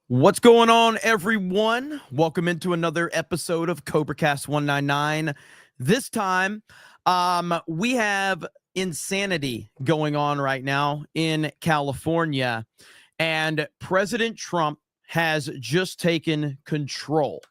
What's going on, everyone? Welcome into another episode of CobraCast 199. This time, we have insanity going on right now in California, and President Trump has just taken control.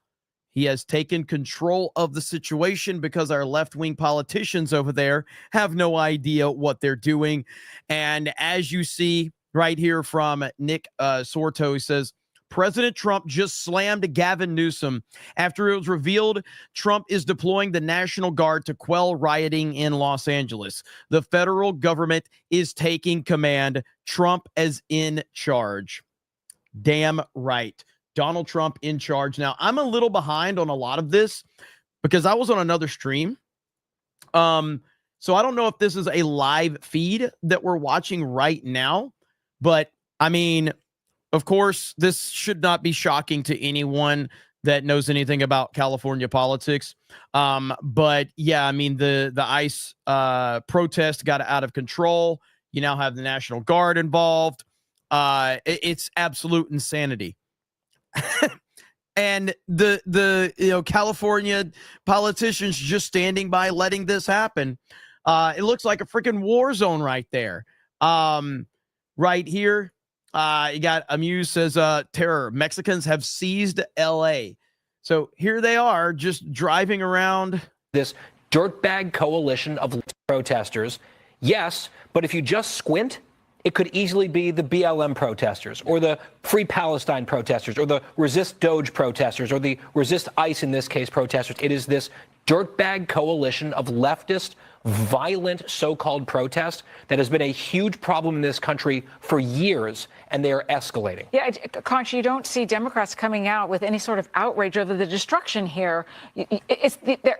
He has taken control of the situation because our left-wing politicians over there have no idea what they're doing. And as you see right here from Nick Sorto, he says, President Trump just slammed Gavin Newsom after it was revealed Trump is deploying the National Guard to quell rioting in Los Angeles. The federal government is taking command. Trump is in charge. Damn right. Donald Trump in charge. Now, I'm a little behind on a lot of this because I was on another stream. So I don't know if this is a live feed that we're watching right now, but I mean, of course, this should not be shocking to anyone that knows anything about California politics. But yeah, I mean, the ICE protest got out of control. You now have the National Guard involved. It's absolute insanity. And the California politicians just standing by letting this happen. It looks like a freaking war zone right there. Right here. You got Amuse says terror. Mexicans have seized LA. So here they are just driving around. This dirtbag coalition of protesters. Yes, but if you just squint, it could easily be the BLM protesters or the Free Palestine protesters or the Resist Doge protesters or the Resist ICE, in this case, protesters. It is this dirtbag coalition of leftist, violent so-called protest that has been a huge problem in this country for years, and they are escalating. Yeah, Conch, you don't see Democrats coming out with any sort of outrage over the destruction here.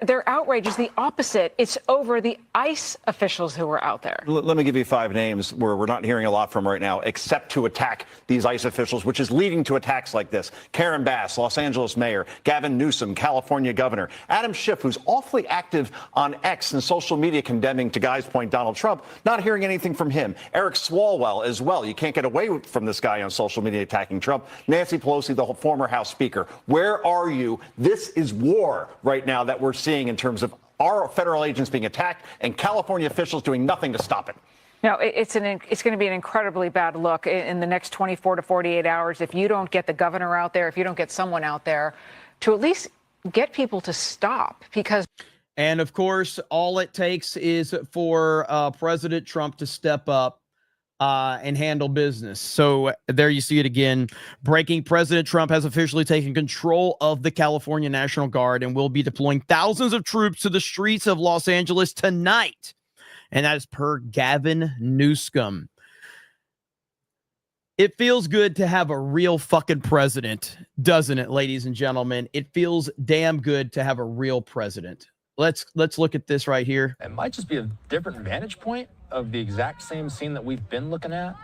Their outrage is the opposite. It's over the ICE officials who were out there. Let me give you 5 names where we're not hearing a lot from right now, except to attack these ICE officials, which is leading to attacks like this. Karen Bass, Los Angeles mayor. Gavin Newsom, California governor. Adam Schiff, who's awfully active on X and social media condemning, to Guy's point, Donald Trump. Not hearing anything from him. Eric Swalwell as well. You can't get away from this guy on social media attacking Trump. Nancy Pelosi, the former House Speaker. Where are you? This is war right now that we're seeing in terms of our federal agents being attacked and California officials doing nothing to stop it. No, it's going to be an incredibly bad look in the next 24 to 48 hours if you don't get the governor out there, if you don't get someone out there to at least get people to stop. Because And of course, all it takes is for President Trump to step up and handle business. So there you see it again. Breaking: President Trump has officially taken control of the California National Guard and will be deploying thousands of troops to the streets of Los Angeles tonight. And that is per Gavin Newsom. It feels good to have a real fucking president, doesn't it, ladies and gentlemen? It feels damn good to have a real president. Let's look at this right here. It might just be a different vantage point of the exact same scene that we've been looking at.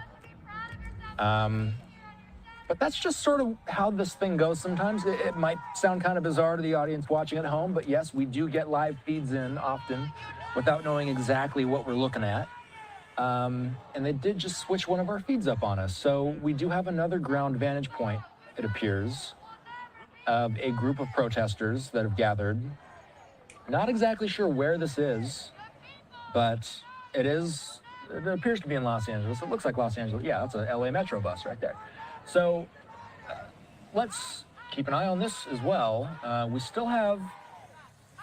But that's just sort of how this thing goes sometimes. It might sound kind of bizarre to the audience watching at home, but yes, we do get live feeds in often without knowing exactly what we're looking at. And they did just switch one of our feeds up on us. So we do have another ground vantage point, it appears, of a group of protesters that have gathered. Not exactly sure where this is, but it appears to be in Los Angeles. It looks like Los Angeles. Yeah, that's a LA Metro bus right there. So let's keep an eye on this as well. We still have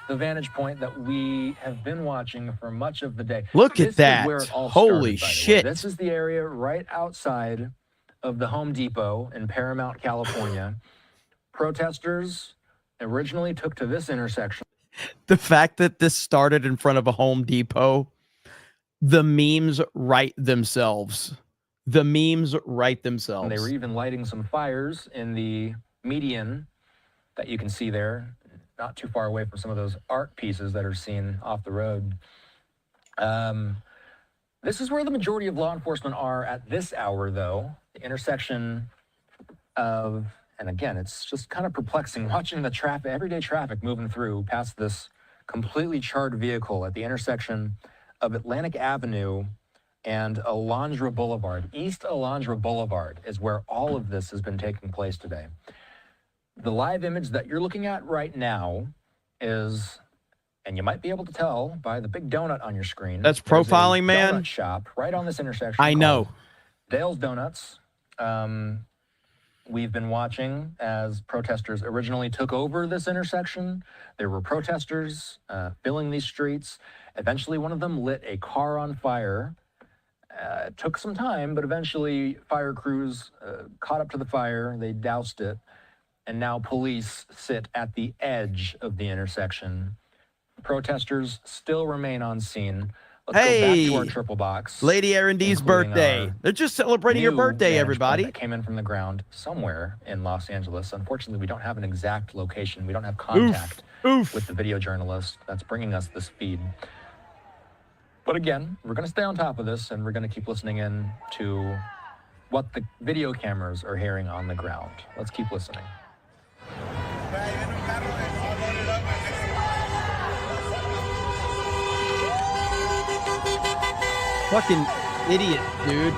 the vantage point that we have been watching for much of the day. Look at that. This is where it all Holy started, by the way. shit. This is the area right outside of the Home Depot in Paramount, California. Protesters originally took to this intersection. The fact that this started in front of a Home Depot, the memes write themselves. The memes write themselves. And they were even lighting some fires in the median that you can see there, not too far away from some of those art pieces that are seen off the road. This is where the majority of law enforcement are at this hour, though. The intersection of, and again, it's just kind of perplexing watching the traffic, everyday traffic moving through past this completely charred vehicle at the intersection of Atlantic Avenue and Alondra Boulevard. East Alondra Boulevard is where all of this has been taking place today. The live image that you're looking at right now is, and you might be able to tell by the big donut on your screen. That's there's a profiling, man. Donut shop right on this intersection. I know. Dale's Donuts. We've been watching as protesters originally took over this intersection. There were protesters filling these streets. Eventually, one of them lit a car on fire. It took some time, but eventually fire crews caught up to the fire. They doused it. And now police sit at the edge of the intersection. Protesters still remain on scene. Let's go back to our triple box. Lady Arendee's birthday. They're just celebrating your birthday, everybody. That came in from the ground somewhere in Los Angeles. Unfortunately, we don't have an exact location. We don't have contact with the video journalist that's bringing us this feed. But again, we're going to stay on top of this, and we're going to keep listening in to what the video cameras are hearing on the ground. Let's keep listening. Fucking idiot, dude.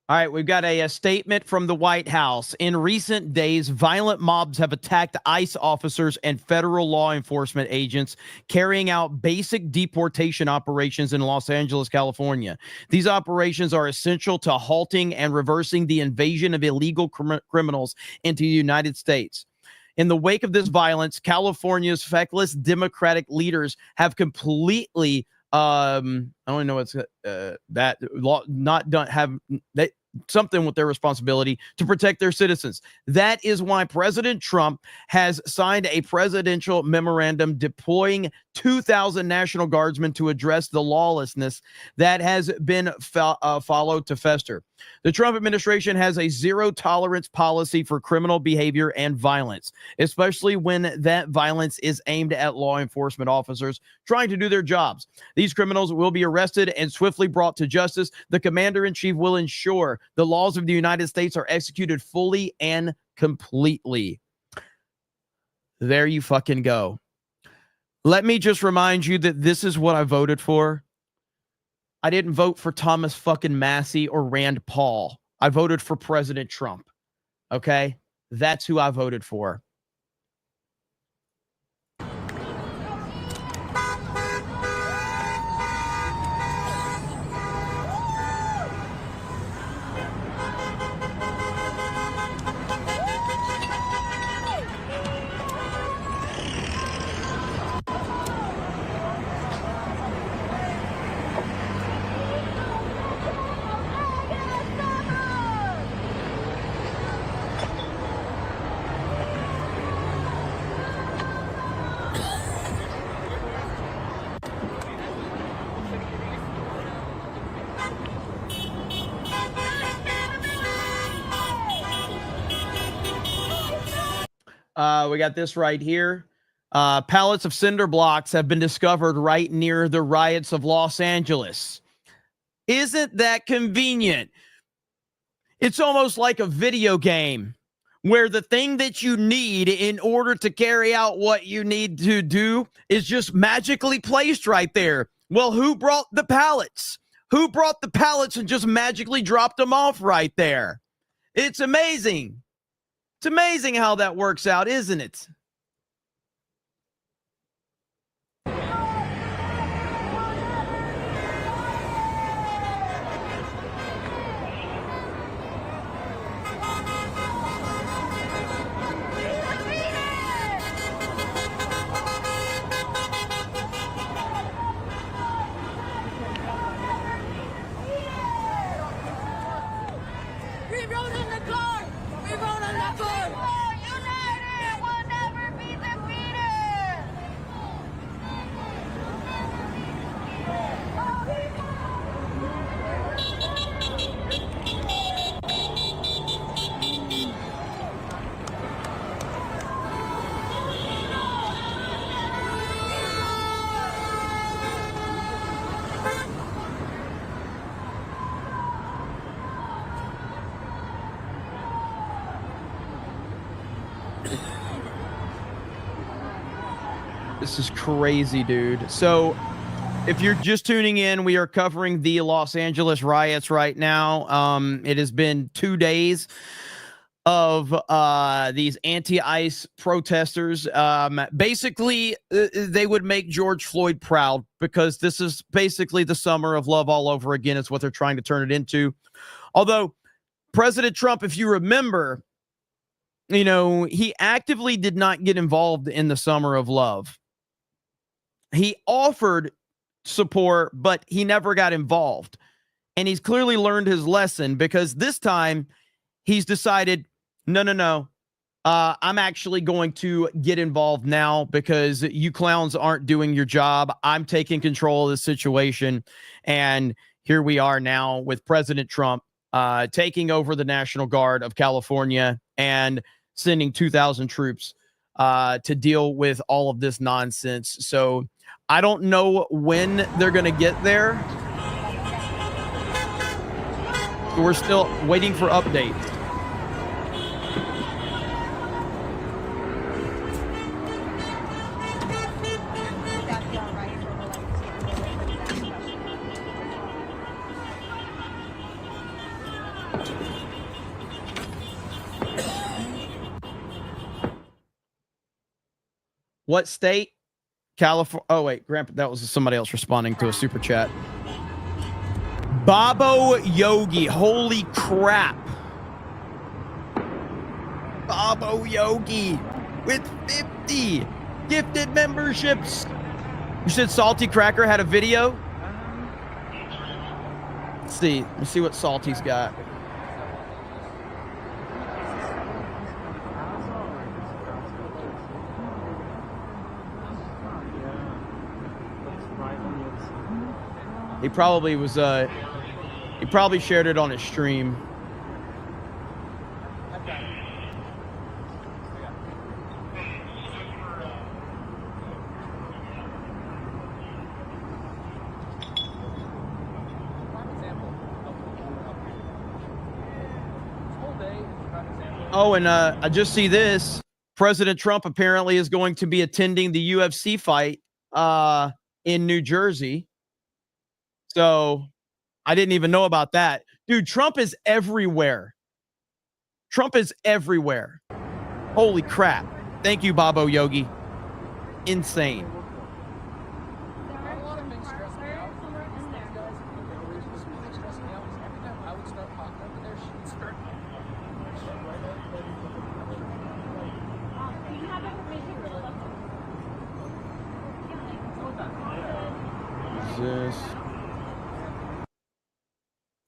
All right, we've got a statement from the White House. In recent days, violent mobs have attacked ICE officers and federal law enforcement agents carrying out basic deportation operations in Los Angeles, California. These operations are essential to halting and reversing the invasion of illegal criminals into the United States. In the wake of this violence, California's feckless Democratic leaders have completely I don't know what's that law not done have that something with their responsibility to protect their citizens. That is why President Trump has signed a presidential memorandum deploying 2,000 National Guardsmen to address the lawlessness that has been followed to fester. The Trump administration has a zero-tolerance policy for criminal behavior and violence, especially when that violence is aimed at law enforcement officers trying to do their jobs. These criminals will be arrested and swiftly brought to justice. The commander-in-chief will ensure the laws of the United States are executed fully and completely. There you fucking go. Let me just remind you that this is what I voted for. I didn't vote for Thomas fucking Massey or Rand Paul. I voted for President Trump. Okay? That's who I voted for. We got this right here. Pallets of cinder blocks have been discovered right near the riots of Los Angeles. Isn't that convenient? It's almost like a video game where the thing that you need in order to carry out what you need to do is just magically placed right there. Well, who brought the pallets? Who brought the pallets and just magically dropped them off right there? It's amazing. It's amazing how that works out, isn't it? This is crazy, dude. So if you're just tuning in, we are covering the Los Angeles riots right now. It has been 2 days of these anti-ICE protesters. Basically, they would make George Floyd proud, because this is basically the summer of love all over again. It's what they're trying to turn it into. Although President Trump, if you remember, he actively did not get involved in the summer of love. He offered support, but he never got involved. And he's clearly learned his lesson, because this time he's decided, no. I'm actually going to get involved now, because you clowns aren't doing your job. I'm taking control of the situation. And here we are now with President Trump taking over the National Guard of California and sending 2,000 troops to deal with all of this nonsense. So I don't know when they're going to get there. We're still waiting for updates. What state? California. Oh, wait, Grandpa, that was somebody else responding to a super chat. Babo Yogi. Holy crap. Babo Yogi with 50 gifted memberships. You said Salty Cracker had a video? Let's see what Salty's got. He probably was he probably shared it on his stream. Oh, and I just see this. President Trump apparently is going to be attending the UFC fight in New Jersey. So I didn't even know about that. Dude, Trump is everywhere. Trump is everywhere. Holy crap. Thank you, Babo Yogi. Insane. Jesus.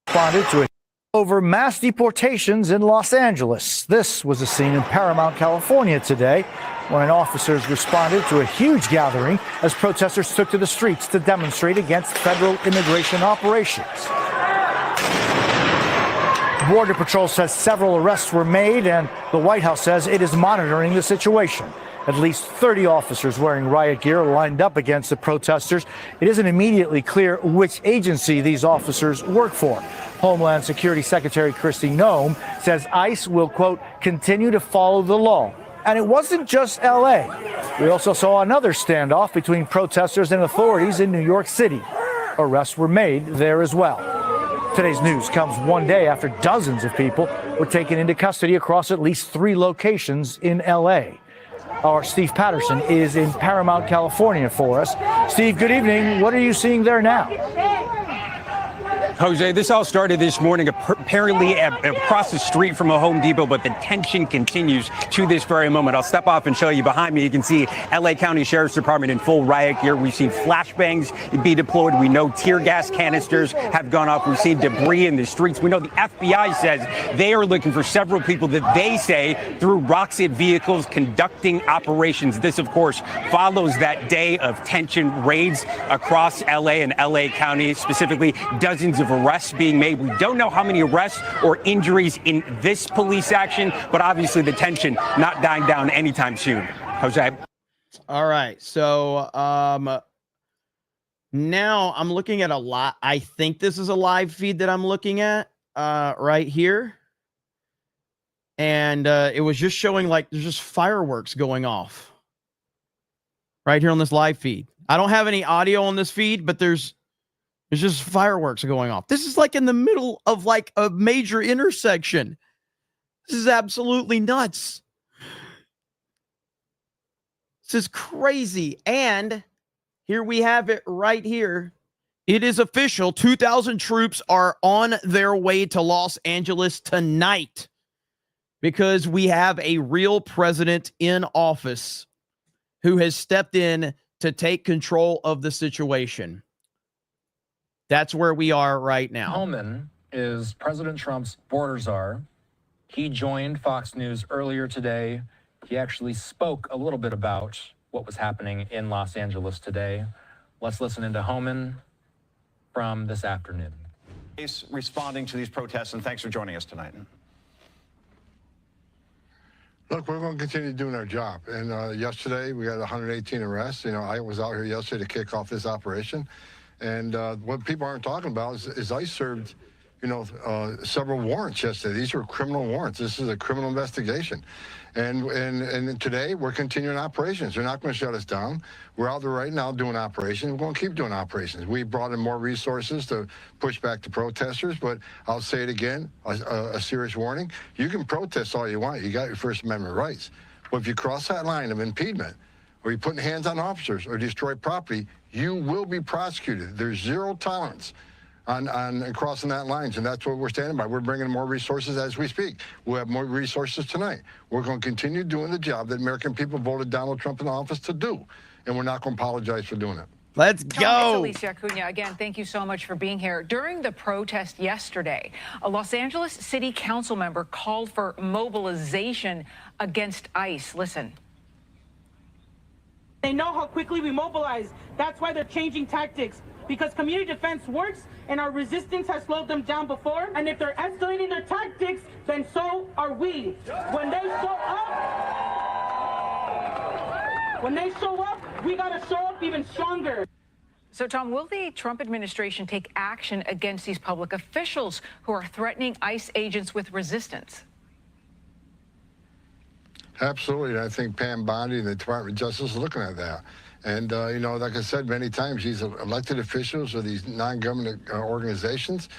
Responded to it over mass deportations in Los Angeles. This was a scene in Paramount, California today, when officers responded to a huge gathering as protesters took to the streets to demonstrate against federal immigration operations. Border Patrol says several arrests were made, and the White House says it is monitoring the situation. At least 30 officers wearing riot gear lined up against the protesters. It isn't immediately clear which agency these officers work for. Homeland Security Secretary Kristi Noem says ICE will, quote, continue to follow the law. And it wasn't just L.A. We also saw another standoff between protesters and authorities in New York City. Arrests were made there as well. Today's news comes one day after dozens of people were taken into custody across at least 3 locations in L.A. Our Steve Patterson is in Paramount, California for us. Steve, good evening. What are you seeing there now? Jose, this all started this morning apparently across the street from a Home Depot, but the tension continues to this very moment. I'll step off and show you behind me. You can see LA County Sheriff's Department in full riot gear. We've seen flashbangs be deployed. We know tear gas canisters have gone off. We've seen debris in the streets. We know the FBI says they are looking for several people that they say threw rocks at vehicles conducting operations. This, of course, follows that day of tension, raids across LA and LA County, specifically dozens of arrests being made. We don't know how many arrests or injuries in this police action, but obviously the tension not dying down anytime soon. Jose. All right. So now I'm looking at a lot. I think this is a live feed that I'm looking at right here. And it was just showing like there's just fireworks going off right here on this live feed. I don't have any audio on this feed, but there's just fireworks going off. This is like in the middle of like a major intersection. This is absolutely nuts. This is crazy. And here we have it right here. It is official. 2,000 troops are on their way to Los Angeles tonight because we have a real president in office who has stepped in to take control of the situation. That's where we are right now. Homan is President Trump's border czar. He joined Fox News earlier today. He actually spoke a little bit about what was happening in Los Angeles today. Let's listen into Homan from this afternoon. Responding to these protests, and thanks for joining us tonight. Look, we're going to continue doing our job. And yesterday, we had 118 arrests. You know, I was out here yesterday to kick off this operation. And what people aren't talking about is ICE served, you know, several warrants yesterday. These were criminal warrants. This is a criminal investigation. And today, we're continuing operations. They're not going to shut us down. We're out there right now doing operations. We're going to keep doing operations. We brought in more resources to push back the protesters, but I'll say it again, a serious warning. You can protest all you want. You got your First Amendment rights. But if you cross that line of impediment, or you're putting hands on officers, or destroy property, you will be prosecuted. There's zero tolerance on crossing that lines, and that's what we're standing by. We're bringing more resources as we speak. We'll have more resources tonight. We're going to continue doing the job that American people voted Donald Trump in office to do, and we're not going to apologize for doing it. Let's Tom, go. it's Alicia Acuna. Again, thank you so much for being here. During the protest yesterday, a Los Angeles City Council member called for mobilization against ICE. Listen. They know how quickly we mobilize. That's why they're changing tactics. Because community defense works and our resistance has slowed them down before. And if they're escalating their tactics, then so are we. When they show up, we gotta show up even stronger. So, Tom, will the Trump administration take action against these public officials who are threatening ICE agents with resistance? Absolutely, and I think Pam Bondi and the Department of Justice are looking at that. And, you know, like I said many times, these elected officials or these non-government organizations,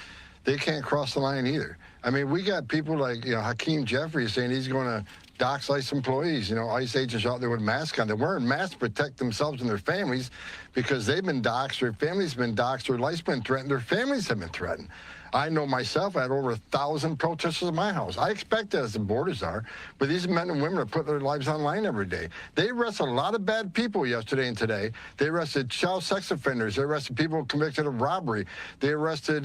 they can't cross the line either. I mean, we got people like, you know, Hakeem Jeffries saying he's going to dox ICE employees. You know, ICE agents out there with masks on. They're wearing masks to protect themselves and their families because they've been doxxed, their families have been doxxed, their life's been threatened, their families have been threatened. I know myself, I had over 1,000 protesters in my house. I expect that as the borders are, but these men and women are putting their lives online every day. They arrested a lot of bad people yesterday and today. They arrested child sex offenders. They arrested people convicted of robbery. They arrested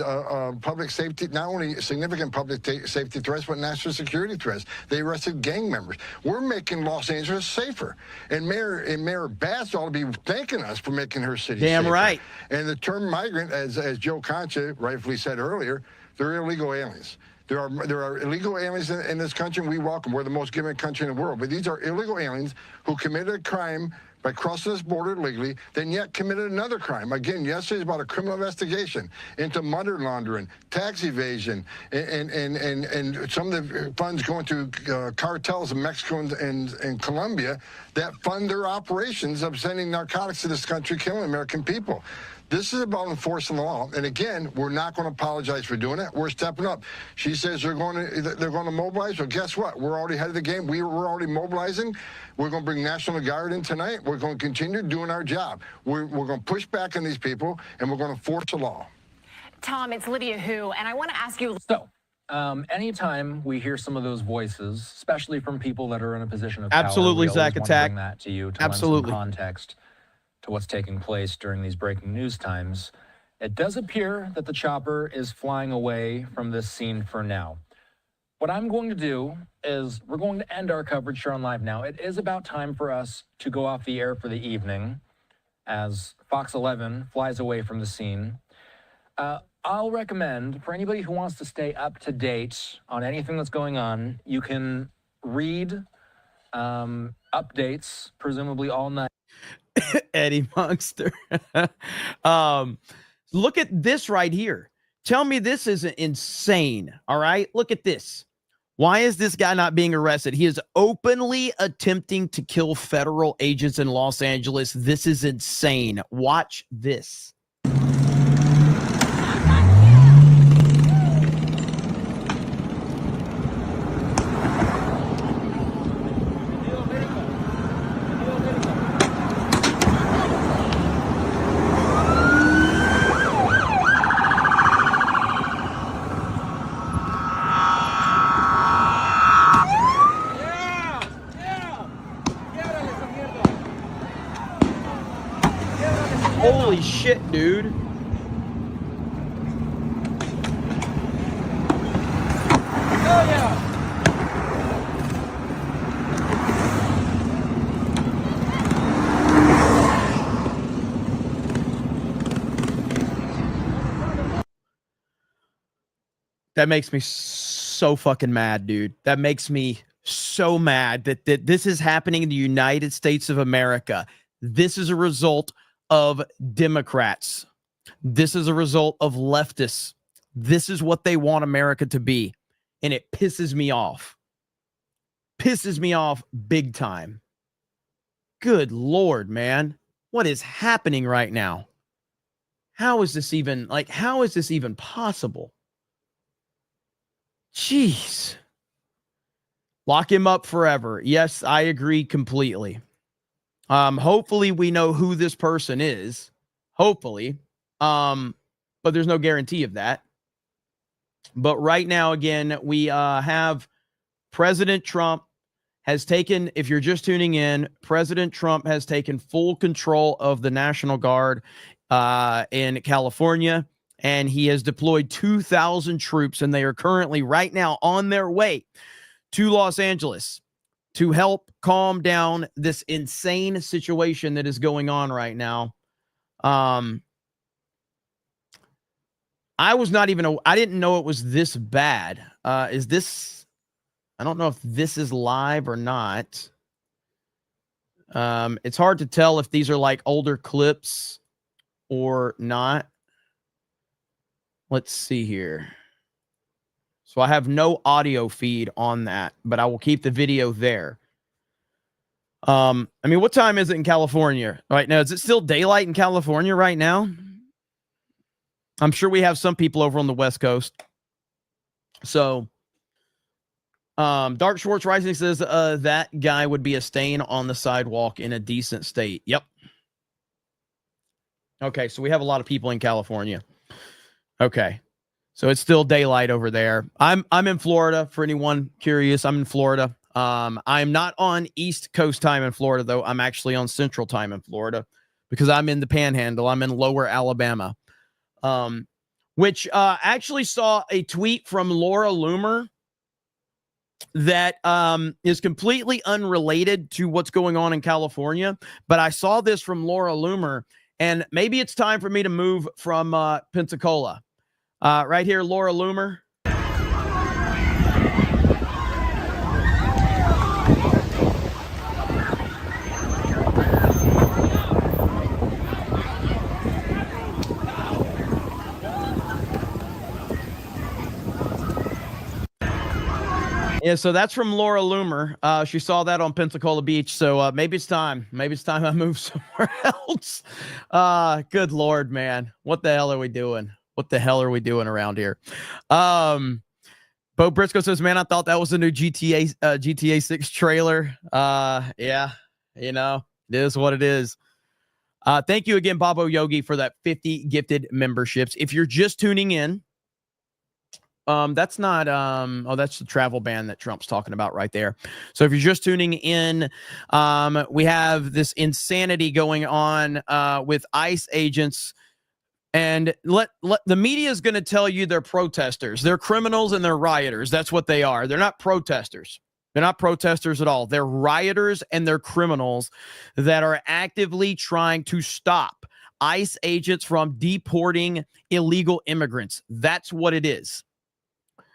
public safety, not only significant public safety threats, but national security threats. They arrested gang members. We're making Los Angeles safer. And Mayor Bass ought to be thanking us for making her city safer. Damn right. And the term migrant, as Joe Concha rightfully said earlier, they're illegal aliens. There are illegal aliens in this country, and we welcome. We're the most giving country in the world. But these are illegal aliens who committed a crime by crossing this border illegally, then yet committed another crime. Again, yesterday's about a criminal investigation into money laundering, tax evasion, and some of the funds going to cartels in Mexico and Colombia that fund their operations of sending narcotics to this country, killing American people. This is about enforcing the law, and again, we're not going to apologize for doing it. We're stepping up. She says they're going to mobilize. Well, guess what? We're already ahead of the game. We're already mobilizing. We're going to bring National Guard in tonight. We're going to continue doing our job. We're going to push back on these people, and we're going to force the law. Tom, it's Lydia Hu, and I want to ask you. So, anytime we hear some of those voices, especially from people that are in a position of power, absolutely, we always Zach want to Attack. bring that to you to Absolutely. lend some context to what's taking place during these breaking news times. It does appear that the chopper is flying away from this scene for now. What I'm going to do is we're going to end our coverage here on Live Now. It is about time for us to go off the air for the evening as Fox 11 flies away from the scene. I'll recommend for anybody who wants to stay up to date on anything that's going on, you can read updates, presumably all night. Eddie Monster. Look at this right here. Tell me this isn't insane. All right. Look at this. Why is this guy not being arrested? He is openly attempting to kill federal agents in Los Angeles. This is insane. Watch this. Holy shit, dude. Hell yeah. That makes me so fucking mad, dude. That makes me so mad that this is happening in the United States of America. This is a result of Democrats. This is a result of leftists. This is what they want America to be. And it pisses me off. Pisses me off big time. Good Lord, man. What is happening right now? How is this even possible? Jeez. Lock him up forever. Yes, I agree completely. Hopefully we know who this person is. Hopefully. But there's no guarantee of that. But right now, again, we have President Trump has taken, if you're just tuning in, President Trump has taken full control of the National Guard in California, and he has deployed 2,000 troops, and they are currently right now on their way to Los Angeles to help calm down this insane situation that is going on right now. I didn't know it was this bad. I don't know if this is live or not. It's hard to tell if these are like older clips or not. Let's see here. So I have no audio feed on that, but I will keep the video there. I mean, what time is it in California right now? Is it still daylight in California right now? I'm sure we have some people over on the West Coast. So, Dark Schwartz Rising says that guy would be a stain on the sidewalk in a decent state. Yep. Okay, so we have a lot of people in California. Okay. So it's still daylight over there. I'm in Florida, for anyone curious. I'm in Florida. I'm not on East Coast time in Florida, though. I'm actually on Central time in Florida because I'm in the Panhandle. I'm in Lower Alabama. Which actually saw a tweet from Laura Loomer that is completely unrelated to what's going on in California. But I saw this from Laura Loomer, and maybe it's time for me to move from Pensacola. Right here, Laura Loomer. Yeah, so that's from Laura Loomer. She saw that on Pensacola Beach. So maybe it's time. Maybe it's time I move somewhere else. Good Lord, man. What the hell are we doing? What the hell are we doing around here? Bo Briscoe says, man, I thought that was a new GTA 6 trailer. Yeah, you know, it is what it is. Thank you again, Babo Yogi, for that 50 gifted memberships. If you're just tuning in, that's not that's the travel ban that Trump's talking about right there. So if you're just tuning in, we have this insanity going on with ICE agents, and the media is going to tell you they're protesters. They're criminals and they're rioters. That's what they are. They're not protesters. They're not protesters at all. They're rioters and they're criminals that are actively trying to stop ICE agents from deporting illegal immigrants. That's what it is.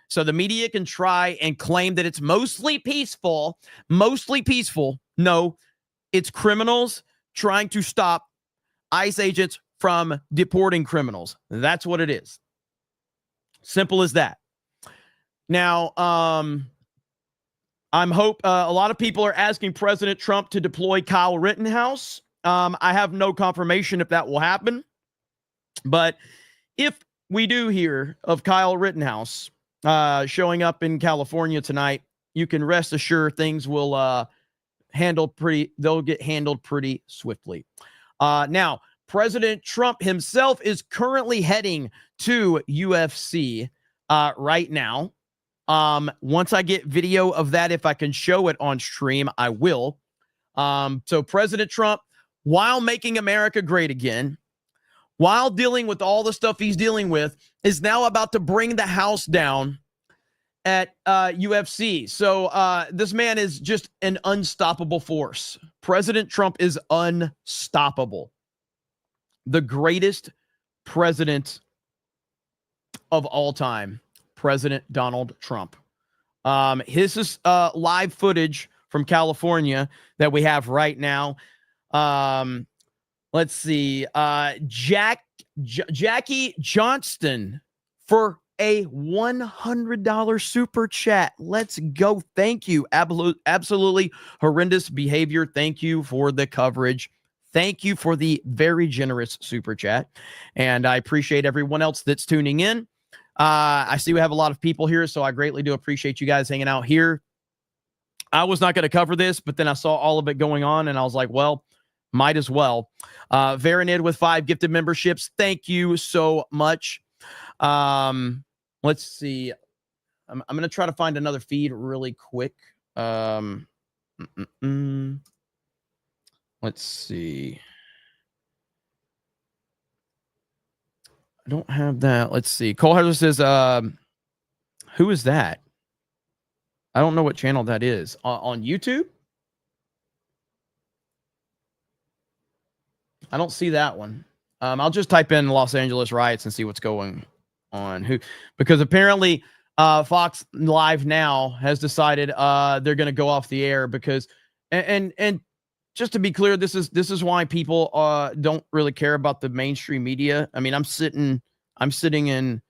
So the media can try and claim that it's mostly peaceful. Mostly peaceful. No, it's criminals trying to stop ICE agents from deporting criminals. That's what it is. Simple as that. Now, a lot of people are asking President Trump to deploy Kyle Rittenhouse. I have no confirmation if that will happen. But if we do hear of Kyle Rittenhouse showing up in California tonight, you can rest assured things will they'll get handled pretty swiftly. Now, President Trump himself is currently heading to UFC right now. Once I get video of that, if I can show it on stream, I will. So President Trump, while making America great again, while dealing with all the stuff he's dealing with, is now about to bring the house down at UFC. So this man is just an unstoppable force. President Trump is unstoppable. The greatest president of all time, President Donald Trump. His is live footage from California that we have right now. Let's see. Jackie Johnston for a $100 super chat. Let's go. Thank you. Absolutely horrendous behavior. Thank you for the coverage. Thank you for the very generous super chat. And I appreciate everyone else that's tuning in. I see we have a lot of people here, so I greatly do appreciate you guys hanging out here. I was not going to cover this, but then I saw all of it going on, and I was like, well, might as well. Veronid with 5 gifted memberships. Thank you so much. Let's see. I'm going to try to find another feed really quick. Let's see. I don't have that. Let's see. Cole Hazard says, who is that? I don't know what channel that is. On YouTube? I don't see that one. I'll just type in Los Angeles riots and see what's going on. Because apparently Fox Live Now has decided they're going to go off the air because and just to be clear, this is why people don't really care about the mainstream media. I mean, I'm sitting in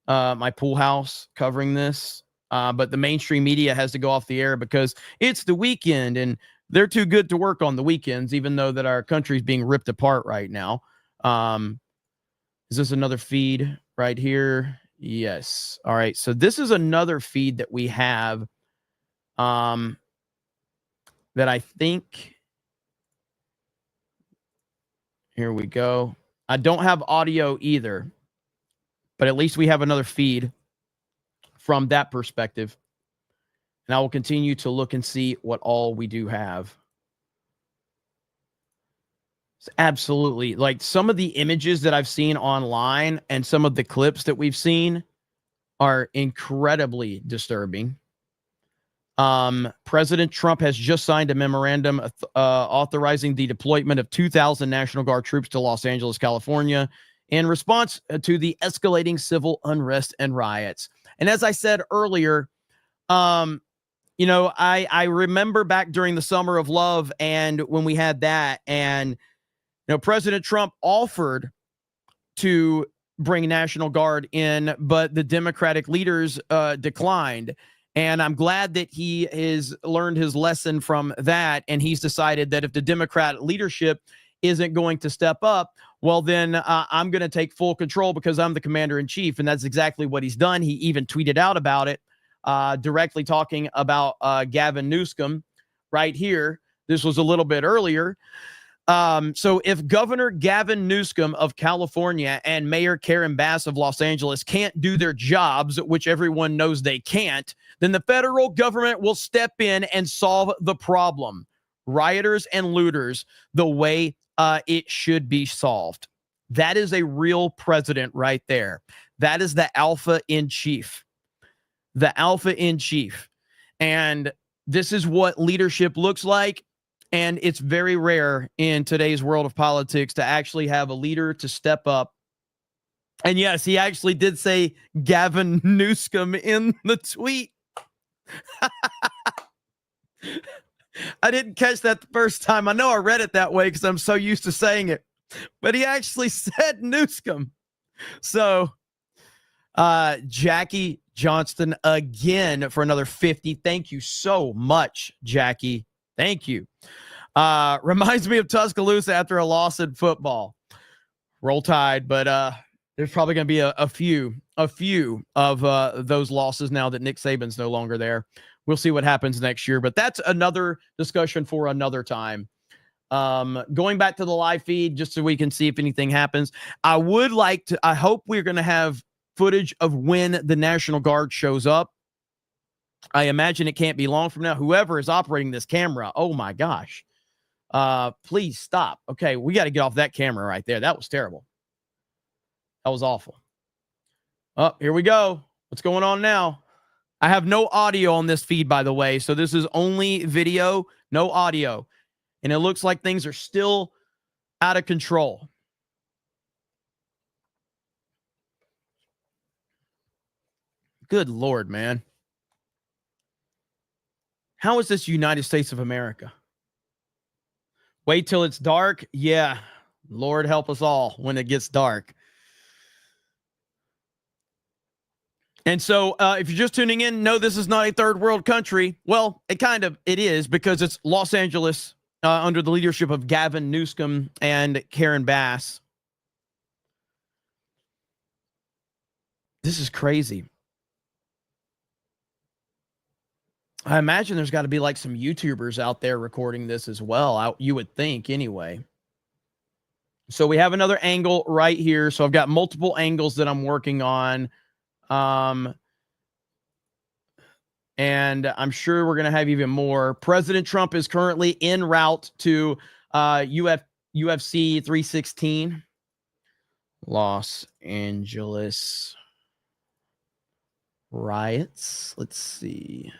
my pool house covering this, but the mainstream media has to go off the air because it's the weekend and they're too good to work on the weekends, even though that our country's being ripped apart right now. Is this another feed right here? Yes. All right. So this is another feed that we have that I think. Here we go. I don't have audio either, but at least we have another feed from that perspective. And I will continue to look and see what all we do have. It's absolutely, like, some of the images that I've seen online and some of the clips that we've seen are incredibly disturbing. President Trump has just signed a memorandum authorizing the deployment of 2,000 National Guard troops to Los Angeles, California, in response to the escalating civil unrest and riots. And as I said earlier, you know, I remember back during the Summer of Love and when we had that, and, you know, President Trump offered to bring National Guard in, but the Democratic leaders declined. And I'm glad that he has learned his lesson from that. And he's decided that if the Democrat leadership isn't going to step up, well, then I'm going to take full control because I'm the commander in chief. And that's exactly what he's done. He even tweeted out about it, directly talking about Gavin Newsom right here. This was a little bit earlier. So if Governor Gavin Newsom of California and Mayor Karen Bass of Los Angeles can't do their jobs, which everyone knows they can't, then the federal government will step in and solve the problem. Rioters and looters the way it should be solved. That is a real president right there. That is the alpha in chief. The alpha in chief. And this is what leadership looks like. And it's very rare in today's world of politics to actually have a leader to step up. And yes, he actually did say Gavin Newsom in the tweet. I didn't catch that the first time. I know I read it that way because I'm so used to saying it. But he actually said Newsom. So Jackie Johnston again for another 50. Thank you so much, Jackie. Thank you. Reminds me of Tuscaloosa after a loss in football. Roll Tide, but there's probably going to be a few of those losses now that Nick Saban's no longer there. We'll see what happens next year, but that's another discussion for another time. Going back to the live feed just so we can see if anything happens. I hope we're going to have footage of when the National Guard shows up. I imagine it can't be long from now. Whoever is operating this camera, oh my gosh. Please stop. Okay, we got to get off that camera right there. That was terrible. That was awful. Oh, here we go. What's going on now? I have no audio on this feed, by the way. So this is only video, no audio. And it looks like things are still out of control. Good Lord, man. How is this United States of America? Wait till it's dark? Yeah. Lord help us all when it gets dark. And so if you're just tuning in, no, this is not a third world country. Well, it is because it's Los Angeles under the leadership of Gavin Newsom and Karen Bass. This is crazy. I imagine there's got to be like some YouTubers out there recording this as well. You would think anyway. So we have another angle right here. So I've got multiple angles that I'm working on. And I'm sure we're going to have even more. President Trump is currently en route to UFC 316. Los Angeles riots. Let's see.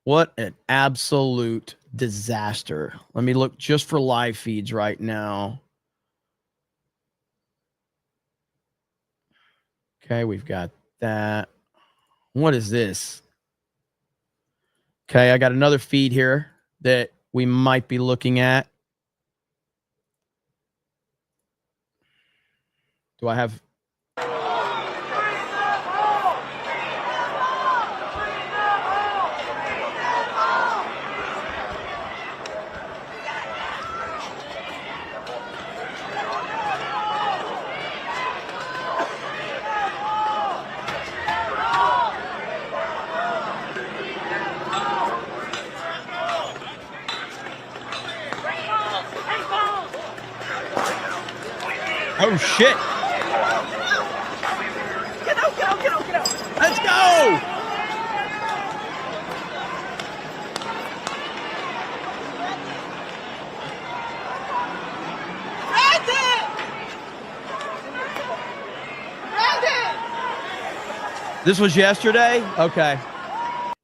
What an absolute disaster. Let me look just for live feeds right now. Okay, we've got that. What is this? Okay, I got another feed here that we might be looking at. Do I have... Oh, shit. Get out, get out, get out, get out. Let's go. This was yesterday? Okay.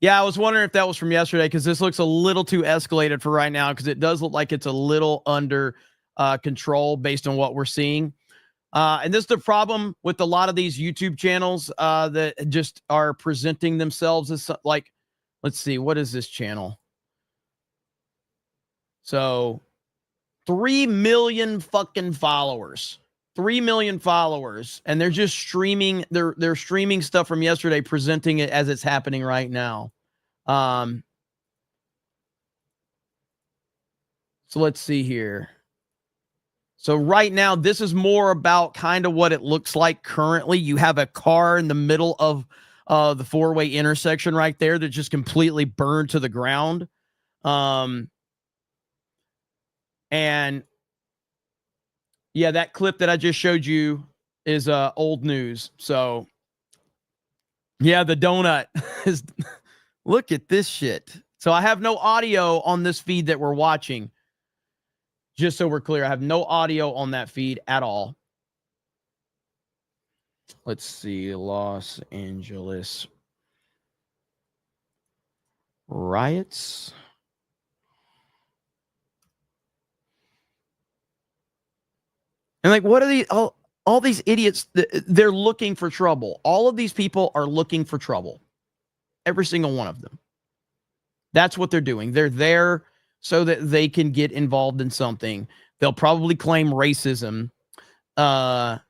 Yeah, I was wondering if that was from yesterday because this looks a little too escalated for right now because it does look like it's a little under control based on what we're seeing. And this is the problem with a lot of these YouTube channels that just are presenting themselves as like, let's see, what is this channel? So 3 million fucking followers. 3 million followers, and they're just streaming. They're streaming stuff from yesterday, presenting it as it's happening right now. So let's see here. So right now, this is more about kind of what it looks like currently. You have a car in the middle of the four-way intersection right there that just completely burned to the ground. And yeah, that clip that I just showed you is old news. So yeah, the donut is, look at this shit. So I have no audio on this feed that we're watching. Just so we're clear, I have no audio on that feed at all. Let's see, Los Angeles riots. And like, what are these, all these idiots, they're looking for trouble. All of these people are looking for trouble. Every single one of them. That's what they're doing. They're there so that they can get involved in something. They'll probably claim racism let's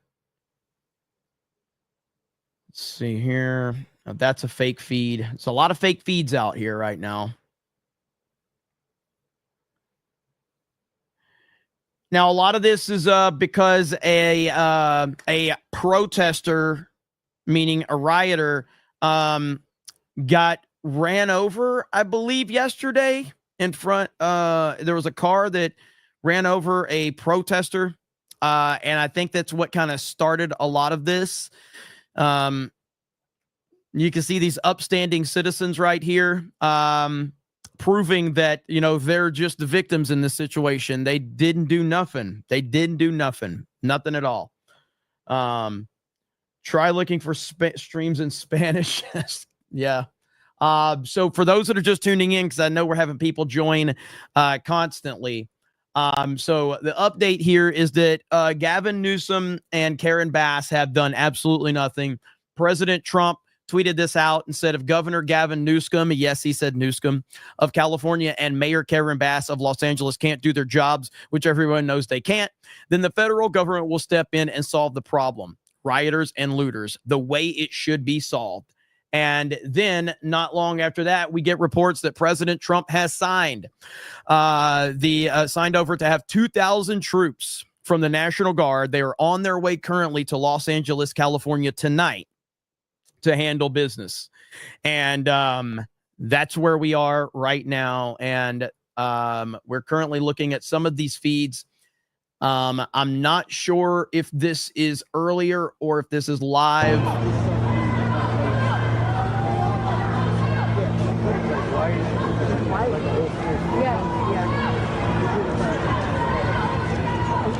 see here. That's a fake feed. It's a lot of fake feeds out here right now. Now, a lot of this is because a protester, meaning a rioter, got ran over, I believe, yesterday in front. There was a car that ran over a protester, and I think that's what kind of started a lot of this. You can see these upstanding citizens right here, proving that, you know, they're just the victims in this situation. They didn't do nothing. They didn't do nothing. Nothing at all. Try looking for streams in Spanish. Yeah. So for those that are just tuning in, because I know we're having people join constantly. So the update here is that Gavin Newsom and Karen Bass have done absolutely nothing. President Trump tweeted this out and said, if Governor Gavin Newsom, yes, he said Newsom, of California and Mayor Karen Bass of Los Angeles can't do their jobs, which everyone knows they can't, then the federal government will step in and solve the problem. Rioters and looters, the way it should be solved. And then not long after that, we get reports that President Trump has signed signed over to have 2,000 troops from the National Guard. They are on their way currently to Los Angeles, California tonight to handle business. And that's where we are right now. And we're currently looking at some of these feeds. I'm not sure if this is earlier or if this is live.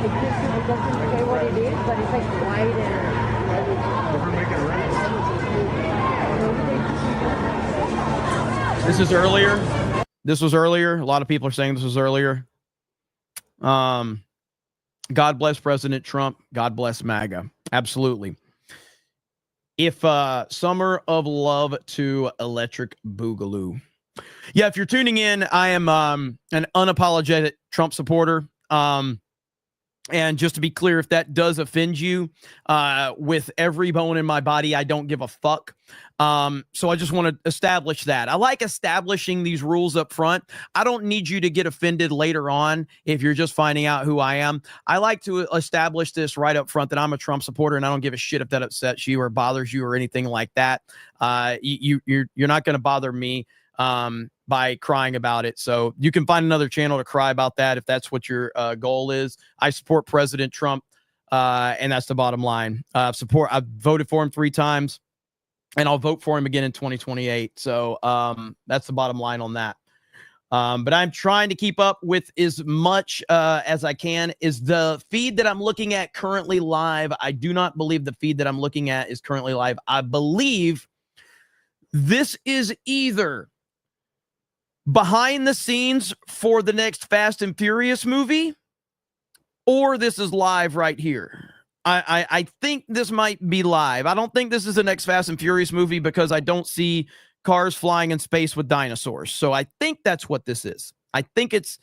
It doesn't say what it is, but it's like white and... This is earlier. This was earlier. A lot of people are saying this was earlier. God bless President Trump. God bless MAGA. Absolutely. If Summer of Love to Electric Boogaloo. Yeah, if you're tuning in, I am an unapologetic Trump supporter. And just to be clear, if that does offend you, with every bone in my body, I don't give a fuck. So I just want to establish that. I like establishing these rules up front. I don't need you to get offended later on if you're just finding out who I am. I like to establish this right up front that I'm a Trump supporter, and I don't give a shit if that upsets you or bothers you or anything like that. You're not going to bother me by crying about it. So you can find another channel to cry about that if that's what your goal is. I support President Trump, and that's the bottom line. I've voted for him 3 times, and I'll vote for him again in 2028. So that's the bottom line on that. But I'm trying to keep up with as much as I can. Is the feed that I'm looking at currently live? I do not believe the feed that I'm looking at is currently live. I believe this is either behind the scenes for the next Fast and Furious movie, or this is live right here. I think this might be live. I don't think this is the next Fast and Furious movie because I don't see cars flying in space with dinosaurs. So I think that's what this is. I think this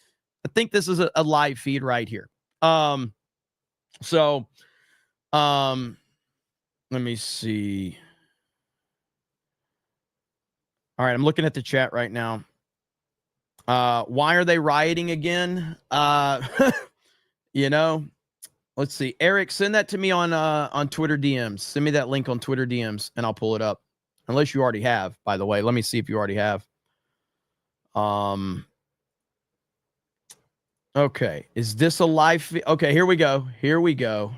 is a live feed right here. Let me see. All right, I'm looking at the chat right now. Why are they rioting again? You know, let's see. Eric, send that to me on Twitter DMs. Send me that link on Twitter DMs and I'll pull it up. Unless you already have, by the way. Let me see if you already have. Okay. Is this a live? Okay, here we go. Here we go.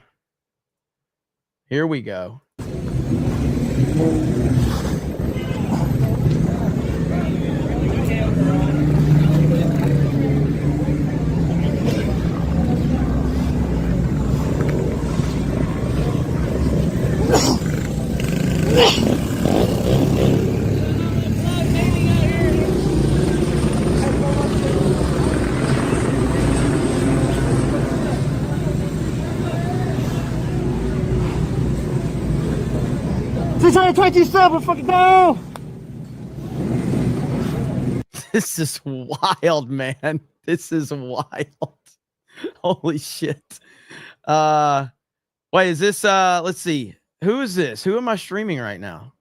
Here we go. Fucking go! This is wild, man. This is wild. Holy shit. Wait, is this let's see. Who is this? Who am I streaming right now?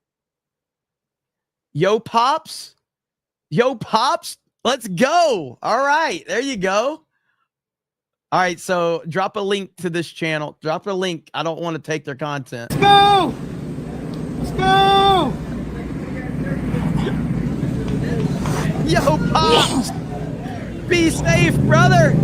Yo Pops? Yo Pops? Let's go. All right, there you go. All right, so drop a link to this channel. Drop a link. I don't want to take their content. Let's go! Let's go! Yo Pops! Be safe, brother.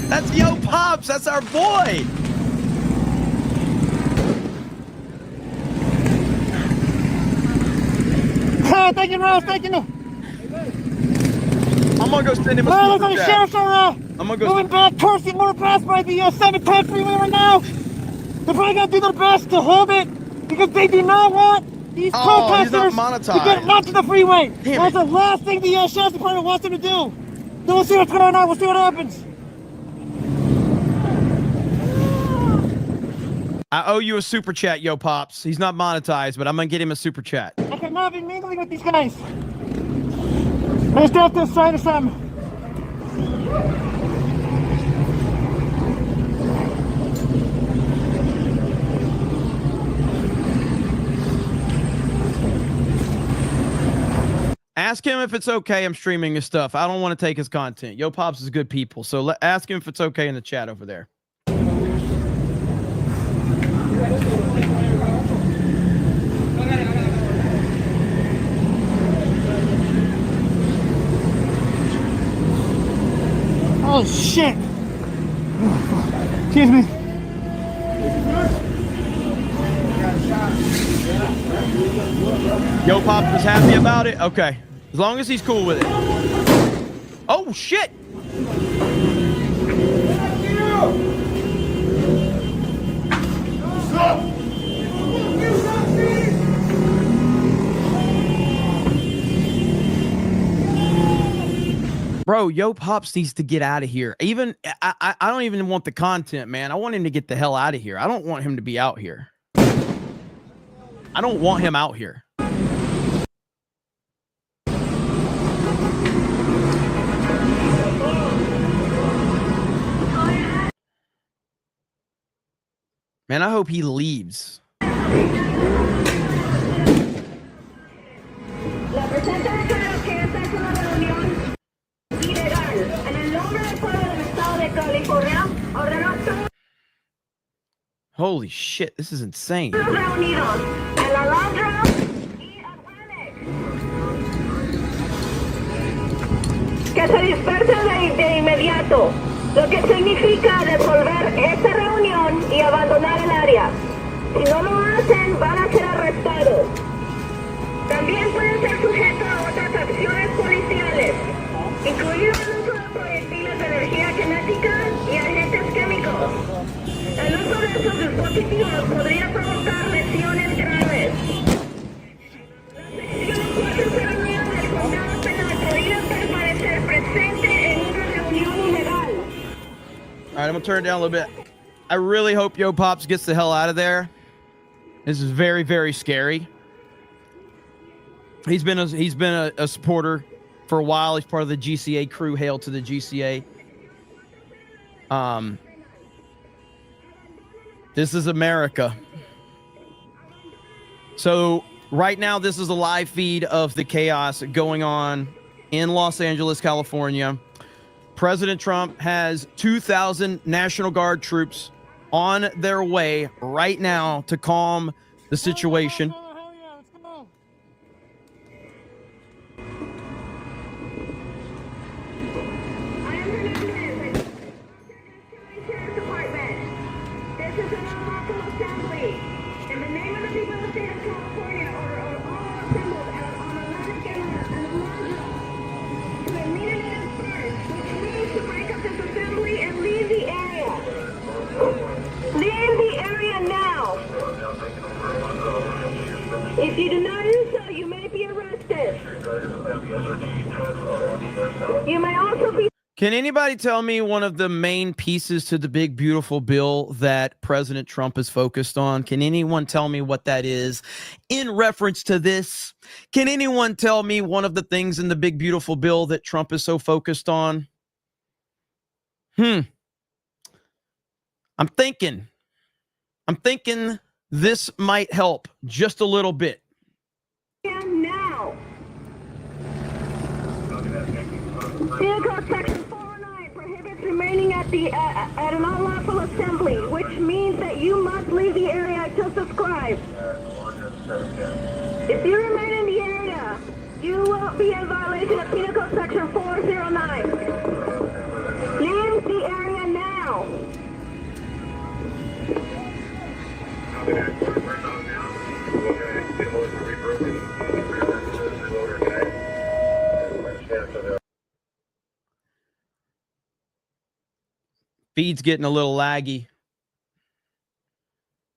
That's Yo Pops. That's our boy. Thank you, Rose. Thank you. I'm gonna go send him a Looks super like chat. sheriffs are I'm gonna go. moving back towards the more past by the 710 freeway right now. They're probably gonna do their best to hold it because they do not want these protesters he's not to get onto the freeway. Damn That's it. the last thing the sheriff's department wants them to do. So we'll see what's going on. We'll see what happens. I owe you a super chat, Yo Pops. He's not monetized, but I'm gonna get him a super chat. I cannot be mingling with these guys. Let's go up this side or something. Ask him if it's okay. I'm streaming his stuff. I don't want to take his content. Yo Pops is good people, so ask him if it's okay in the chat over there. Oh shit! Excuse me. Yo Pops was happy about it? Okay. As long as he's cool with it. Oh, shit! Bro, Yo Pops needs to get out of here. Even I don't even want the content, man. I want him to get the hell out of here. I don't want him to be out here. I don't want him out here. Man, I hope he leaves. Holy shit, this is insane. Que se dispersen de inmediato, lo que significa resolver esta reunión y abandonar el área. Si no lo hacen, van a ser arrestados. También pueden ser sujetos a otras acciones policiales, incluido el uso de proyectiles de energía cinética y agentes químicos. El uso de esos dispositivos podría provocar lesiones graves. Las secciones 401 del Condado Penal podrían permanecer presentes en una reunión ilegal. All right, I'm gonna turn it down a little bit. I really hope Yo Pops gets the hell out of there. This is very, very scary. He's been a supporter for a while. He's part of the GCA crew. Hail to the GCA. This is America. So right now, this is a live feed of the chaos going on in Los Angeles, California. President Trump has 2,000 National Guard troops on their way right now to calm the situation. If you do not do so, you may be arrested. You may also be... Can anybody tell me one of the main pieces to the big, beautiful bill that President Trump is focused on? Can anyone tell me what that is in reference to this? Can anyone tell me one of the things in the big, beautiful bill that Trump is so focused on? I'm thinking this might help just a little bit. Now. Penal Code Section 409 prohibits remaining at an unlawful assembly, which means that you must leave the area until subscribed. If you remain in the area, you will be in violation of Penal Code Section 409. Leave the area now. Feed's getting a little laggy.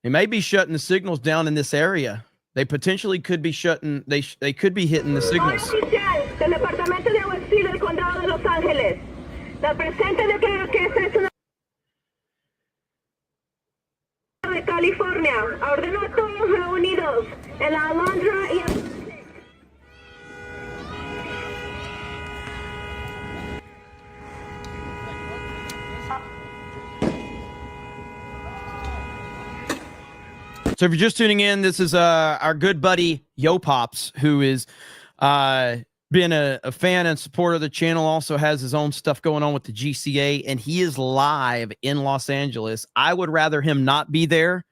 They may be shutting the signals down in this area. They potentially could be shutting, they could be hitting the signals. Del Departamento de Agua del Condado de Los Ángeles. La presente declara que esta es una de California. Ordenó a todos reunidos en la Alondra y So if you're just tuning in, this is our good buddy Yo Pops, who is been a fan and supporter of the channel, also has his own stuff going on with the GCA, and he is live in Los Angeles. I would rather him not be there,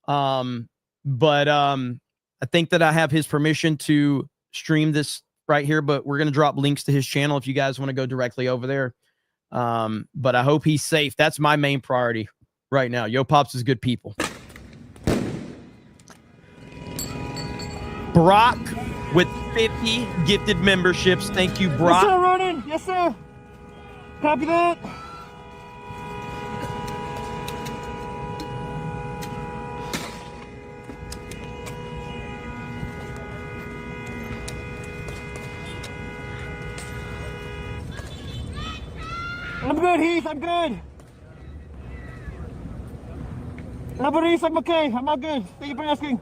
but I think that I have his permission to stream this right here, but we're going to drop links to his channel if you guys want to go directly over there. But I hope he's safe. That's my main priority right now. Yo Pops is good people. Brock with 50 gifted memberships. Thank you, Brock. Yes, sir, Ronan. Yes, sir. Copy that. I'm good, Heath. I'm good. No, but Heath, I'm okay. I'm all good. Thank you for asking.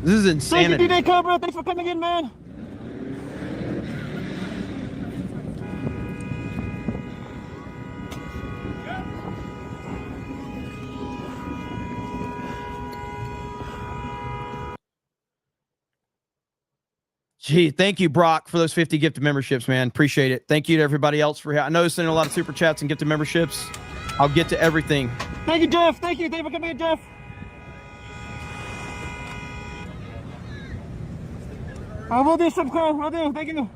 This is insanity. Thank you, Cobra. Thanks for coming in, man. Gee, thank you, Brock, for those 50 gifted memberships, man. Appreciate it. Thank you to everybody else for. I know sending a lot of super chats and gifted memberships. I'll get to everything. Thank you, Jeff. Thank you. Thank you for coming in, Jeff. I will do some call. Will do. Thank you.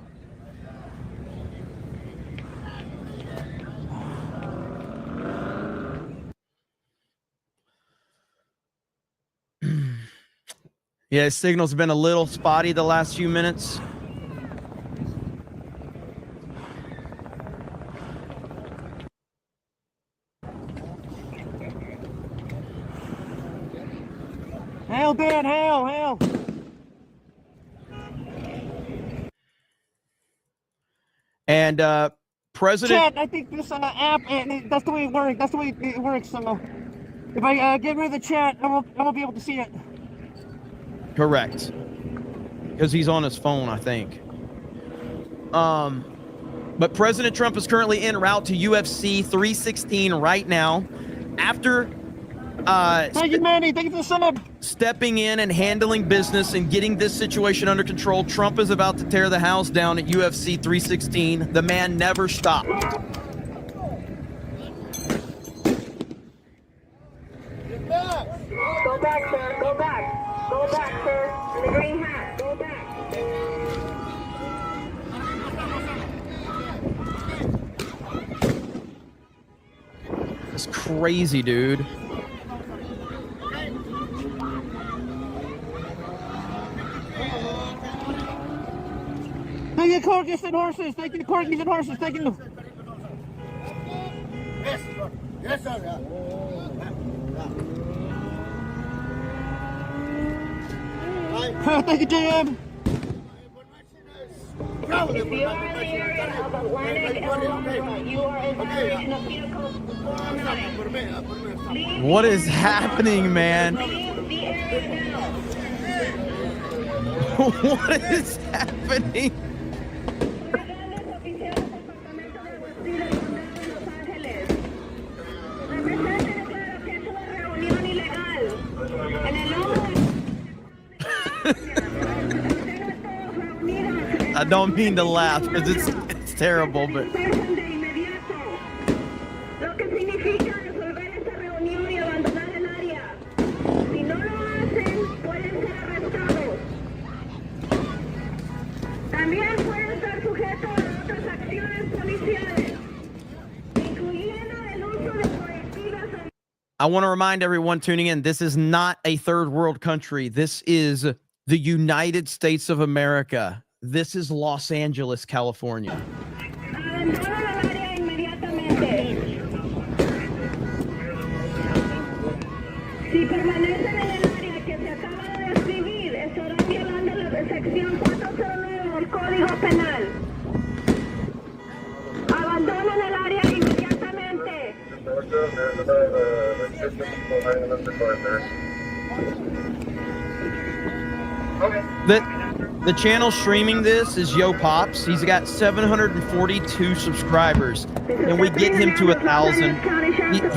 Yeah, signal's been a little spotty the last few minutes. Hail, Dan. Hail, hail. And President, Chat, I think this app, that's the way it works. That's the way it works. So if I get rid of the chat, I won't be able to see it. correct, because he's on his phone, I think. But President Trump is currently en route to UFC 316 right now. After thank you, Manny. Thank you for the sub. Stepping in and handling business and getting this situation under control, Trump is about to tear the house down at UFC 316. The man never stopped. Go back, sir. Go back. Go back, sir. In the green hat. Go back. It's crazy, dude. you, corgis and horses. Thank you, corgis and horses. Thank you. Yes, sir. Thank you, JM. If you are in the area of Atlantic and Alondra, you are in violation of Vehicle 409. What is happening, man? Leave the area now. What is happening? Grandes oficiales del Departamento de Justicia del Condado de Los Ángeles. Represente declara que es una reunión ilegal. En el nombre I don't mean to laugh because it's terrible, but de inmediato. Lo que significa resolver esta reunión y abandonar el área. Si no lo hacen, pueden ser arrestados. También pueden estar sujetos a otras acciones policiales, incluyendo el uso de prohibidas. I want to remind everyone tuning in, this is not a third world country. This is the United States of America. This is Los Angeles, California. Abandonan el área inmediatamente. Si permanecen en el área que se acaba de describir, estarán violando la sección 409 del Código Penal. Abandonan el área inmediatamente. The channel streaming this is Yo Pops. He's got 742 subscribers, and we get him to 1,000.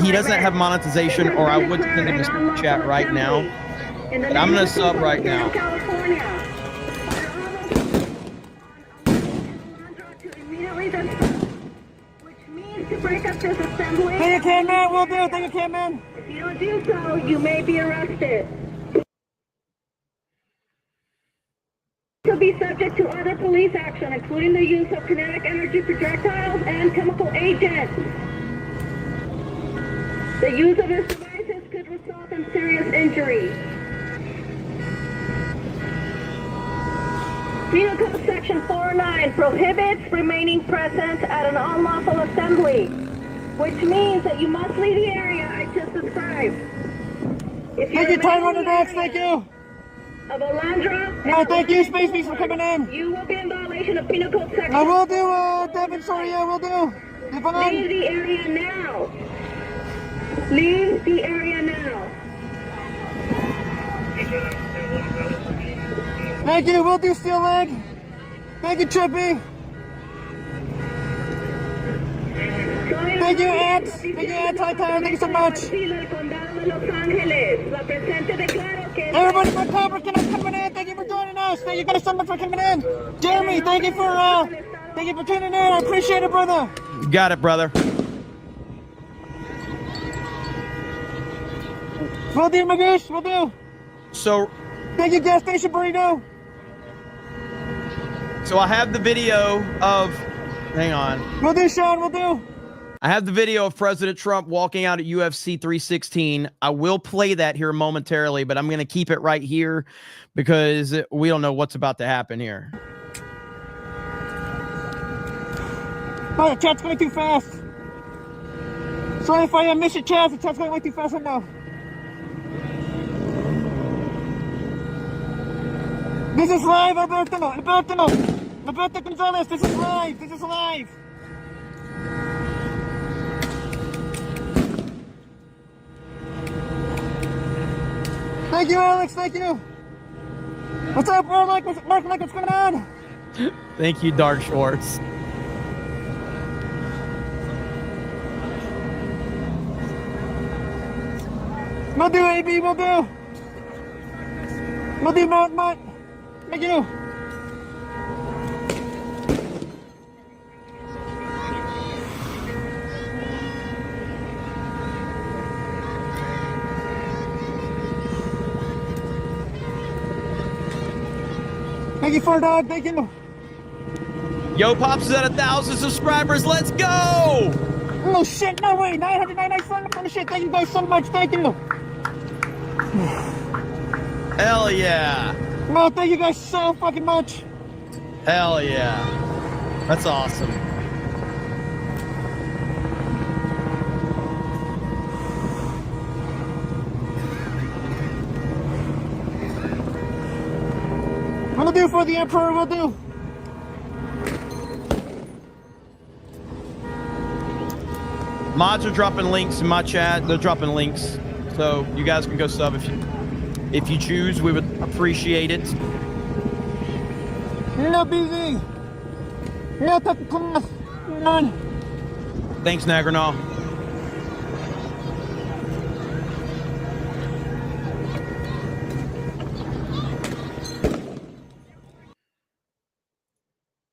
He doesn't have monetization, or I would send him a super chat right now. But I'm gonna sub right now. Thank you, Cam Man. Will do. Thank you, Cam Man. If you don't do so, you may be arrested. To be subject to other police action, including the use of kinetic energy projectiles and chemical agents. The use of these devices could result in serious injury. Penal Code Section 409 prohibits remaining present at an unlawful assembly, which means that you must leave the area I just described. If Thank you, Time Runner Dax. Thank you. Of Alondra. No, thank you, Space Beast, for coming in. You will be in violation of Penal Code Section. I will do, Devin. Sorry, I will do. Leave the area now. Leave the area now. Thank you. Will do, Steel Leg. Thank you, Trippy. Thank you, Ants. Thank you, Anti-Time. Thank you so much. Everybody from Cobra Connect coming in. Thank you for joining us. Thank you guys so much for coming in. Jeremy, thank you for tuning in. I appreciate it, brother. Got it, brother. Will do, Magoosh. Will do. So, thank you, Gas Station Burrito. So I have the video of, hang on. Will do, Sean. Will do. I have the video of President Trump walking out at UFC 316. I will play that here momentarily, but I'm going to keep it right here because we don't know what's about to happen here. Oh, the chat's going too fast. Sorry if I miss your chat. The chat's going way too fast right now. This is live, Alberto Gonzalez. This is live. This is live. Thank you, Alex. Thank you. What's up, bro? Mark, what's going on? Thank you, Dark Schwartz. We'll do, AB. We'll do. We'll do, Mount. Thank you. Thank you, Fur Dog. Thank you. Yo Pops is at 1,000 subscribers. Let's go! Oh shit! No way! 999 on the shit. Thank you guys so much. Thank you. Hell yeah! No, thank you guys so fucking much. Hell yeah! That's awesome. What'll do for the Emperor, will do. Mods are dropping links in my chat. They're dropping links, so you guys can go sub if you choose. We would appreciate it. No busy. No class. None. Thanks, Nagranol.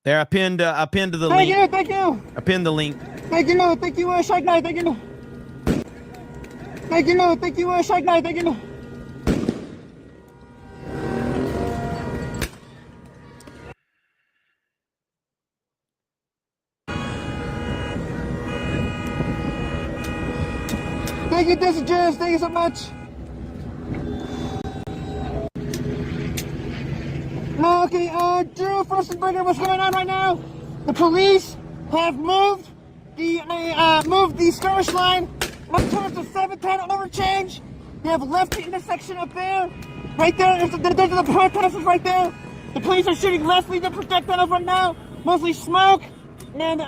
There, I pinned the link. Thank you. I pinned the link. Thank you, Shark Knight, thank you. Thank you, Shark Knight, thank you. Thank you, Dizzy Jazz, thank you so much. Okay, Drew Furstenberger, what's going on right now? The police have moved the skirmish line up towards the 710 overchange. They have left the intersection up there. Right there, there's the protesters right there. The police are shooting left-leaning projectiles right now, mostly smoke. And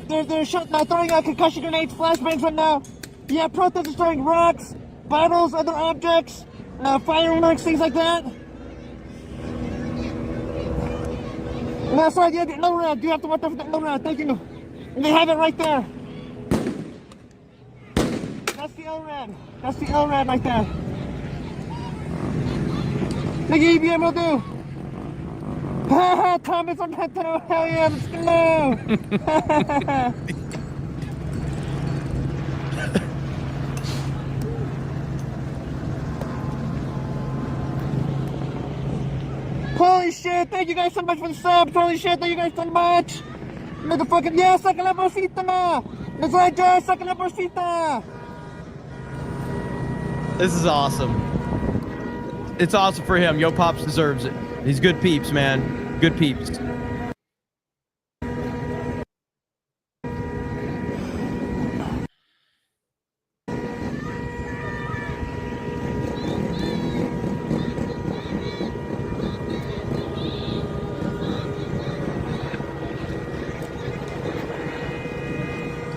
they're throwing concussion grenades, flashbangs right now. Yeah, protesters throwing rocks, bottles, other objects, fireworks, things like that. No, sorry, yeah, no red. You have to watch out for the no red. Thank you. And they have it right there. That's the L-red. That's the L-red right there. Thank you, EBM will do. Haha, comments on that too. Hell yeah, let's go. Holy shit, thank you guys so much for the subs. Holy shit, thank you guys so much. Motherfucking, yeah, saca la bolsita na. That's right, Josh, saca la bolsita. This is awesome. It's awesome for him. Yo Pops deserves it. He's good peeps, man. Good peeps.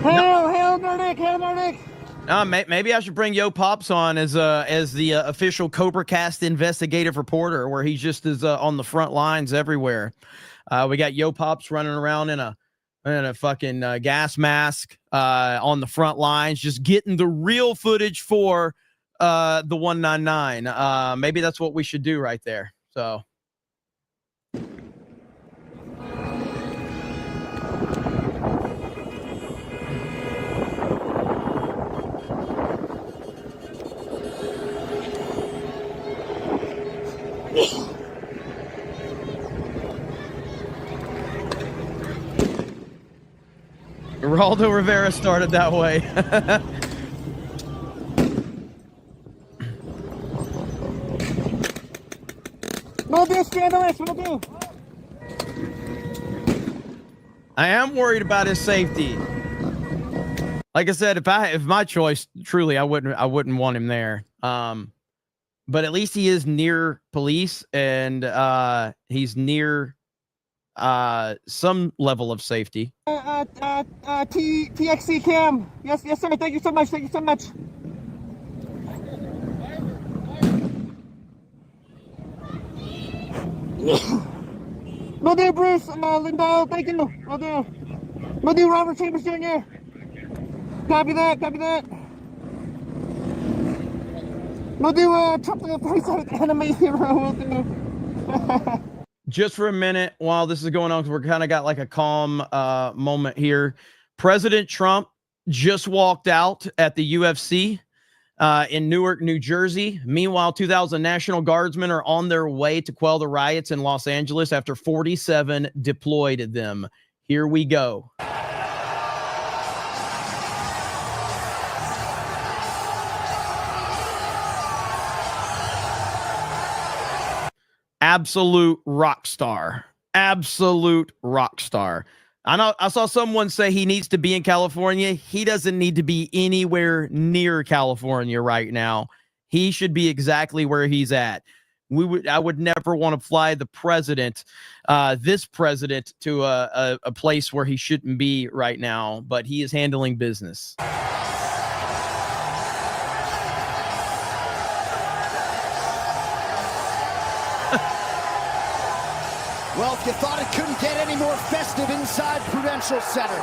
Hail Nordic, hail Nordic. Maybe I should bring Yo Pops on as the official CobraCast investigative reporter, where he just is on the front lines everywhere. We got Yo Pops running around in a fucking gas mask on the front lines, just getting the real footage for the 199. Maybe that's what we should do right there. So. Geraldo Rivera started that way. No, be scandalous, what do? I am worried about his safety. Like I said, if my choice, truly, I wouldn't want him there. But at least he is near police, and he's near some level of safety. TXC Cam. Yes, sir. Thank you so much. Thank you so much. Will do, Bruce. Lindell. Thank you. Will do. Will do, Robert Chambers Jr. Copy that. Copy that. We'll do Trump to the face of enemy hero. We'll do. Just for a minute while this is going on, because we're kind of got like a calm moment here. President Trump just walked out at the UFC in Newark, New Jersey. Meanwhile, 2,000 National Guardsmen are on their way to quell the riots in Los Angeles after 47 deployed them. Here we go. Absolute rock star. Absolute rock star. I saw someone say he needs to be in California. He doesn't need to be anywhere near California right now. He should be exactly where he's at. I would never want to fly the president, this president, to a place where he shouldn't be right now, but he is handling business. Well, if you thought it couldn't get any more festive inside Prudential Center,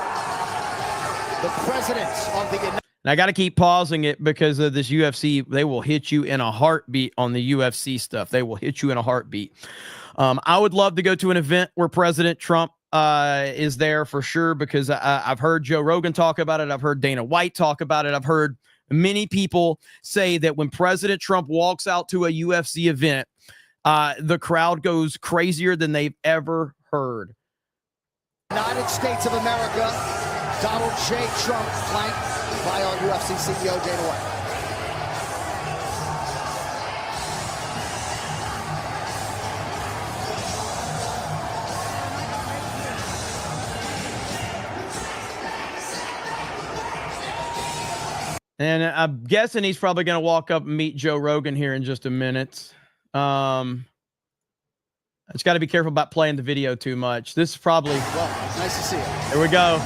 the president of the United... And I got to keep pausing it because of this UFC. They will hit you in a heartbeat on the UFC stuff. They will hit you in a heartbeat. I would love to go to an event where President Trump is there for sure, because I've heard Joe Rogan talk about it. I've heard Dana White talk about it. I've heard many people say that when President Trump walks out to a UFC event, the crowd goes crazier than they've ever heard. United States of America, Donald J. Trump, flanked by our UFC CEO, Dana White. And I'm guessing he's probably going to walk up and meet Joe Rogan here in just a minute. I just got to be careful about playing the video too much. This is probably... Well, it's nice to see you. Here we go.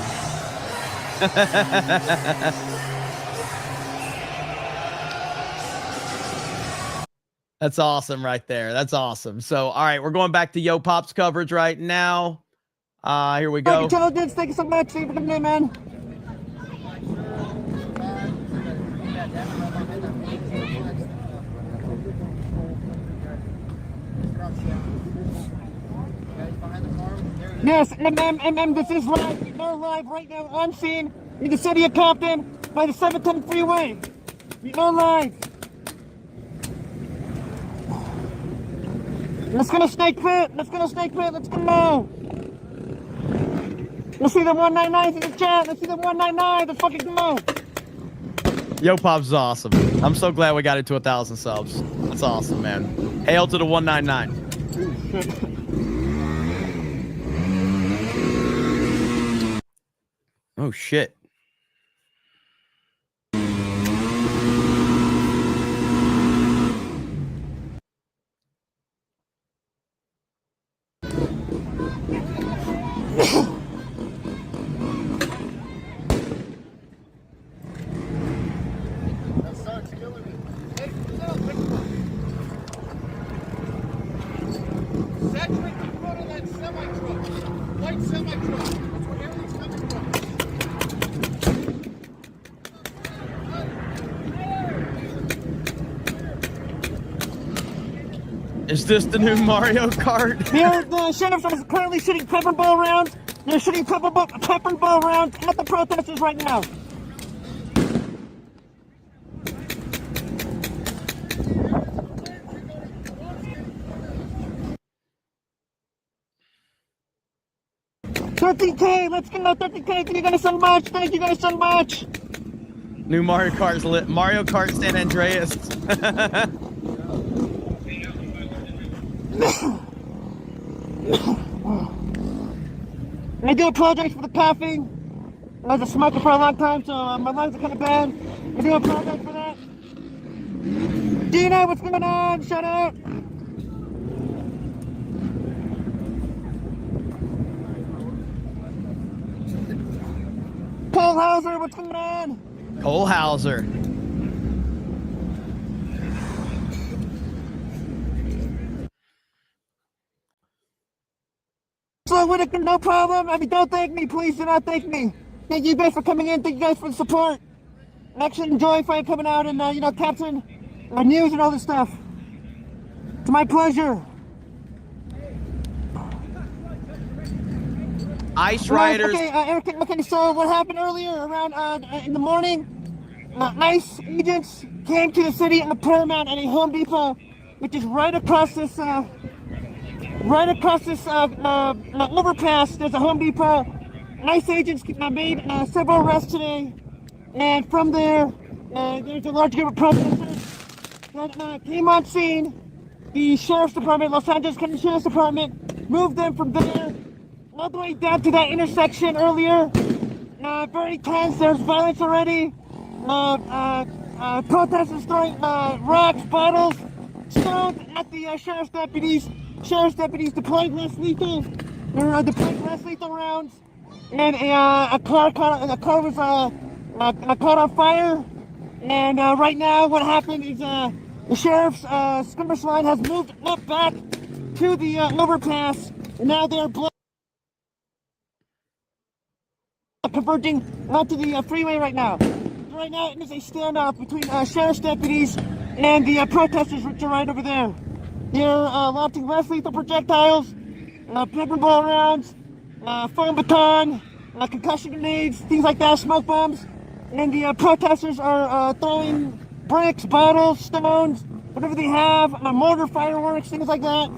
That's awesome right there. That's awesome. So, all right, we're going back to Yo Pop's coverage right now. Here we go. Intelligence, thank you so much. Thank you for coming in, man. Yes, and this is live. They're live right now on scene in the city of Compton by the 710 freeway. We are live. Let's go to Snake Pit. Let's go to Snake Pit. Let's go now. Let's see the 199s in the chat. Let's see the 199. Let's fucking go. Yo Pop's is awesome. I'm so glad we got it to 1,000 subs. That's awesome, man. Hail to the 199. Oh, shit. Is this the new Mario Kart? The sheriff is currently shooting pepper ball rounds. They're shooting pepper ball rounds at the protesters right now. $13K, let's go, $13K, thank you guys so much, thank you guys so much. New Mario Kart's lit. Mario Kart San Andreas. I do apologize for the coughing. I was a smoker for a long time, so my lungs are kind of bad. I do apologize for that. Dina, what's going on? Shout out. Cole Hauser, what's going on? Cole Hauser. So Whitaker, no problem. I mean, don't thank me. Please do not thank me. Thank you guys for coming in. Thank you guys for the support. I actually enjoy coming out and, capturing news and all this stuff. It's my pleasure. Ice Riders. Okay, so what happened earlier around in the morning, ICE agents came to the city of Paramount at a Home Depot, which is right across this overpass. There's a Home Depot. ICE agents made several arrests today, and from there, there's a large group of protesters that came on scene. The Sheriff's Department, Los Angeles County Sheriff's Department, moved them from there all the way down to that intersection earlier. Very tense. There's violence already. Protesters throwing rocks, bottles, stones at the sheriff's deputies. Sheriff's deputies deploying less lethal. They're deploying less lethal rounds. And a car was caught on fire. And right now, what happened is the sheriff's skirmish line has moved up back to the overpass. And now they're converging onto the freeway right now. Right now, it is a standoff between sheriff's deputies and the protesters, which are right over there. They're launching less lethal projectiles, pepper ball rounds, foam baton, concussion grenades, things like that, smoke bombs. And the protesters are throwing bricks, bottles, stones, whatever they have, mortar fireworks, things like that.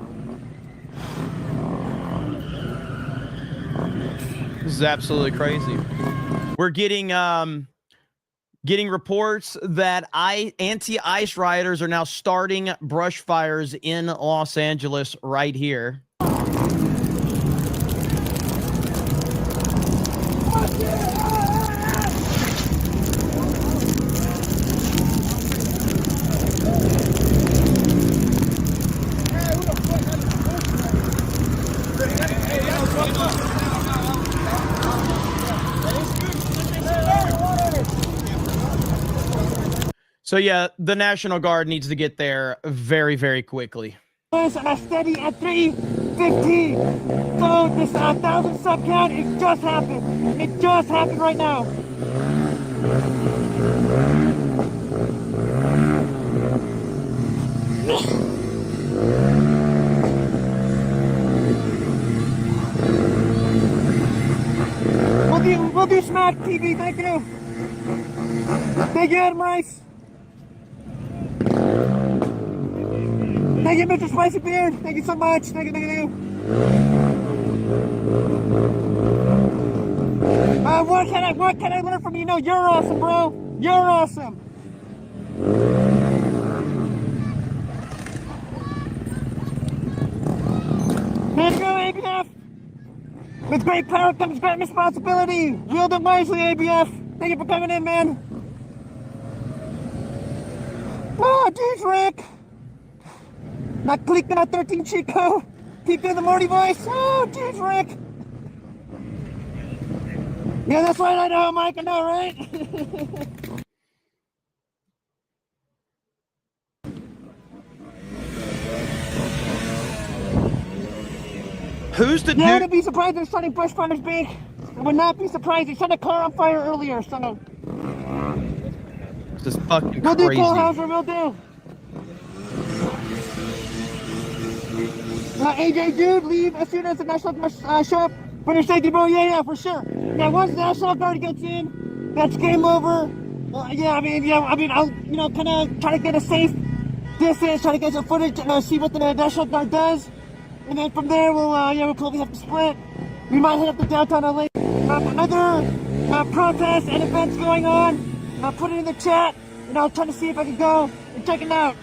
This is absolutely crazy. We're getting reports that anti-ICE rioters are now starting brush fires in Los Angeles right here. So yeah, the National Guard needs to get there very, very quickly. Steady at 3:15. So this 1,000 sub count, it just happened. It just happened right now. We'll do Smack TV. Thank you. Thank you, Adam Rice. Thank you, Mr. Spicy Beard. Thank you so much. Thank you, thank you. What can I learn from you? No, you're awesome, bro. You're awesome. Here you go, ABF. With great power comes great responsibility. Wield it wisely, ABF. Thank you for coming in, man. Oh, geez, Rick. Not clicking on 13 Chico. Keep doing the Morty voice. Oh, geez, Rick. Yeah, that's right. I know, Mike. I know, right? Who's the dude? I wouldn't be surprised if starting brush fires big. I would not be surprised. He set a car on fire earlier, so. This is fucking we'll crazy. Do Cole Hauser, we'll do. AJ, dude, leave as soon as the National Guard show up for your safety, bro. Yeah, for sure. Yeah, once the National Guard gets in, that's game over. I'll, kind of try to get a safe distance, try to get some footage, see what the National Guard does. And then from there, we'll probably have to split. We might head up to downtown LA. Other protests and events going on. Put it in the chat, and I'll try to see if I can go and check it out.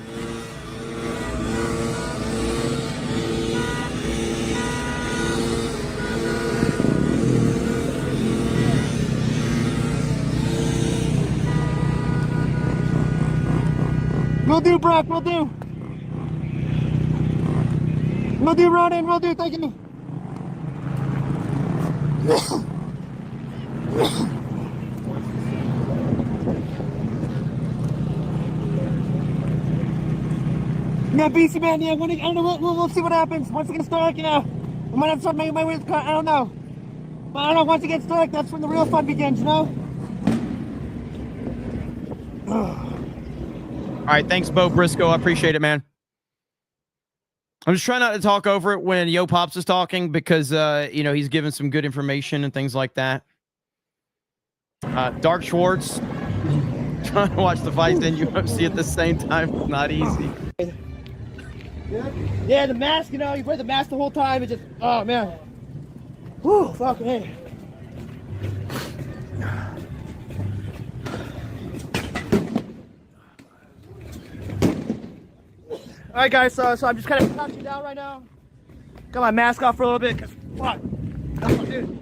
Will do, Brock, will do. Will do, Ronan, will do, thank you. Yeah, BC man, yeah, I don't know, we'll see what happens. Once it gets dark, I might have to start making my way to the car, I don't know. But I don't know, once it gets dark, that's when the real fun begins, All right, thanks, Bo Briscoe. I appreciate it, man. I'm just trying not to talk over it when Yo Pops is talking because, he's giving some good information and things like that. Dark Schwartz, trying to watch the fights and UFC at the same time is not easy. Yeah, the mask, you wear the mask the whole time. It just, oh, man. Whew, fuck, hey. All right, guys, so I'm just kind of crouching down right now. Got my mask off for a little bit, because, fuck, Oh, dude.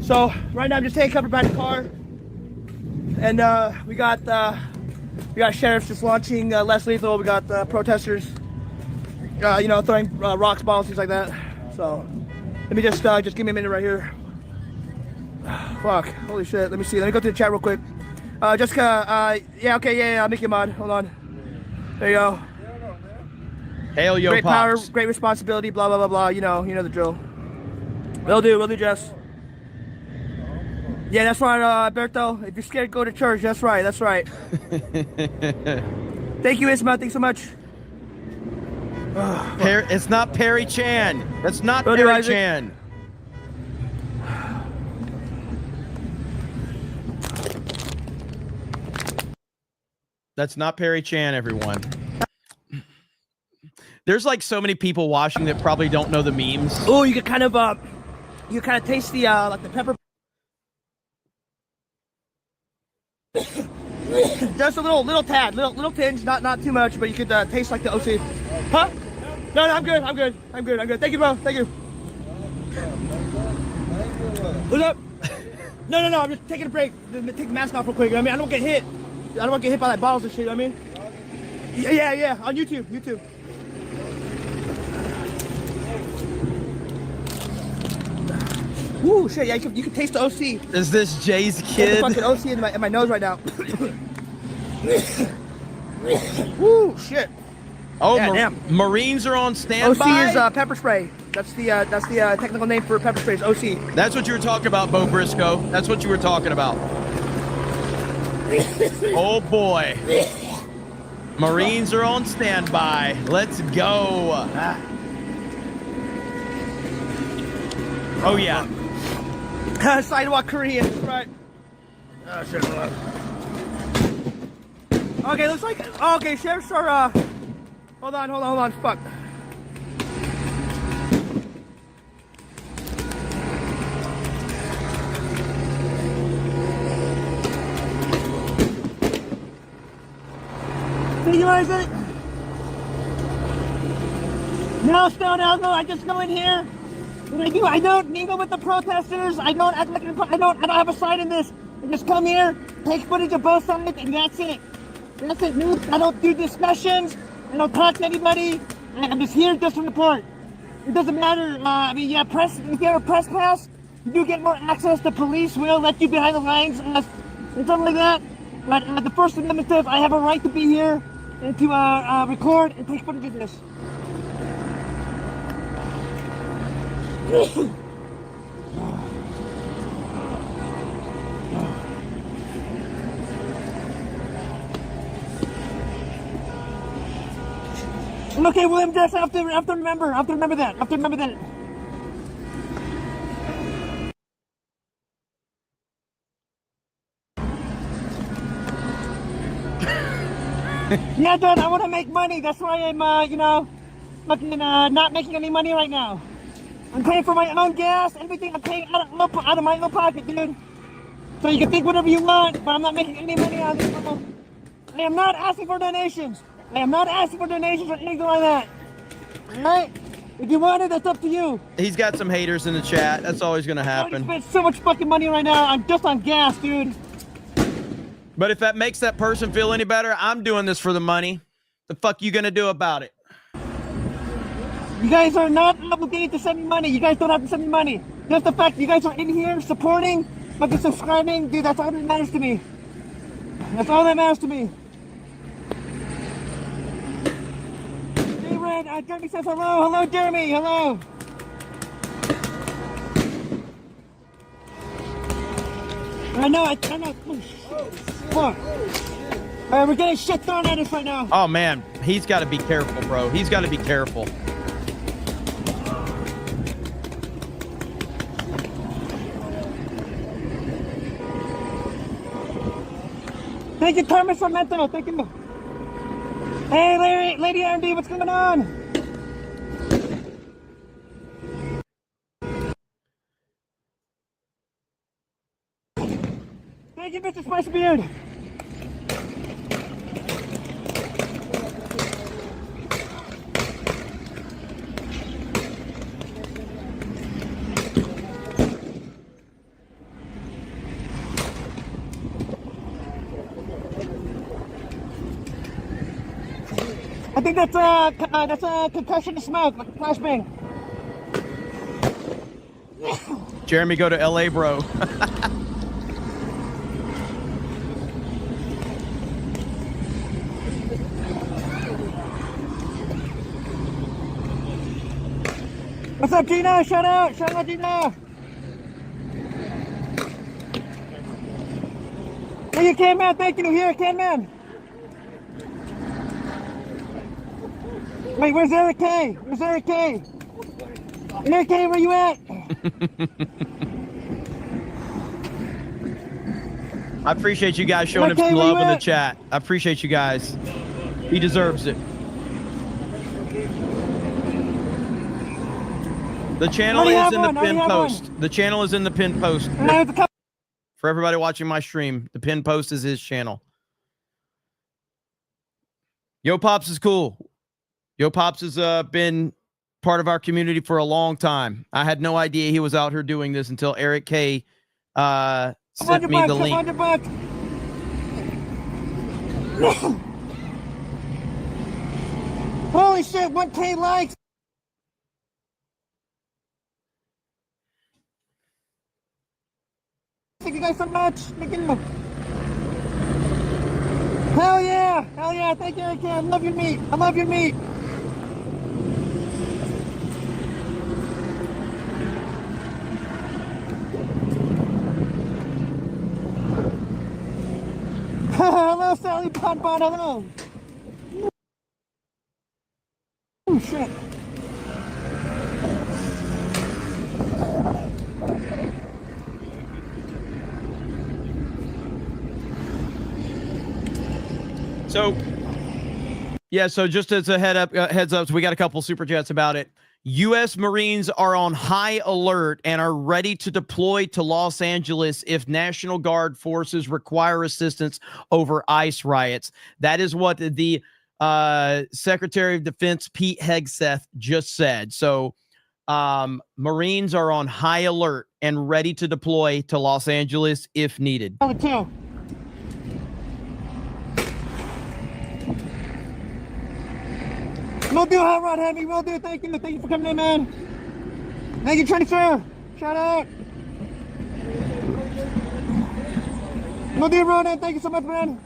So right now I'm just handcuffed by the car, and we got sheriffs just launching less lethal. We got protesters, throwing rocks, balls, things like that. So let me just give me a minute right here. Fuck, holy shit. Let me see. Let me go to the chat real quick. Jessica, yeah, I'll make you a mod. Hold on. There you go. Hail yo, great Pops. power, great responsibility, blah blah blah blah. You know the drill. Will do, Jess. Yeah, that's right, Berto. If you're scared, go to church. That's right. Thank you, Isma. Thanks so much. It's not Perry Chan. That's not Will do, Perry Isaac. Chan. That's not Perry Chan, everyone. There's like so many people watching that probably don't know the memes. Oh, you can kind of taste the like the pepper. Just a little tad, little tinge, not too much, but you could taste like the OC. Huh? No, I'm good. Thank you, bro. Thank you. What's up? No. I'm just taking a break. Take the mask off real quick. I mean, I don't want to get hit by like bottles and shit. I mean, yeah. On YouTube. Ooh, shit, yeah, you can taste the OC. Is this Jay's kid? There's a fucking OC in my nose right now. Ooh, shit. Oh, yeah, damn. Marines are on standby? OC is pepper spray. That's the technical name for pepper spray is OC. That's what you were talking about, Bo Briscoe. That's what you were talking about. Oh, boy. Marines are on standby. Let's go. Oh, yeah. Sidewalk Korean, right? Oh, shit. Okay, looks like... Oh, okay, sheriffs are... Hold on. Fuck. See you, Isaac? No, I just go in here. I don't mingle with the protesters. I don't act like I don't have a side in this. I just come here, take footage of both sides, and that's it. I don't do discussions. I don't talk to anybody. I'm just here just to report. It doesn't matter. If you have a press pass, you do get more access. The police will let you behind the lines and something like that. But the First Amendment says I have a right to be here and to record and take footage of this. Okay, William Jess, I have to remember that. Yeah, dude, I want to make money. That's why I'm, not making any money right now. I'm paying for my own gas, everything. I'm paying out of my own pocket, dude. So you can think whatever you want, but I'm not making any money out of this. I am not asking for donations. or anything like that. Alright? If you want it, that's up to you. He's got some haters in the chat. That's always going to happen. I spent so much fucking money right now. I'm just on gas, dude. But if that makes that person feel any better, I'm doing this for the money. The fuck you going to do about it? You guys are not obligated to send me money. You guys don't have to send me money. Just the fact you guys are in here supporting, fucking subscribing, dude, that's all that matters to me. Hey, Red, Jeremy says hello. Hello, Jeremy. Hello. I know. Oh, fuck. All right, we're getting shit thrown at us right now. Oh, man. He's got to be careful, bro. He's got to be careful. Thank you, Thomas Sormento. Thank you. Hey, Lady Andy, what's going on? Thank you, Mr. Spicebeard. think that's a concussion to smoke, like a flashbang. Jeremy, go to LA, bro. What's up, Gina? Shout out, Gina. Hey, you can, man. Thank you. Here, can, man. Wait, where's Eric K? Where's Eric K? Eric K, where you at? I appreciate you guys showing him some love in the chat. I appreciate you guys. He deserves it. The channel is in the pinned post. The channel is in the pinned post. For everybody watching my stream, the pinned post is his channel. Yo Pops is cool. Yo Pops has been part of our community for a long time. I had no idea he was out here doing this until Eric K sent me the link. Holy shit, 1K likes. Thank you guys so much. Thank you. Hell yeah. Hell yeah. Thank you, Eric K. I love your meat. I love your meat. Hello, Sally Bonbon. Hello. Oh, shit. So, yeah, so just as a heads up, so we got a couple super chats about it. U.S. Marines are on high alert and are ready to deploy to Los Angeles if National Guard forces require assistance over ICE riots. That is what the Secretary of Defense Pete Hegseth just said. So Marines are on high alert and ready to deploy to Los Angeles if needed. Will do, Hot Rod Heavy. Will do. Thank you. Thank you for coming in, man. Thank you, Trinity Sir. Shout out. Will do, Ronan. Thank you so much, man.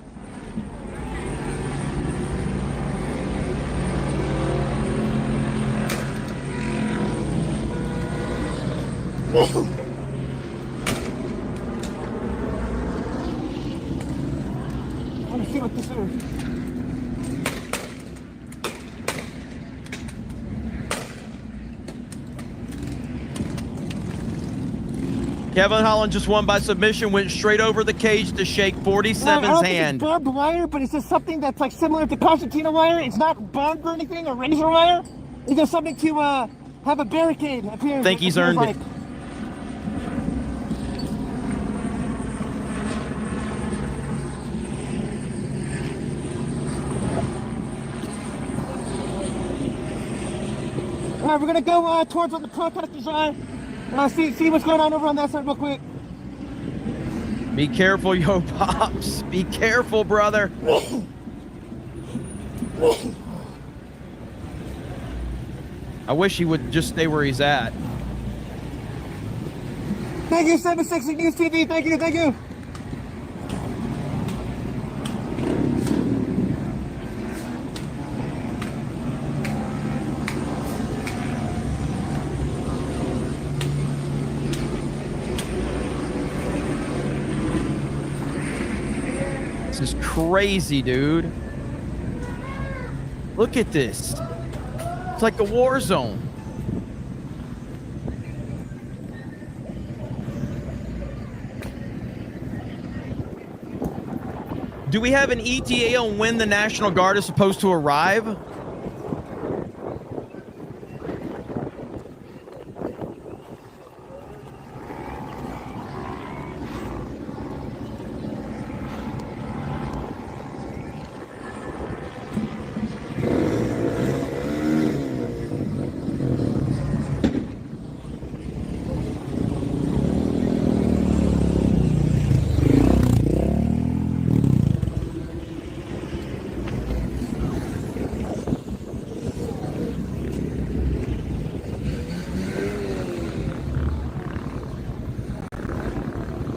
I want to see what this is. Kevin Holland just won by submission, went straight over the cage to shake 47's hand. It's barbed wire, but it's just something that's like similar to concertina wire. It's not barbed or anything or razor wire. It's just something to have a barricade appear. I think he's earned it. All right, we're gonna go towards where the protesters are. See what's going on over on that side real quick. Be careful, Yo Pops. Be careful, brother. I wish he would just stay where he's at. Thank you, 760 News TV. Thank you, thank you. This is crazy, dude. Look at this. It's like a war zone. Do we have an ETA on when the National Guard is supposed to arrive?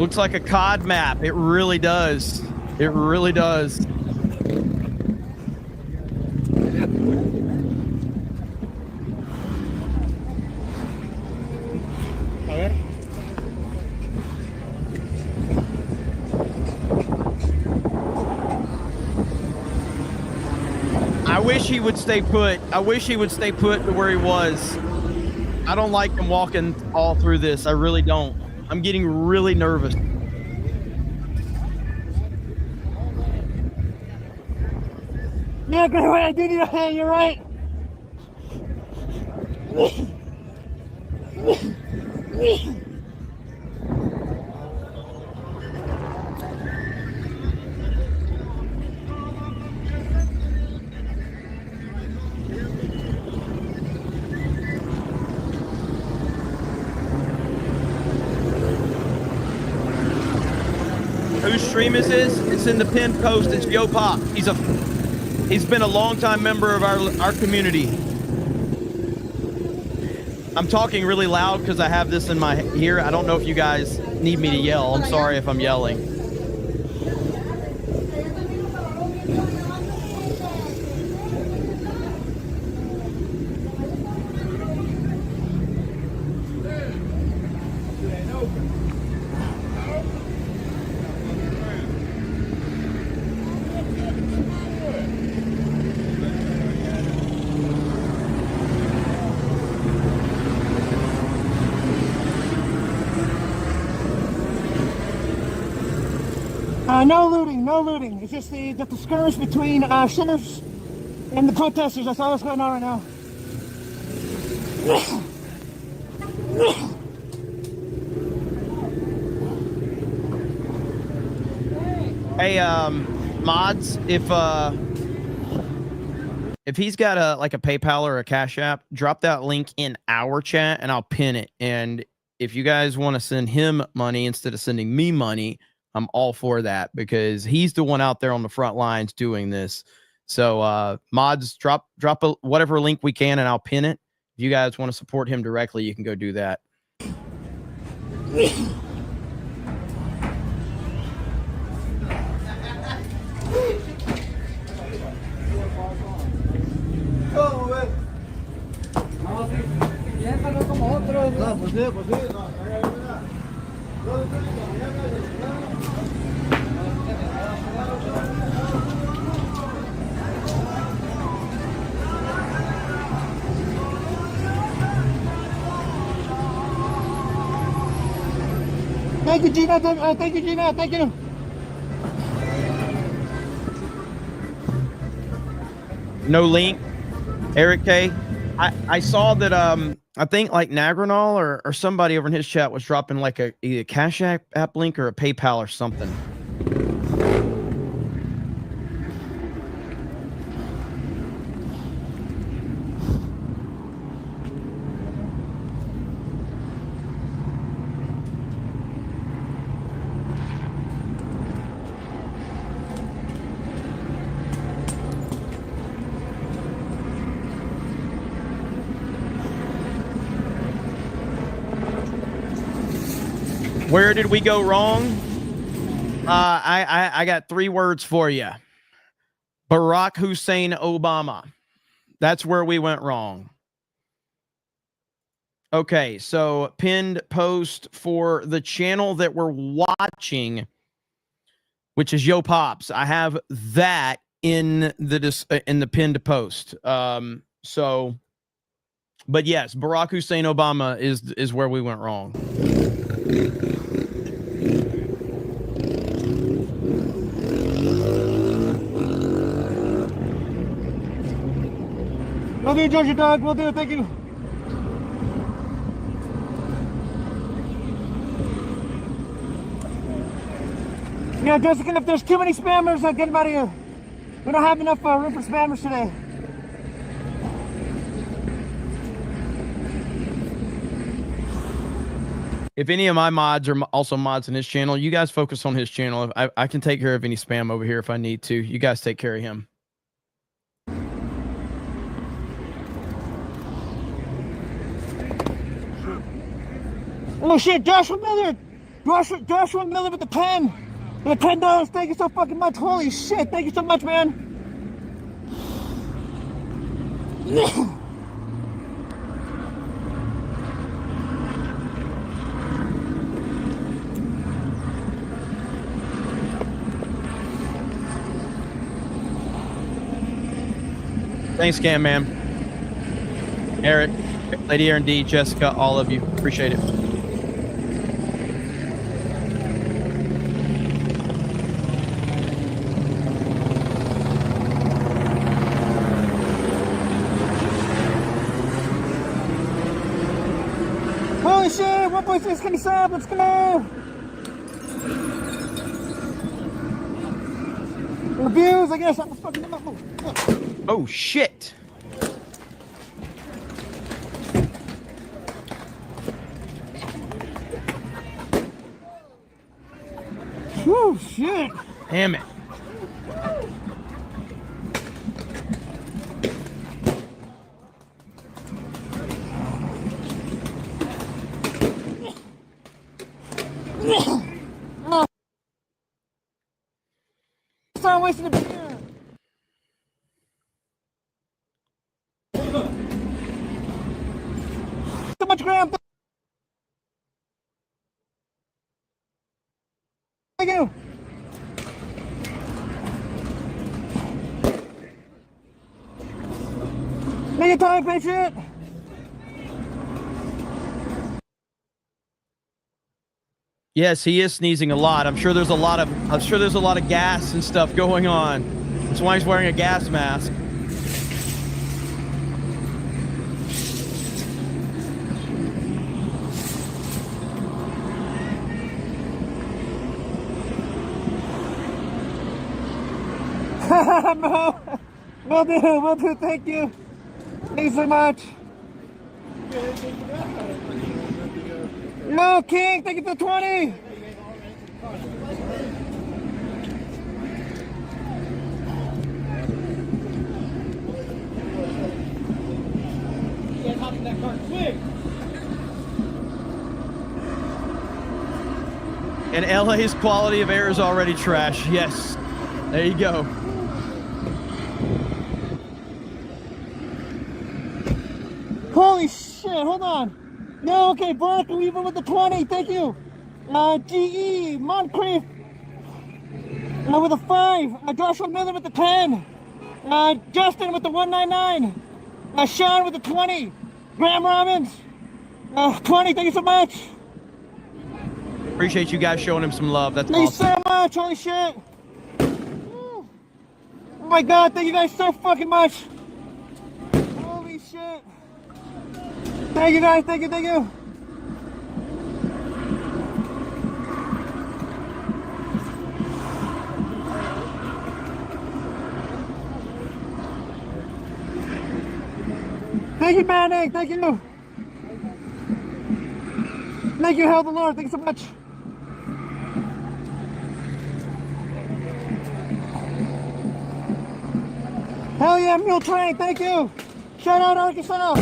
Looks like a COD map. It really does. It really does. I wish he would stay put. I wish he would stay put to where he was. I don't like him walking all through this. I really don't. I'm getting really nervous. Yeah, good way. I do need a hand. You're right. Whose stream is this? It's in the pinned post. It's Yo Pop. He's been a longtime member of our community. I'm talking really loud because I have this in my ear. I don't know if you guys need me to yell. I'm sorry if I'm yelling. No looting, no looting. It's just the skirmish between sinners and the protesters. That's all that's going on right now. Hey, mods, if he's got a PayPal or a Cash App, drop that link in our chat and I'll pin it. And if you guys want to send him money instead of sending me money, I'm all for that because he's the one out there on the front lines doing this. So mods, drop whatever link we can and I'll pin it. If you guys want to support him directly, you can go do that. Thank you, Gina. Thank you, Gina. Thank you. No link. Eric K. I saw that I think like Nagranol or somebody over in his chat was dropping like either a Cash App link or a PayPal or something. Where did we go wrong? I got 3 words for you. Barack Hussein Obama. That's where we went wrong. Okay, so pinned post for the channel that we're watching, which is Yo Pops. I have that in the pinned post. So, but yes, Barack Hussein Obama is where we went wrong. Will do, Georgia Dog. Will do. Thank you. Yeah, Jessica, if there's too many spammers, get them out of here. We don't have enough room for spammers today. If any of my mods are also mods in his channel, you guys focus on his channel. I can take care of any spam over here if I need to. You guys take care of him. Oh shit, Joshua Miller! Joshua Miller with the pen. The $10. Thank you so fucking much. Holy shit. Thank you so much, man. Thanks, Cam, man. Eric, Lady Aaron D, Jessica, all of you. Appreciate it. Holy shit, 1.6 can stop, let's go! Reviews, I guess. I'm fucking Oh, shit. Oh, shit. Damn it. Stop wasting the beer. So much Graham. Thank you. Make your time, Patriot. Yes, he is sneezing a lot. I'm sure there's a lot of gas and stuff going on. That's why he's wearing a gas mask. Will do, thank you. Thank you so much. No, King, thank you for 20. And LA's quality of air is already trash. Yes. There you go. Holy shit, hold on. No, okay, Brock Weaver with the 20, thank you. GE, Moncrief with a 5. Joshua Miller with the 10. Justin with the 199. Sean with the 20. Graham Robbins, 20, thank you so much. Appreciate you guys showing him some love. That's Thank awesome. you so much, holy shit. Oh my God, thank you guys so fucking much. Holy shit. Thank you guys, thank you, thank you. Thank you, Manning, thank you. Thank you, Hell the Lord, thank you so much. Hell yeah, Mule Train, thank you. Shout out Arkansas.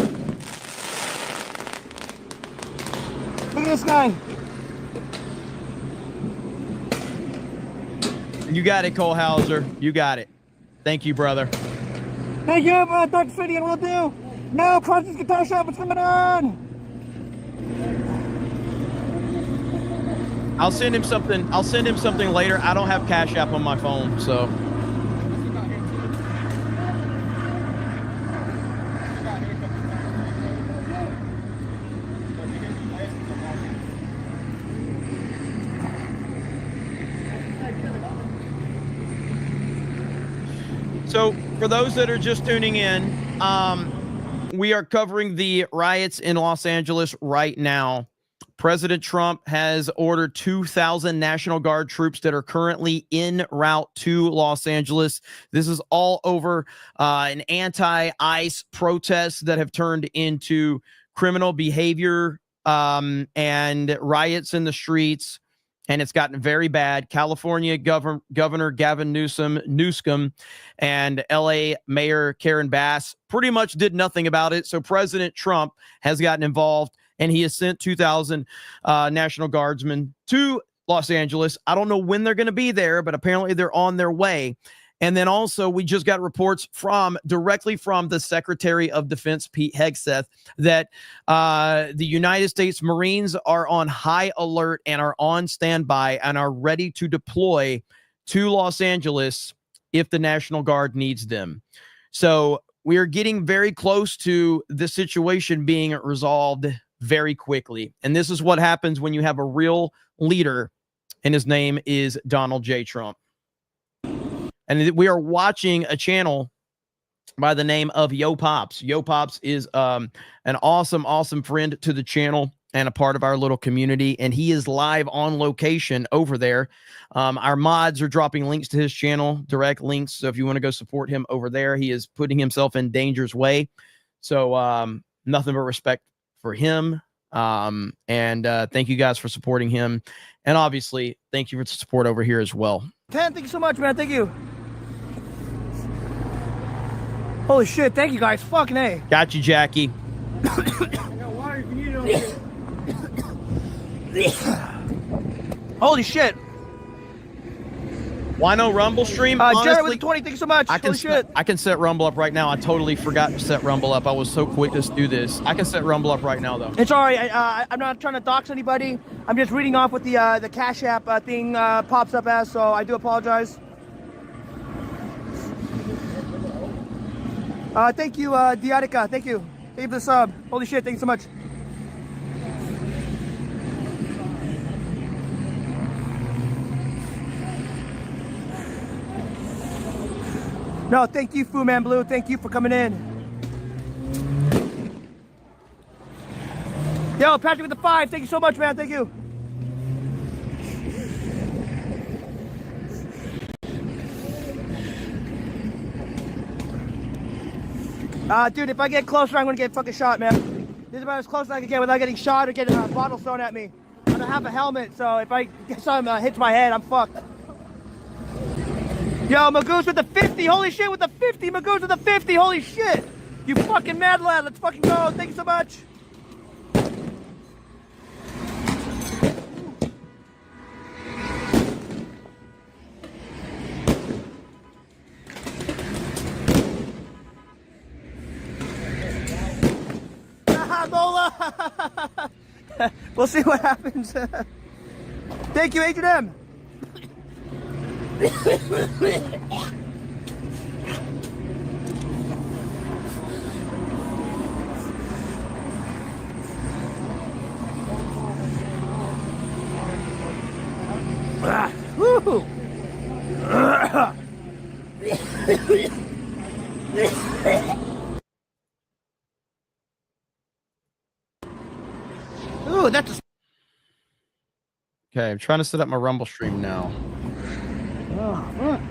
Look at this guy. You got it, Cole Hauser. You got it. Thank you, brother. Thank you, Dr. City, and will do. No, Project Guitar Shop, what's coming on? I'll send him something later. I don't have Cash App on my phone, so. So, for those that are just tuning in, we are covering the riots in Los Angeles right now. President Trump has ordered 2,000 National Guard troops that are currently en route to Los Angeles. This is all over an anti-ICE protests that have turned into criminal behavior and riots in the streets. And it's gotten very bad. California Governor Gavin Newsom and LA Mayor Karen Bass pretty much did nothing about it. So President Trump has gotten involved and he has sent 2,000 National Guardsmen to Los Angeles. I don't know when they're going to be there, but apparently they're on their way. And then also, we just got reports directly from the Secretary of Defense, Pete Hegseth, that the United States Marines are on high alert and are on standby and are ready to deploy to Los Angeles if the National Guard needs them. So we are getting very close to the situation being resolved very quickly. And this is what happens when you have a real leader, and his name is Donald J. Trump. And we are watching a channel by the name of Yo Pops. Yo Pops is an awesome friend to the channel and a part of our little community. And he is live on location over there. Our mods are dropping links to his channel, direct links. So if you want to go support him over there, he is putting himself in danger's way. So nothing but respect for him. And thank you guys for supporting him. And obviously, thank you for the support over here as well. Thank you so much, man. Thank you. Holy shit, thank you guys. Fucking A. Got you, Jackie. Holy shit. Why no Rumble stream? Jared with the 20, thank you so much. I can set Rumble up right now. I totally forgot to set Rumble up. I was so quick to do this. I can set Rumble up right now, though. It's all right. I'm not trying to dox anybody. I'm just reading off what the Cash App thing pops up as, so I do apologize. Thank you, Diatica. Thank you. Thank you for the sub. Holy shit, thank you so much. No, thank you, Fu Man Blue. Thank you for coming in. Yo, Patrick with the 5. Thank you so much, man. Thank you. Dude, if I get closer, I'm gonna get fucking shot, man. This is about as close as I can get without getting shot or getting a bottle thrown at me. I don't have a helmet, so if I get something hits my head, I'm fucked. Yo, Magoose with the 50. Holy shit, with the 50. Magoose with the 50. Holy shit. You fucking mad lad. Let's fucking go. Thank you so much. Lola. We'll see what happens. Thank you, H&M. Woo! Ooh, that's a... Okay, I'm trying to set up my Rumble stream now. Oh,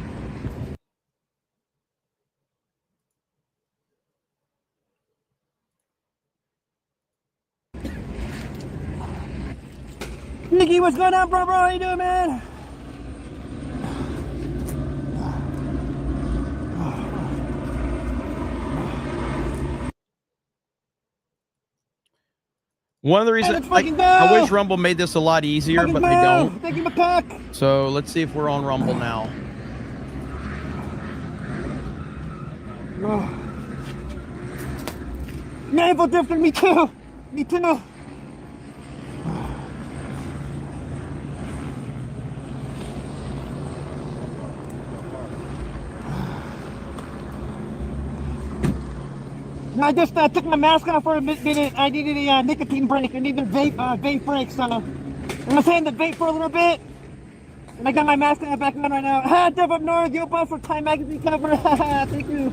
Nikki, what's going on, bro? How you doing, man? One of the reasons I wish Rumble made this a lot easier, but they don't. Thank you, macaque. So let's see if we're on Rumble now. Naval drifting, me too. Me too. I just took my mask off for a minute. I needed a nicotine break. I needed a vape break, so I'm gonna stay in the vape for a little bit. And I got my mask back on right now. Ha! Dev up north, yo, boss for Time Magazine cover. Thank you.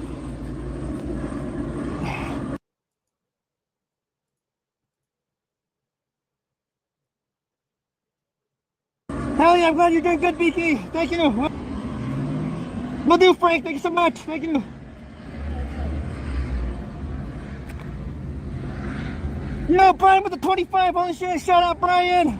Hell yeah, I'm glad you're doing good, BT. Thank you. Will do, Frank. Thank you so much. Thank you. Yo, Brian with the 25. Holy shit. Shout out, Brian.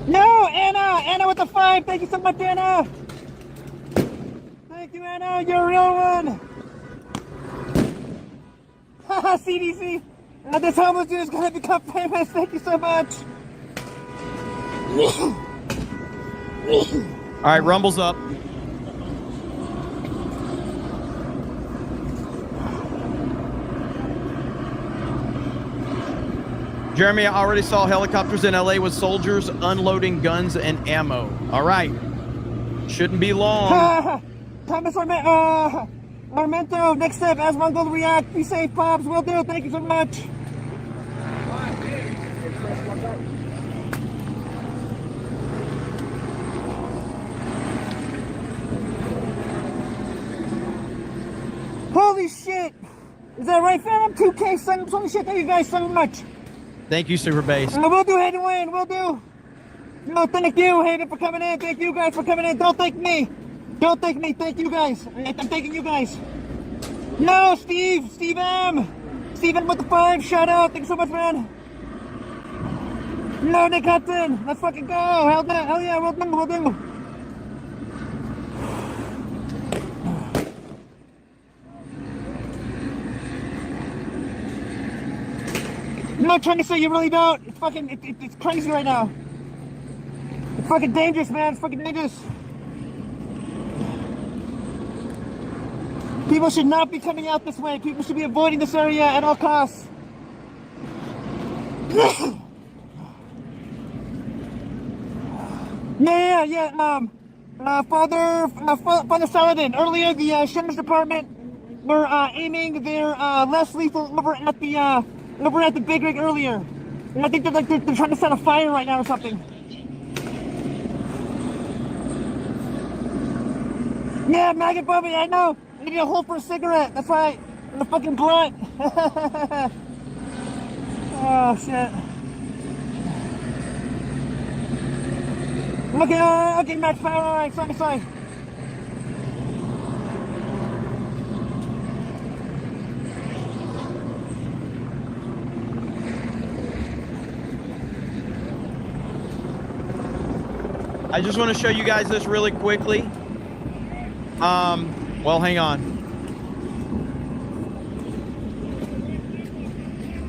No, Anna with the 5. Thank you so much, Anna. Thanks. Thank you, Anna. You're a real one. Haha, CDC. This homeless dude is gonna become famous. Thank you so much. All right, Rumble's up. Jeremy, I already saw helicopters in LA with soldiers unloading guns and ammo. All right. Shouldn't be long. Thomas Armento, next step, as one will react. Be safe, Pops. Will do. Thank you so much. Holy shit! Is that right, fam? 2K, son. Holy shit, thank you guys so much. Thank you, Super Bass. We'll do, Hayden Wayne. We'll do. No, thank you, Hayden, for coming in. Thank you guys for coming in. Don't thank me. Don't thank me. Thank you guys. I'm thanking you guys. No, Steve. Steve M. Steve M with the 5. Shout out. Thanks so much, man. No, Nick Hudson. Let's fucking go. Hell yeah. We'll do. I'm not trying to say you really don't. It's fucking, it's crazy right now. It's fucking dangerous, man. It's fucking dangerous. People should not be coming out this way. People should be avoiding this area at all costs. Yeah. Father Saladin. Earlier, the Sheriff's Department were aiming their less lethal over at the Big Rig earlier. And I think they're trying to set a fire right now or something. Yeah, maggot Bobby, I know. I need a hole for a cigarette. That's right. And a fucking blunt. Oh, shit. Okay, Max Power. All right, sorry. I just want to show you guys this really quickly. Well, hang on.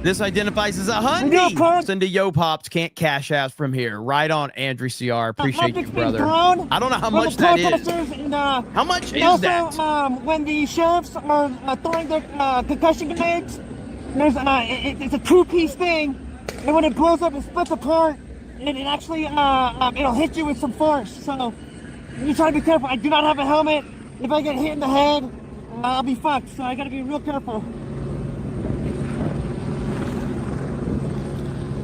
This identifies as a Hyundai. Send a Yo Pops, can't cash ass from here. Right on, Andrew CR. Appreciate you, brother. I don't know how much that is. How much is that? When the sheriffs are throwing their concussion grenades, there's it's a two-piece thing, and when it blows up, it splits apart, and it actually it'll hit you with some force. So you try to be careful. I do not have a helmet. If I get hit in the head, I'll be fucked. So I gotta be real careful.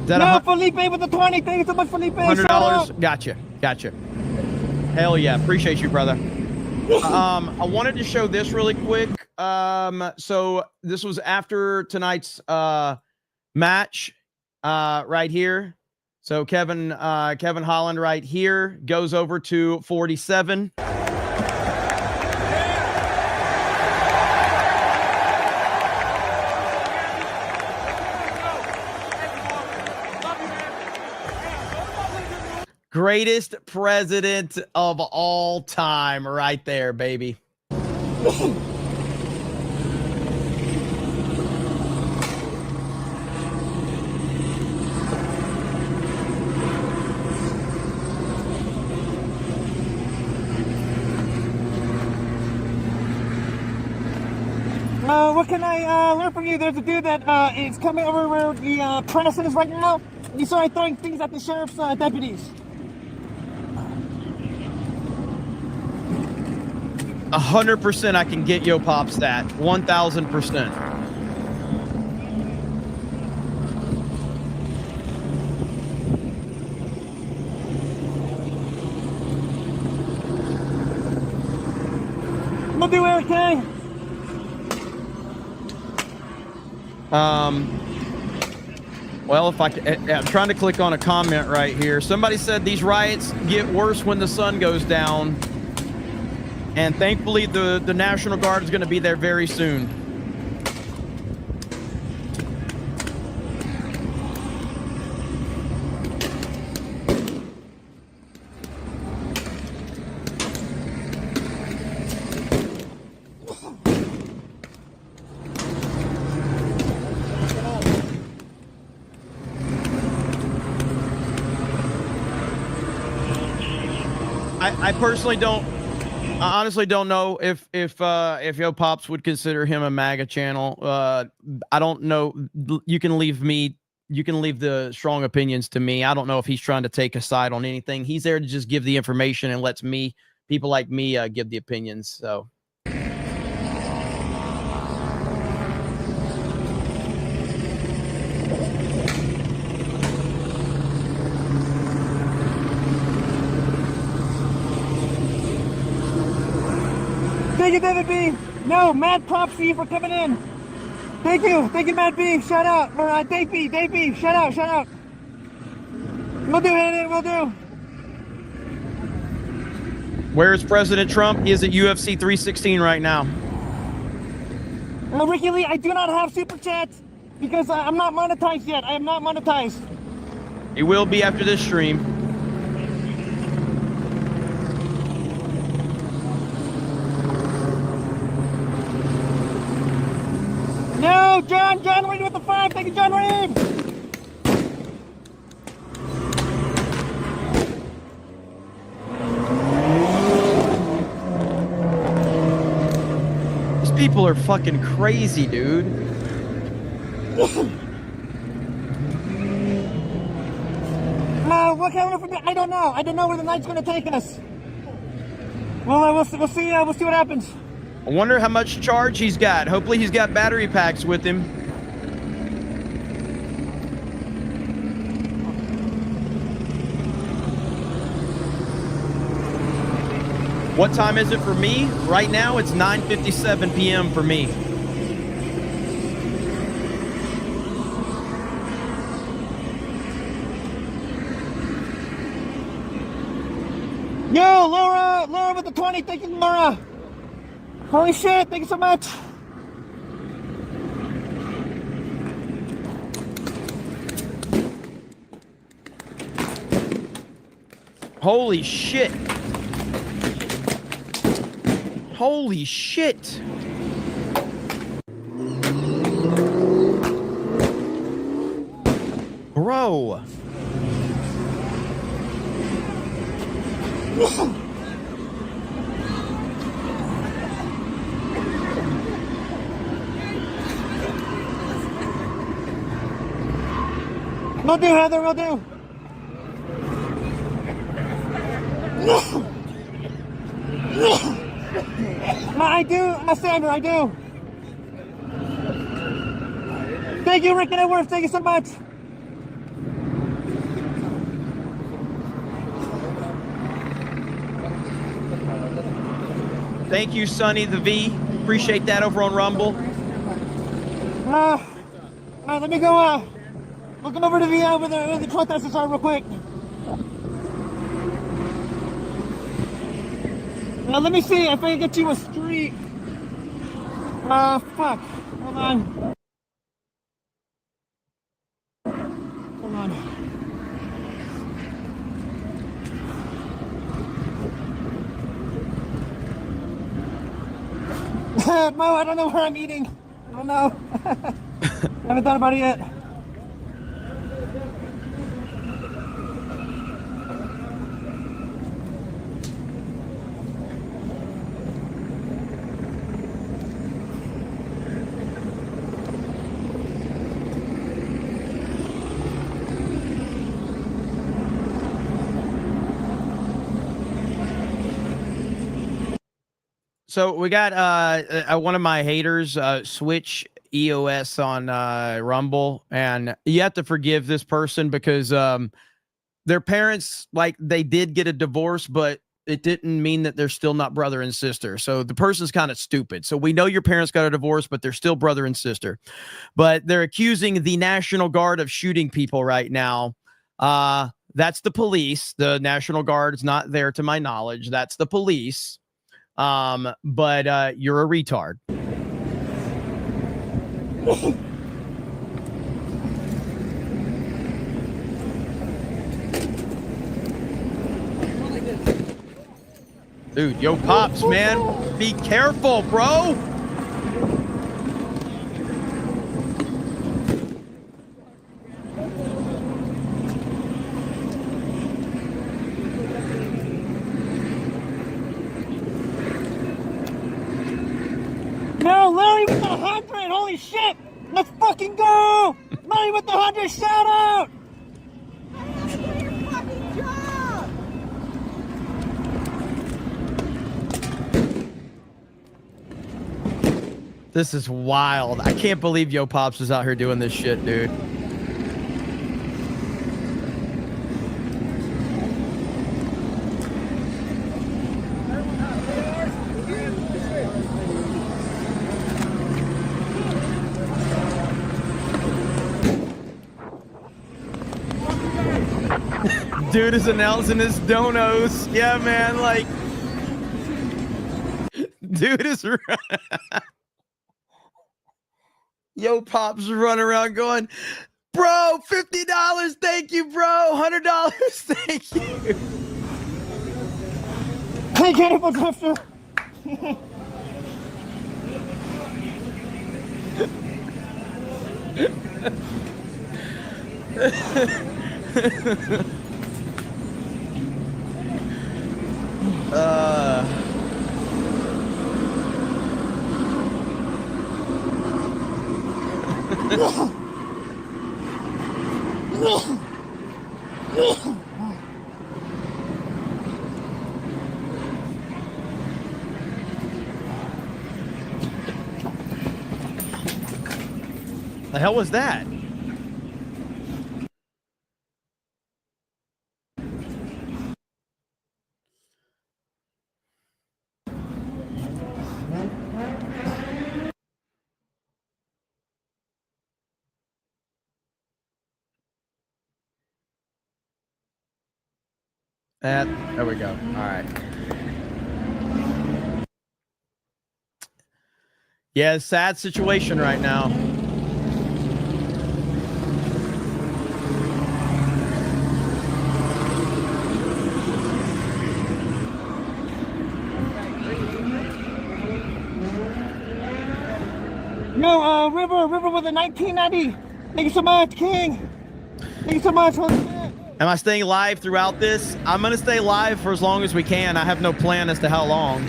No, Felipe with the 20. Thank you so much, Felipe. $100. Gotcha. Hell yeah. Appreciate you, brother. I wanted to show this really quick. So this was after tonight's match right here. So Kevin Holland right here goes over to 47. Greatest president of all time right there, baby. What can I learn from you? There's a dude that is coming over where the press is right now. You started throwing things at the sheriff's deputies. 100% I can get Yo Pops that. 1,000%. We'll do it, okay? Well, if I'm trying to click on a comment right here. Somebody said these riots get worse when the sun goes down. And thankfully, the National Guard is going to be there very soon. I personally don't. I honestly don't know if Yo Pops would consider him a MAGA channel. I don't know. You can leave the strong opinions to me. I don't know if he's trying to take a side on anything. He's there to just give the information and lets people like me give the opinions. So. Thank you, David B. No, mad props to you for coming in. Thank you, Matt B. Shout out. Or, Dave B. Shout out. We'll do it. We'll do. Where's President Trump? He is at UFC 316 right now. Ricky Lee, I do not have super chats because I'm not monetized yet. I am not monetized. He will be after this stream. No, John Reed with the 5. Thank you, John Reed. These people are fucking crazy, dude. What can we do? I don't know. I don't know where the night's going to take us. Well, we'll see what happens. I wonder how much charge he's got. Hopefully he's got battery packs with him. What time is it for me? Right now it's 9:57 p.m. for me. Yo, Laura with the 20. Thank you, Laura. Holy shit, thank you so much. Holy shit. Holy shit. Bro. Will do, Heather, will do. I do, Sandra, I do. Thank you, Rick and Edwards. Thank you so much. Thank you, Sonny the V. Appreciate that over on Rumble. Let me go, looking over to where the protesters are real quick. Now let me see if I can get you a street. Fuck. Hold on. Hold on. Mo, I don't know where I'm eating. I don't know. I haven't thought about it yet. So we got one of my haters switch EOS on Rumble, and you have to forgive this person because their parents, like, they did get a divorce, but it didn't mean that they're still not brother and sister. So the person's kind of stupid. So we know your parents got a divorce, but they're still brother and sister. But they're accusing the National Guard of shooting people right now. That's the police. The National Guard is not there to my knowledge. That's the police. But you're a retard. Dude, yo, Pops, man, be careful, bro. Holy shit! Let's fucking go! Money with the 100, shout out! This is wild. I can't believe Yo Pops was out here doing this shit, dude. Dude is announcing his donos. Yeah, man. Like, dude is Yo Pops running around going, bro, $50. Thank you, bro. $100. Thank you. Hey, Cannibal Drifter. The hell was that? There we go. All right. Yeah, sad situation right now. No, River with a 1990. Thank you so much, King. Thank you so much. Am I staying live throughout this? I'm going to stay live for as long as we can. I have no plan as to how long.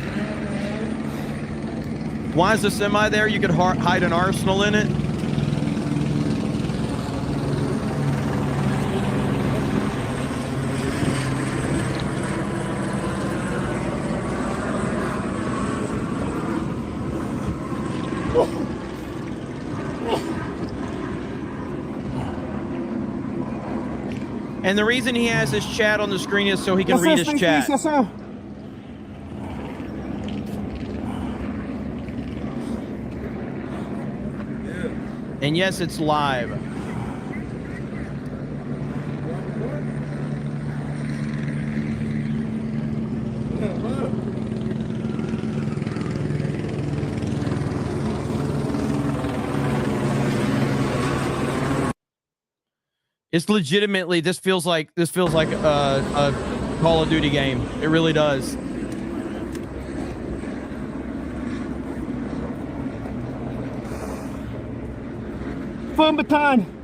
Why is the semi there? You could hide an arsenal in it. And the reason he has his chat on the screen is so he can read his chat. Yes, sir. And yes, it's live. It's legitimately, this feels like a Call of Duty game. It really does. Fun baton.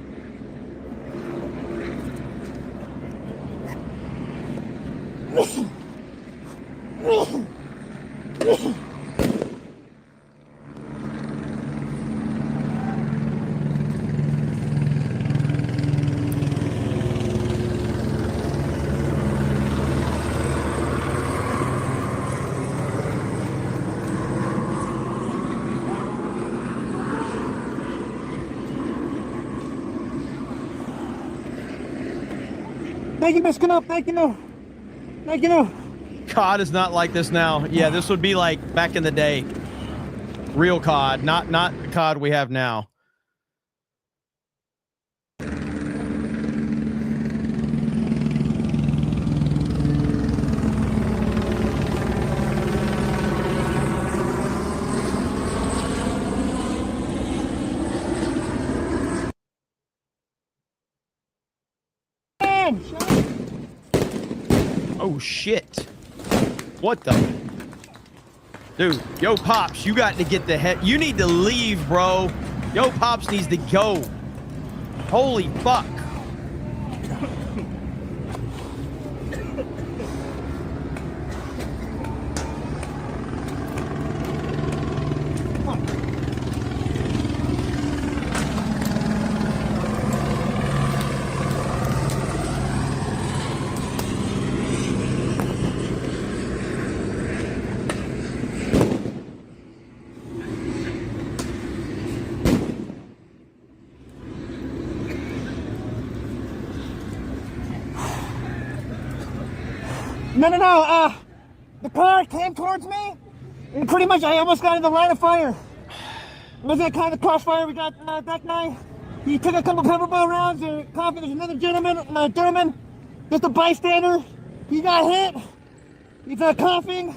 Thank you, Miss Canup. Thank you. Thank you. COD is not like this now. Yeah, this would be like back in the day. Real COD, not the COD we have now. Oh shit. What the? Dude, Yo Pops, you got to get the heck. You need to leave, bro. Yo Pops needs to go. Holy fuck. No. The car came towards me, and pretty much I almost got in the line of fire. Was that kind of crossfire we got that night? He took a couple pepper ball rounds. There's another gentleman, just a bystander. He got hit. He's coughing.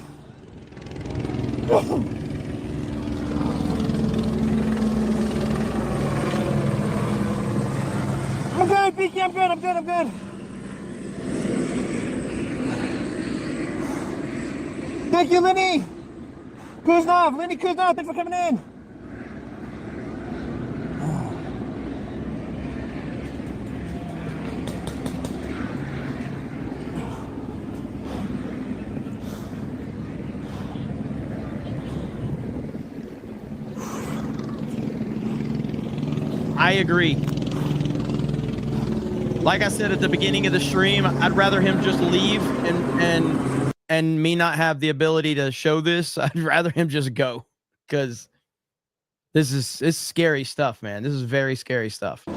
I'm good, BK. I'm good. Thank you, Lenny Kuznov. Thanks for coming in. I agree. Like I said at the beginning of the stream, I'd rather him just leave and me not have the ability to show this. I'd rather him just go, because it's scary stuff, man. This is very scary stuff.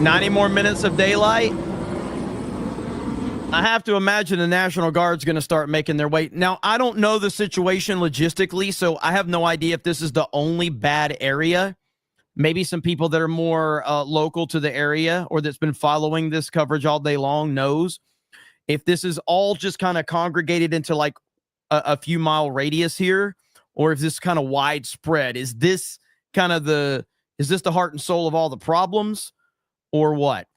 Ninety more minutes of daylight. I have to imagine the National Guard's going to start making their way. Now, I don't know the situation logistically, so I have no idea if this is the only bad area. Maybe some people that are more local to the area or that's been following this coverage all day long knows if this is all just kind of congregated into like a few mile radius here, or if this kind of widespread. Is this the heart and soul of all the problems? Or what?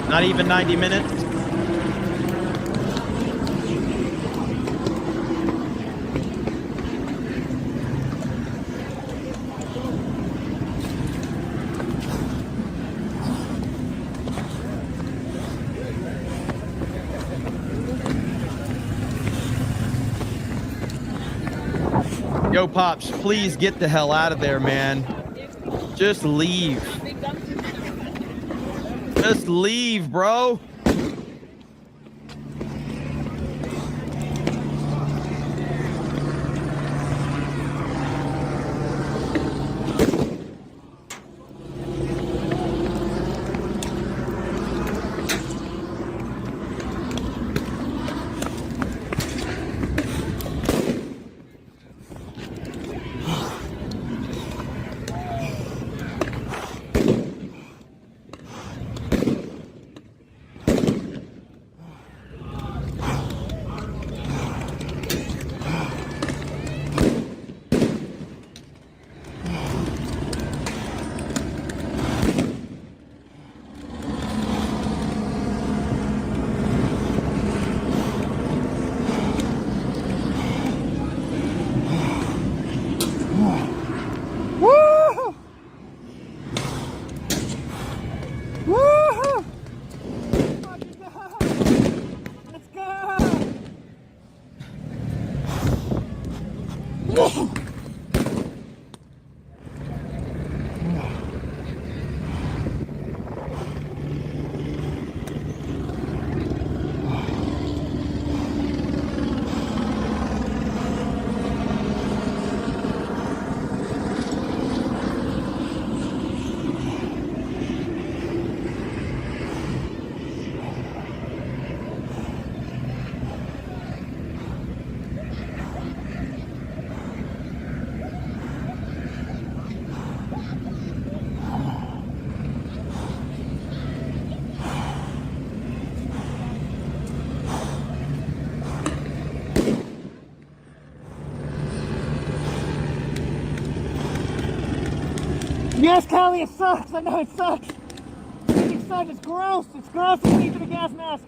Not even 90 minutes. Yo, Pops, please get the hell out of there, man. Just leave. Just leave, bro. Yes, Callie, it sucks. I know it sucks. It sucks. It's gross. It's gross to sleep in a gas mask.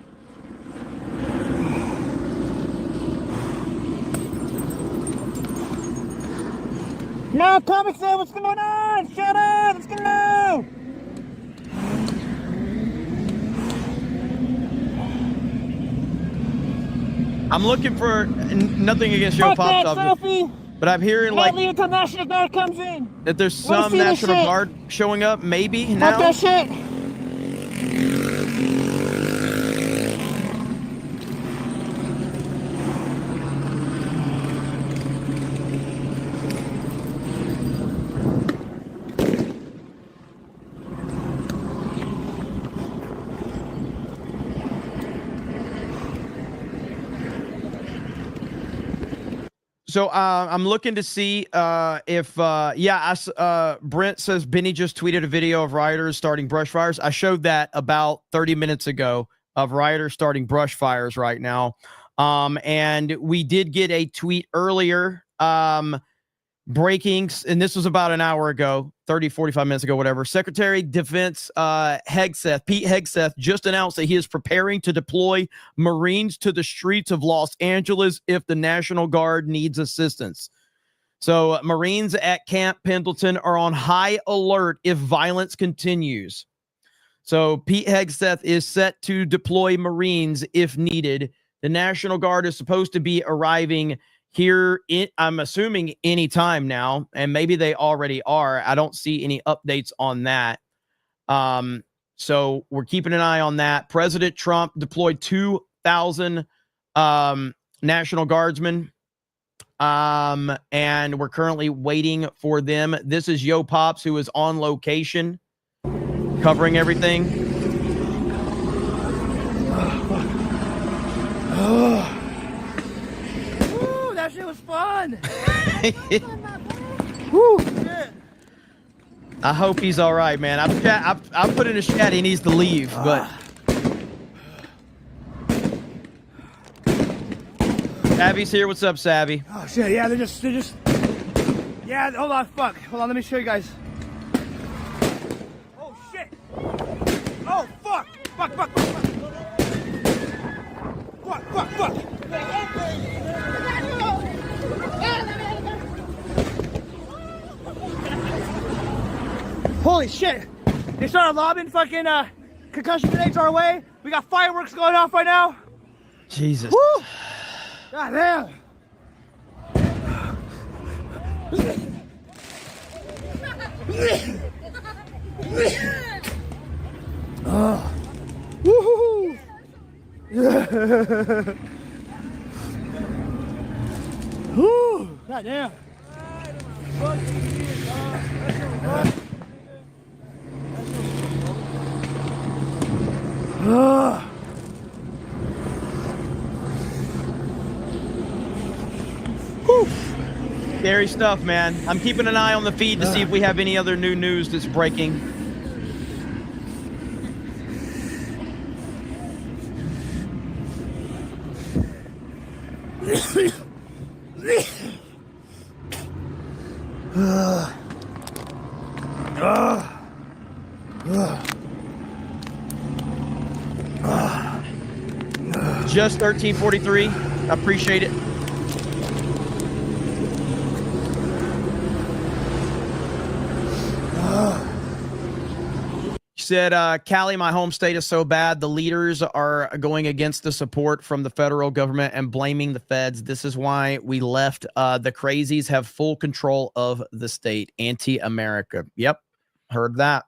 No, Comic Zone, what's going on? Shut up. Let's go. I'm looking for nothing against Joe Fuck Pops, that selfie. but I'm hearing like leave until National Guard comes in. that there's Wanna some see this National shit? Guard showing up, maybe Fuck now. that shit. So I'm looking to see if Brent says Benny just tweeted a video of rioters starting brush fires. I showed that about 30 minutes ago of rioters starting brush fires right now. And we did get a tweet earlier breaking, and this was about an hour ago, 45 minutes ago, whatever. Secretary of Defense Pete Hegseth just announced that he is preparing to deploy Marines to the streets of Los Angeles if the National Guard needs assistance. So Marines at Camp Pendleton are on high alert if violence continues. So Pete Hegseth is set to deploy Marines if needed. The National Guard is supposed to be arriving here, I'm assuming anytime now, and maybe they already are. I don't see any updates on that. So we're keeping an eye on that. President Trump deployed 2,000 National Guardsmen, and we're currently waiting for them. This is Yo Pops, who is on location, covering everything. That shit was fun. Woo. I hope he's all right, man. I've put in a chat he needs to leave, but Savvy's here. What's up, Savvy? Oh shit, yeah, they're just yeah, hold on, let me show you guys. Oh shit. Oh fuck. Fuck. Holy shit! They started lobbing fucking concussion grenades our way. We got fireworks going off right now. Jesus. Woo! God damn. Oh. Woohoo! Woo! God damn. Scary stuff, man. I'm keeping an eye on the feed to see if we have any other new news that's breaking. Just 1343. I appreciate it. She said, Cali, my home state is so bad. The leaders are going against the support from the federal government and blaming the feds. This is why we left. The crazies have full control of the state. Anti-America. Yep. Heard that.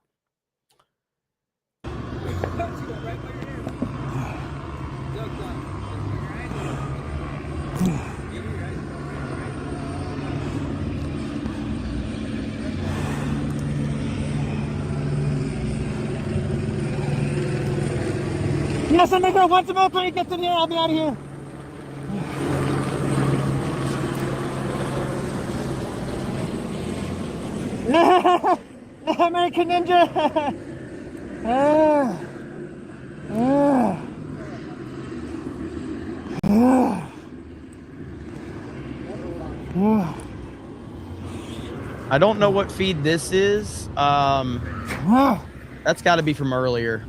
Yes, I'm gonna go once a more plane gets in here. I'll be out of here. American Ninja. I don't know what feed this is. That's got to be from earlier.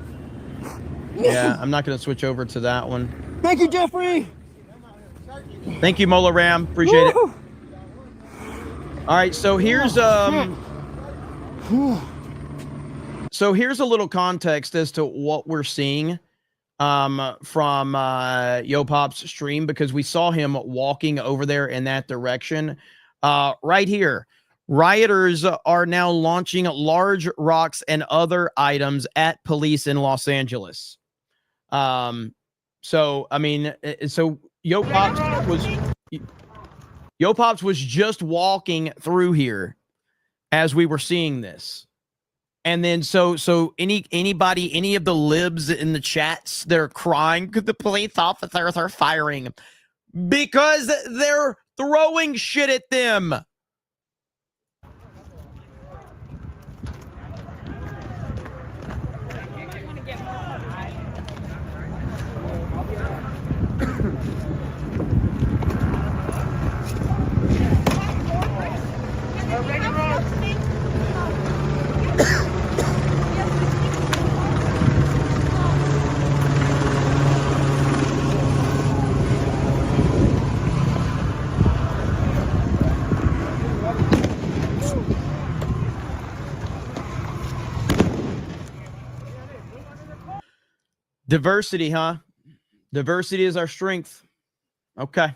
Yeah, I'm not going to switch over to that one. Thank you, Jeffrey. Thank you, Mola Ram. Appreciate it. All right, so here's so here's a little context as to what we're seeing. from Yo Pop's stream, because we saw him walking over there in that direction. Right here, rioters are now launching large rocks and other items at police in Los Angeles. So I mean, so Yo Pops was just walking through here as we were seeing this. And then so anybody, any of the libs in the chats, they're crying because the police officers are firing because they're throwing shit at them. Diversity, huh? Diversity is our strength. Okay.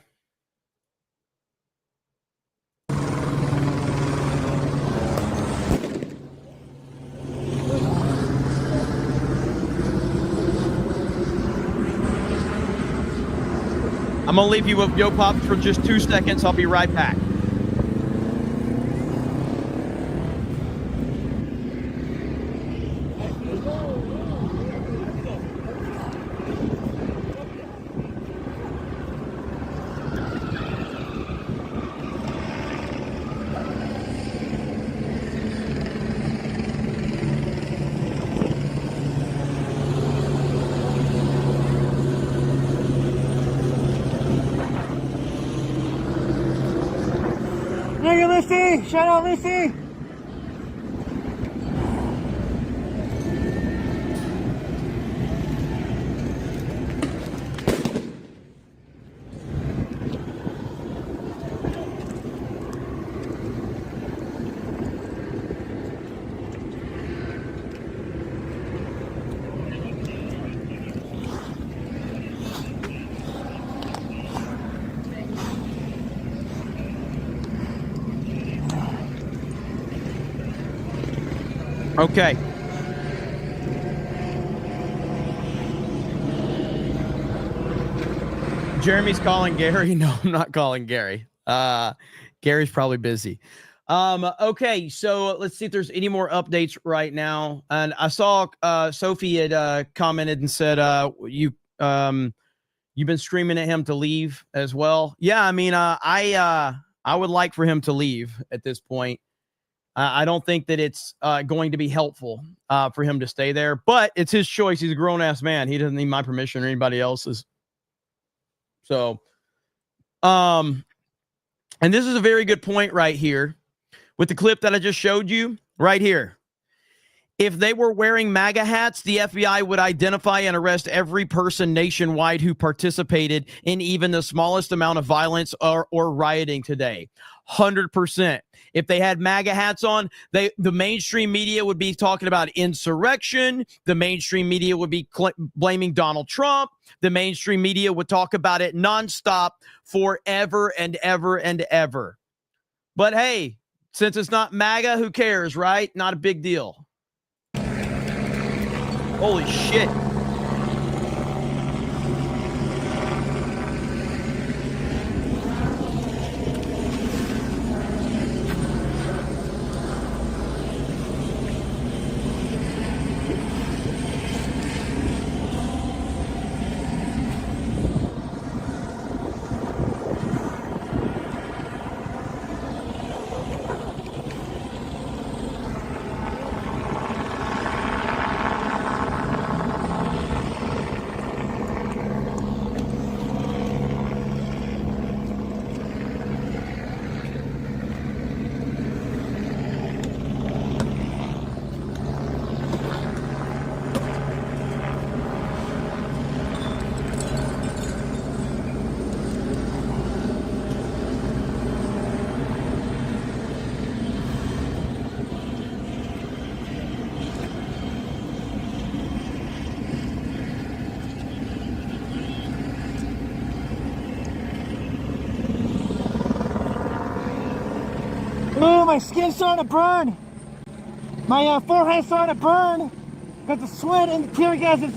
I'm going to leave you with Yo Pop for just 2 seconds. I'll be right back. Thank you, Lucy. Shout out, Lucy. Okay. Jeremy's calling Gary. No, I'm not calling Gary. Gary's probably busy. Okay, so let's see if there's any more updates right now. And I saw Sophie had commented and said you've been screaming at him to leave as well. Yeah, I mean, I would like for him to leave at this point. I don't think that it's going to be helpful for him to stay there, but it's his choice. He's a grown-ass man. He doesn't need my permission or anybody else's. So, and this is a very good point right here with the clip that I just showed you right here. If they were wearing MAGA hats, the FBI would identify and arrest every person nationwide who participated in even the smallest amount of violence or rioting today. 100%. If they had MAGA hats on, the mainstream media would be talking about insurrection. The mainstream media would be blaming Donald Trump. The mainstream media would talk about it nonstop forever and ever and ever. But hey, since it's not MAGA, who cares, right? Not a big deal. Holy shit. my skin's starting to burn. My forehead's starting to burn. Because the sweat and the tear gas is,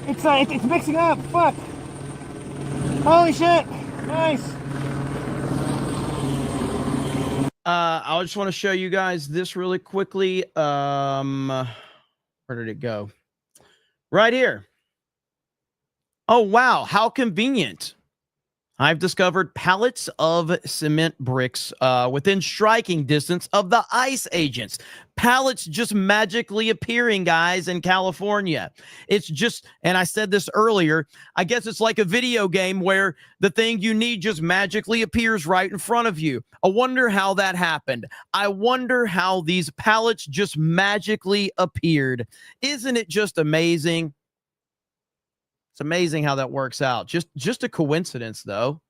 it's mixing up. Fuck. Holy shit. Nice. I just want to show you guys this really quickly. Where did it go? Right here. Oh, wow. How convenient. I've discovered pallets of cement bricks within striking distance of the ICE agents. Pallets just magically appearing, guys, in California. It's just, and I said this earlier, I guess it's like a video game where the thing you need just magically appears right in front of you. I wonder how that happened. I wonder how these pallets just magically appeared. Isn't it just amazing? It's amazing how that works out. Just a coincidence, though.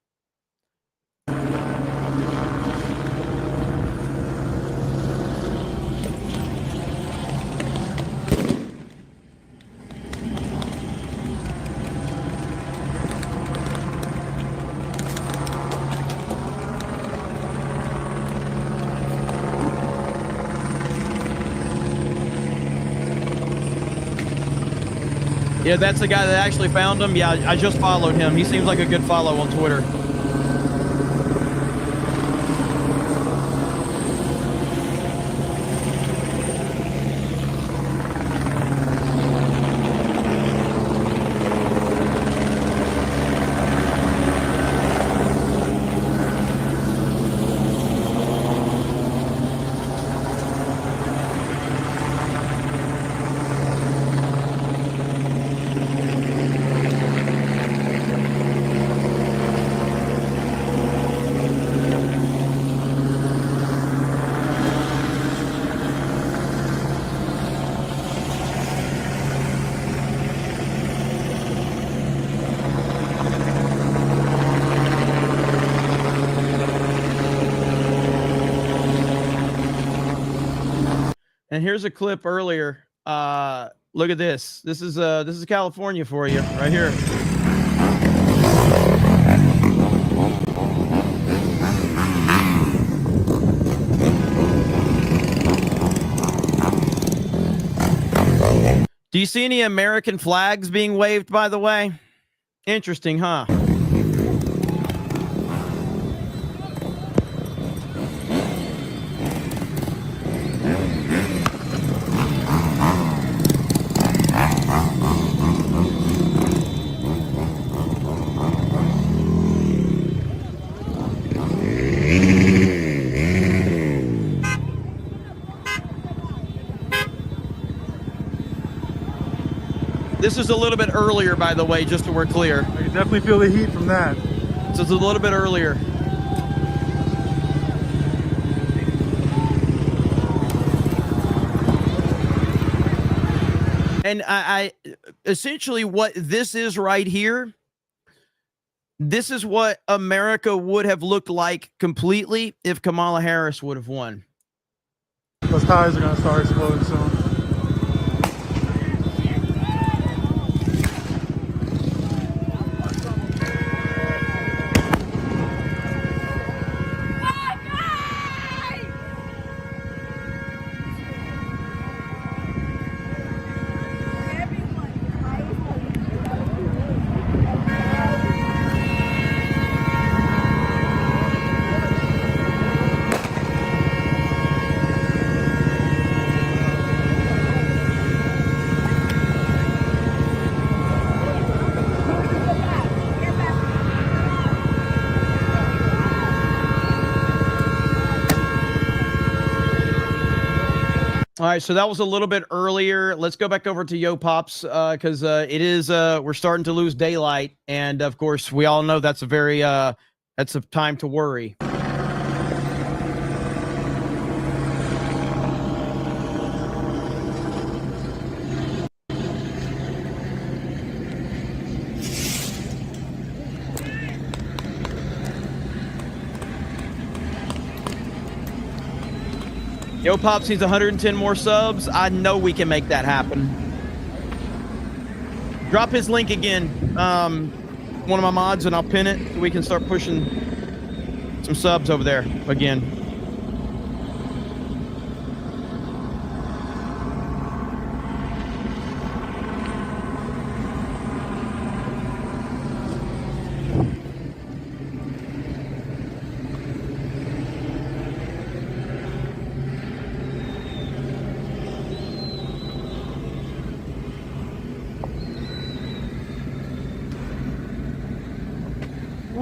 Yeah, that's the guy that actually found him. Yeah, I just followed him. He seems like a good follow on Twitter. And here's a clip earlier. Look at this. This is California for you right here. Do you see any American flags being waved, by the way? Interesting, huh? This is a little bit earlier, by the way, just so we're clear. I can definitely feel the heat from that. So it's a little bit earlier. And I essentially what this is right here, this is what America would have looked like completely if Kamala Harris would have won. Those tires are going to start exploding soon. All right, so that was a little bit earlier. Let's go back over to Yo Pops because it is we're starting to lose daylight, and of course we all know that's a very that's a time to worry. Yo Pops needs 110 more subs. I know we can make that happen. Drop his link again, one of my mods, and I'll pin it so we can start pushing some subs over there again.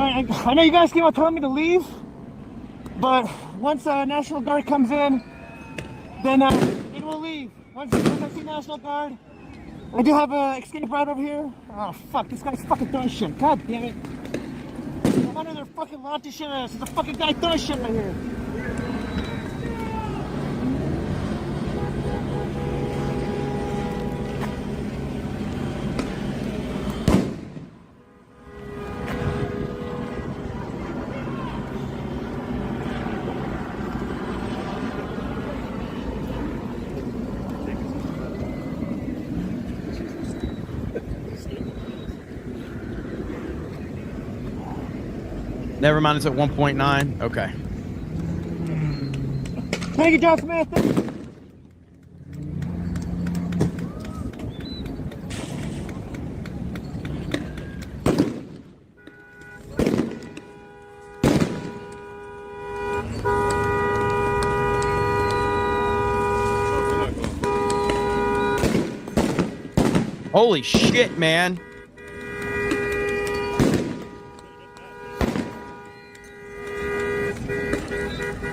right, I know you guys came out telling me to leave, but once National Guard comes in, then we'll leave. Once I see National Guard, I do have an escape route over here. Oh fuck, this guy's fucking throwing shit. God damn it. No wonder they're fucking launching shit at us. There's a fucking guy throwing shit right here. Never mind, it's at 1.9. Okay. Thank you, John Smith. Holy shit, man.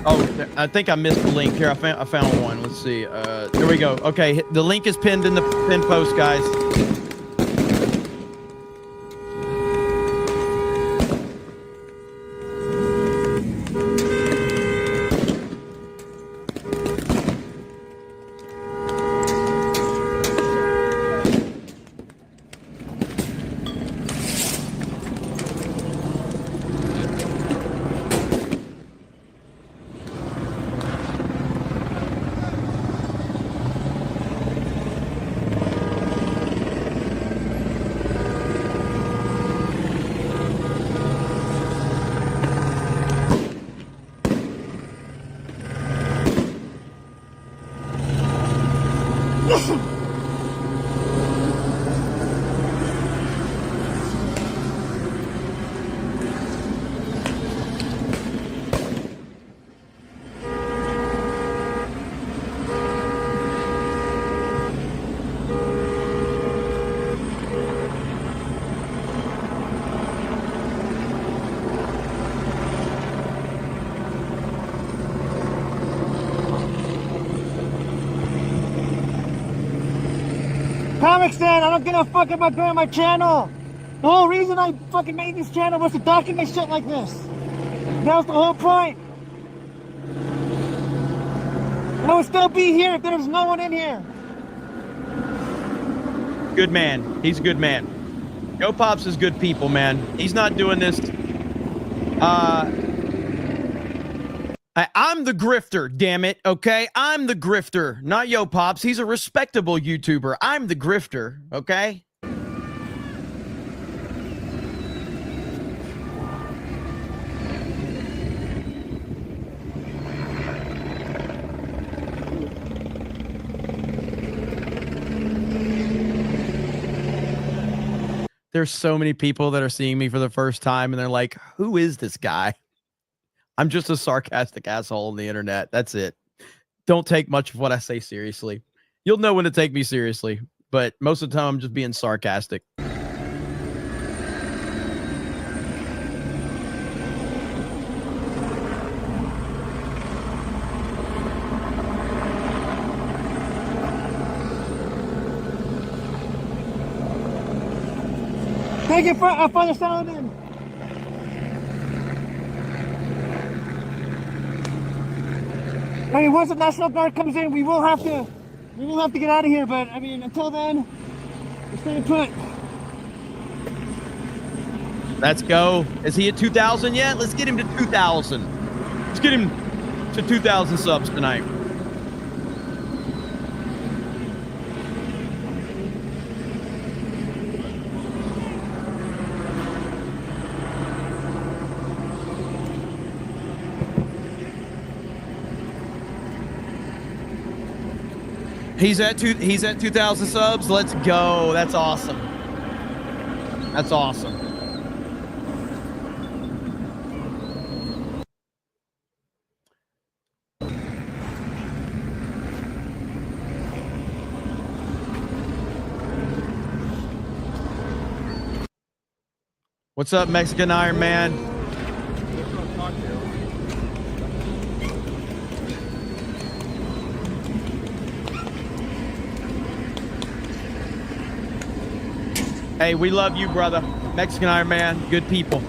Oh, I think I missed the link here. I found one. Let's see. There we go. Okay, the link is pinned in the pinned post, guys. Comic Stand, I don't give a fuck about going on my channel. The whole reason I fucking made this channel was to document shit like this. That was the whole point. I would still be here if there was no one in here. Good man. He's a good man. Yo Pops is good people, man. He's not doing this. I'm the grifter, damn it, okay? I'm the grifter, not Yo Pops. He's a respectable YouTuber. I'm the grifter, okay? There's so many people that are seeing me for the first time and they're like, who is this guy? I'm just a sarcastic asshole on the internet. That's it. Don't take much of what I say seriously. You'll know when to take me seriously, but most of the time I'm just being sarcastic. Thank you for Father Solomon. I mean, once the National Guard comes in, we will have to get out of here. But I mean, until then, we're staying put. Let's go. Is he at 2,000 yet? Let's get him to 2,000. Let's get him to 2,000 subs tonight. He's at 2,000 subs. Let's go. That's awesome. That's awesome. What's up, Mexican Iron Man? Hey, we love you, brother. Mexican Iron Man, good people.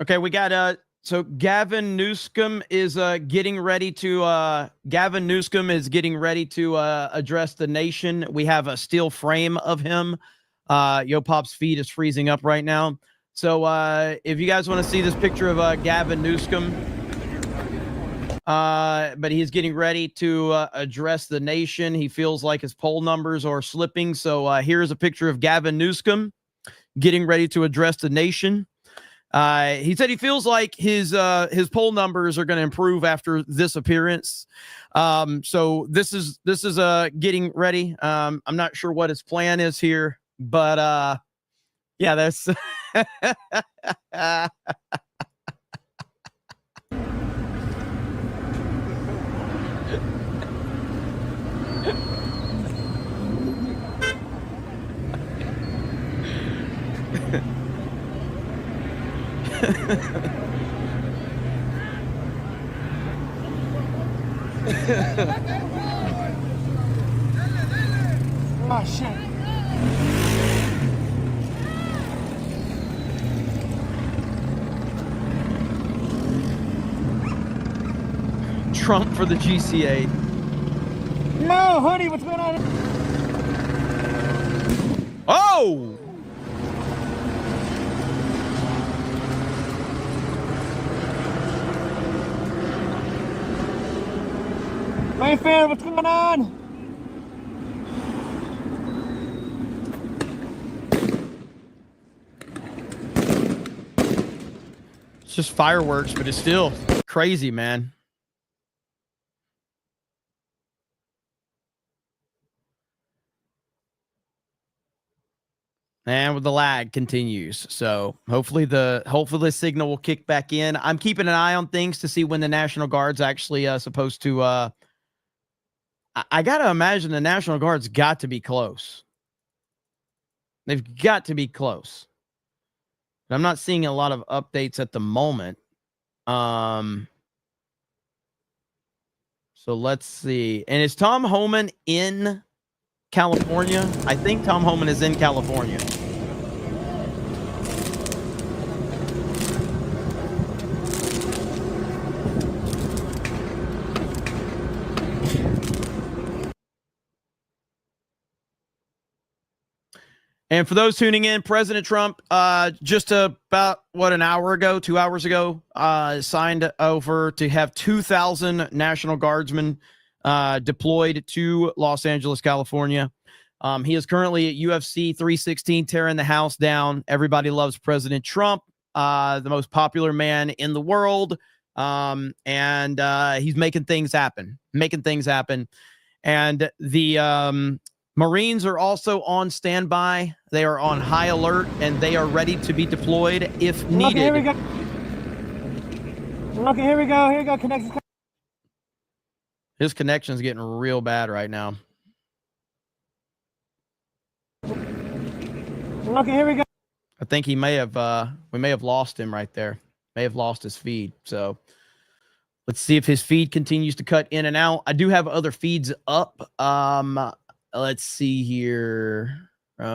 Okay, we got so Gavin Newsom is getting ready to address the nation. We have a steel frame of him. Yo Pop's feed is freezing up right now. So if you guys want to see this picture of Gavin Newsom, but he's getting ready to address the nation. He feels like his poll numbers are slipping. So here's a picture of Gavin Newsom getting ready to address the nation. He said he feels like his poll numbers are going to improve after this appearance. So this is getting ready. I'm not sure what his plan is here, but yeah, that's Oh, shit. Trump for the GCA. No, honey, what's going on? Oh! Mayfair, what's going on? It's just fireworks, but it's still crazy, man. And with the lag continues. So hopefully the signal will kick back in. I'm keeping an eye on things to see when the National Guard's actually supposed to I got to imagine the National Guard's got to be close. They've got to be close. But I'm not seeing a lot of updates at the moment. So let's see. And is Tom Homan in California? I think Tom Homan is in California. And for those tuning in, President Trump, just about, an hour ago, 2 hours ago, signed over to have 2,000 National Guardsmen deployed to Los Angeles, California. He is currently at UFC 316, tearing the house down. Everybody loves President Trump, the most popular man in the world. And he's making things happen. And the Marines are also on standby. They are on high alert, and they are ready to be deployed if needed. Okay, here we go. Okay, here we go. Here we go. Connection. His connection's getting real bad right now. Okay, here we go. I think he may have we may have lost him right there. May have lost his feed. So let's see if his feed continues to cut in and out. I do have other feeds up. Let's see here. See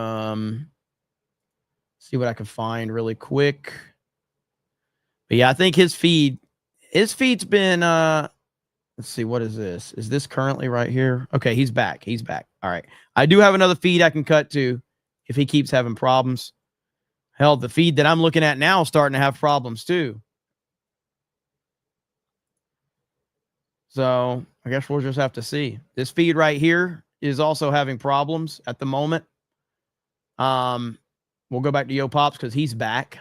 what I can find really quick. But yeah, I think his feed's been let's see, what is this? Is this currently right here? Okay, he's back. All right. I do have another feed I can cut to if he keeps having problems. Hell, the feed that I'm looking at now is starting to have problems too. So I guess we'll just have to see. This feed right here is also having problems at the moment. We'll go back to Yo Pops because he's back.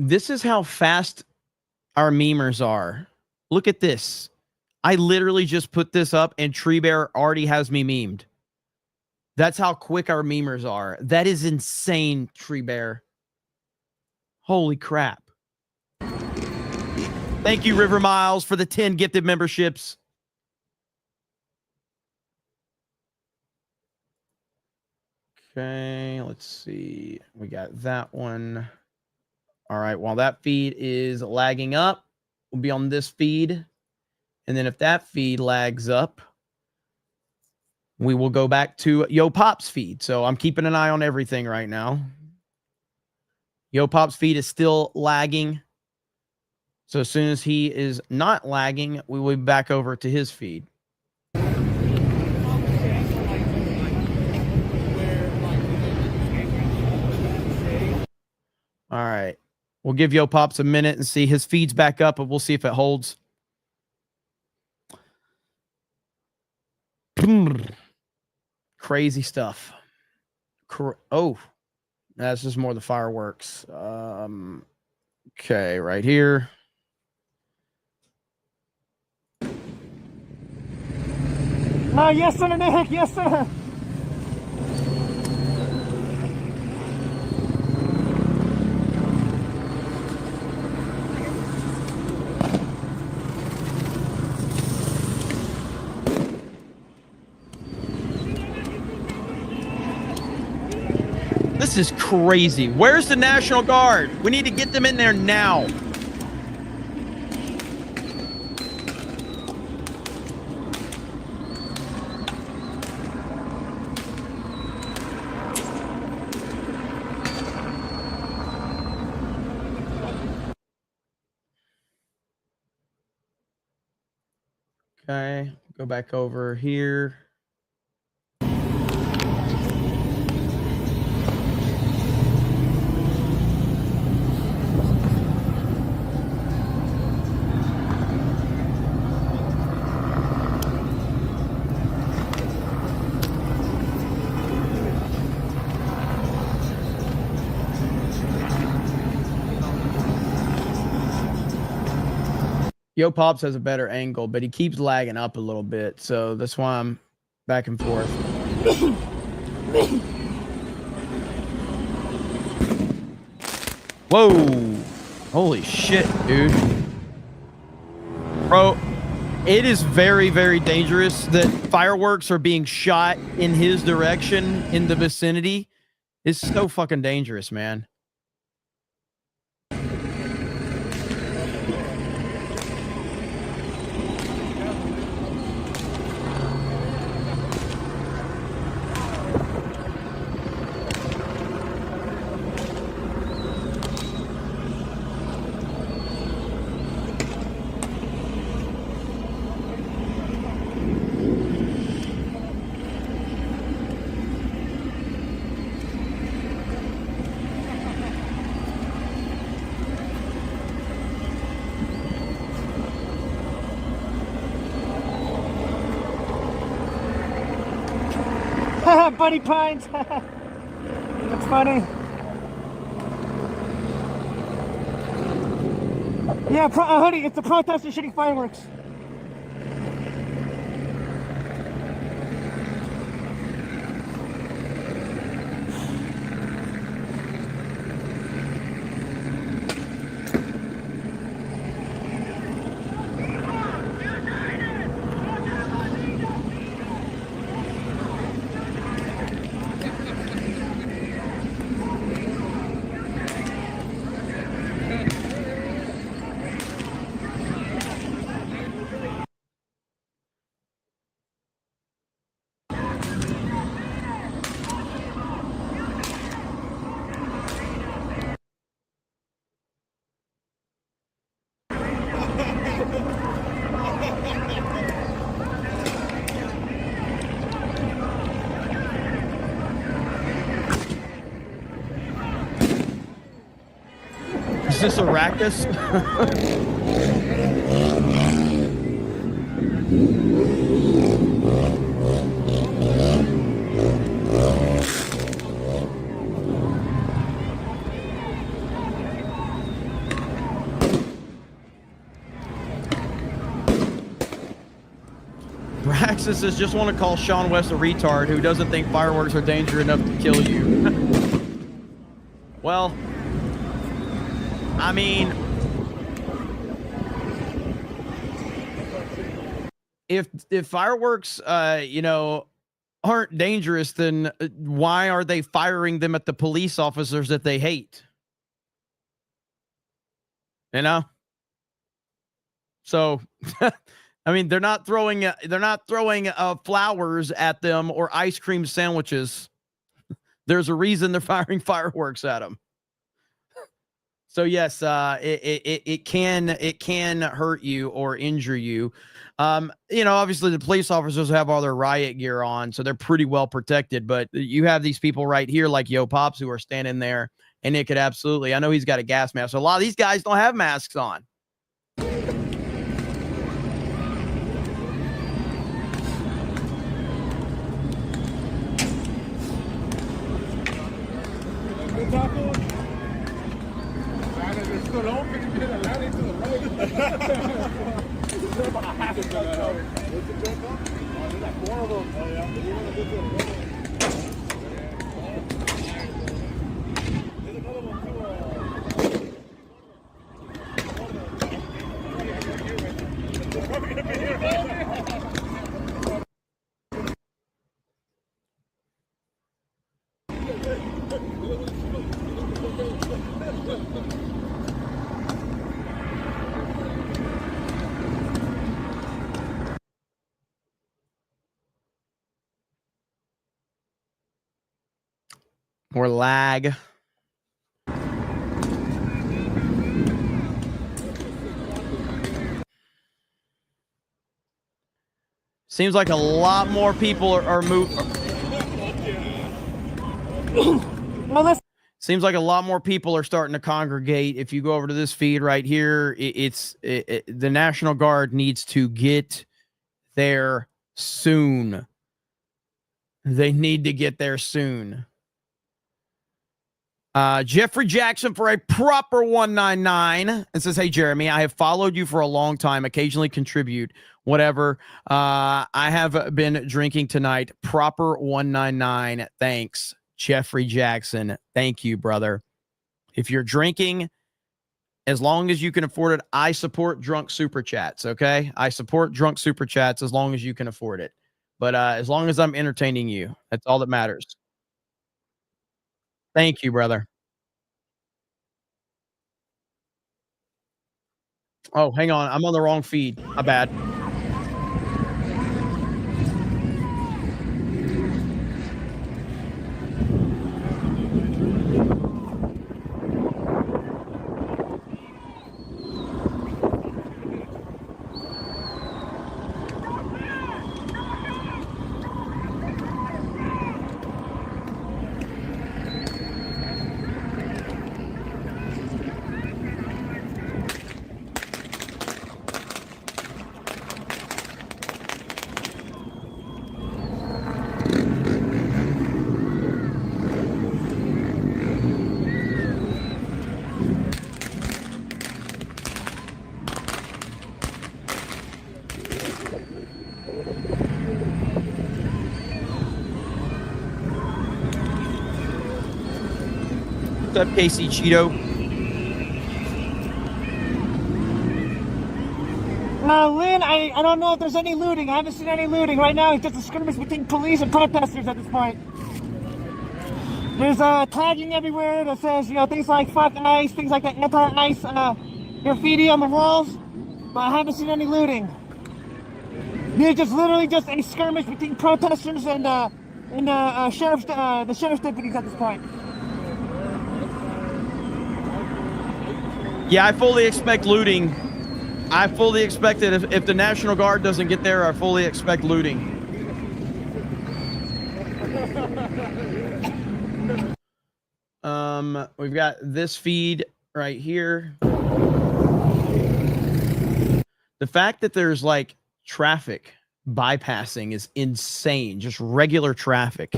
This is how fast our memers are. Look at this. I literally just put this up and Tree Bear already has me memed. That's how quick our memers are. That is insane, Tree Bear. Holy crap. Thank you, River Miles, for the 10 gifted memberships. Okay, let's see. We got that one. All right, while that feed is lagging up, we'll be on this feed. And then if that feed lags up, we will go back to Yo Pop's feed. So I'm keeping an eye on everything right now. Yo Pop's feed is still lagging. So as soon as he is not lagging, we will be back over to his feed. All right. We'll give Yo Pops a minute and see. His feed's back up, but we'll see if it holds. Crazy stuff. Oh, that's just more the fireworks. Okay, right here. Yes, sir, Nick. Yes, sir. This is crazy. Where's the National Guard? We need to get them in there now. Okay, go back over here. Yo Pops has a better angle, but he keeps lagging up a little bit. So that's why I'm back and forth. Whoa. Holy shit, dude. Bro, it is very, very dangerous that fireworks are being shot in his direction in the vicinity. It's so fucking dangerous, man. Buddy Pines. That's funny. Yeah, hoodie, it's a protester shooting fireworks. Is this Arrakis? Texas says, just want to call Sean West a retard who doesn't think fireworks are dangerous enough to kill you. Well, I mean, if fireworks, you know, aren't dangerous, then why are they firing them at the police officers that they hate? You know? So, I mean, they're not throwing flowers at them or ice cream sandwiches. There's a reason they're firing fireworks at them. So yes, it can hurt you or injure you. You know, obviously the police officers have all their riot gear on, so they're pretty well protected. But you have these people right here, like Yo Pops, who are standing there, and it could absolutely. I know he's got a gas mask. So a lot of these guys don't have masks on. More lag. Seems like a lot more people are moving. Seems like a lot more people are starting to congregate. If you go over to this feed right here, the National Guard needs to get there soon. They need to get there soon. Jeffrey Jackson for a proper 199 and says, hey, Jeremy, I have followed you for a long time, occasionally contribute, whatever. I have been drinking tonight. Proper 199. Thanks, Jeffrey Jackson. Thank you, brother. If you're drinking, as long as you can afford it, I support drunk super chats, okay? I support drunk super chats as long as you can afford it. But as long as I'm entertaining you, that's all that matters. Thank you, brother. Oh, hang on. I'm on the wrong feed. My bad. What's up, Casey Cheeto? Lynn, I don't know if there's any looting. I haven't seen any looting. Right now, it's just a skirmish between police and protesters at this point. There's tagging everywhere that says, you know, things like fuck ICE, things like that anti-ICE graffiti on the walls, but I haven't seen any looting. It's just literally just a skirmish between protesters and the sheriff's deputies at this point. Yeah, I fully expect looting. I fully expect it. If the National Guard doesn't get there, I fully expect looting. We've got this feed right here. The fact that there's like traffic bypassing is insane. Just regular traffic.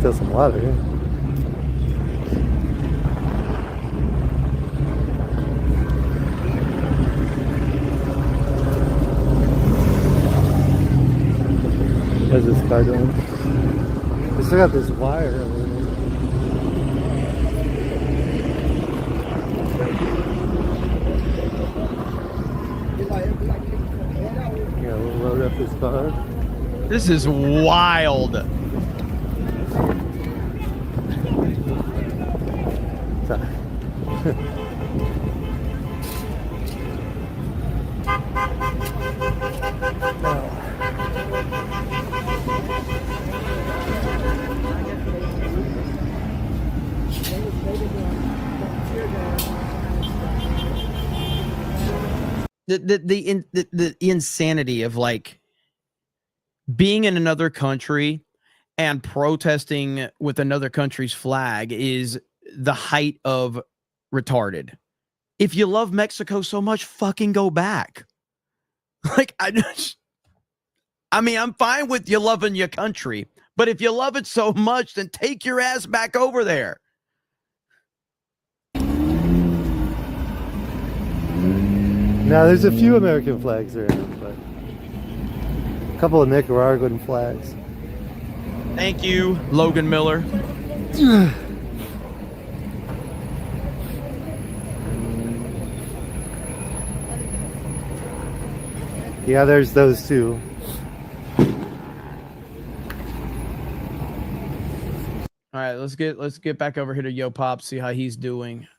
Still some water, yeah. What's this car doing? They still got this wire. Yeah, we'll load up this car. This is wild. The insanity of like being in another country and protesting with another country's flag is the height of retarded. If you love Mexico so much, fucking go back. Like, I mean, I'm fine with you loving your country, but if you love it so much, then take your ass back over there. Now, there's a few American flags around, but a couple of Nicaraguan flags. Thank you, Logan Miller. Yeah, there's those two. All right, let's get back over here to Yo Pop, see how he's doing.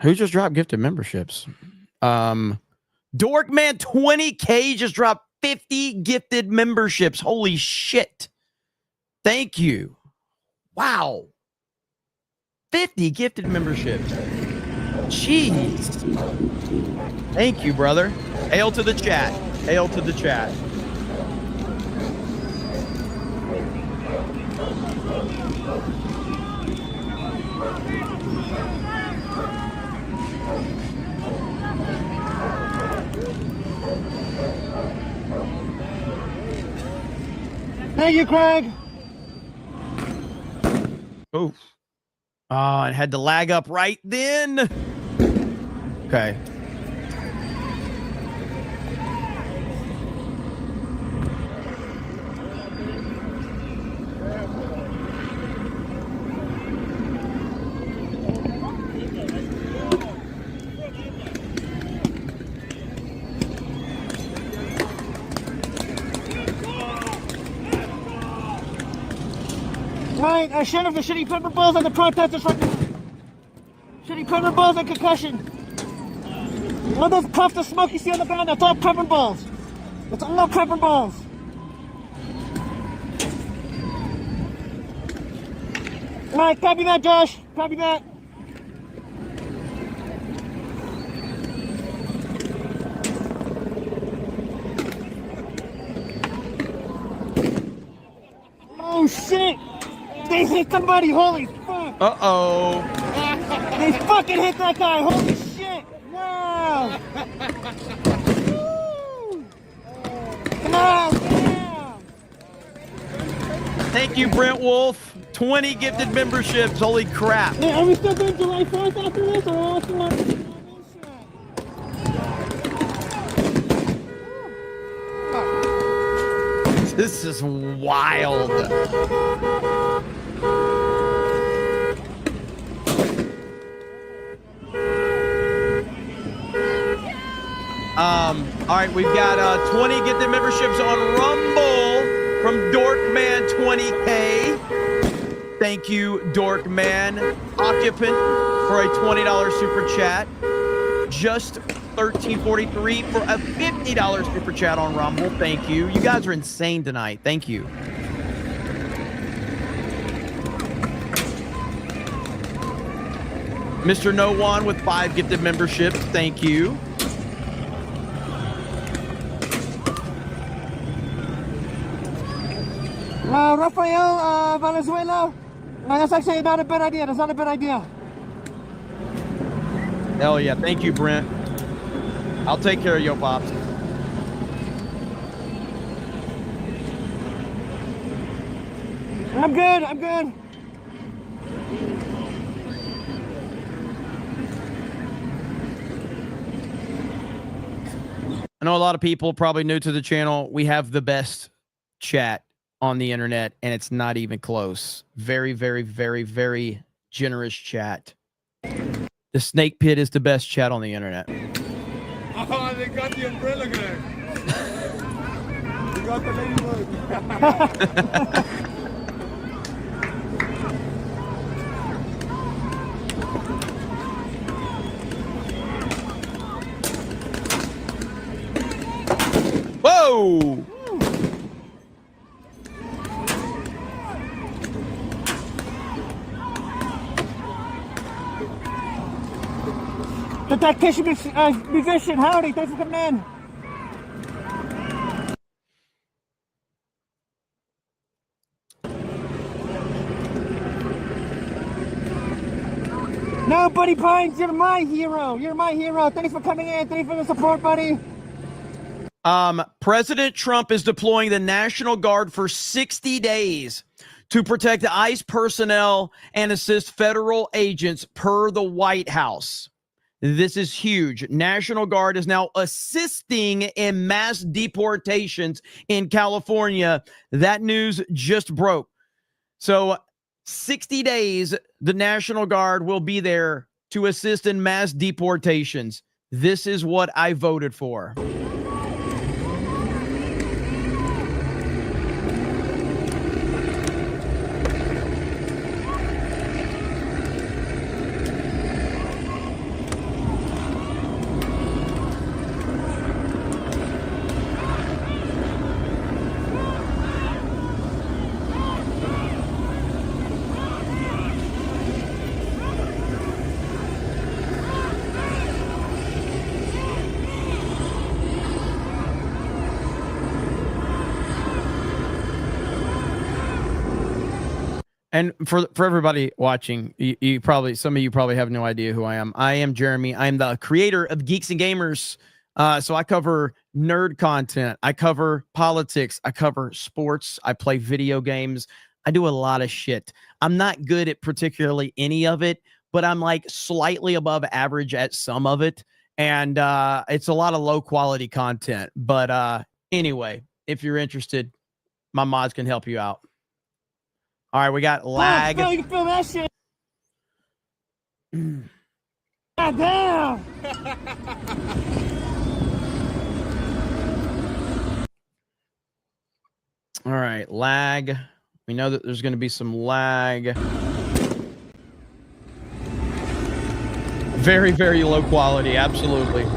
Who just dropped gifted memberships? Dorkman 20K just dropped 50 gifted memberships. Holy shit. Thank you. Wow. 50 gifted memberships. Jeez. Thank you, brother. Hail to the chat. Hail to the chat. Thank you, Craig. Oh. Oh, it had to lag up right then. Okay. Right, Sheriff, the shitty pepper balls and the protesters right now. Shitty pepper balls and concussion. All those puffs of smoke you see on the ground, that's all pepper balls. It's all pepper balls. Right, copy that, Josh. Copy that. Oh, shit. They hit somebody, holy fuck! Uh-oh. They fucking hit that guy, holy shit! Wow! Come on, damn! Thank you, Brent Wolf. 20 gifted memberships. Holy crap. Hey, are we still doing July 4th after this, or also This is wild. All right, we've got 20 gifted memberships on Rumble from Dorkman 20K. Thank you, Dorkman. Occupant for a $20 super chat. Just $13.43 for a $50 super chat on Rumble. Thank you. You guys are insane tonight. Thank you. Mr. No One with 5 gifted memberships. Thank you. Rafael Valenzuela. That's actually not a bad idea. That's not a bad idea. Hell yeah. Thank you, Brent. I'll take care of your pops. I'm good. I'm good. I know a lot of people probably new to the channel. We have the best chat on the internet, and it's not even close. Very, very, very, very generous chat. The Snake Pit is the best chat on the internet. Oh, they got the umbrella guy. They got the ladybug. Whoa! The tactician musician, howdy, thanks for coming in. No, Buddy Pines, you're my hero. You're my hero. Thanks for coming in. Thanks for the support, buddy. President Trump is deploying the National Guard for 60 days to protect ICE personnel and assist federal agents per the White House. This is huge. National Guard is now assisting in mass deportations in California. That news just broke. So 60 days, the National Guard will be there to assist in mass deportations. This is what I voted for. And for everybody watching, you probably, some of you probably have no idea who I am. I am Jeremy. I am the creator of Geeks and Gamers. So I cover nerd content. I cover politics. I cover sports. I play video games. I do a lot of shit. I'm not good at particularly any of it, but I'm like slightly above average at some of it. And it's a lot of low quality content. But anyway, if you're interested, my mods can help you out. All right, we got lag. You feel that shit? God damn! All right, lag. We know that there's going to be some lag. Very, very low quality, absolutely.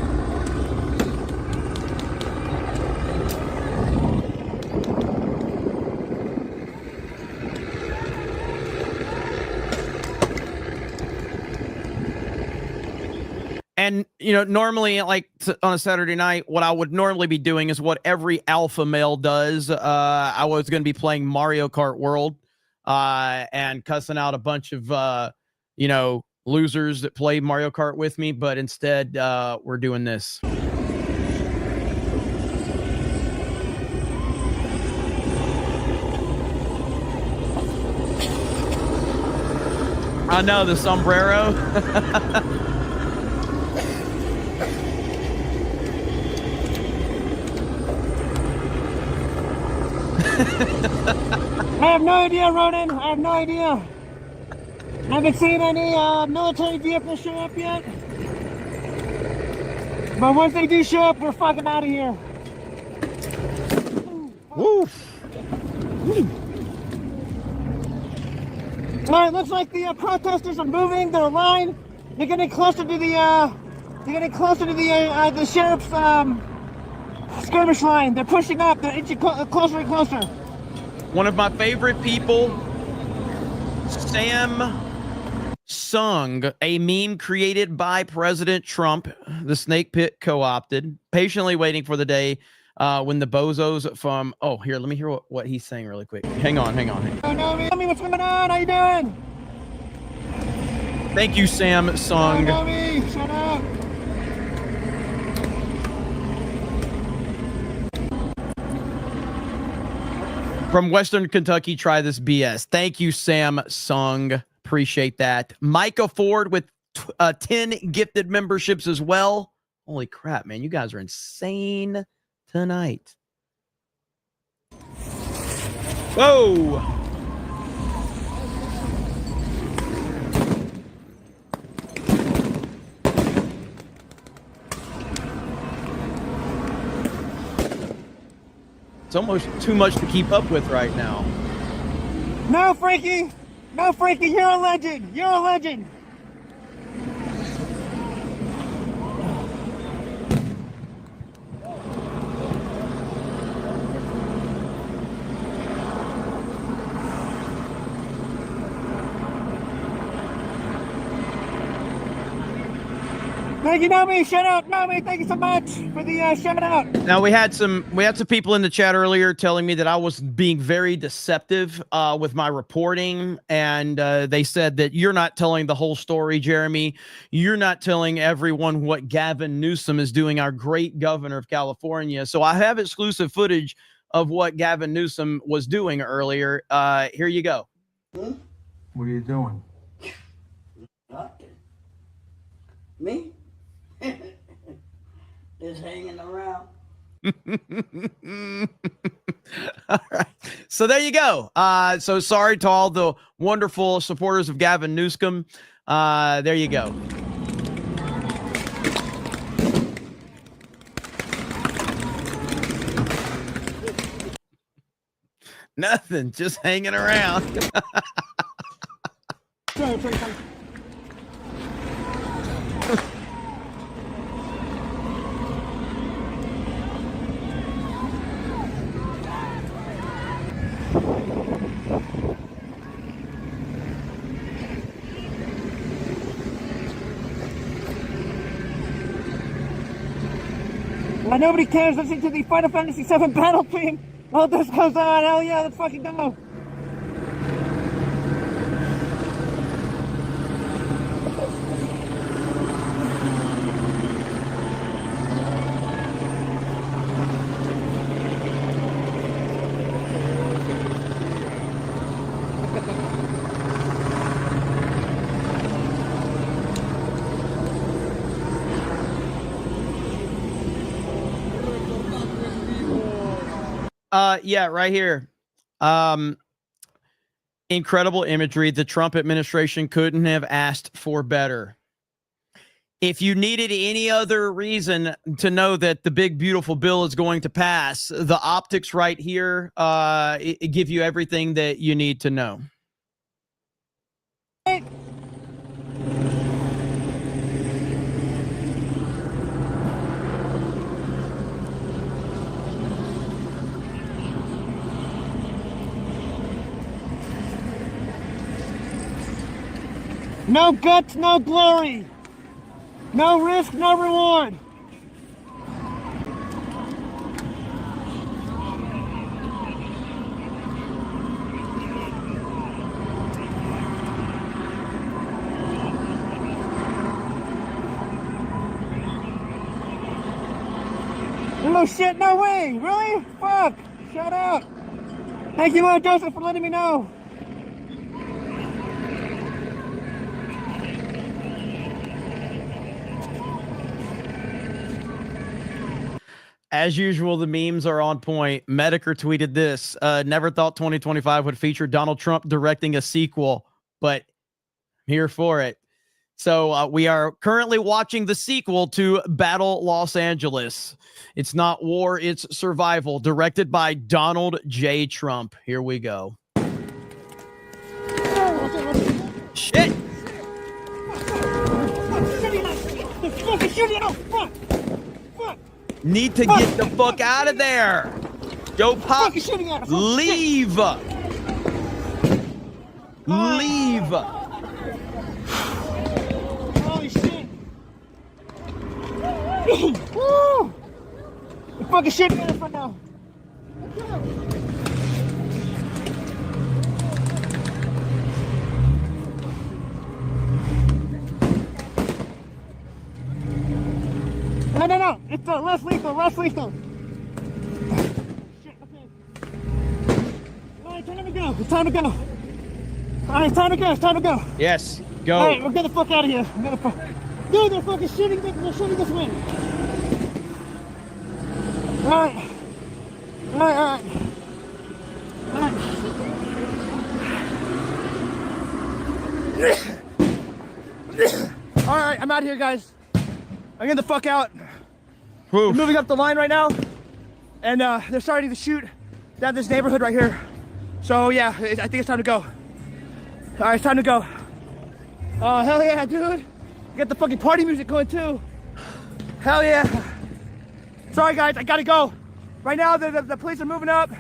And, you know, normally, like on a Saturday night, what I would normally be doing is what every alpha male does. I was going to be playing Mario Kart World and cussing out a bunch of, you know, losers that play Mario Kart with me. But instead, we're doing this. I know, the sombrero. I have no idea, Ronan. I have no idea. I haven't seen any military vehicles show up yet. But once they do show up, we're fucking out of here. Woof. All right, looks like the protesters are moving their line. They're getting closer to the sheriff's skirmish line. They're pushing up. They're inching closer and closer. One of my favorite people, Sam Sung, a meme created by President Trump, the snake pit co-opted, patiently waiting for the day when the bozos from, oh, here, let me hear what he's saying really quick. Hang on. Tell me what's going on. How you doing? Thank you, Sam Sung. Shut up. From Western Kentucky, try this BS. Thank you, Sam Sung. Appreciate that. Micah Ford with 10 gifted memberships as well. Holy crap, man. You guys are insane tonight. Whoa. It's almost too much to keep up with right now. No, Frankie. No, Frankie, you're a legend. You're a legend. Thank you, Nomi. Shout out, Nomi. Thank you so much for the shout out. Now we had some people in the chat earlier telling me that I was being very deceptive with my reporting, and they said that you're not telling the whole story, Jeremy. You're not telling everyone what Gavin Newsom is doing, our great governor of California. So I have exclusive footage of what Gavin Newsom was doing earlier. Here you go. What are you doing? Nothing. Me? Just hanging around. All right. So there you go. So sorry to all the wonderful supporters of Gavin Newsom. There you go. Nothing. Just hanging around. Nobody cares. Listening to the Final Fantasy VII battle theme while this goes on. Hell yeah, let's fucking go. Yeah, right here. Incredible imagery. The Trump administration couldn't have asked for better. If you needed any other reason to know that the big, beautiful bill is going to pass, the optics right here it give you everything that you need to know. No guts, no glory. No risk, no reward. No shit, no way. Really? Fuck. Shout out. Thank you, Joseph, for letting me know. As usual, the memes are on point. Medicare tweeted this. Never thought 2025 would feature Donald Trump directing a sequel, but I'm here for it. So we are currently watching the sequel to Battle Los Angeles. It's not war, it's survival, directed by Donald J. Trump. Here we go. Shit! Need to get the fuck out of there. Yo, Pop, leave. Leave. Holy shit. Woo! The fucking shit in the front now. No. It's less lethal. Shit, okay. All right, time to go. It's time to go. All right, it's time to go. Yes, go. All right, we're getting the fuck out of here. Dude, they're fucking shooting this way. All right. All right, I'm out here, guys. I'm getting the fuck out. We're moving up the line right now, and they're starting to shoot down this neighborhood right here. So yeah, I think it's time to go. All right, it's time to go. Oh, hell yeah, dude. Get the fucking party music going too. Hell yeah. Sorry guys, I gotta go. Right now, the police are moving up.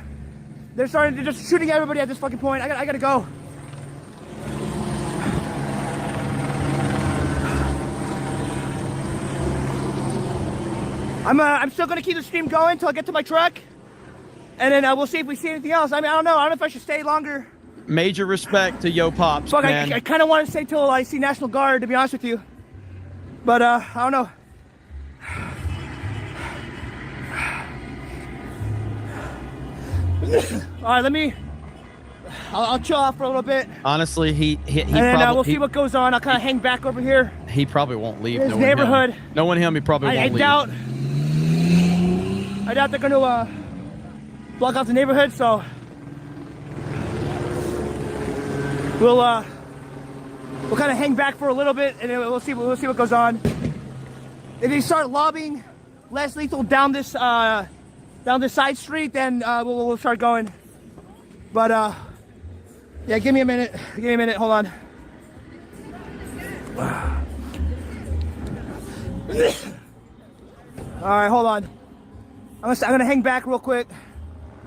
They're just shooting everybody at this fucking point. I gotta go. I'm still gonna keep the stream going until I get to my truck, and then we'll see if we see anything else. I mean, I don't know if I should stay longer. Major respect to Yo Pops, Fuck, man. I kind of want to stay till I see National Guard, to be honest with you. But I don't know. All right, I'll chill off for a little bit. Honestly, he and then probably, we'll see what goes on. I'll kind of hang back over here. He probably won't leave. His neighborhood. Knowing him, he probably won't leave. I doubt they're going to block off the neighborhood, so we'll kind of hang back for a little bit, and then we'll see what goes on. If they start lobbing less lethal down this side street, then we'll start going. But yeah, give me a minute. Hold on. All right, hold on. I'm gonna hang back real quick.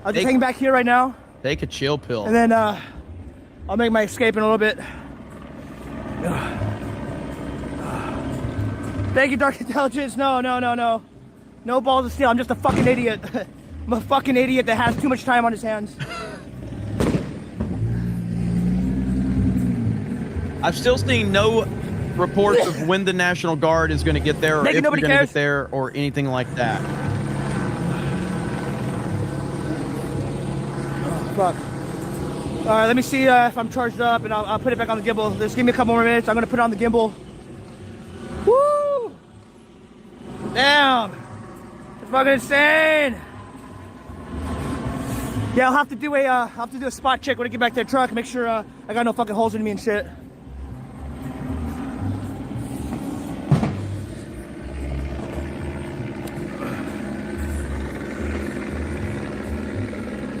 I'll just hang back here right now. Take a chill pill. And then I'll make my escape in a little bit. Thank you, Dark Intelligence. No. No balls of steel. I'm just a fucking idiot. I'm a fucking idiot that has too much time on his hands. I've still seen no reports of when the National Guard is going to get there, or if they're going to get there, or anything like that. Fuck. All right, let me see if I'm charged up, and I'll put it back on the gimbal. Just give me a couple more minutes. I'm gonna put it on the gimbal. Woo! Damn! It's fucking insane. Yeah, I'll have to do a spot check when I get back to the truck. Make sure I got no fucking holes in me and shit.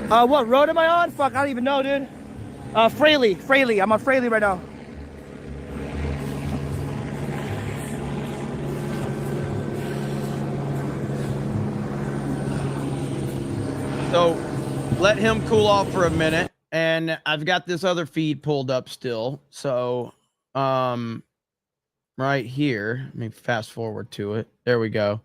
What road am I on? Fuck, I don't even know, dude. Fraley. I'm on Fraley right now. So let him cool off for a minute, and I've got this other feed pulled up still. So right here, let me fast forward to it. There we go.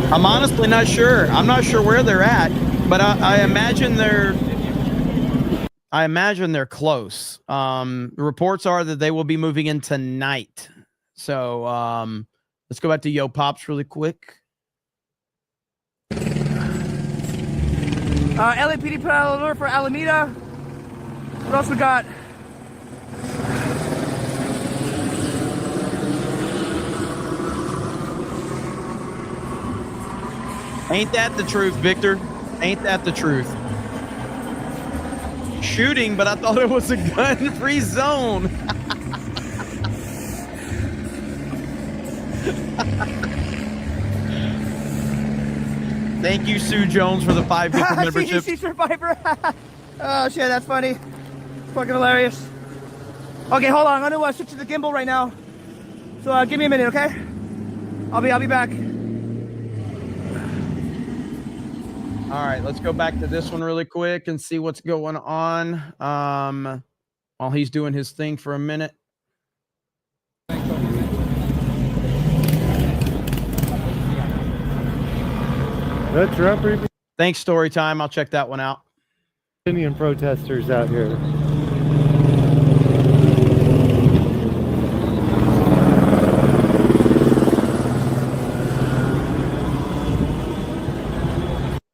I'm honestly not sure. I'm not sure where they're at, but I imagine they're close. The reports are that they will be moving in tonight. So let's go back to Yo Pops really quick. LAPD put out an alert for Alameda. What else we got? Ain't that the truth, Victor? Ain't that the truth? shooting, but I thought it was a gun-free zone. Thank you, Sue Jones, for the 5 gift membership. CDC survivor. Oh shit, that's funny. It's fucking hilarious. Okay, hold on. I'm gonna switch to the gimbal right now. So give me a minute, okay? I'll be back. All right, let's go back to this one really quick and see what's going on. While he's doing his thing for a minute. The Trump Thanks, story time. I'll check that one out. Indian protesters out here.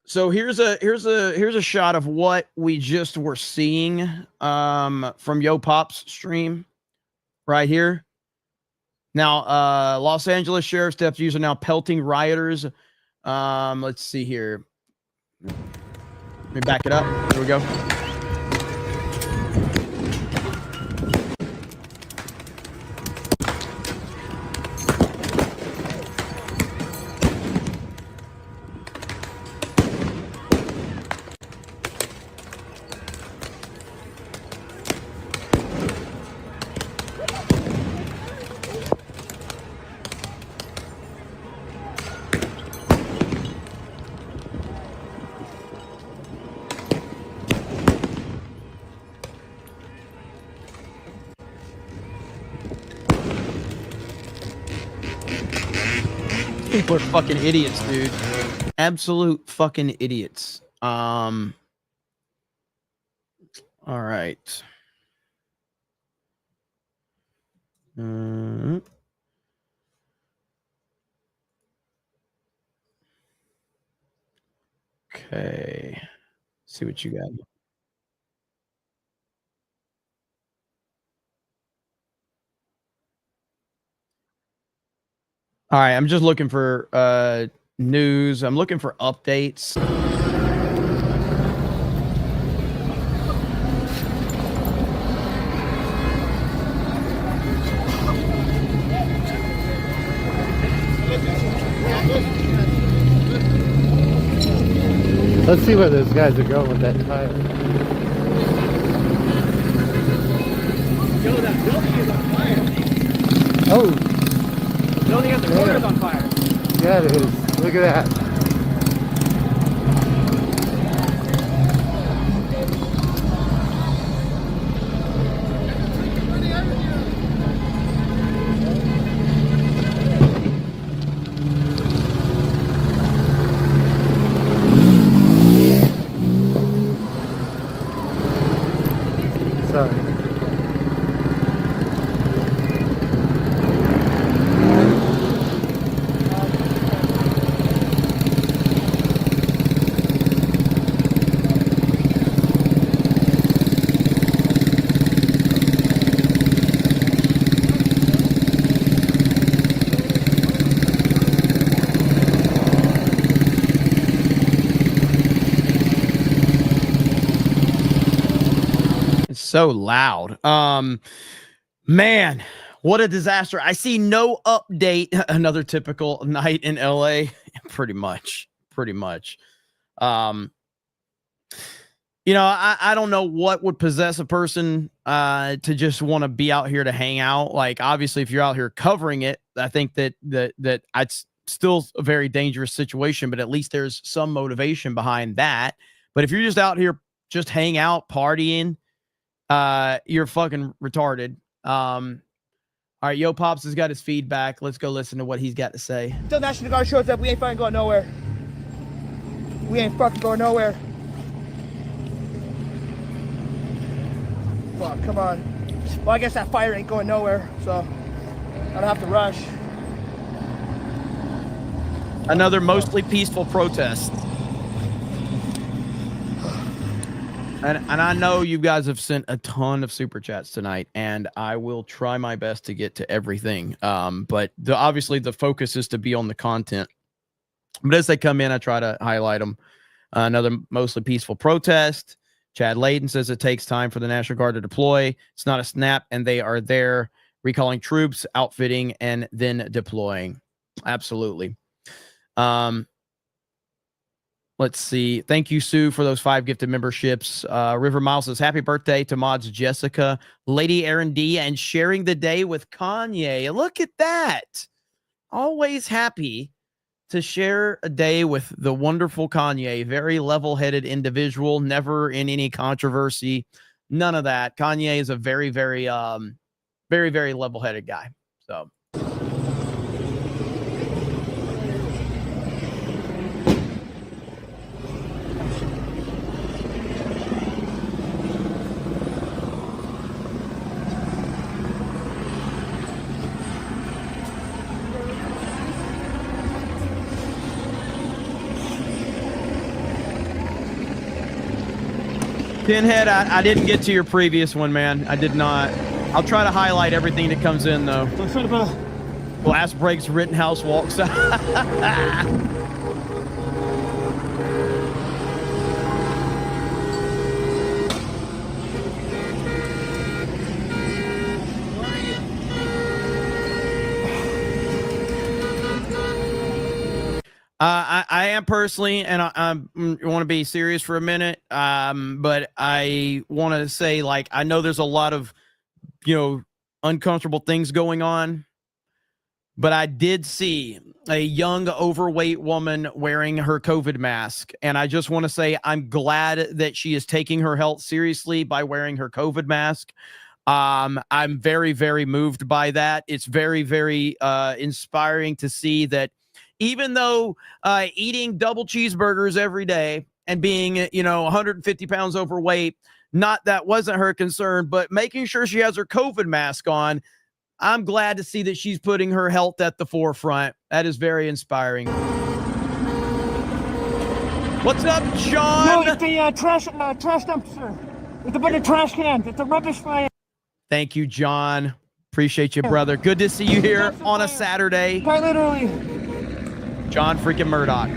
So here's a shot of what we just were seeing from Yo Pop's stream right here. Now, Los Angeles Sheriff's deputies are now pelting rioters. Let's see here. Let me back it up. Here we go. People are fucking idiots, dude. Absolute fucking idiots. All right. Okay. See what you got. All right, I'm just looking for news. I'm looking for updates. Let's see where those guys are going with that tire. Yo, that building is on fire. Oh! The building at the corner is on fire. Yeah, it is. Look at that. Sorry. So loud. Man, what a disaster. I see no update. Another typical night in LA. Pretty much. You know, I don't know what would possess a person to just want to be out here to hang out. Like, obviously, if you're out here covering it, I think that it's still a very dangerous situation, but at least there's some motivation behind that. But if you're just out here just hang out, partying, you're fucking retarded. All right, Yo Pops has got his feedback. Let's go listen to what he's got to say. Until National Guard shows up, we ain't fucking going nowhere. We ain't fucking going nowhere. Fuck, come on. Well, I guess that fire ain't going nowhere, so I don't have to rush. Another mostly peaceful protest. And I know you guys have sent a ton of super chats tonight, and I will try my best to get to everything. But obviously the focus is to be on the content. But as they come in, I try to highlight them. Another mostly peaceful protest. Chad Layden says it takes time for the National Guard to deploy. It's not a snap, and they are there recalling troops, outfitting, and then deploying. Absolutely. Let's see. Thank you, Sue, for those 5 gifted memberships. River Miles says, happy birthday to mods Jessica, Lady Aaron D, and sharing the day with Kanye. Look at that. Always happy to share a day with the wonderful Kanye. Very level-headed individual, never in any controversy. None of that. Kanye is a very, very, very, very level-headed guy. So. Pinhead, I didn't get to your previous one, man. I did not. I'll try to highlight everything that comes in, though. Glass breaks, Rittenhouse walks out. I am personally, and I want to be serious for a minute, but I want to say, like, I know there's a lot of, uncomfortable things going on, but I did see a young, overweight woman wearing her COVID mask, and I just want to say I'm glad that she is taking her health seriously by wearing her COVID mask. I'm very, very moved by that. It's very, very inspiring to see that even though eating double cheeseburgers every day and being, 150 pounds overweight, that wasn't her concern, but making sure she has her COVID mask on, I'm glad to see that she's putting her health at the forefront. That is very inspiring. What's up, Sean? No, it's the trash dumpster. It's a bunch of trash cans. It's a rubbish fire. Thank you, John. Appreciate you, brother. Good to see you here on a Saturday. Quite literally. John freaking Murdoch.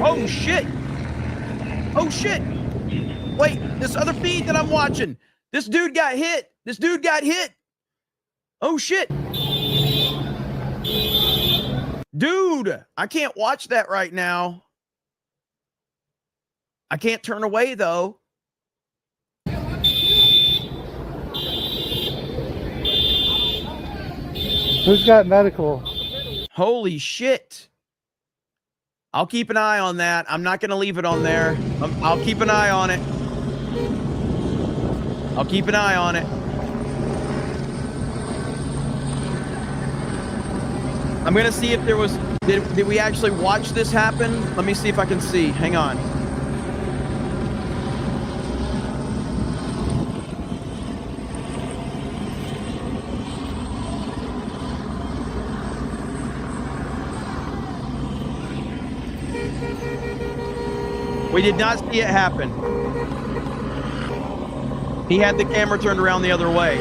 Oh, shit. Oh, shit. Wait, this other feed that I'm watching. This dude got hit. Oh, shit. Dude, I can't watch that right now. I can't turn away, though. Who's got medical? Holy shit. I'll keep an eye on that. I'm not going to leave it on there. I'll keep an eye on it. I'm going to see if there was... Did we actually watch this happen? Let me see if I can see. Hang on. We did not see it happen. He had the camera turned around the other way.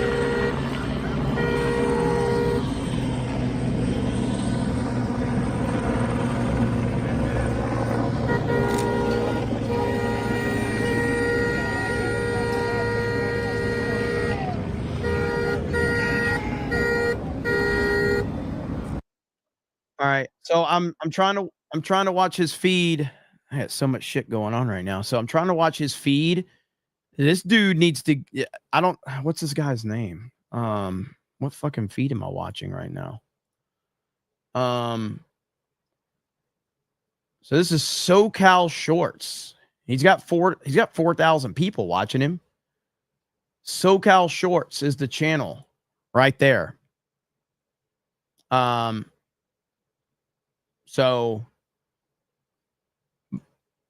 All right, so I'm trying to watch his feed. I got so much shit going on right now. So I'm trying to watch his feed. This dude needs to, what's this guy's name? What fucking feed am I watching right now? So this is SoCal Shorts. He's got 4,000 people watching him. SoCal Shorts is the channel right there. So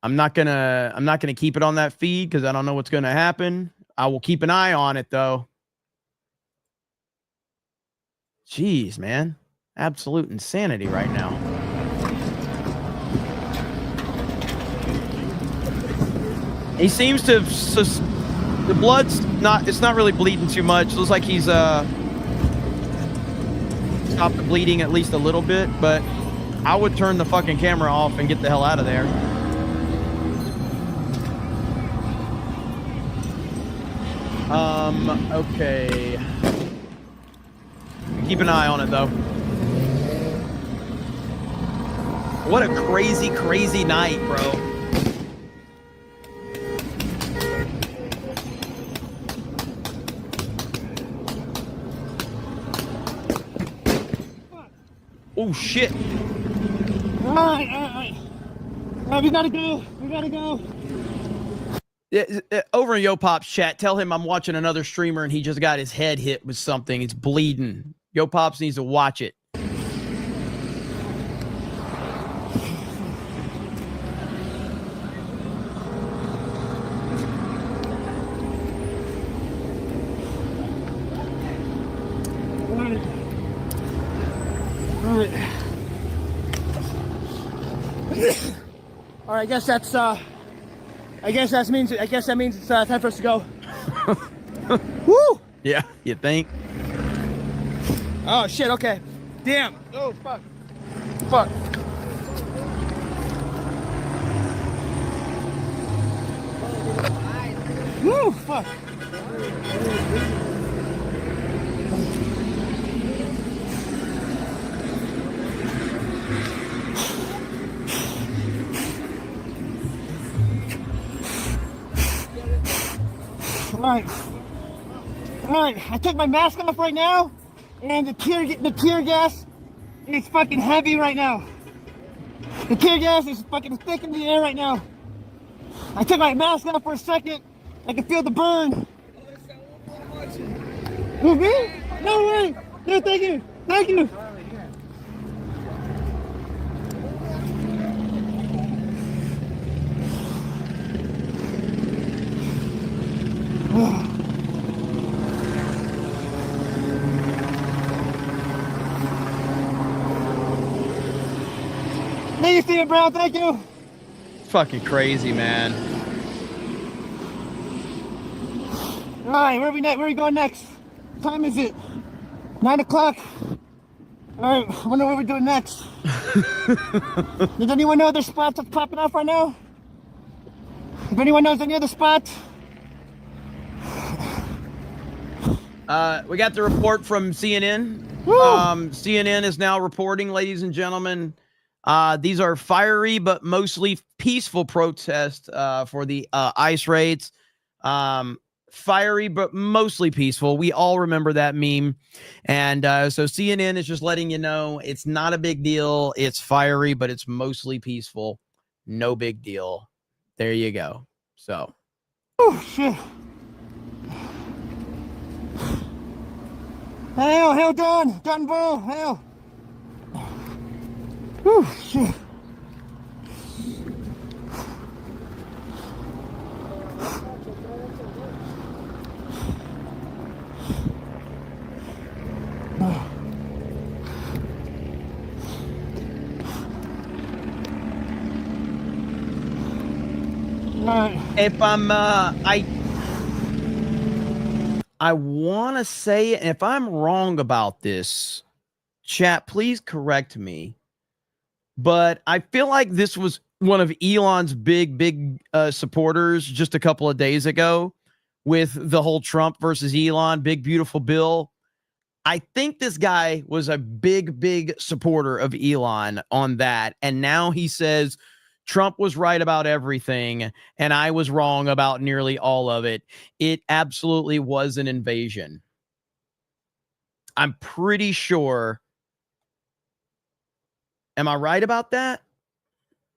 I'm not gonna keep it on that feed because I don't know what's gonna happen. I will keep an eye on it though. Jeez, man. Absolute insanity right now. He seems to the blood's it's not really bleeding too much. It looks like he's stopped the bleeding at least a little bit, but I would turn the fucking camera off and get the hell out of there. Okay. Keep an eye on it, though. What a crazy, crazy night, bro. Oh, shit. All right. We gotta go. Over in Yo Pop's chat, tell him I'm watching another streamer and he just got his head hit with something. It's bleeding. Yo Pops needs to watch it. All right, I guess that means it's time for us to go. Woo! Yeah, you think? Oh shit, okay. Damn. Oh fuck. Woo, fuck. All right. I took my mask off right now, and the tear gas is fucking heavy right now. The tear gas is fucking thick in the air right now. I took my mask off for a second. I can feel the burn. Who, me? No way. No, thank you. Thank you, Stephen Brown. Thank you. It's fucking crazy, man. All right, where are we going next? What time is it? 9 o'clock. All right, I wonder what we're doing next. Does anyone know other spots that's popping off right now? If anyone knows any other spots? We got the report from CNN. CNN is now reporting, ladies and gentlemen, these are fiery but mostly peaceful protests for the ICE raids. Fiery but mostly peaceful. We all remember that meme. And so CNN is just letting you know it's not a big deal. It's fiery, but it's mostly peaceful. No big deal. There you go. So. Oh, shit. Hell done, bro. Hell. Whew, shit. If I'm, I want to say, if I'm wrong about this, chat, please correct me. But I feel like this was one of Elon's big supporters just a couple of days ago with the whole Trump versus Elon, big, beautiful bill. I think this guy was a big supporter of Elon on that. And now he says Trump was right about everything and I was wrong about nearly all of it. It absolutely was an invasion. I'm pretty sure. Am I right about that?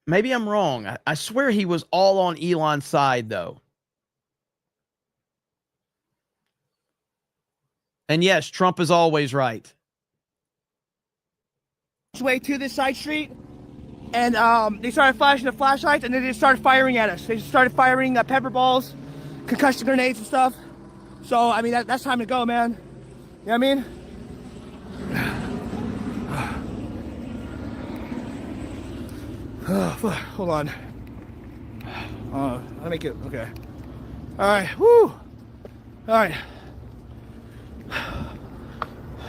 Maybe I'm wrong. I swear he was all on Elon's side, though. And yes, Trump is always right. Way to this side street, and they started flashing the flashlights, and then they started firing at us. They started firing pepper balls, concussion grenades and stuff. So, I mean, that's time to go, man. You know what I mean? Oh, fuck. Hold on. Let me make it, okay. All right, woo. All right.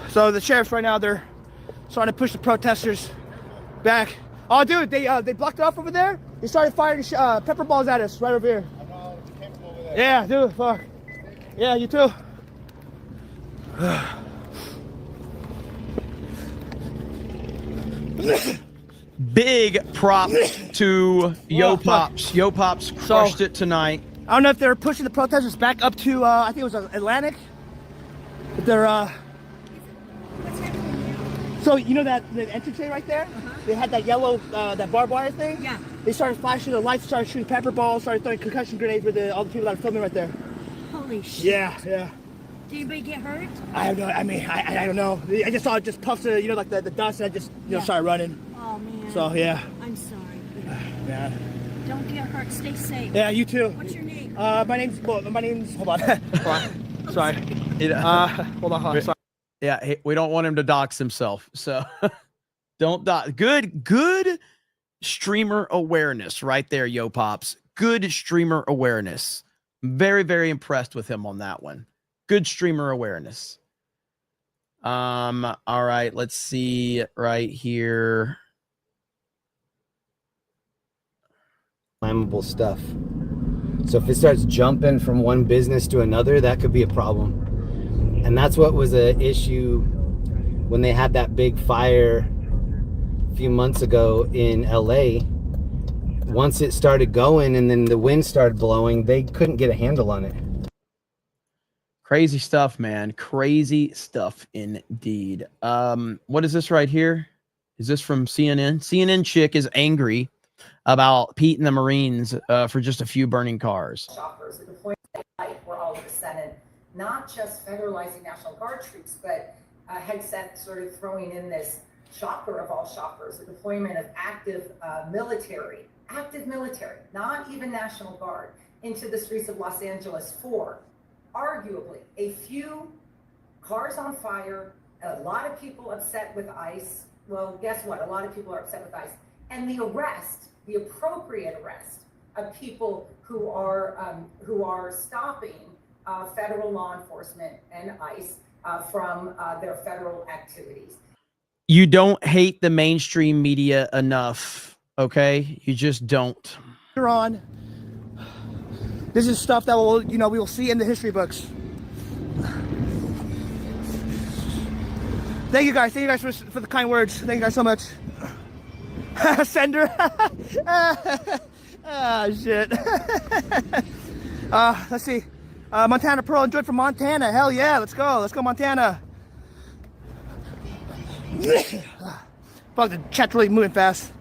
So the sheriffs right now, they're starting to push the protesters back. Oh, dude, they blocked it off over there. They started firing pepper balls at us right over here. Yeah, dude, fuck. Yeah, you too. Big props to Yo Pops. Yo Pops crushed it tonight. I don't know if they're pushing the protesters back up to, I think it was Atlantic. But they're, so you know that the entrance right there? They had that yellow, that barbed wire thing? Yeah. They started flashing the lights, started shooting pepper balls, started throwing concussion grenades with all the people that are filming right there. Holy shit. Yeah, yeah. Did anybody get hurt? I don't know. I mean, I don't know. I just saw it just puffs, you know, like the dust, and I just, you know, started running. Oh, man. So, yeah. I'm sorry. Yeah. Don't get hurt. Stay safe. Yeah, you too. What's your name? My name's, hold on. Hold on. Sorry. Hold on. Sorry. Yeah, we don't want him to dox himself. So don't dox. Good streamer awareness right there, Yo Pops. Good streamer awareness. Very, very impressed with him on that one. Good streamer awareness. All right, let's see right here. Flammable stuff. So if it starts jumping from one business to another, that could be a problem. And that's what was an issue when they had that big fire a few months ago in LA. Once it started going and then the wind started blowing, they couldn't get a handle on it. Crazy stuff, man. Crazy stuff indeed. What is this right here? Is this from CNN? CNN chick is angry about Pete and the Marines for just a few burning cars. Shoppers, the point where all of a sudden, not just federalizing National Guard troops, but Hegseth sort of throwing in this shocker of all shockers, the deployment of active military, not even National Guard, into the streets of Los Angeles for arguably a few cars on fire, a lot of people upset with ICE. Well, guess what? A lot of people are upset with ICE. And the arrest, the appropriate arrest of people who are stopping federal law enforcement and ICE from their federal activities. You don't hate the mainstream media enough, okay? You just don't. You're on. This is stuff that will, you know, we will see in the history books. Thank you guys. Thank you guys for the kind words. Thank you guys so much. Sender. Shit. Let's see. Montana Pearl, enjoyed from Montana. Hell yeah, let's go. Let's go, Montana. Fuck, the chat's really moving fast.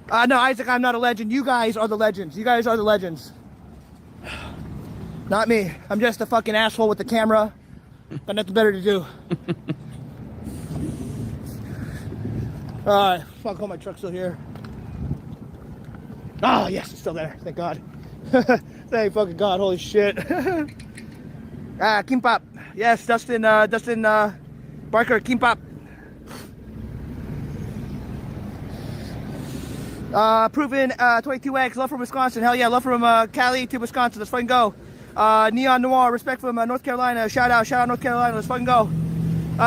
No, Isaac, I'm not a legend. You guys are the legends. You guys are the legends. Not me. I'm just a fucking asshole with the camera. Got nothing better to do. Alright, fuck, all my truck's still here. Oh, yes, it's still there. Thank God. Thank fucking God. Holy shit. Kimbap. Yes, Dustin Barker, Kimbap. Proven 22X, love from Wisconsin. Hell yeah, love from Cali to Wisconsin. Let's fucking go. Neon Noir, respect from North Carolina. Shout out North Carolina. Let's fucking go.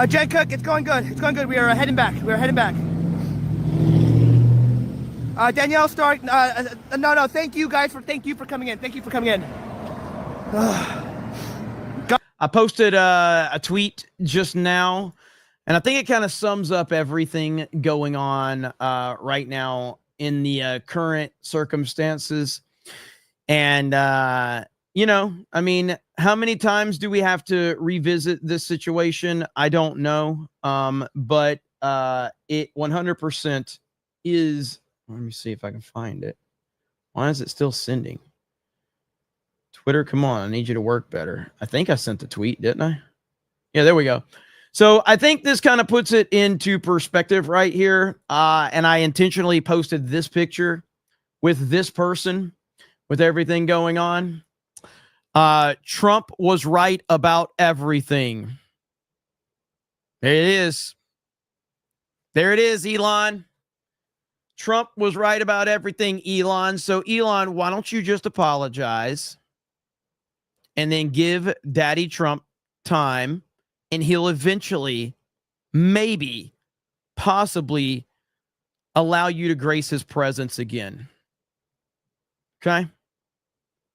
Jen Cook, it's going good. It's going good. We are heading back. Danielle Stark, no, thank you guys for coming in. Thank you for coming in. I posted a tweet just now, and I think it kind of sums up everything going on right now in the current circumstances. And, you know, I mean, how many times do we have to revisit this situation? I don't know. But it 100% is. Let me see if I can find it. Why is it still sending? Twitter, come on. I need you to work better. I think I sent the tweet, didn't I? Yeah, there we go. So I think this kind of puts it into perspective right here. And I intentionally posted this picture with this person with everything going on. Trump was right about everything. There it is. There it is, Elon. Trump was right about everything, Elon. So, Elon, why don't you just apologize and then give Daddy Trump time, and he'll eventually, maybe, possibly allow you to grace his presence again. Okay?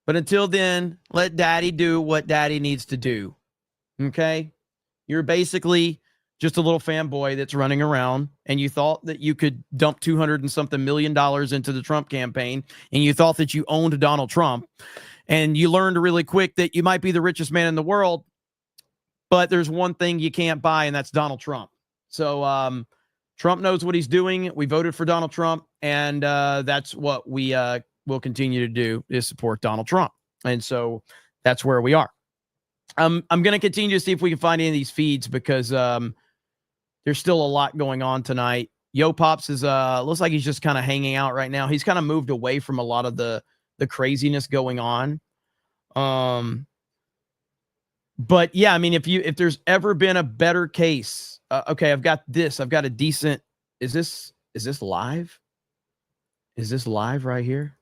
But until then, let daddy do what daddy needs to do. Okay? You're basically just a little fanboy that's running around, and you thought that you could dump 200 and something million dollars into the Trump campaign, and you thought that you owned Donald Trump, and you learned really quick that you might be the richest man in the world, but there's one thing you can't buy, and that's Donald Trump. So Trump knows what he's doing. We voted for Donald Trump, and that's what we will continue to do, is support Donald Trump. And so that's where we are. I'm going to continue to see if we can find any of these feeds, because there's still a lot going on tonight. Yo Pops is looks like he's just kind of hanging out right now. He's kind of moved away from a lot of the craziness going on. But yeah, I mean, if there's ever been a better case, okay, I've got a decent. Is this live? Is this live right here?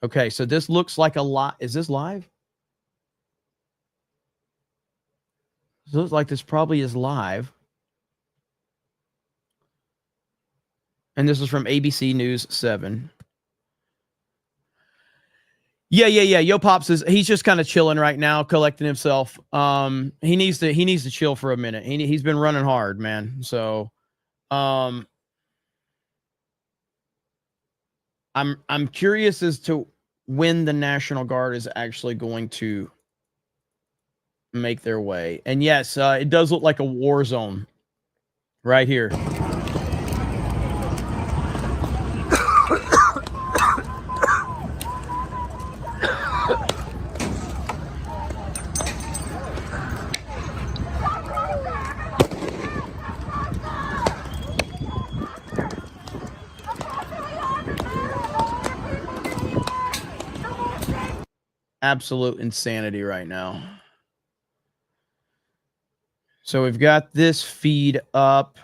Okay, so this looks like a lot. Is this live? It looks like this probably is live. And this is from ABC News 7. Yeah. Yo Pops he's just kind of chilling right now, collecting himself. He needs to chill for a minute. He's been running hard, man. So I'm curious as to when the National Guard is actually going to make their way. And yes, it does look like a war zone right here. Absolute insanity right now. So we've got this feed up.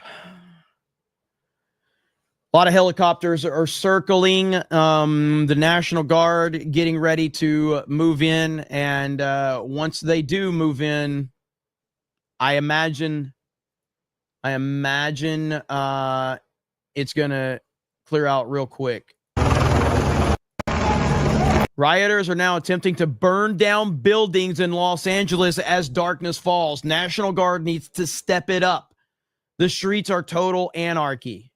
A lot of helicopters are circling the National Guard, getting ready to move in. And once they do move in, I imagine it's going to clear out real quick. Rioters are now attempting to burn down buildings in Los Angeles as darkness falls. National Guard needs to step it up. The streets are total anarchy.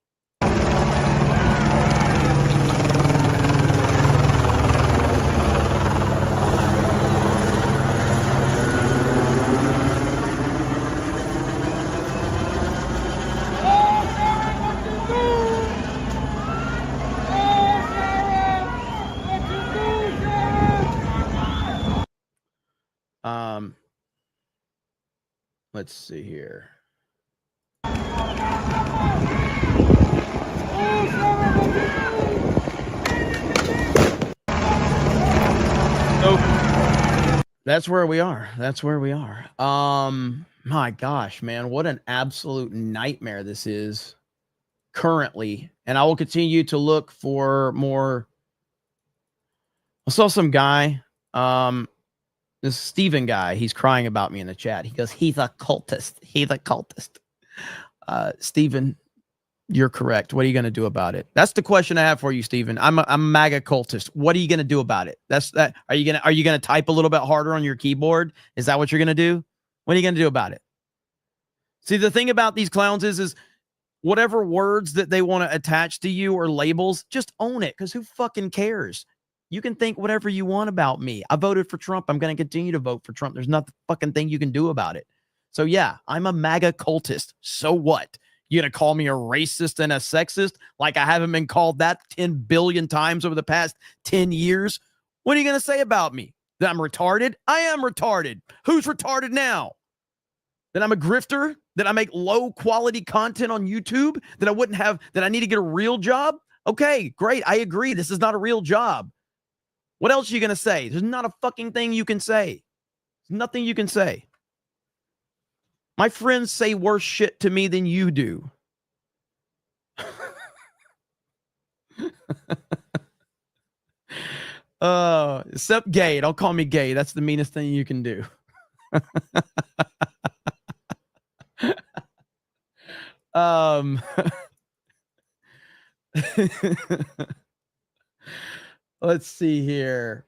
Let's see here. So that's where we are. That's where we are. My gosh, man, what an absolute nightmare this is currently. And I will continue to look for more. I saw some guy, this Steven guy, he's crying about me in the chat. He goes, he's a cultist. He's a cultist. Steven, you're correct. What are you going to do about it? That's the question I have for you, Steven. I'm a MAGA cultist. What are you going to do about it? Are you going to type a little bit harder on your keyboard? Is that what you're going to do? What are you going to do about it? See, the thing about these clowns is whatever words that they want to attach to you or labels, just own it, because who fucking cares? You can think whatever you want about me. I voted for Trump. I'm going to continue to vote for Trump. There's not the fucking thing you can do about it. So yeah, I'm a MAGA cultist. So what? You going to call me a racist and a sexist like I haven't been called that 10 billion times over the past 10 years? What are you going to say about me? That I'm retarded? I am retarded. Who's retarded now? That I'm a grifter? That I make low quality content on YouTube? That I wouldn't have, that I need to get a real job? Okay, great. I agree. This is not a real job. What else are you going to say? There's not a fucking thing you can say. There's nothing you can say. My friends say worse shit to me than you do. Except gay. Don't call me gay. That's the meanest thing you can do. Let's see here.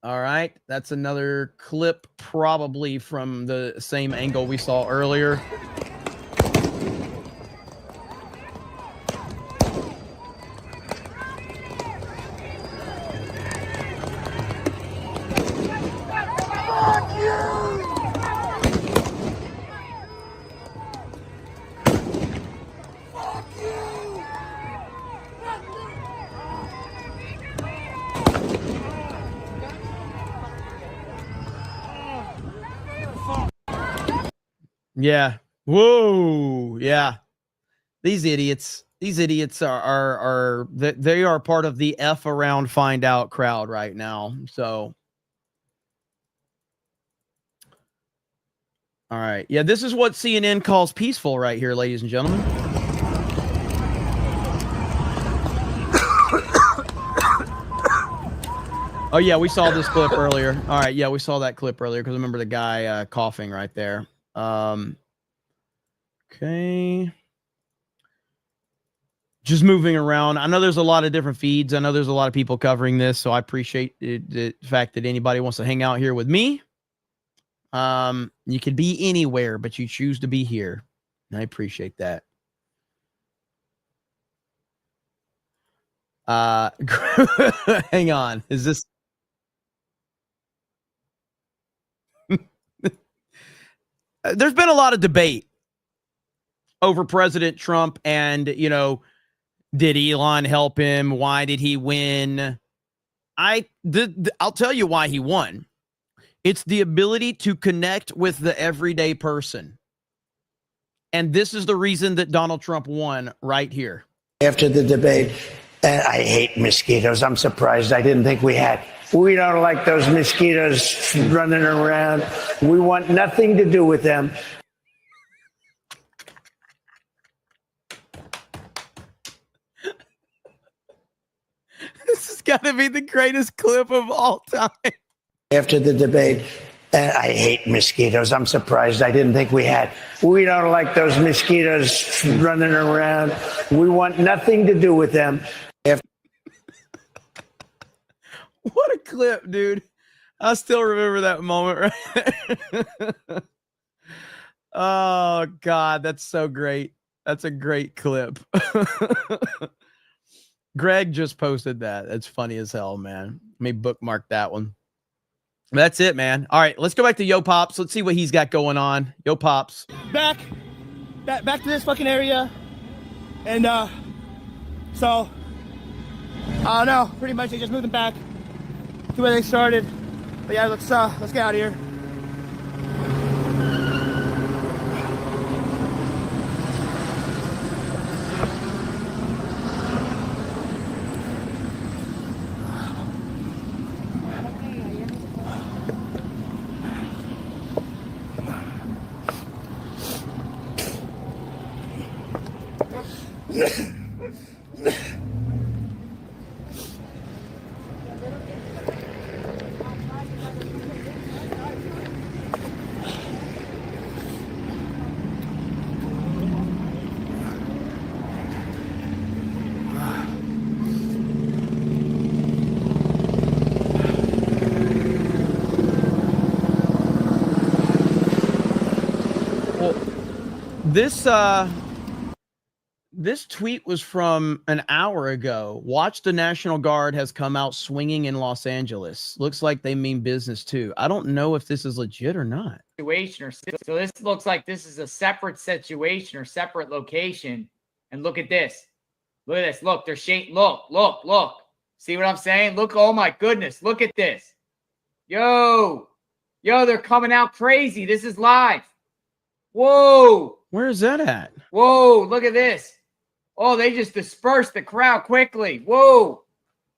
All right. That's another clip, probably from the same angle we saw earlier. Yeah. Whoa. Yeah. These idiots are they are part of the F around find out crowd right now. So, all right. Yeah, this is what CNN calls peaceful right here, ladies and gentlemen. Oh yeah, we saw this clip earlier. All right, yeah, we saw that clip earlier because I remember the guy coughing right there. Okay. Just moving around. I know there's a lot of different feeds. I know there's a lot of people covering this, so I appreciate the fact that anybody wants to hang out here with me. You could be anywhere, but you choose to be here. And I appreciate that. Hang on. Is this there's been a lot of debate over President Trump and, did Elon help him? Why did he win? I'll tell you why he won. It's the ability to connect with the everyday person. And this is the reason that Donald Trump won right here. After the debate, I hate mosquitoes. I'm surprised. I didn't think we had. We don't like those mosquitoes running around. We want nothing to do with them. This has got to be the greatest clip of all time. After the debate, I hate mosquitoes. I'm surprised. I didn't think we had. We don't like those mosquitoes running around. We want nothing to do with them. What a clip, dude. I still remember that moment right there. Oh, God, that's so great. That's a great clip. Greg just posted that. That's funny as hell, man. Let me bookmark that one. That's it, man. All right, let's go back to Yo Pops. Let's see what he's got going on. Yo Pops. Back to this fucking area. And, so, I don't know. Pretty much they just moved them back to where they started. But yeah, let's get out of here. This tweet was from an hour ago. Watch, the National Guard has come out swinging in Los Angeles. Looks like they mean business too. I don't know if this is legit or not. Situation or so this looks like this is a separate situation or separate location. And look at this. Look at this. Look, they're shaking. Look. See what I'm saying? Look, oh my goodness. Look at this. Yo, they're coming out crazy. This is live. Whoa. Where is that at? Whoa, look at this. Oh, they just dispersed the crowd quickly. Whoa,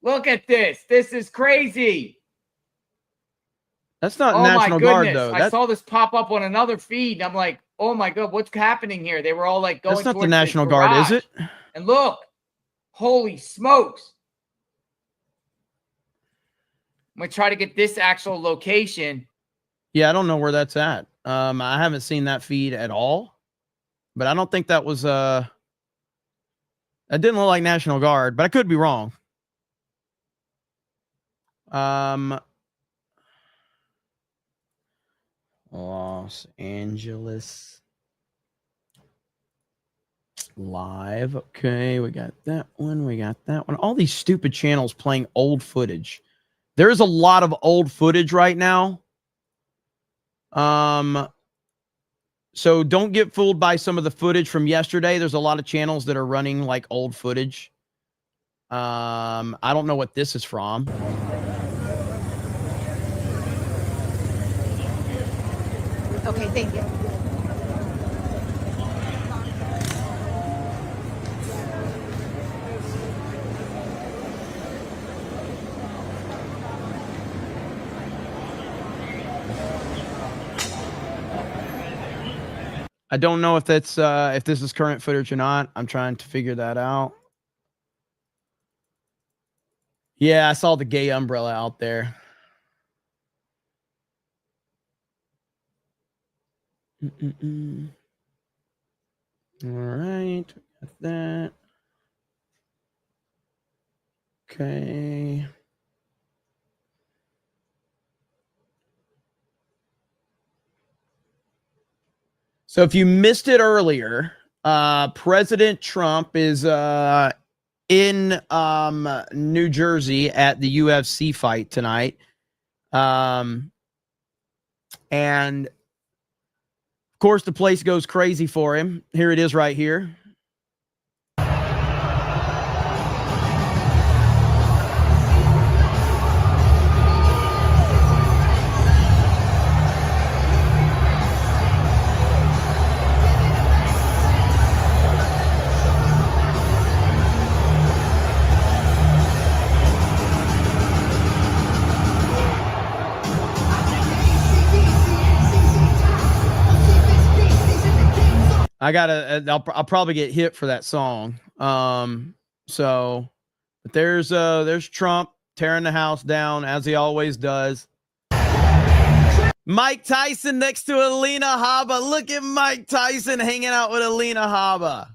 look at this. This is crazy. That's not National Guard, though. I saw this pop up on another feed. And I'm like, oh my God, what's happening here? They were all like going. That's not the National Guard, is it? And look, holy smokes. I'm going to try to get this actual location. Yeah, I don't know where that's at. I haven't seen that feed at all, but I don't think that was, that didn't look like National Guard, but I could be wrong. Los Angeles live. Okay, we got that one. We got that one. All these stupid channels playing old footage. There's a lot of old footage right now. So don't get fooled by some of the footage from yesterday. There's a lot of channels that are running like old footage. I don't know what this is from. Okay, thank you. I don't know if that's if this is current footage or not. I'm trying to figure that out. Yeah, I saw the gay umbrella out there. All right, got that. Okay. So if you missed it earlier, President Trump is in New Jersey at the UFC fight tonight. And of course, the place goes crazy for him. Here it is right here. I'll probably get hit for that song. So but there's Trump tearing the house down as he always does. Mike Tyson next to Alina Habba. Look at Mike Tyson hanging out with Alina Habba.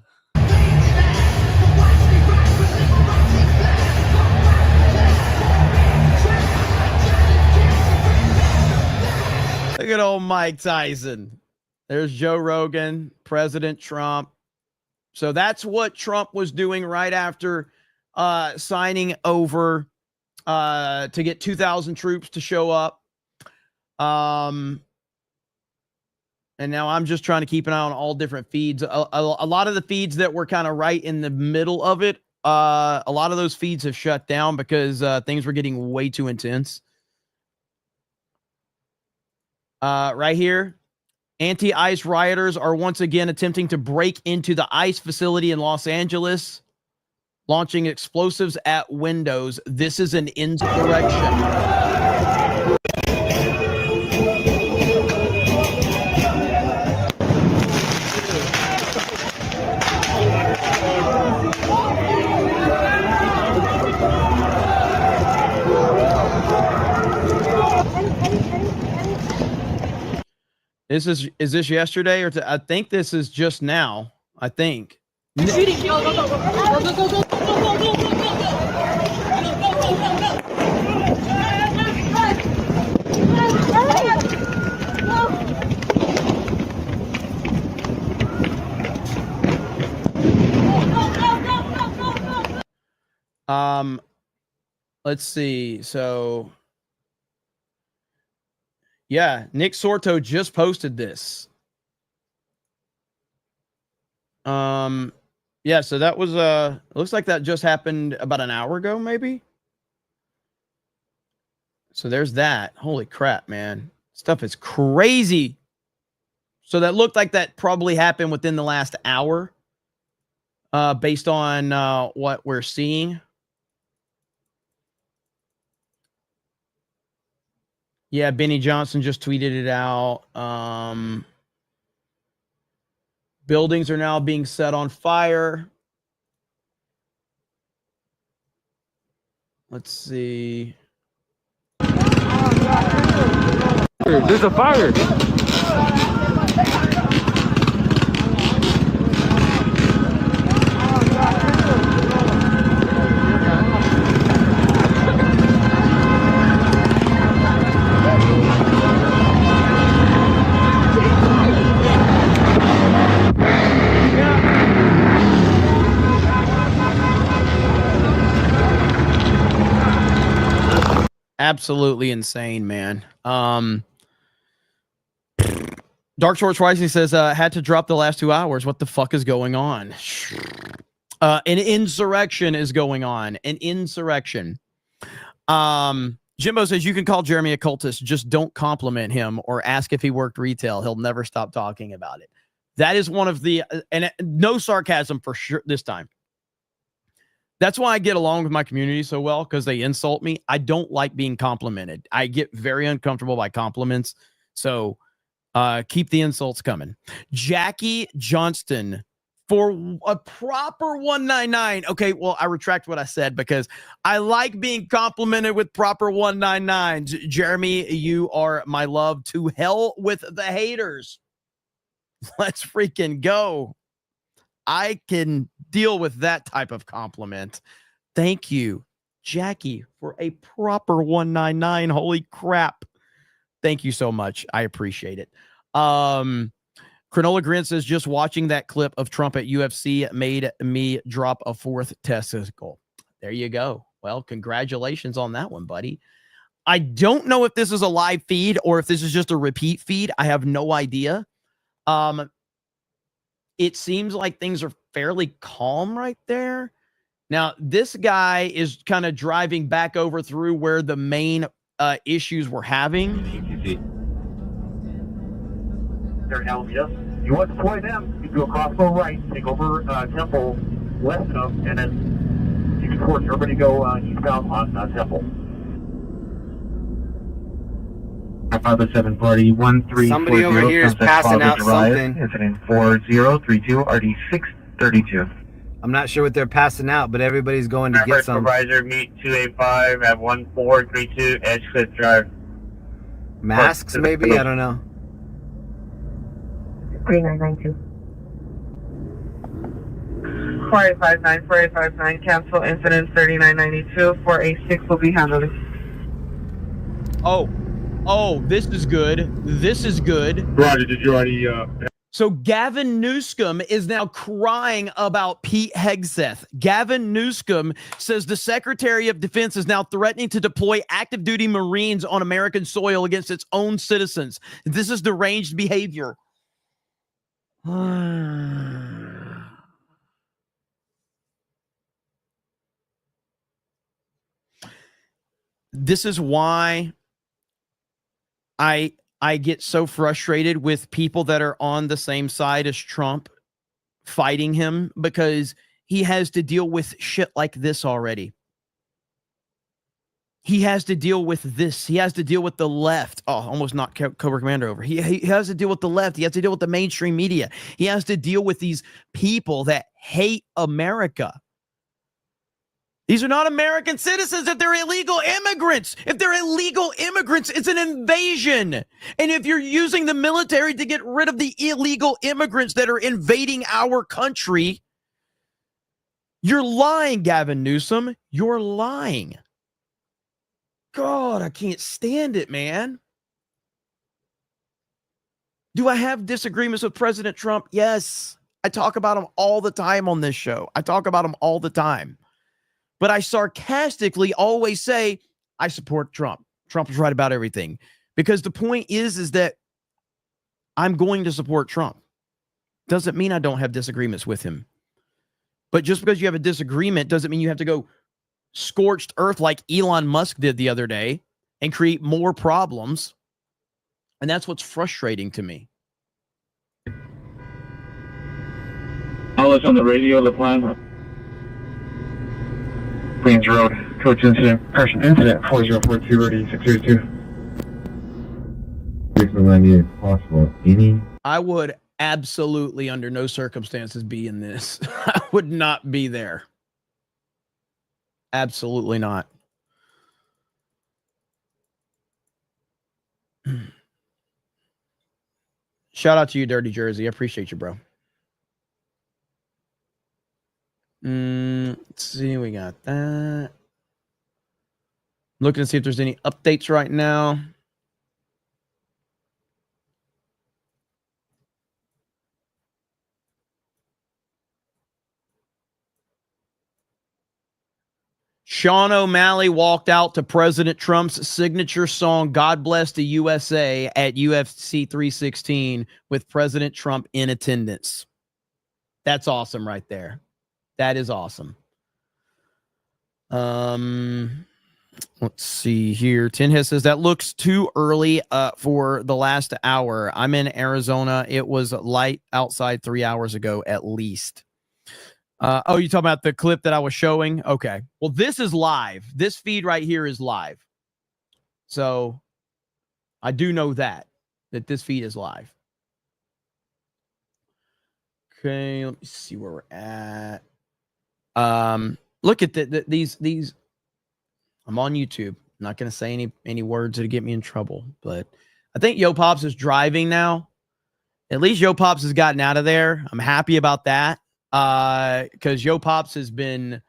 Look at old Mike Tyson. There's Joe Rogan, President Trump. So that's what Trump was doing right after signing over to get 2,000 troops to show up. And now I'm just trying to keep an eye on all different feeds. A lot of the feeds that were kind of right in the middle of it, a lot of those feeds have shut down because things were getting way too intense. Right here. Anti-ICE rioters are once again attempting to break into the ICE facility in Los Angeles, launching explosives at windows. This is an insurrection. Is this yesterday or I think this is just now. I think. Shooting! Go, go, go, go, go, go, go, go, go, go, go, Let's see. So yeah, Nick Sorto just posted this. Yeah, so that was looks like that just happened about an hour ago, maybe. So there's that. Holy crap, man. Stuff is crazy. So that looked like that probably happened within the last hour, based on what we're seeing. Yeah, Benny Johnson just tweeted it out. Buildings are now being set on fire. Let's see. There's a fire. Absolutely insane, man. Dark Shorts Rising says, had to drop the last 2 hours. What the fuck is going on? An insurrection is going on. An insurrection. Jimbo says, you can call Jeremy a cultist. Just don't compliment him or ask if he worked retail. He'll never stop talking about it. That is one of the, and no sarcasm for sure this time. That's why I get along with my community so well, because they insult me. I don't like being complimented. I get very uncomfortable by compliments. So keep the insults coming. Jackie Johnston for a proper 199. Okay, well, I retract what I said because I like being complimented with proper 199s. Jeremy, you are my love. To hell with the haters. Let's freaking go. I can deal with that type of compliment. Thank you, Jackie, for a proper 199. Holy crap. Thank you so much. I appreciate it. Cronola Grin says, just watching that clip of Trump at UFC made me drop a 4th testicle. There you go. Well, congratulations on that one, buddy. I don't know if this is a live feed or if this is just a repeat feed. I have no idea. It seems like things are fairly calm right there. Now, this guy is kind of driving back over through where the main issues we're having. They're in Alameda. You want to deploy them, you go crossbow right, take over Temple west of, and then you can force everybody to go eastbound on Temple. 507 party 1340. Somebody over here is passing out something. Incident 4032 RD 632. I'm not sure what they're passing out, but everybody's going to get some. Supervisor, meet 285 at 1432 Edgecliff Drive. Masks, maybe? I don't know. 3992. 4859, 4859, cancel incident 3992. 486 will be handled. Oh, this is good. This is good. Roger, did you already... So Gavin Newsom is now crying about Pete Hegseth. Gavin Newsom says the Secretary of Defense is now threatening to deploy active duty Marines on American soil against its own citizens. This is deranged behavior. This is why I get so frustrated with people that are on the same side as Trump fighting him, because he has to deal with shit like this already. He has to deal with this. He has to deal with the left. Oh, almost knocked Cobra Commander over. He has to deal with the left. He has to deal with the mainstream media. He has to deal with these people that hate America. These are not American citizens if they're illegal immigrants. If they're illegal immigrants, it's an invasion. And if you're using the military to get rid of the illegal immigrants that are invading our country, you're lying, Gavin Newsom. You're lying. God, I can't stand it, man. Do I have disagreements with President Trump? Yes. I talk about him all the time on this show. I talk about him all the time. But I sarcastically always say, I support Trump. Trump is right about everything. Because the point is that I'm going to support Trump. Doesn't mean I don't have disagreements with him. But just because you have a disagreement doesn't mean you have to go scorched earth like Elon Musk did the other day and create more problems. And that's what's frustrating to me. All is on the radio, the plan. Queens Road, coach incident, person incident, 4042 ready, 602. Possible. I would absolutely, under no circumstances, be in this. I would not be there. Absolutely not. Shout out to you, Dirty Jersey. I appreciate you, bro. Let's see. We got that. Looking to see if there's any updates right now. Sean O'Malley walked out to President Trump's signature song, God Bless the USA, at UFC 316 with President Trump in attendance. That's awesome right there. That is awesome. Let's see here. Tinhead says that looks too early for the last hour. I'm in Arizona. It was light outside 3 hours ago at least. Oh, you talking about the clip that I was showing? Okay. Well, this is live. This feed right here is live. So I do know that this feed is live. Okay, let me see where we're at. Look at these. I'm on YouTube. I'm not going to say any words that get me in trouble, but I think Yo Pops is driving now. At least Yo Pops has gotten out of there. I'm happy about that. Because Yo Pops has been,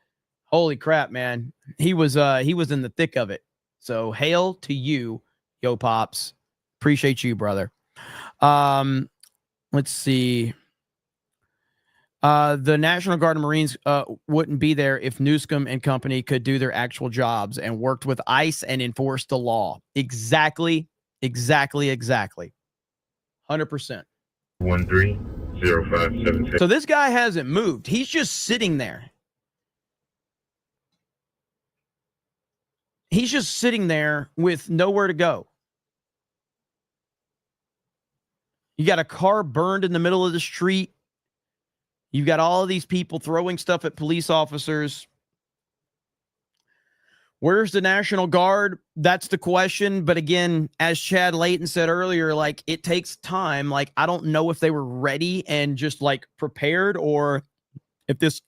holy crap, man. He was in the thick of it. So hail to you, Yo Pops. Appreciate you, brother. Let's see. The National Guard and Marines wouldn't be there if Newscomb and company could do their actual jobs and worked with ICE and enforced the law. Exactly. 100%. 130576. So this guy hasn't moved. He's just sitting there. He's just sitting there with nowhere to go. You got a car burned in the middle of the street. You've got all of these people throwing stuff at police officers. Where's the National Guard? That's the question. But again, as Chad Layton said earlier, like, it takes time. Like, I don't know if they were ready and just like prepared, or if this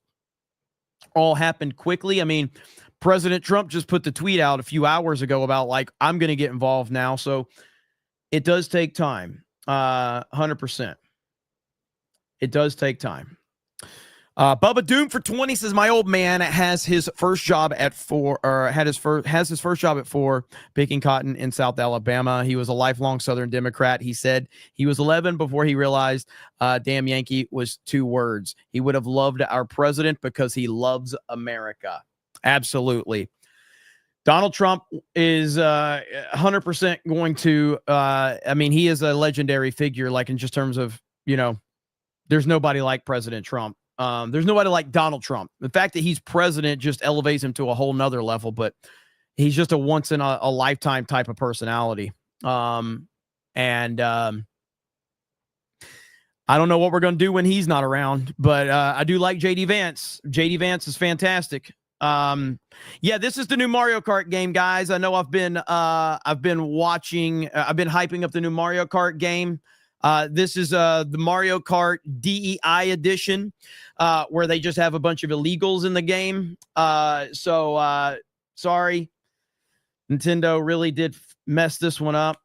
all happened quickly. I mean, President Trump just put the tweet out a few hours ago about like, I'm going to get involved now. So it does take time. 100%. It does take time. Bubba Doom for 20 says my old man has his first job at 4, or has his first job at 4 picking cotton in South Alabama. He was a lifelong Southern Democrat. He said he was 11 before he realized damn Yankee was 2 words. He would have loved our president because he loves America. Absolutely. Donald Trump is 100% going to, I mean, he is a legendary figure, like in just terms of, you know, there's nobody like President Trump. There's nobody like Donald Trump. The fact that he's president just elevates him to a whole nother level, but he's just a once in a lifetime type of personality. I don't know what we're going to do when he's not around, but I do like JD Vance. JD Vance is fantastic. Yeah, this is the new Mario Kart game, guys. I know I've been watching, I've been hyping up the new Mario Kart game. This is the Mario Kart DEI edition, where they just have a bunch of illegals in the game. Sorry. Nintendo really did mess this one up.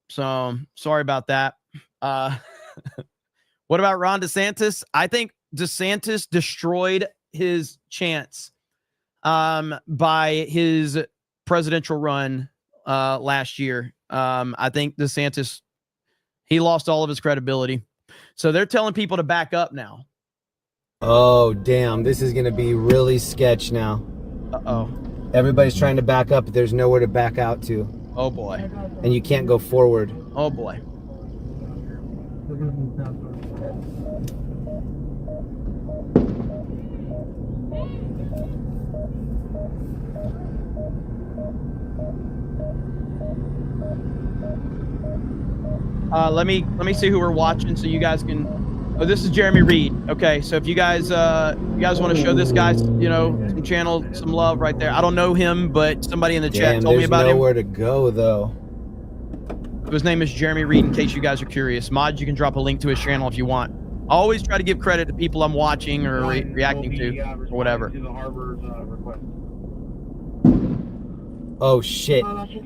So sorry about that. What about Ron DeSantis? I think DeSantis destroyed his chance by his presidential run last year. I think DeSantis, he lost all of his credibility. So they're telling people to back up now. Oh, damn. This is going to be really sketch now. Uh-oh. Everybody's trying to back up, but there's nowhere to back out to. Oh, boy. And you can't go forward. Oh, boy. Let me see who we're watching so you guys can. Oh, this is Jeremy Reed. Okay, so if you guys want to show this guy, some channel, some love right there. I don't know him, but somebody in the chat told me about him. There's nowhere to go though. His name is Jeremy Reed. In case you guys are curious, mods, you can drop a link to his channel if you want. I always try to give credit to people I'm watching or reacting to or whatever. Oh shit.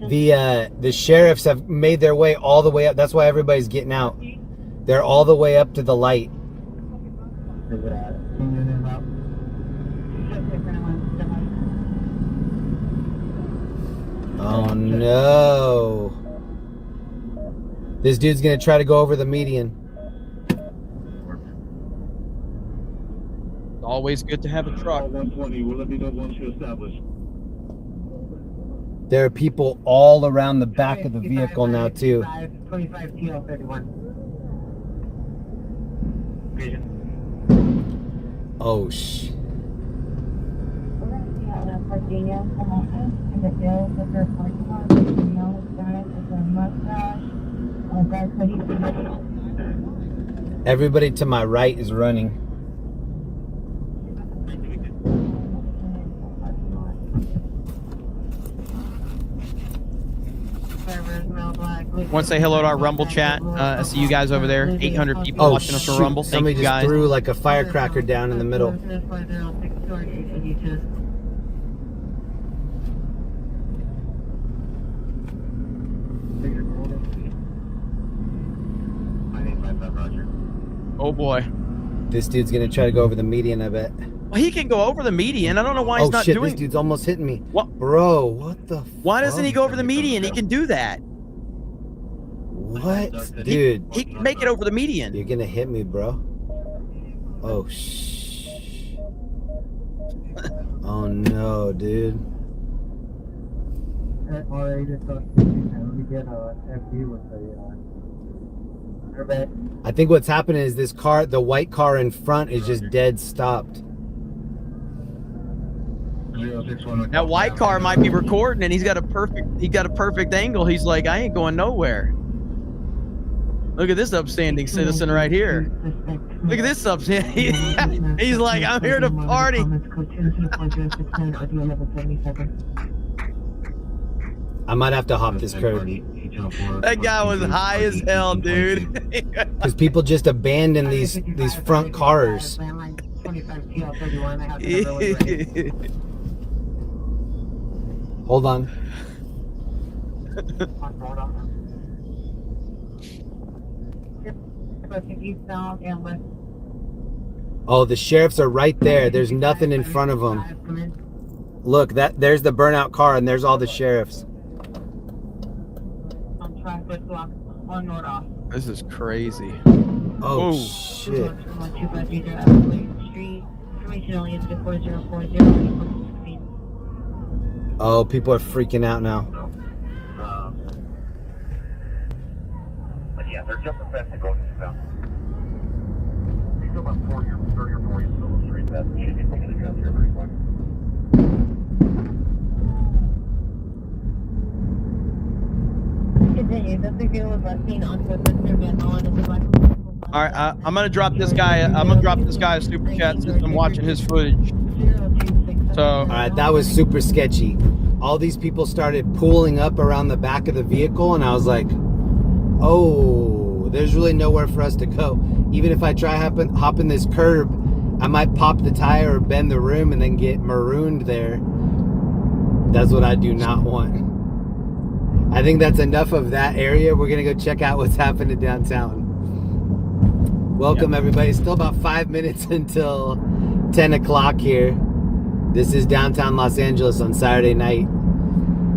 The sheriffs have made their way all the way up. That's why everybody's getting out. They're all the way up to the light. Oh no. This dude's gonna try to go over the median. Always good to have a truck. 120, we'll let me know once you establish. There are people all around the back of the vehicle now too. 25 TL 31. Oh sh. Everybody to my right is running. Want to say hello to our Rumble chat. I see you guys over there. 800 people watching us on Rumble. Thank Somebody you just guys. threw like a firecracker down in the middle. Oh boy. This dude's gonna try to go over the median, I bet. Well, he can go over the median. I don't know why he's not shit, doing. This dude's almost hitting me. What, bro? What the? Why doesn't he go over the median? He can do that. What, dude? He can make it over the median. You're gonna hit me, bro. Oh shh. Oh no, dude. I think what's happening is this car, the white car in front, is just dead stopped. That white car might be recording, and he got a perfect angle. He's like, I ain't going nowhere. Look at this upstanding citizen right here. Look at this upstanding. He's like, I'm here to party. I might have to hop this curb. That guy was high as hell, dude. Because people just abandon these front cars. Hold on. Oh, the sheriffs are right there. There's nothing in front of them. Look, there's the burnout car, and there's all the sheriffs. This is crazy. Oh, shit. Oh, people are freaking out now. But yeah, they're jumping fence and going south. He's still about 30 or 40 still straight that. Should be taking the gun here very quick. All right, I'm gonna drop this guy. A super chat since I'm watching his footage. So, all right, that was super sketchy. All these people started pulling up around the back of the vehicle, and I was like, oh, there's really nowhere for us to go. Even if I try hopping this curb, I might pop the tire or bend the rim and then get marooned there. That's what I do not want. I think that's enough of that area. We're gonna go check out what's happening downtown. Welcome, everybody. Still about 5 minutes until 10 o'clock here. This is downtown Los Angeles on Saturday night.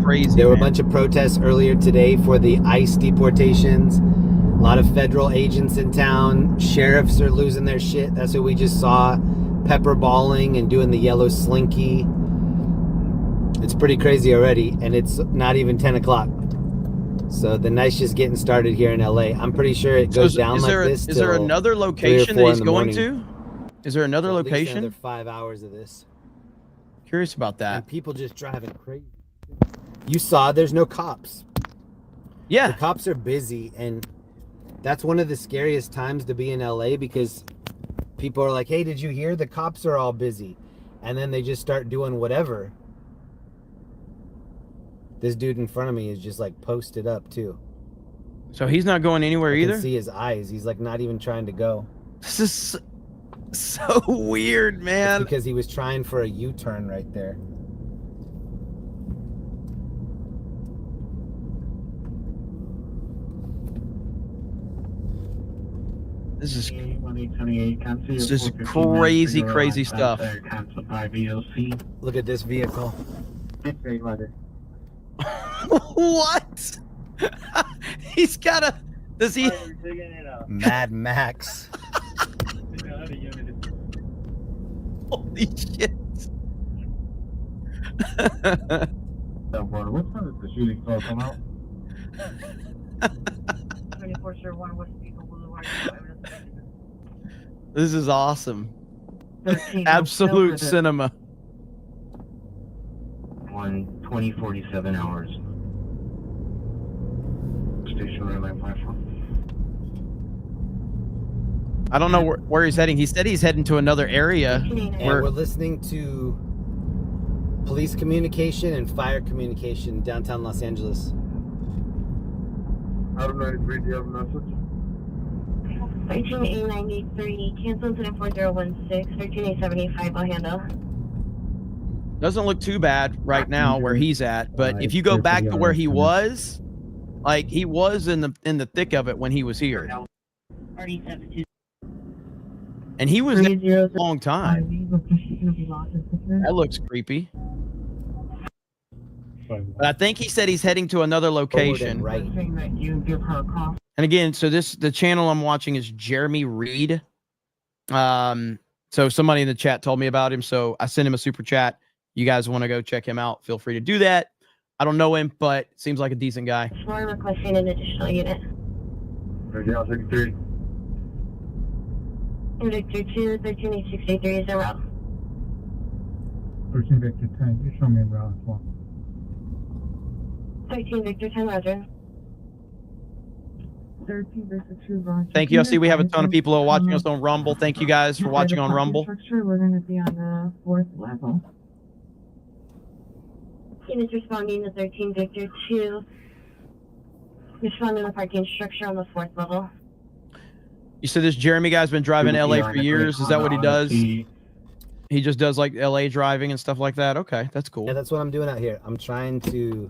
Crazy. There were a bunch of protests earlier today for the ICE deportations. A lot of federal agents in town. Sheriffs are losing their shit. That's what we just saw. Pepper balling and doing the yellow slinky. It's pretty crazy already, and it's not even 10 o'clock. So the night's just getting started here in LA. I'm pretty sure it goes down like this. Is there another location that he's going to? Is there another location? Another 5 hours of this. Curious about that. And people just driving crazy. You saw there's no cops. Yeah. The cops are busy, and that's one of the scariest times to be in LA because people are like, hey, did you hear? The cops are all busy. And then they just start doing whatever. This dude in front of me is just like posted up too. So he's not going anywhere either? I can see his eyes. He's like not even trying to go. This is so weird, man. It's because he was trying for a U-turn right there. This is crazy, crazy stuff. Look at this vehicle. What? He's got a... Does he... Mad Max. Holy shit. What time did the shooting start come out? 2401 West Eagle Boulevard. This is awesome. 13, Absolute cinema. 2047 hours. Station on my platform. I don't know where he's heading. He said he's heading to another area. And we're listening to police communication and fire communication downtown Los Angeles. Out of 93, do you have a message? 13893, cancel incident 4016, 13875, I'll handle. Doesn't look too bad right now where he's at, but if you go back to where he was, like he was in the thick of it when he was here. And he was there for a long time. That looks creepy. But I think he said he's heading to another location. Right. And again, so the channel I'm watching is Jeremy Reed. So somebody in the chat told me about him, so I sent him a super chat. You guys want to go check him out, feel free to do that. I don't know him, but seems like a decent guy. We're requesting an additional unit. Yeah, 33. Victor 2, 13863 is en route. 13 Victor 10, you show me in route as well. 13 Victor 10, roger. 13 Victor 2, roger. Thank you. I see we have a ton of people who are watching us on Rumble. Thank you guys for watching on Rumble. We're going to be on the 4th level. Units responding to 13 Victor 2. Responding to the parking structure on the 4th level. You said this Jeremy guy's been driving LA for years. Is that what he does? He just does like LA driving and stuff like that. Okay, that's cool. Yeah, that's what I'm doing out here. I'm trying to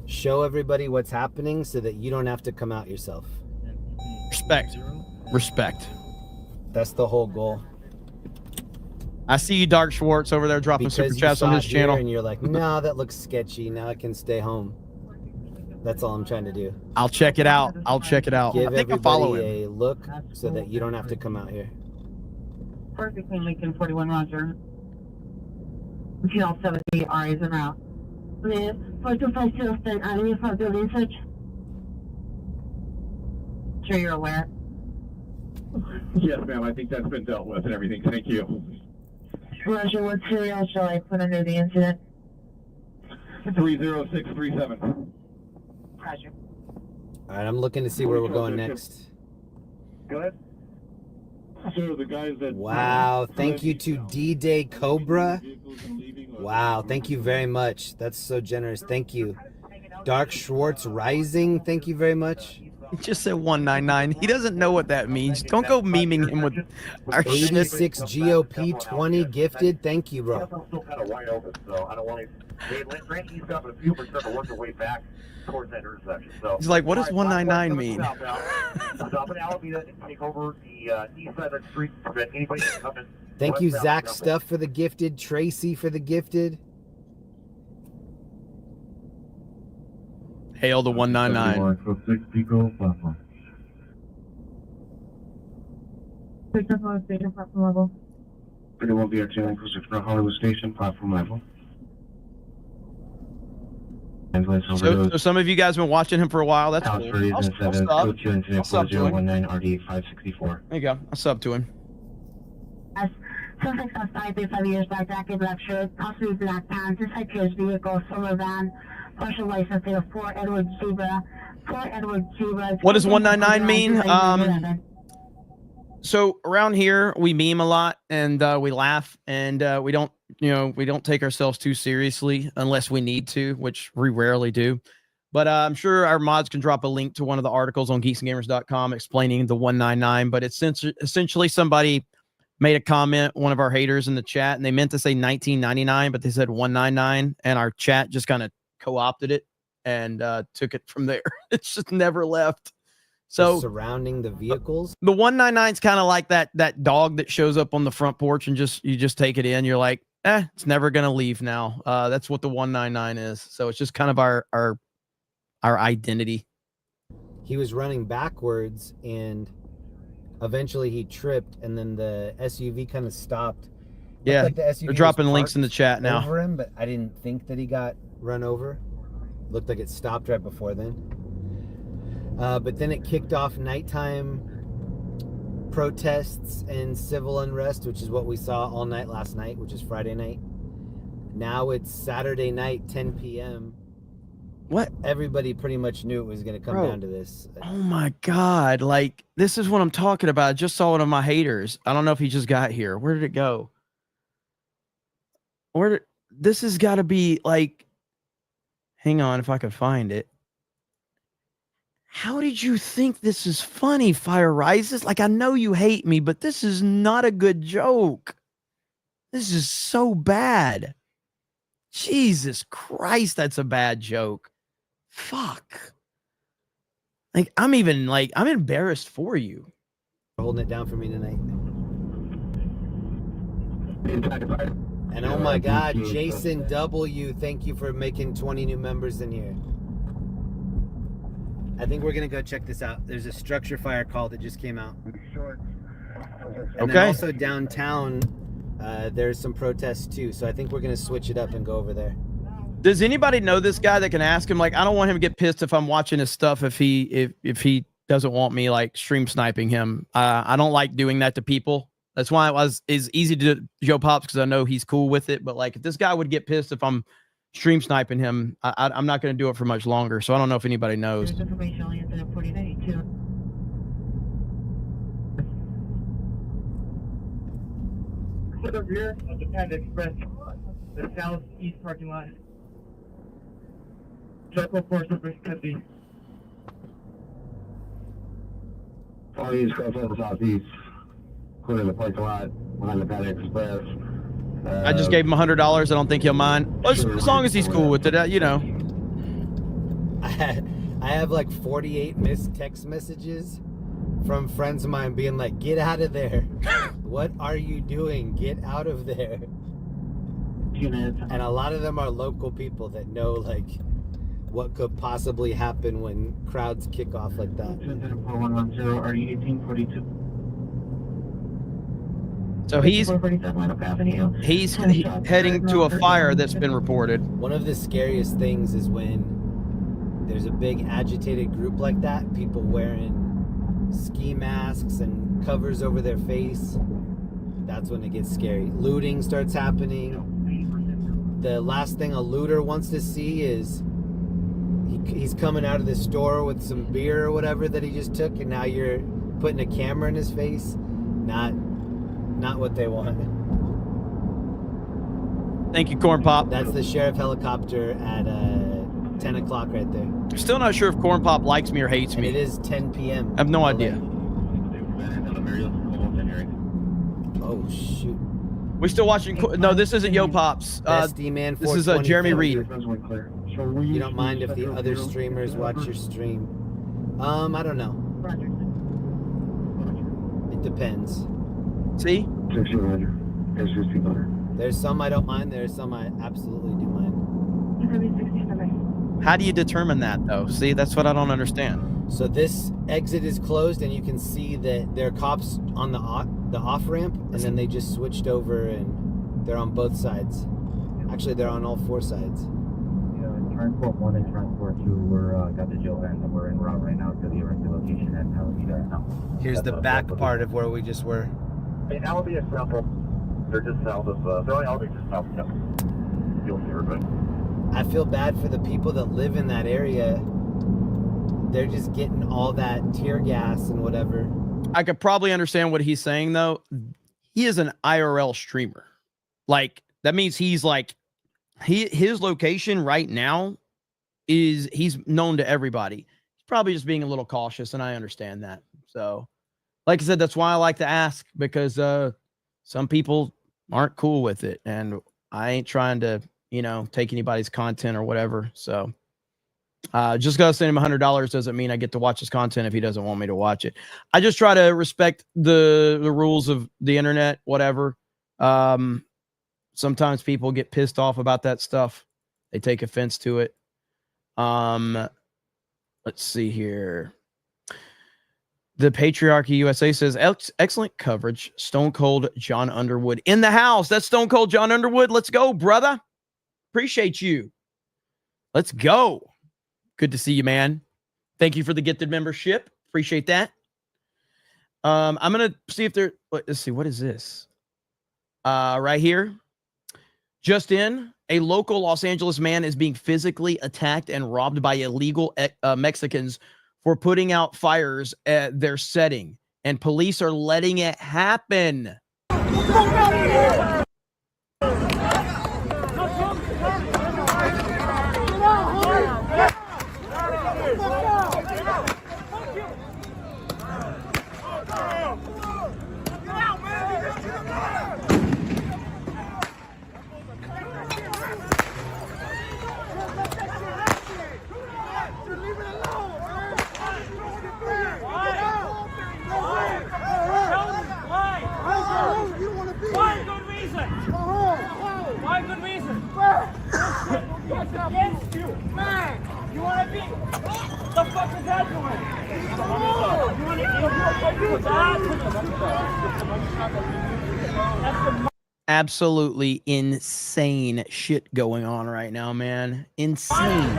show everybody what's happening so that you don't have to come out yourself. Respect. That's the whole goal. I see you, Dark Schwartz, over there dropping super chats on his channel. And you're like, no, that looks sketchy. Now I can stay home. That's all I'm trying to do. I'll check it out. Give I think I'll follow him. a look so that you don't have to come out here. Perfect, Lincoln 41, roger. GL 70 RA is en route. Live 4252 Austin Avenue for building search. Sure you're aware. Yes, ma'am, I think that's been dealt with and everything. Thank you. Roger, what serial shall I put under the incident? 30637. Roger. All right, I'm looking to see where we're going next. Go ahead. So the guys that... Wow, thank you to D-Day Cobra. Wow, thank you very much. That's so generous. Thank you. Dark Schwartz Rising, thank you very much. He just said 199. He doesn't know what that means. Don't go memeing him with our shit. 86 GOP 20 gifted. Thank you, bro. I'm still kind of wide open, so I don't want to... Randy east up and a few are starting to work their way back towards that intersection. So he's like, what does 199 mean? Stop at Alameda and take over the east side of the street to prevent anybody from coming. Thank you, Zach Stuff, for the gifted. Tracy for the gifted. Hail the 199. 6 Pico platform. Platform level. 31 VX 6 Hollywood Station, platform level. So some of you guys have been watching him for a while. That's cool. I'll sub to him. There you go. I'll sub to him. Suspect suspect 5 years back, active black shirt, possibly black pants, inside his vehicle, silver van, partial license plate of 4 Edward Zebra. What does 199 mean? So around here we meme a lot and we laugh and we don't take ourselves too seriously unless we need to, which we rarely do. But I'm sure our mods can drop a link to one of the articles on geeksandgamers.com explaining the 199. But it's essentially somebody made a comment, one of our haters in the chat, and they meant to say 1999, but they said 199, and our chat just kind of co-opted it and took it from there. It's just never left. So surrounding the vehicles, the 199 is kind of like that dog that shows up on the front porch and you just take it in. You're like, it's never gonna leave now. That's what the 199 is. So it's just kind of our identity. He was running backwards and eventually he tripped, and then the SUV kind of stopped. Yeah, like the SUV they're dropping links in the chat now. Over him, but I didn't think that he got run over. Looked like it stopped right before then. But then it kicked off nighttime protests and civil unrest, which is what we saw all night last night, which is Friday night. Now it's Saturday night, 10 p.m. What? Everybody pretty much knew it was going to come down to this. Oh my God. Like, this is what I'm talking about. I just saw one of my haters. I don't know if he just got here. Where did it go? This has got to be like, hang on if I could find it. How did you think this is funny, Fire Rises? Like, I know you hate me, but this is not a good joke. This is so bad. Jesus Christ, that's a bad joke. Fuck. Like, I'm embarrassed for you. Holding it down for me tonight. And oh my God, Jason W, thank you for making 20 new members in here. I think we're gonna go check this out. There's a structure fire call that just came out. And then also downtown, there's some protests too. So I think we're gonna switch it up and go over there. Does anybody know this guy that can ask him? Like, I don't want him to get pissed if I'm watching his stuff if he doesn't want me like stream sniping him. I don't like doing that to people. That's why it's easy to do Joe Pops, because I know he's cool with it. But like, if this guy would get pissed if I'm stream sniping him, I'm not going to do it for much longer. So I don't know if anybody knows. There's information on incident 4982. To the rear of the Panda Express, the southeast parking lot. Circle 4 Super 50. All these cross over southeast, including the parking lot behind the Panda Express. I just gave him $100. I don't think he'll mind. As long as he's cool with it, you know. I have like 48 missed text messages from friends of mine being like, get out of there. What are you doing? Get out of there. And a lot of them are local people that know like what could possibly happen when crowds kick off like that. 4110, RE1842. So he's heading to a fire that's been reported. One of the scariest things is when there's a big agitated group like that, people wearing ski masks and covers over their face. That's when it gets scary. Looting starts happening. The last thing a looter wants to see is he's coming out of the store with some beer or whatever that he just took, and now you're putting a camera in his face. Not what they want. Thank you, Corn Pop. That's the sheriff helicopter at 10 o'clock right there. Still not sure if Corn Pop likes me or hates me. It is 10 p.m. I have no idea. Oh, shoot. We're still watching. No, this isn't Yo Pops. Man, this is Jeremy Reed. You don't mind if the other streamers watch your stream? I don't know. It depends. See? There's some I don't mind. There's some I absolutely do mind. How do you determine that, though? See, that's what I don't understand. So this exit is closed, and you can see that there are cops on the off ramp, and then they just switched over, and they're on both sides. Actually, they're on all four sides. Transport 1 and Transport 2, we're got the jail and we're en route right now to the erected location and how you guys know. Here's the back part of where we just were. And that will be a sample. They're just south of, they're only all just south of them. You'll see everybody. I feel bad for the people that live in that area. They're just getting all that tear gas and whatever. I could probably understand what he's saying, though. He is an IRL streamer. Like, that means he's like, his location right now is he's known to everybody. He's probably just being a little cautious, and I understand that. So, like I said, that's why I like to ask, because some people aren't cool with it, and I ain't trying to, take anybody's content or whatever. So, just gotta send him $100 doesn't mean I get to watch his content if he doesn't want me to watch it. I just try to respect the rules of the internet, whatever. Sometimes people get pissed off about that stuff. They take offense to it. Let's see here. The Patriarchy USA says, excellent coverage. Stone Cold John Underwood in the house. That's Stone Cold John Underwood. Let's go, brother. Appreciate you. Let's go. Good to see you, man. Thank you for the gifted membership. Appreciate that. I'm going to see if there, let's see, what is this? Right here. Just in, a local Los Angeles man is being physically attacked and robbed by illegal Mexicans for putting out fires at their setting, and police are letting it happen. Why good reason? Against you. Man, you want to be? The fuck is that doing? You want to Absolutely insane shit going on right now, man. Insane.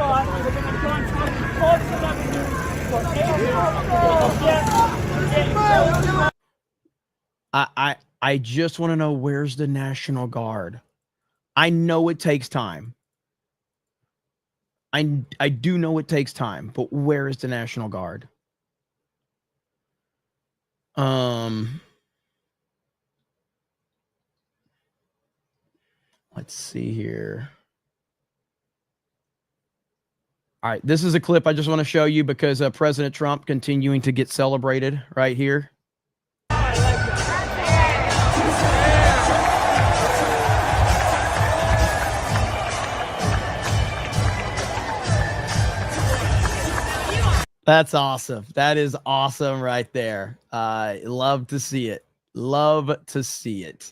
I just want to know, where's the National Guard? I know it takes time. I do know it takes time, but where is the National Guard? Let's see here. All right, this is a clip I just want to show you because President Trump continuing to get celebrated right here. That's awesome. That is awesome right there. Love to see it. Love to see it.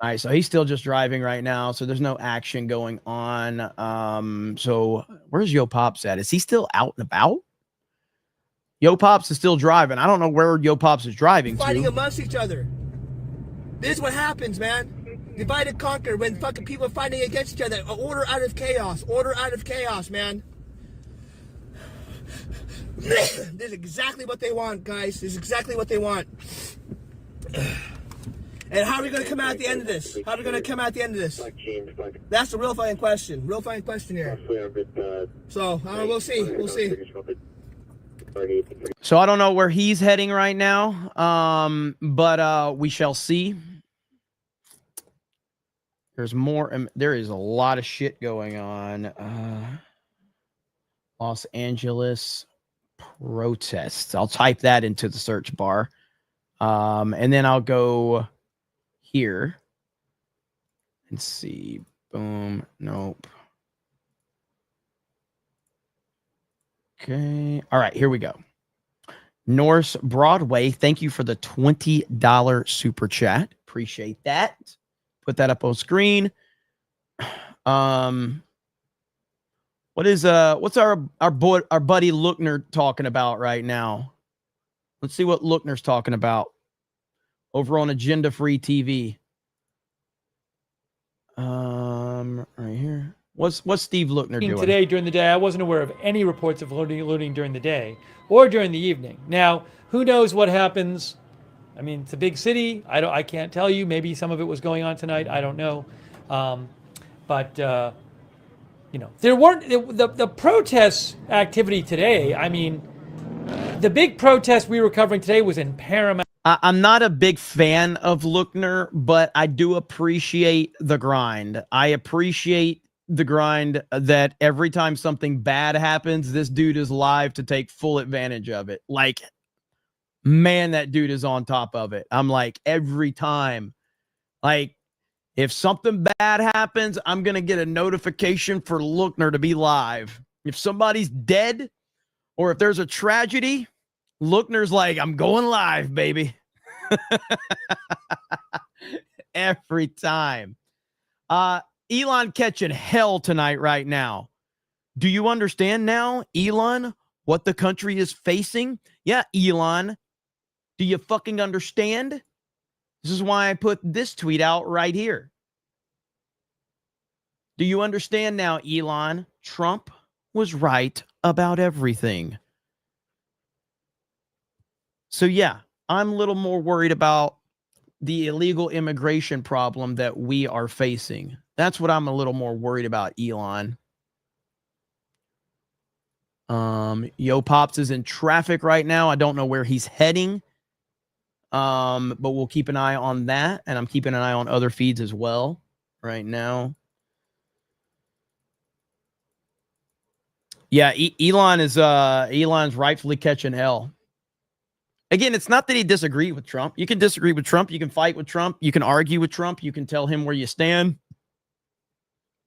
All right, so he's still just driving right now, so there's no action going on. So where's Yo Pops at? Is he still out and about? Yo Pops is still driving. I don't know where Yo Pops is driving Fighting to. amongst each other. This is what happens, man. Divide and conquer when fucking people are fighting against each other. Order out of chaos. Order out of chaos, man. This is exactly what they want, guys. This is exactly what they want. And how are we going to come out at the end of this? How are we going to come out at the end of this? That's the real fucking question. Real fucking question here. So, we'll see. We'll see. So I don't know where he's heading right now, but we shall see. There's more. There is a lot of shit going on. Los Angeles protests. I'll type that into the search bar. And then I'll go here and see. Boom. Nope. Okay. All right. Here we go. Norse Broadway. Thank you for the $20 super chat. Appreciate that. Put that up on screen. What's our buddy Lookner talking about right now? Let's see what Lookner's talking about over on Agenda Free TV. Right here. What's Steve Lookner doing today during the day? I wasn't aware of any reports of looting during the day or during the evening. Now, who knows what happens? I mean, it's a big city. I can't tell you. Maybe some of it was going on tonight. I don't know. But you know, there weren't the protest activity today. I mean, the big protest we were covering today was in Paramount. I'm not a big fan of Lookner, but I do appreciate the grind. I appreciate the grind that every time something bad happens, this dude is live to take full advantage of it. Like, man, that dude is on top of it. I'm like, every time, like, if something bad happens, I'm going to get a notification for Lookner to be live. If somebody's dead or if there's a tragedy, Lookner's like, I'm going live, baby. Every time. Elon catching hell tonight right now. Do you understand now, Elon, what the country is facing? Yeah, Elon. Do you fucking understand? This is why I put this tweet out right here. Do you understand now, Elon? Trump was right about everything. So yeah, I'm a little more worried about the illegal immigration problem that we are facing. That's what I'm a little more worried about, Elon. Yo Pops is in traffic right now. I don't know where he's heading. But we'll keep an eye on that, and I'm keeping an eye on other feeds as well right now. Yeah, Elon's rightfully catching hell. Again, it's not that he disagreed with Trump. You can disagree with Trump, you can fight with Trump, you can argue with Trump, you can tell him where you stand.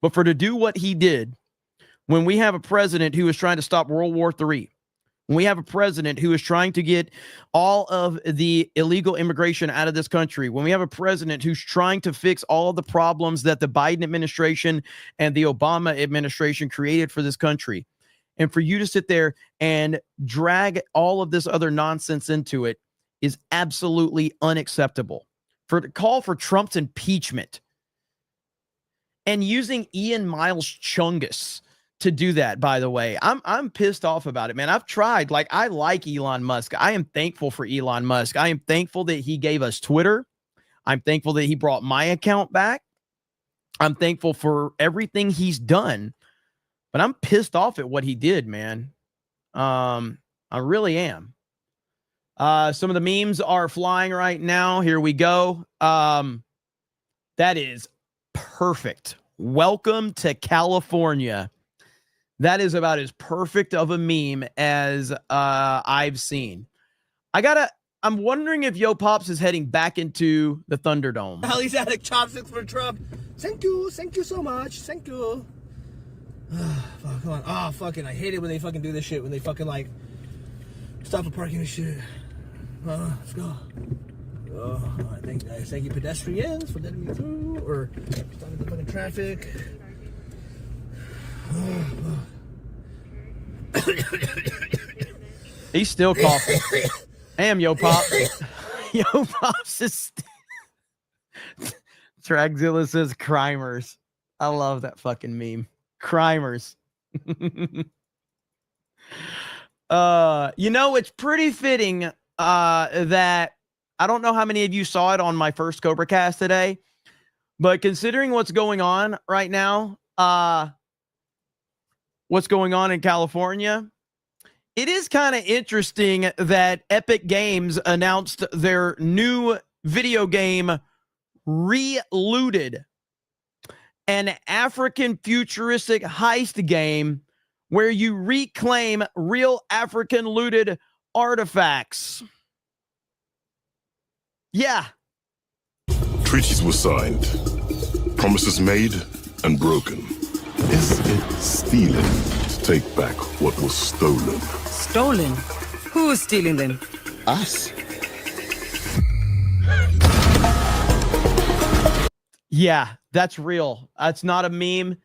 But to do what he did, when we have a president who is trying to stop World War III, when we have a president who is trying to get all of the illegal immigration out of this country, when we have a president who's trying to fix all of the problems that the Biden administration and the Obama administration created for this country, and for you to sit there and drag all of this other nonsense into it is absolutely unacceptable. For the call for Trump's impeachment and using Ian Miles Chungus to do that, by the way, I'm pissed off about it, man. I've tried. Like, I like Elon Musk. I am thankful for Elon Musk. I am thankful that he gave us Twitter. I'm thankful that he brought my account back. I'm thankful for everything he's done. But I'm pissed off at what he did, man. I really am. Some of the memes are flying right now. Here we go. That is perfect. Welcome to California. That is about as perfect of a meme as I've seen. I'm wondering if Yo Pops is heading back into the Thunderdome. Hell, he's adding chopsticks for Trump. Thank you so much. Thank you. Fuck, come on. Oh, fucking, I hate it when they fucking do this shit, when they fucking, like, stop for parking and shit. Let's go. Oh, thank you, pedestrians, for letting me through, or stopping the fucking traffic. He's still coughing. Damn, Yo Pop. Yo Pops is... Tragzilla says crimers. I love that fucking meme. Crimers. It's pretty fitting that I don't know how many of you saw it on my first Cobra Cast today, but considering what's going on right now, what's going on in California, it is kind of interesting that Epic Games announced their new video game, Relooted, an African futuristic heist game where you reclaim real African looted artifacts. Yeah. Treaties were signed, promises made and broken. Is it stealing to take back what was stolen? Stolen? Who's stealing them? Us. Yeah, that's real. That's not a meme.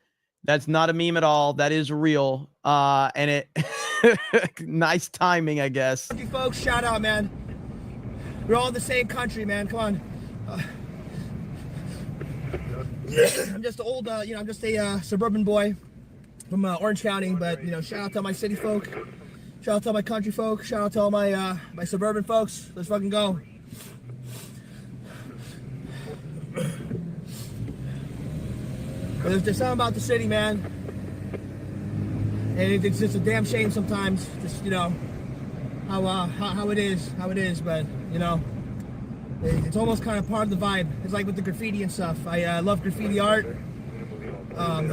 That's not a meme at all. That is real. And it nice timing, I guess. Thank you, folks. Shout out, man. We're all in the same country, man. Come on. I'm just old, I'm just a suburban boy from Orange County, but shout out to all my city folk, shout out to all my country folk, shout out to all my my suburban folks. Let's fucking go. There's something about the city, man, and it's just a damn shame sometimes. Just how it is, but it's almost kind of part of the vibe. It's like with the graffiti and stuff. I love graffiti art. All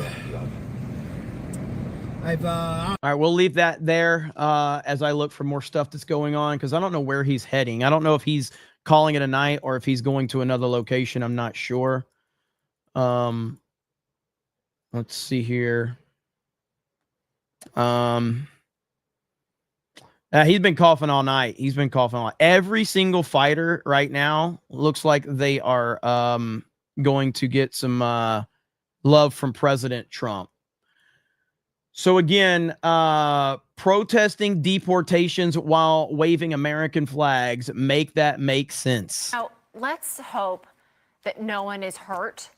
right, we'll leave that there as I look for more stuff that's going on, because I don't know where he's heading. I don't know if he's calling it a night or if he's going to another location. I'm not sure. Let's see here. He's been coughing all night. He's been coughing all night. Every single fighter right now looks like they are going to get some love from President Trump. So again, protesting deportations while waving American flags, make that make sense. Now, let's hope that no one is hurt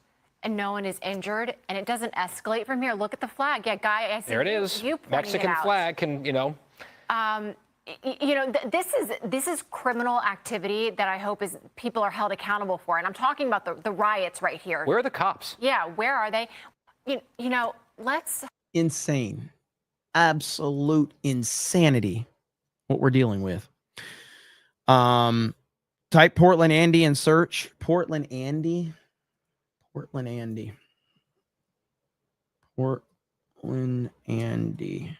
and no one is injured, and it doesn't escalate from here. Look at the flag. Yeah, Guy, I see there it is. You Mexican it out. flag can, This is criminal activity that I hope is people are held accountable for. And I'm talking about the riots right here. Where are the cops? Yeah, where are they? Let's... Insane. Absolute insanity what we're dealing with. Type Portland Andy and search. Portland Andy. Portland Andy. Portland Andy.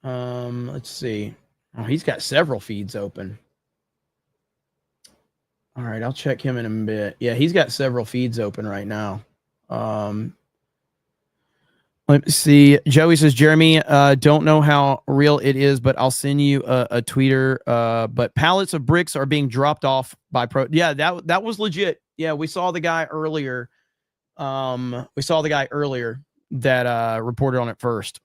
Let's see. Oh, he's got several feeds open. All right, I'll check him in a bit. Yeah, he's got several feeds open right now. Let's see. Joey says, Jeremy, don't know how real it is, but I'll send you a tweeter. But pallets of bricks are being dropped off by Yeah, that was legit. Yeah, we saw the guy earlier. That reported on it first.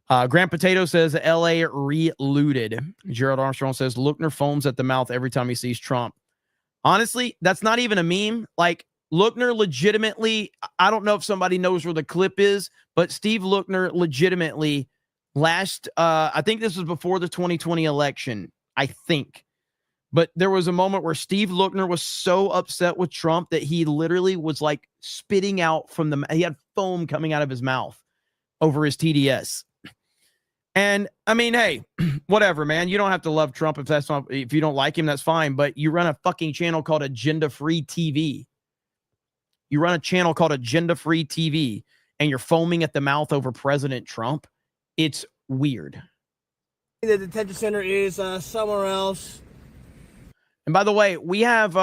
Grant Potato says LA re-looted. Gerald Armstrong says Lookner foams at the mouth every time he sees Trump. Honestly, that's not even a meme. Like, Lookner legitimately, I don't know if somebody knows where the clip is, but Steve Lookner legitimately I think this was before the 2020 election, I think. But there was a moment where Steve Lookner was so upset with Trump that he literally was like spitting out he had foam coming out of his mouth over his TDS. And I mean, hey, whatever, man. You don't have to love Trump if you don't like him, that's fine. But you run a fucking channel called Agenda Free TV. You run a channel called Agenda Free TV, and you're foaming at the mouth over President Trump. It's weird. The detention center is somewhere else. And by the way, we have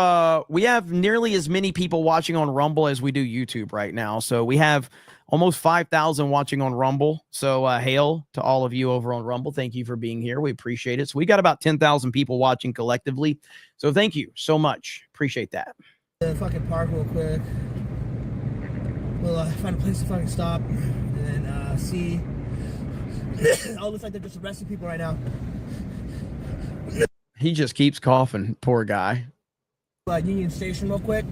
nearly as many people watching on Rumble as we do YouTube right now. So we have almost 5,000 watching on Rumble. So hail to all of you over on Rumble. Thank you for being here. We appreciate it. So we got about 10,000 people watching collectively. So thank you so much. Appreciate that. The fucking park real quick. We'll find a place to fucking stop and then see. Oh, looks like they're just arresting people right now. He just keeps coughing, poor guy. Union Station real quick.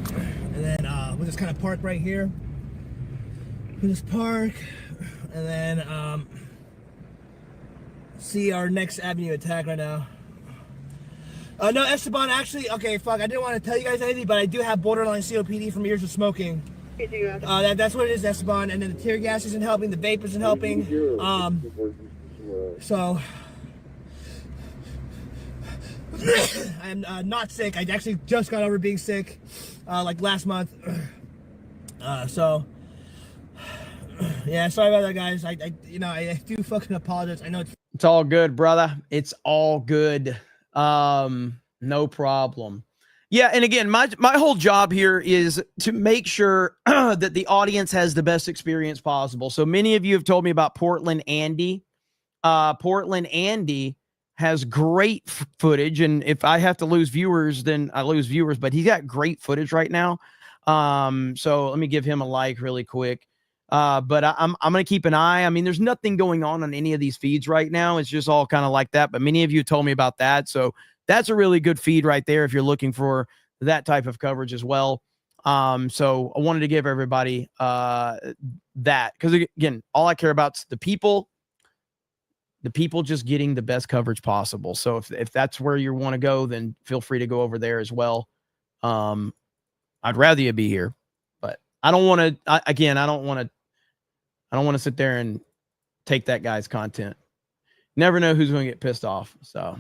And then we'll just kind of park right here. We'll just park and then see our next avenue attack right now. No, Esteban, actually, okay, fuck, I didn't want to tell you guys anything, but I do have borderline COPD from years of smoking. That's what it is, Esteban. And then the tear gas isn't helping, the vape isn't helping. So I'm not sick. I actually just got over being sick, like last month. So yeah, sorry about that, guys. I do fucking apologize. I know it's all good, brother. It's all good. No problem. Yeah, and again, my whole job here is to make sure that the audience has the best experience possible. So many of you have told me about Portland Andy. Portland Andy has great footage, and if I have to lose viewers, then I lose viewers, but he's got great footage right now. So let me give him a like really quick. But I'm going to keep an eye. I mean, there's nothing going on any of these feeds right now. It's just all kind of like that. But many of you told me about that. So that's a really good feed right there if you're looking for that type of coverage as well. So I wanted to give everybody that, because again, all I care about is the people just getting the best coverage possible. So if that's where you want to go, then feel free to go over there as well. I'd rather you be here, but I don't want to, I don't want to sit there and take that guy's content. Never know who's going to get pissed off. So,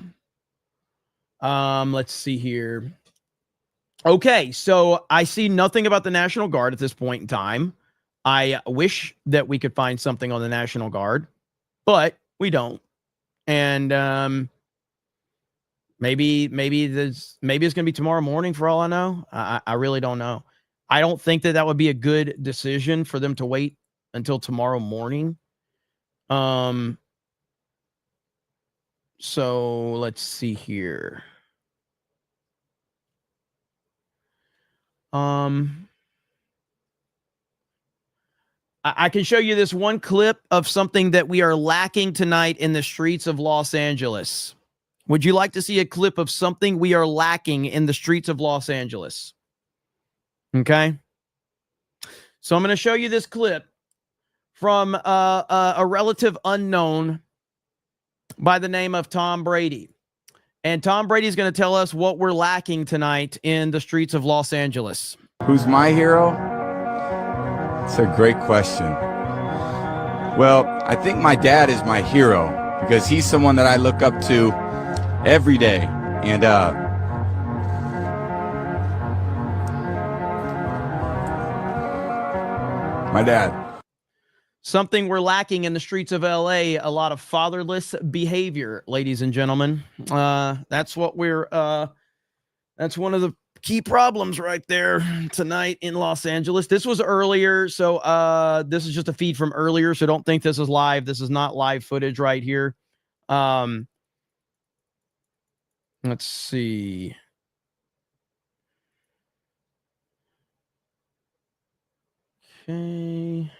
let's see here. Okay. So I see nothing about the National Guard at this point in time. I wish that we could find something on the National Guard, but we don't. And, maybe it's going to be tomorrow morning for all I know. I really don't know. I don't think that would be a good decision for them to wait until tomorrow morning. So let's see here. I can show you this one clip of something that we are lacking tonight in the streets of Los Angeles. Would you like to see a clip of something we are lacking in the streets of Los Angeles? Okay. So I'm going to show you this clip from a relative unknown by the name of Tom Brady. And Tom Brady is going to tell us what we're lacking tonight in the streets of Los Angeles. Who's my hero? It's a great question. Well, I think my dad is my hero because he's someone that I look up to every day. And my dad. Something we're lacking in the streets of LA, a lot of fatherless behavior, ladies and gentlemen. That's what that's one of the key problems right there tonight in Los Angeles. This was earlier, so this is just a feed from earlier, so don't think this is live. This is not live footage right here. Let's see. Okay.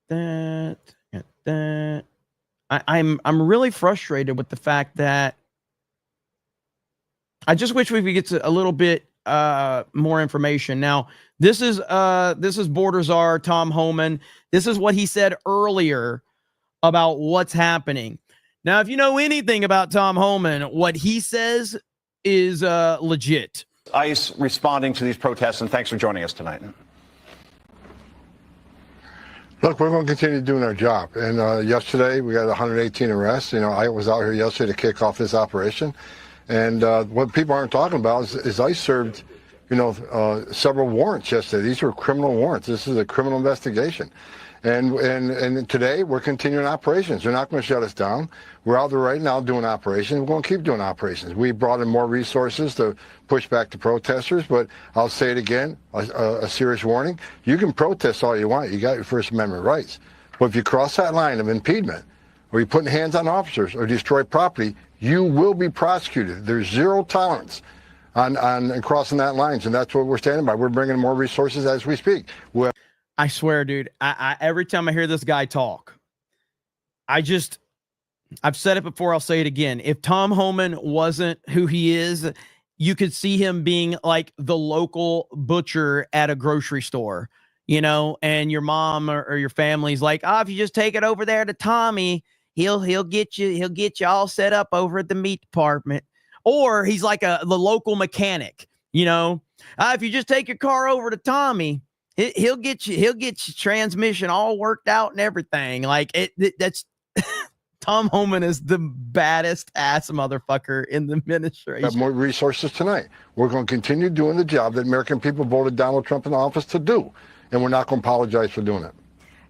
That. I'm really frustrated with the fact that I just wish we could get to a little bit more information. Now, this is Border Czar Tom Homan. This is what he said earlier about what's happening. Now, if you know anything about Tom Homan, what he says is legit. ICE responding to these protests, and thanks for joining us tonight. Look, we're going to continue doing our job. And yesterday, we got 118 arrests. You know, I was out here yesterday to kick off this operation. And what people aren't talking about is ICE served, you know, several warrants yesterday. These were criminal warrants. This is a criminal investigation. And today, we're continuing operations. They're not going to shut us down. We're out there right now doing operations. We're going to keep doing operations. We brought in more resources to push back the protesters, but I'll say it again, a serious warning. You can protest all you want. You got your First Amendment rights. But if you cross that line of impediment, or you're putting hands on officers, or destroy property, you will be prosecuted. There's zero tolerance on crossing that line, and that's what we're standing by. We're bringing more resources as we speak. I swear, dude, I every time I hear this guy talk, I've said it before, I'll say it again. If Tom Homan wasn't who he is, you could see him being like the local butcher at a grocery store, you know, and your mom or your family's like, oh, if you just take it over there to Tommy, he'll get you all set up over at the meat department. Or he's like the local mechanic, you know, if you just take your car over to Tommy, he'll get your transmission all worked out and everything. Like that's Tom Homan is the baddest ass motherfucker in the administration. Have more resources tonight. We're going to continue doing the job that American people voted Donald Trump in office to do, and we're not going to apologize for doing it.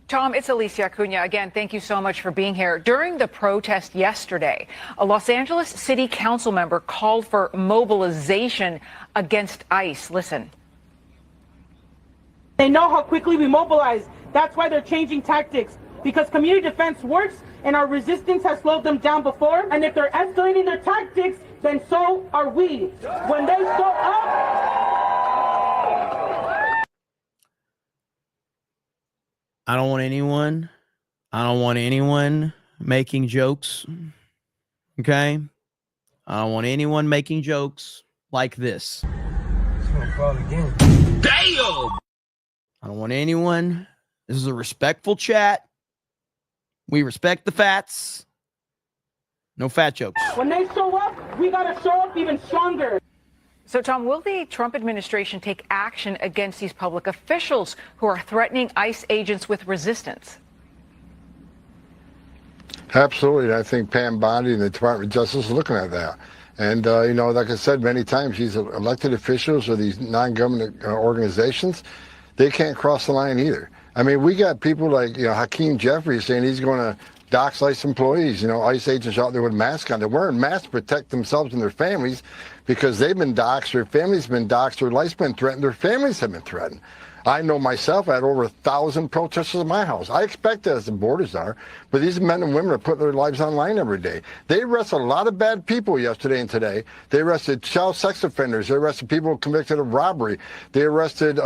Tom, it's Alicia Acuna. Again, thank you so much for being here. During the protest yesterday, a Los Angeles City Council member called for mobilization against ICE. Listen. They know how quickly we mobilize. That's why they're changing tactics, because community defense works and our resistance has slowed them down before. And if they're escalating their tactics, then so are we. When they show up. I don't want anyone making jokes. Okay? I don't want anyone making jokes like this. Damn! I don't want anyone. This is a respectful chat. We respect the fats. No fat jokes. When they show up, we gotta show up even stronger. So, Tom, will the Trump administration take action against these public officials who are threatening ICE agents with resistance? Absolutely. I think Pam Bondi and the Department of Justice is looking at that. And, you know, like I said many times, these elected officials or these non-government organizations, they can't cross the line either. I mean, we got people like, you know, Hakeem Jeffries saying he's going to dox ICE employees, you know, ICE agents out there with masks on. They're wearing masks to protect themselves and their families because they've been doxxed, their families have been doxxed, their life's been threatened, their families have been threatened. I know myself, I had over 1,000 protesters at my house. I expect that as the borders are, but these men and women are putting their lives on line every day. They arrested a lot of bad people yesterday and today. They arrested child sex offenders. They arrested people convicted of robbery. They arrested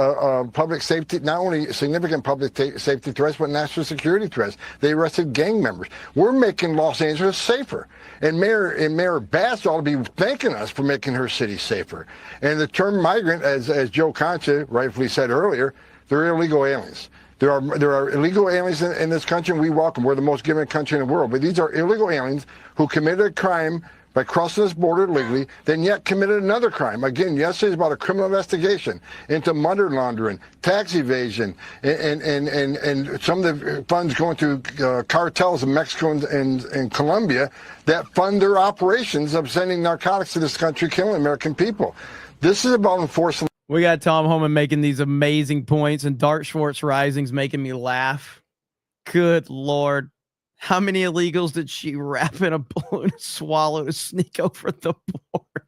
public safety, not only significant public safety threats, but national security threats. They arrested gang members. We're making Los Angeles safer. And Mayor Bass ought to be thanking us for making her city safer. And the term migrant, as Joe Concha rightfully said earlier, they're illegal aliens. There are illegal aliens in this country, and we welcome. We're the most giving country in the world. But these are illegal aliens who committed a crime by crossing this border illegally, then yet committed another crime. Again, yesterday's about a criminal investigation into money laundering, tax evasion, and some of the funds going to cartels in Mexico and Colombia that fund their operations of sending narcotics to this country, killing American people. This is about enforcing. We got Tom Homan making these amazing points, and Dart Schwartz Rising's making me laugh. Good Lord. How many illegals did she wrap in a balloon and swallow to sneak over the border?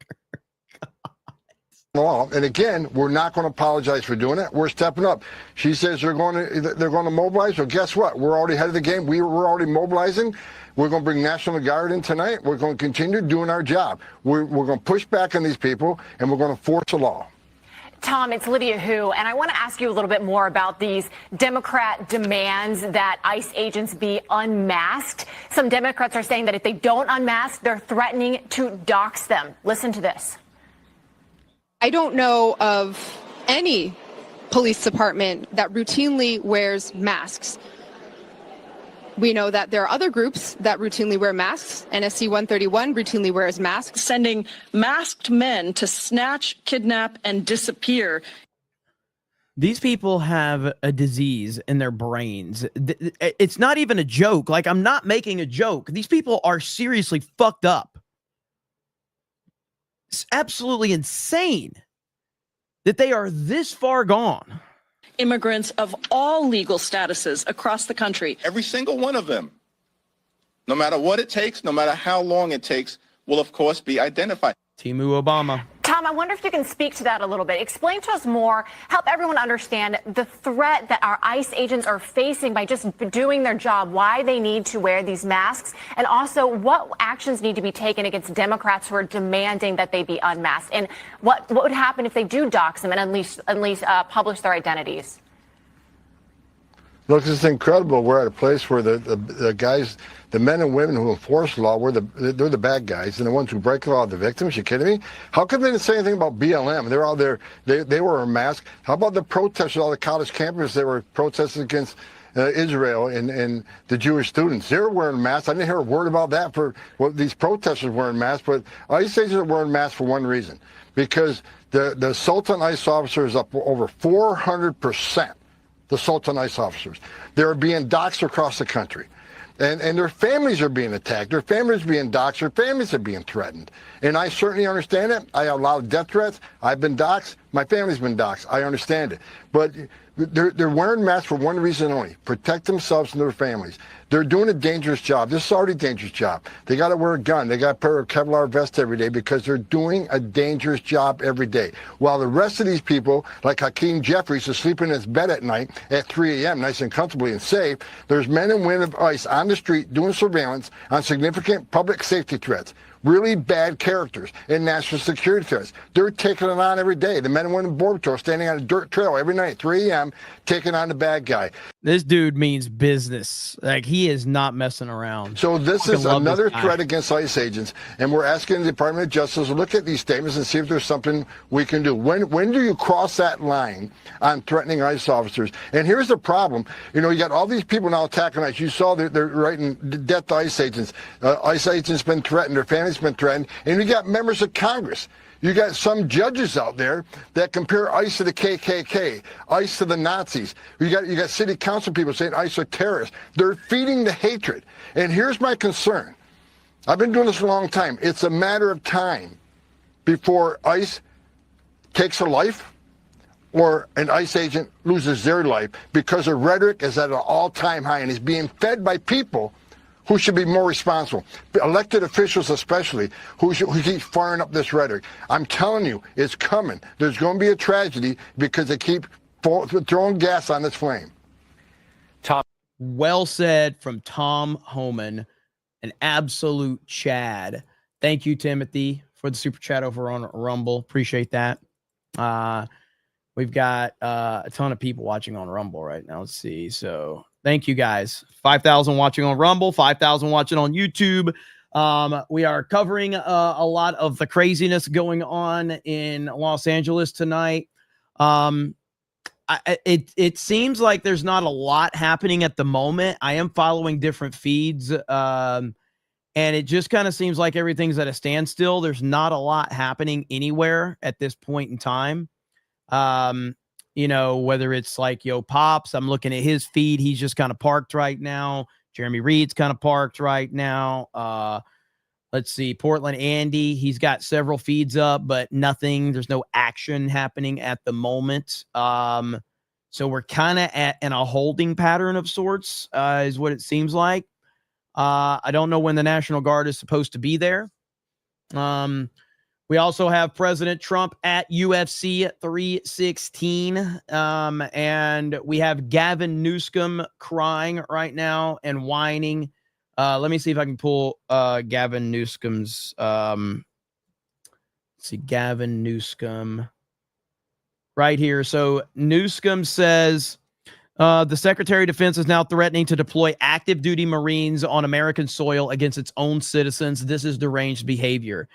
Law. And again, we're not going to apologize for doing it. We're stepping up. She says they're going to mobilize. Well, guess what? We're already ahead of the game. We're already mobilizing. We're going to bring National Guard in tonight. We're going to continue doing our job. We're going to push back on these people, and we're going to force the law. Tom, it's Lydia Hu, and I want to ask you a little bit more about these Democrat demands that ICE agents be unmasked. Some Democrats are saying that if they don't unmask, they're threatening to dox them. Listen to this. I don't know of any police department that routinely wears masks. We know that there are other groups that routinely wear masks. NSC 131 routinely wears masks. Sending masked men to snatch, kidnap, and disappear. These people have a disease in their brains. It's not even a joke. Like, I'm not making a joke. These people are seriously fucked up. It's absolutely insane that they are this far gone. Immigrants of all legal statuses across the country. Every single one of them, no matter what it takes, no matter how long it takes, will of course be identified. Timu Obama. Tom, I wonder if you can speak to that a little bit. Explain to us more, help everyone understand the threat that our ICE agents are facing by just doing their job, why they need to wear these masks, and also what actions need to be taken against Democrats who are demanding that they be unmasked, and what would happen if they do dox them and at least publish their identities. Look, it's incredible. We're at a place where the guys, the men and women who enforce the law, they're the bad guys, and the ones who break the law are the victims. You kidding me? How come they didn't say anything about BLM? They're out there. They were a mask. How about the protesters, all the college campers that were protesting against Israel and the Jewish students? They're wearing masks. I didn't hear a word about that for these protesters wearing masks, but ICE agents are wearing masks for one reason, because the assault on ICE officers is up over 400%. The assault on ICE officers. They're being doxxed across the country. And their families are being attacked. Their families are being doxxed. Their families are being threatened. And I certainly understand it. I have a lot of death threats. I've been doxxed. My family's been doxxed. I understand it. But they're wearing masks for one reason only: protect themselves and their families. They're doing a dangerous job. This is already a dangerous job. They got to wear a gun. They got to wear a Kevlar vest every day because they're doing a dangerous job every day. While the rest of these people, like Hakeem Jeffries, is sleeping in his bed at night at 3 a.m., nice and comfortably and safe, there's men and women of ICE on the street doing surveillance on significant public safety threats. Really bad characters and national security threats. They're taking it on every day. The men and women of Border Patrol standing on a dirt trail every night, 3 a.m., taking on the bad guy. This dude means business. Like, he is not messing around. So this is another threat against ICE agents, and we're asking the Department of Justice to look at these statements and see if there's something we can do. When do you cross that line on threatening ICE officers? And here's the problem. You know, you got all these people now attacking ICE. You saw they're writing death to ICE agents. ICE agents been threatened. Their families been threatened. And you got members of Congress. You got some judges out there that compare ICE to the KKK, ICE to the Nazis. You got city council people saying ICE are terrorists. They're feeding the hatred. And here's my concern. I've been doing this a long time. It's a matter of time before ICE takes a life or an ICE agent loses their life, because the rhetoric is at an all-time high and is being fed by people who should be more responsible, elected officials especially, who keep firing up this rhetoric. I'm telling you, it's coming. There's going to be a tragedy because they keep throwing gas on this flame. Well said from Tom Homan, an absolute Chad. Thank you, Timothy, for the super chat over on Rumble. Appreciate that. We've got a ton of people watching on Rumble right now. Let's see. So thank you guys. 5,000 watching on Rumble, 5,000 watching on YouTube. We are covering a lot of the craziness going on in Los Angeles tonight. It seems like there's not a lot happening at the moment. I am following different feeds, and it just kind of seems like everything's at a standstill. There's not a lot happening anywhere at this point in time. Whether it's like Yo Pops, I'm looking at his feed. He's just kind of parked right now. Jeremy Reed's kind of parked right now. Let's see. Portland Andy, he's got several feeds up, but nothing. There's no action happening at the moment. So we're kind of in a holding pattern of sorts, is what it seems like. I don't know when the National Guard is supposed to be there. We also have President Trump at UFC 316. And we have Gavin Newsom crying right now and whining. Let me see if I can pull Gavin Newsom's. Let's see, Gavin Newsom right here. So Newsom says the Secretary of Defense is now threatening to deploy active duty Marines on American soil against its own citizens. This is deranged behavior.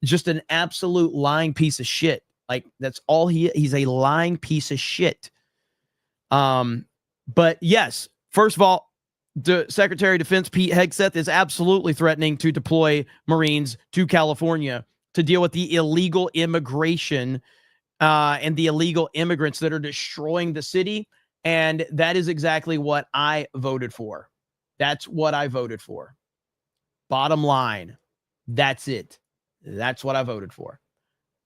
Just an absolute lying piece of shit. Like, that's all he's a lying piece of shit. But yes, first of all, the Secretary of Defense, Pete Hegseth, is absolutely threatening to deploy Marines to California to deal with the illegal immigration and the illegal immigrants that are destroying the city. And that is exactly what I voted for. That's what I voted for. Bottom line, that's it. That's what I voted for.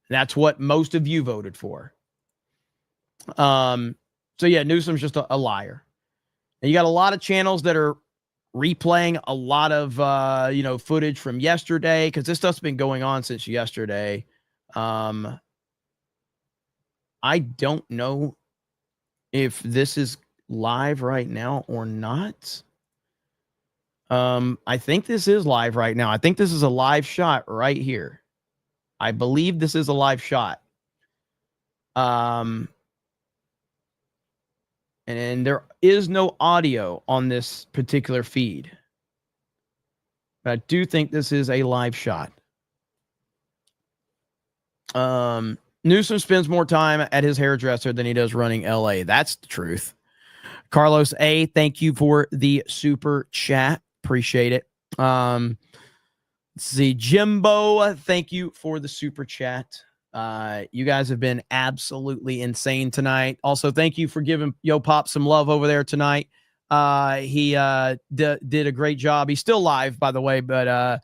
That's what most of you voted for. So yeah, Newsom's just a liar. And you got a lot of channels that are replaying a lot of footage from yesterday, because this stuff's been going on since yesterday. I don't know if this is live right now or not. I think this is live right now. I think this is a live shot right here. I believe this is a live shot. And there is no audio on this particular feed. But I do think this is a live shot. Newsom spends more time at his hairdresser than he does running LA. That's the truth. Carlos A., thank you for the super chat. Appreciate it. Let's see. Jimbo, thank you for the super chat. You guys have been absolutely insane tonight. Also, thank you for giving Yo Pop some love over there tonight. He did a great job. He's still live, by the way, but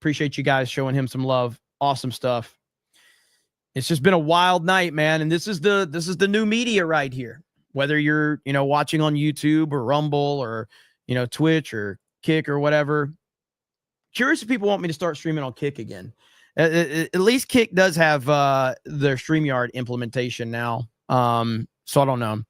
appreciate you guys showing him some love. Awesome stuff. It's just been a wild night, man. And this is the new media right here. Whether you're, watching on YouTube or Rumble or, Twitch or Kick or whatever. Curious if people want me to start streaming on Kick again. At least Kick does have their StreamYard implementation now. So I don't know.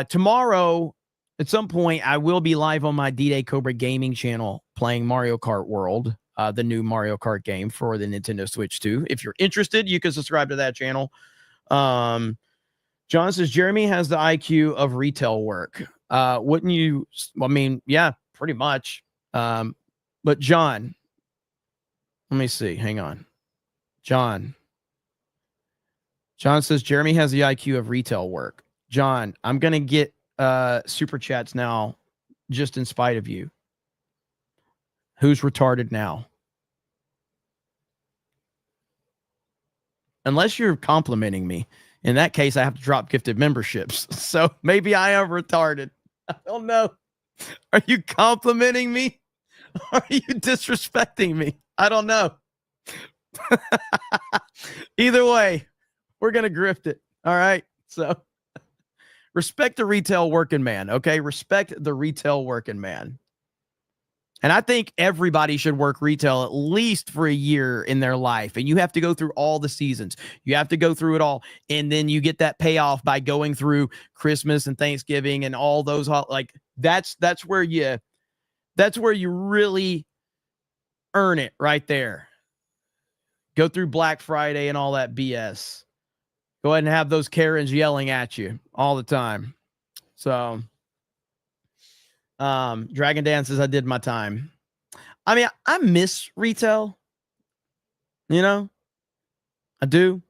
Tomorrow, at some point, I will be live on my D-Day Cobra gaming channel playing Mario Kart World, the new Mario Kart game for the Nintendo Switch 2. If you're interested, you can subscribe to that channel. John says, Jeremy has the IQ of retail work. Wouldn't you? I mean, yeah, pretty much. But John, let me see. Hang on. John says, Jeremy has the IQ of retail work. John, I'm going to get super chats now just in spite of you. Who's retarded now? Unless you're complimenting me. In that case, I have to drop gifted memberships. So maybe I am retarded. I don't know. Are you complimenting me? Are you disrespecting me? I don't know. Either way, we're going to grift it. All right. So respect the retail working man. Okay. Respect the retail working man. And I think everybody should work retail at least for a year in their life. And you have to go through all the seasons. You have to go through it all. And then you get that payoff by going through Christmas and Thanksgiving and all those, like that's where you really earn it right there. Go through Black Friday and all that BS. Go ahead and have those Karens yelling at you all the time. So, Dragon Dances, I did my time. I mean, I miss retail. You know, I do.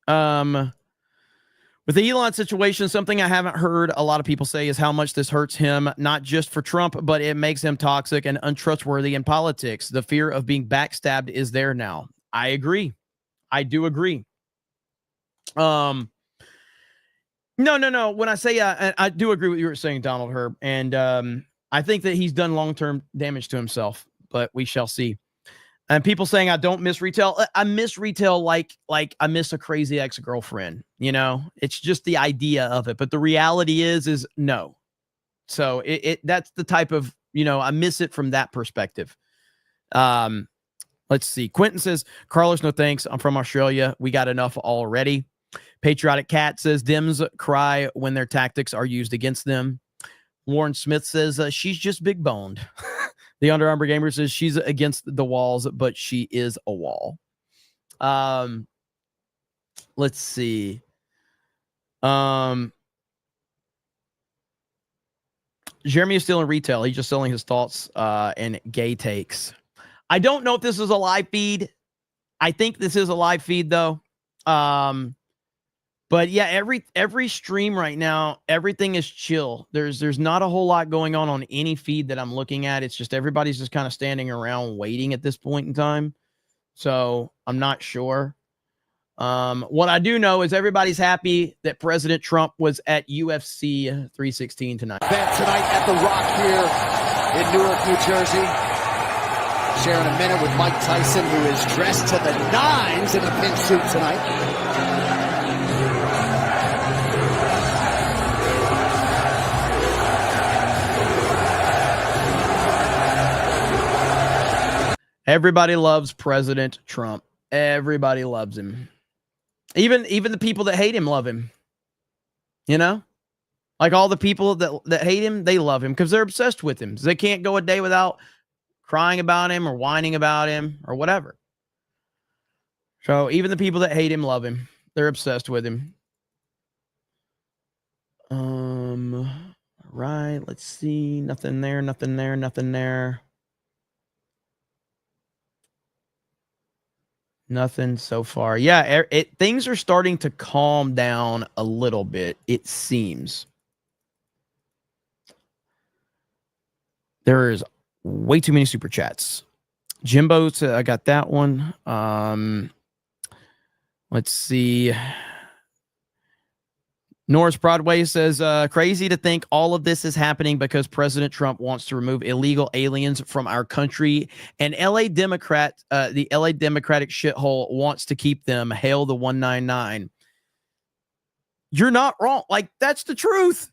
With the Elon situation, something I haven't heard a lot of people say is how much this hurts him, not just for Trump, but it makes him toxic and untrustworthy in politics. The fear of being backstabbed is there now. I agree. I do agree. No. When I say I do agree with what you were saying, Donald Herb, and I think that he's done long-term damage to himself, but we shall see. And people saying I don't miss retail. I miss retail like I miss a crazy ex-girlfriend. You know, it's just the idea of it, but the reality is no. So that's the type of, I miss it from that perspective. Let's see. Quentin says, Carlos, no thanks. I'm from Australia. We got enough already. Patriotic Cat says, Dems cry when their tactics are used against them. Warren Smith says, she's just big boned. The Under Armour Gamer says she's against the walls, but she is a wall. Let's see. Jeremy is still in retail. He's just selling his thoughts and gay takes. I don't know if this is a live feed. I think this is a live feed though. But yeah, every stream right now, everything is chill. There's not a whole lot going on any feed that I'm looking at. It's just everybody's just kind of standing around waiting at this point in time. So I'm not sure. What I do know is everybody's happy that President Trump was at UFC 316 tonight. Event tonight at the Rock here in Newark, New Jersey. Sharing a minute with Mike Tyson, who is dressed to the nines in a pin suit tonight. Everybody loves President Trump. Everybody loves him. Even the people that hate him love him. You know? Like all the people that hate him, they love him because they're obsessed with him. So they can't go a day without crying about him or whining about him or whatever. So even the people that hate him love him. They're obsessed with him. Right. Let's see. Nothing there. Nothing there. Nothing there. Nothing so far. Yeah, things are starting to calm down a little bit, it seems. There is way too many super chats. Jimbo, I got that one. Let's see. Norris Broadway says, crazy to think all of this is happening because President Trump wants to remove illegal aliens from our country. And the LA Democratic shithole wants to keep them. Hail the 199. You're not wrong. Like, that's the truth.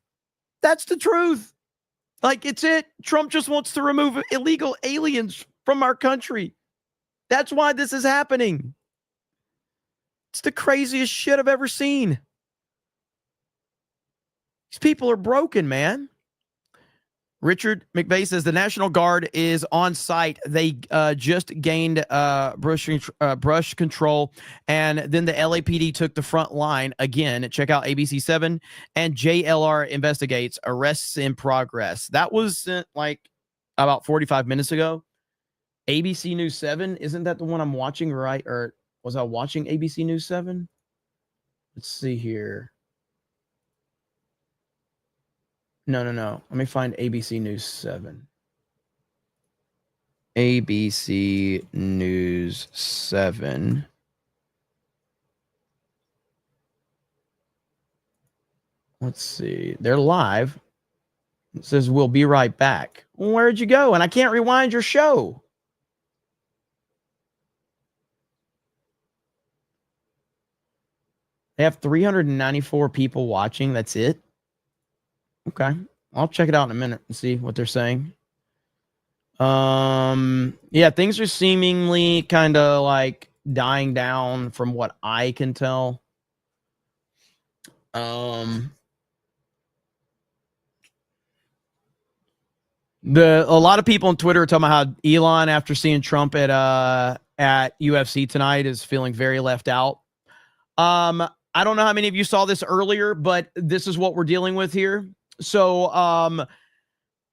That's the truth. Like, it's it. Trump just wants to remove illegal aliens from our country. That's why this is happening. It's the craziest shit I've ever seen. These people are broken, man. Richard McVeigh says the National Guard is on site. They just gained brush control, and then the LAPD took the front line again. Check out ABC 7 and JLR investigates arrests in progress. That was like about 45 minutes ago. ABC News 7, isn't that the one I'm watching, right? Or was I watching ABC News 7? Let's see here. No. Let me find ABC News 7. ABC News 7. Let's see. They're live. It says, we'll be right back. Where'd you go? And I can't rewind your show. They have 394 people watching. That's it. Okay. I'll check it out in a minute and see what they're saying. Yeah, things are seemingly kind of like dying down from what I can tell. A lot of people on Twitter are talking about how Elon, after seeing Trump at UFC tonight, is feeling very left out. I don't know how many of you saw this earlier, but this is what we're dealing with here. So,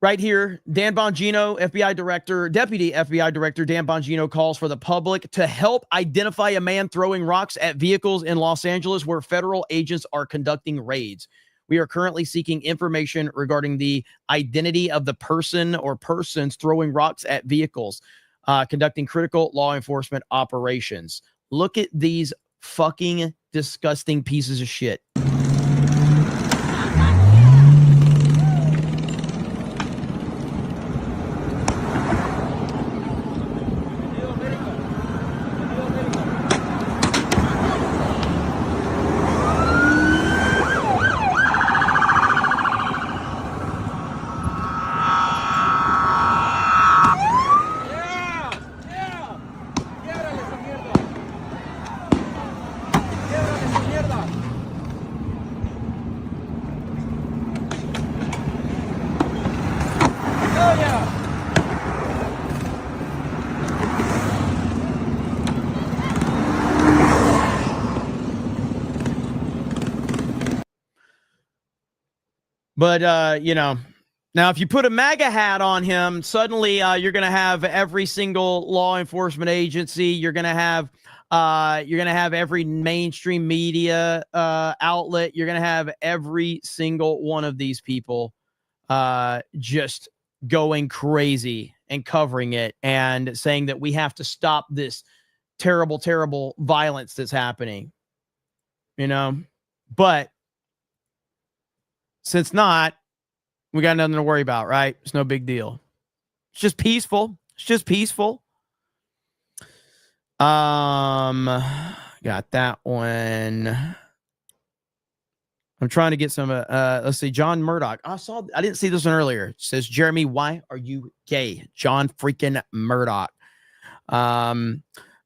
right here, Dan Bongino, Deputy FBI Director Dan Bongino calls for the public to help identify a man throwing rocks at vehicles in Los Angeles where federal agents are conducting raids. We are currently seeking information regarding the identity of the person or persons throwing rocks at vehicles, conducting critical law enforcement operations. Look at these fucking disgusting pieces of shit. But, now if you put a MAGA hat on him, suddenly you're going to have every single law enforcement agency. You're going to have every mainstream media outlet. You're going to have every single one of these people just going crazy and covering it and saying that we have to stop this terrible, terrible violence that's happening, but since not, we got nothing to worry about, right? It's no big deal. It's just peaceful. Got that one. I'm trying to get some, let's see, John Murdoch. I didn't see this one earlier. It says, Jeremy, why are you gay? John freaking Murdoch.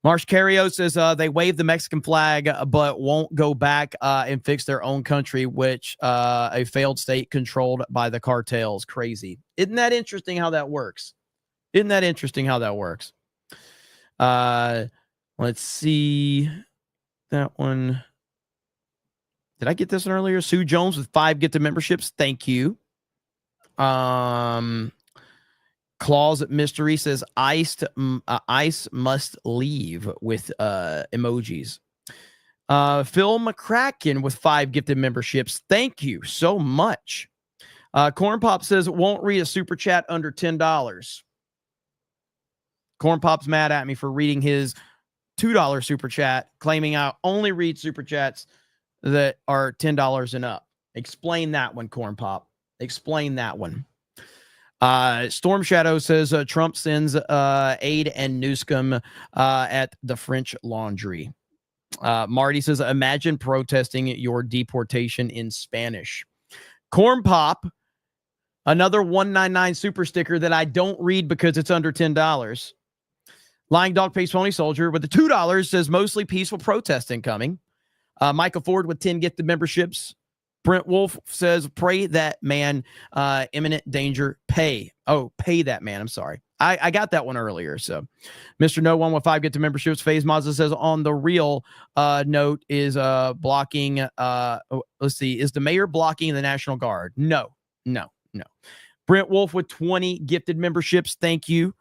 Marsh Cario says they wave the Mexican flag, but won't go back and fix their own country, which a failed state controlled by the cartels. Crazy. Isn't that interesting how that works? Let's see that one. Did I get this one earlier? Sue Jones with 5 gifted memberships. Thank you. Claws at Mystery says ice must leave with emojis. Phil McCracken with 5 gifted memberships. Thank you so much. Corn Pop says won't read a super chat under $10. Corn Pop's mad at me for reading his $2 super chat, claiming I only read super chats that are $10 and up. Explain that one, Corn Pop. Explain that one. Storm Shadow says Trump sends aid and Newscomb at the French Laundry. Marty says, imagine protesting your deportation in Spanish. Corn Pop, another 199 super sticker that I don't read because it's under $10. Lying Dog Face Pony Soldier with the $2 says mostly peaceful protest incoming. Michael Ford with 10 gifted memberships. Brent Wolf says, pray that man, imminent danger, pay. Oh, pay that man. I'm sorry. I got that one earlier. So Mr. No One with 5 gifted memberships. FaZe Mazda says on the real note is blocking. Let's see. Is the mayor blocking the National Guard? No. Brent Wolf with 20 gifted memberships. Thank you.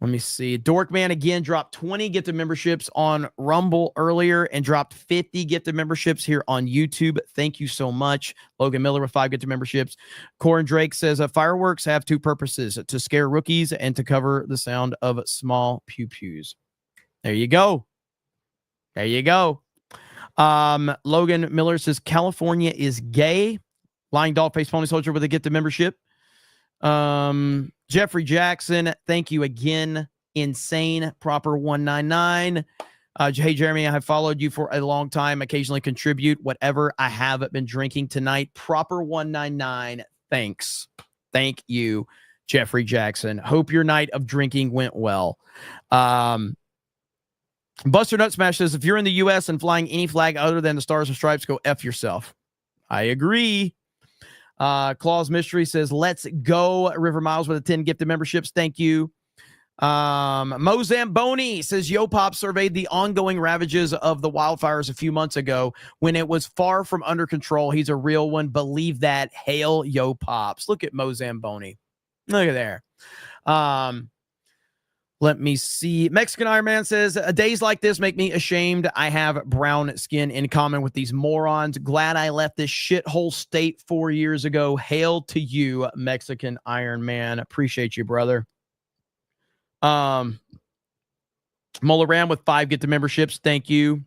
Let me see. Dorkman again dropped 20 gifted memberships on Rumble earlier and dropped 50 gifted memberships here on YouTube. Thank you so much. Logan Miller with 5 gifted memberships. Corin Drake says fireworks have 2 purposes: to scare rookies and to cover the sound of small pew-pews. There you go. Logan Miller says California is gay. Lying Dog Face Pony Soldier with a gifted membership. Jeffrey Jackson, thank you again. Insane Proper 199. Hey Jeremy, I have followed you for a long time. Occasionally contribute whatever I have been drinking tonight. Proper 199. Thanks. Thank you, Jeffrey Jackson. Hope your night of drinking went well. Buster Nutsmash says, if you're in the U.S. and flying any flag other than the Stars and Stripes, go F yourself. I agree. Claus Mystery says, let's go. River Miles with the 10 gifted memberships. Thank you. Mo Zamboni says, Yo Pop surveyed the ongoing ravages of the wildfires a few months ago when it was far from under control. He's a real one. Believe that. Hail Yo Pops. Look at Mo Zamboni. Look at there. Let me see. Mexican Iron Man says, days like this make me ashamed. I have brown skin in common with these morons. Glad I left this shithole state 4 years ago. Hail to you, Mexican Iron Man. Appreciate you, brother. Mola Ram with 5 get the memberships. Thank you.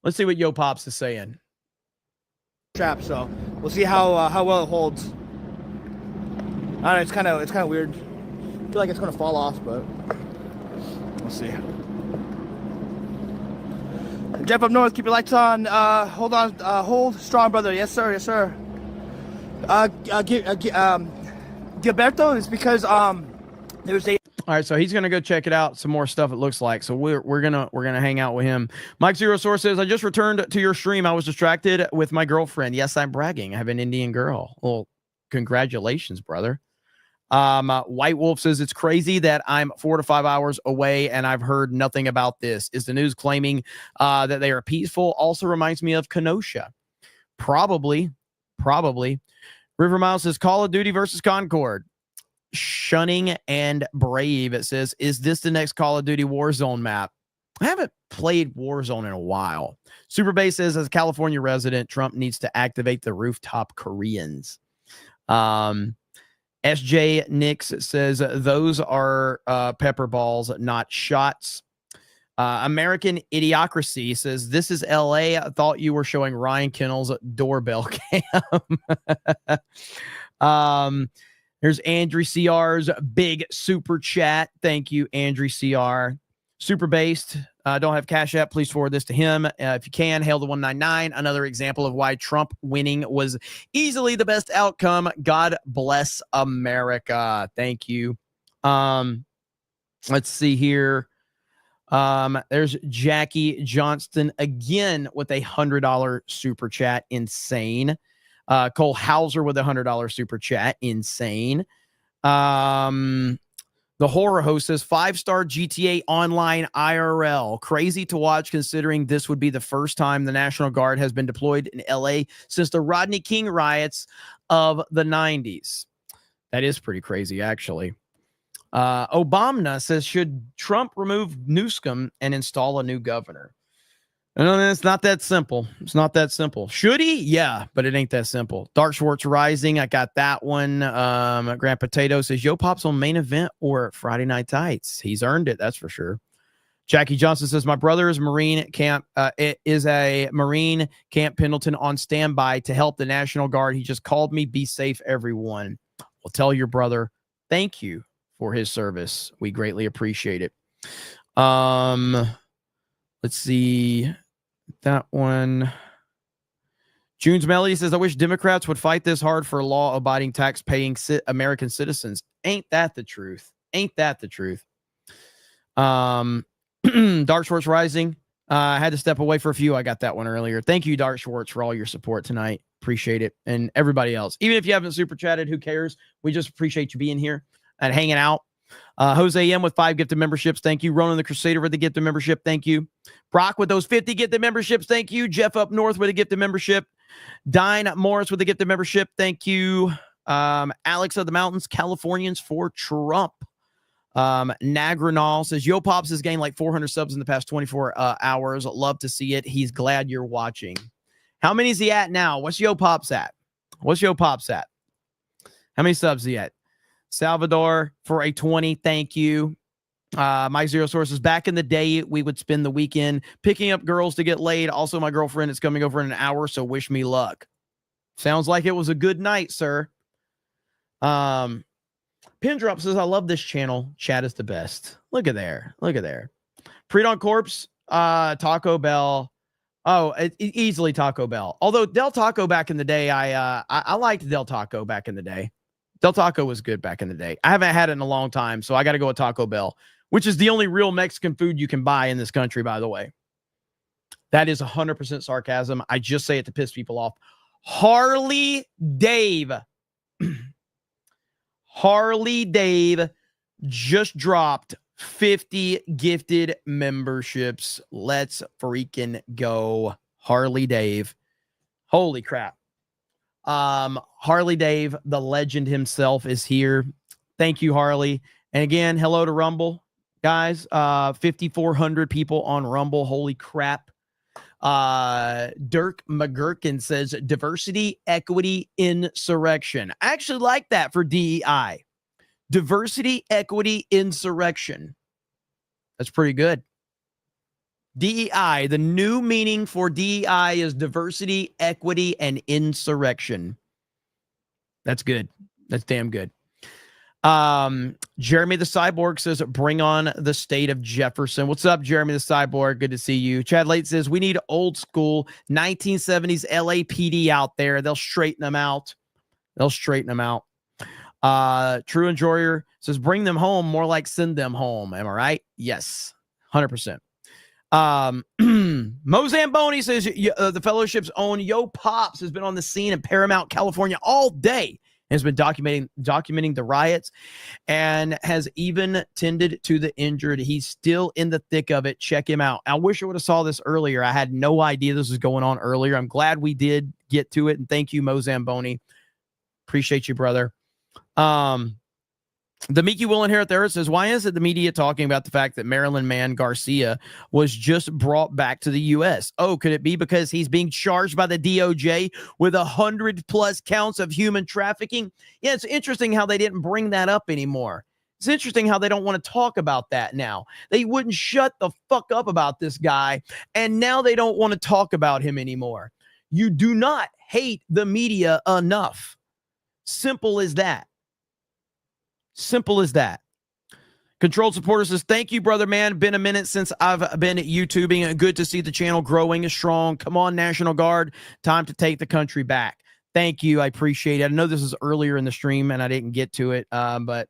Let's see what Yo Pops is saying. Trap, so we'll see how well it holds. I don't know, it's kind of weird. I feel like it's gonna fall off, but we'll see. Jeff up north, keep your lights on. Hold on, hold strong, brother. Yes, sir. Yes, sir. Gilberto is because there's a. All right, so he's gonna go check it out. Some more stuff. It looks like so we're gonna hang out with him. Mike Zero Source says, I just returned to your stream. I was distracted with my girlfriend. Yes, I'm bragging. I have an Indian girl. Well, congratulations, brother. White Wolf says, it's crazy that I'm 4 to 5 hours away and I've heard nothing about this. Is the news claiming that they are peaceful? Also reminds me of Kenosha. Probably. River Miles says, Call of Duty versus Concord. Shunning and Brave, it says, is this the next Call of Duty Warzone map? I haven't played Warzone in a while. Super Bay says, as a California resident, Trump needs to activate the rooftop Koreans. SJ Nix says, those are pepper balls, not shots. American Idiocracy says, this is LA. I thought you were showing Ryan Kennel's doorbell cam. There's Andrew CR's big super chat. Thank you, Andrew CR. Super based. Don't have Cash App. Please forward this to him. If you can, hail the 199. Another example of why Trump winning was easily the best outcome. God bless America. Thank you. Let's see here. There's Jackie Johnston again with a $100 super chat. Insane. Cole Hauser with a $100 super chat. Insane. The horror host says 5-star GTA Online IRL. Crazy to watch considering this would be the first time the National Guard has been deployed in LA since the Rodney King riots of the 90s. That is pretty crazy, actually. Obama says, should Trump remove Newsom and install a new governor? No, it's not that simple. It's not that simple. Should he? Yeah, but it ain't that simple. Dark Schwartz Rising. I got that one. Grand Potato says, Yo Pop's on Main Event or Friday Night Tights. He's earned it. That's for sure. Jackie Johnson says, my brother is Marine Camp. It is a Marine Camp Pendleton on standby to help the National Guard. He just called me. Be safe, everyone. Well, tell your brother, thank you for his service. We greatly appreciate it. Let's see that one. June's Melody says, I wish Democrats would fight this hard for law-abiding, tax-paying American citizens. Ain't that the truth? Ain't that the truth? Dark Schwartz Rising. I had to step away for a few. I got that one earlier. Thank you, Dark Schwartz, for all your support tonight. Appreciate it. And everybody else. Even if you haven't super chatted, who cares? We just appreciate you being here and hanging out. Jose M with 5 gifted memberships. Thank you. Ronan the Crusader with the gifted membership. Thank you. Brock with those 50 gifted memberships. Thank you. Jeff up north with a gifted membership. Dine Morris with a gifted membership. Thank you. Alex of the Mountains, Californians for Trump. Nagranal says, Yo Pops has gained like 400 subs in the past 24 hours. Love to see it. He's glad you're watching. How many is he at now? What's Yo Pops at? What's Yo Pops at? How many subs is he at? Salvador for a 20. Thank you. My Zero Sources. Back in the day, we would spend the weekend picking up girls to get laid. Also, my girlfriend is coming over in an hour, so wish me luck. Sounds like it was a good night, sir. Pindrop says, I love this channel. Chat is the best. Look at there. Look at there. Pre-Dawn Corpse, Taco Bell. Oh, easily Taco Bell. Although Del Taco back in the day, I liked Del Taco back in the day. Del Taco was good back in the day. I haven't had it in a long time, so I got to go with Taco Bell, which is the only real Mexican food you can buy in this country, by the way. That is 100% sarcasm. I just say it to piss people off. Harley Dave. Harley Dave just dropped 50 gifted memberships. Let's freaking go. Harley Dave. Holy crap. Harley Dave, the legend himself, is here. Thank you, Harley. And again, hello to Rumble, guys. 5,400 people on Rumble. Holy crap. Dirk McGurkin says diversity, equity, insurrection. I actually like that for DEI. Diversity, equity, insurrection. That's pretty good. DEI, the new meaning for DEI is diversity, equity, and insurrection. That's good. That's damn good. Jeremy the Cyborg says, bring on the state of Jefferson. What's up, Jeremy the Cyborg? Good to see you. Chad Late says, we need old school 1970s LAPD out there. They'll straighten them out. They'll straighten them out. True Enjoyer says, bring them home, more like send them home. Am I right? Yes, 100%. Mo Zamboni says, the fellowship's own Yo Pops has been on the scene in Paramount, California all day. Has been documenting the riots and has even tended to the injured. He's still in the thick of it. Check him out. I wish I would have saw this earlier. I had no idea this was going on earlier. I'm glad we did get to it. And thank you, Mo Zamboni. Appreciate you, brother. The Mickey Will Inherit there says, why is it the media talking about the fact that Maryland man Garcia was just brought back to the U.S.? Oh, could it be because he's being charged by the DOJ with 100+ counts of human trafficking? Yeah, it's interesting how they didn't bring that up anymore. It's interesting how they don't want to talk about that now. They wouldn't shut the fuck up about this guy, and now they don't want to talk about him anymore. You do not hate the media enough. Simple as that. Simple as that. Controlled Supporter says, thank you, brother, man. Been a minute since I've been YouTubing. Good to see the channel growing and strong. Come on, National Guard. Time to take the country back. Thank you. I appreciate it. I know this is earlier in the stream and I didn't get to it, but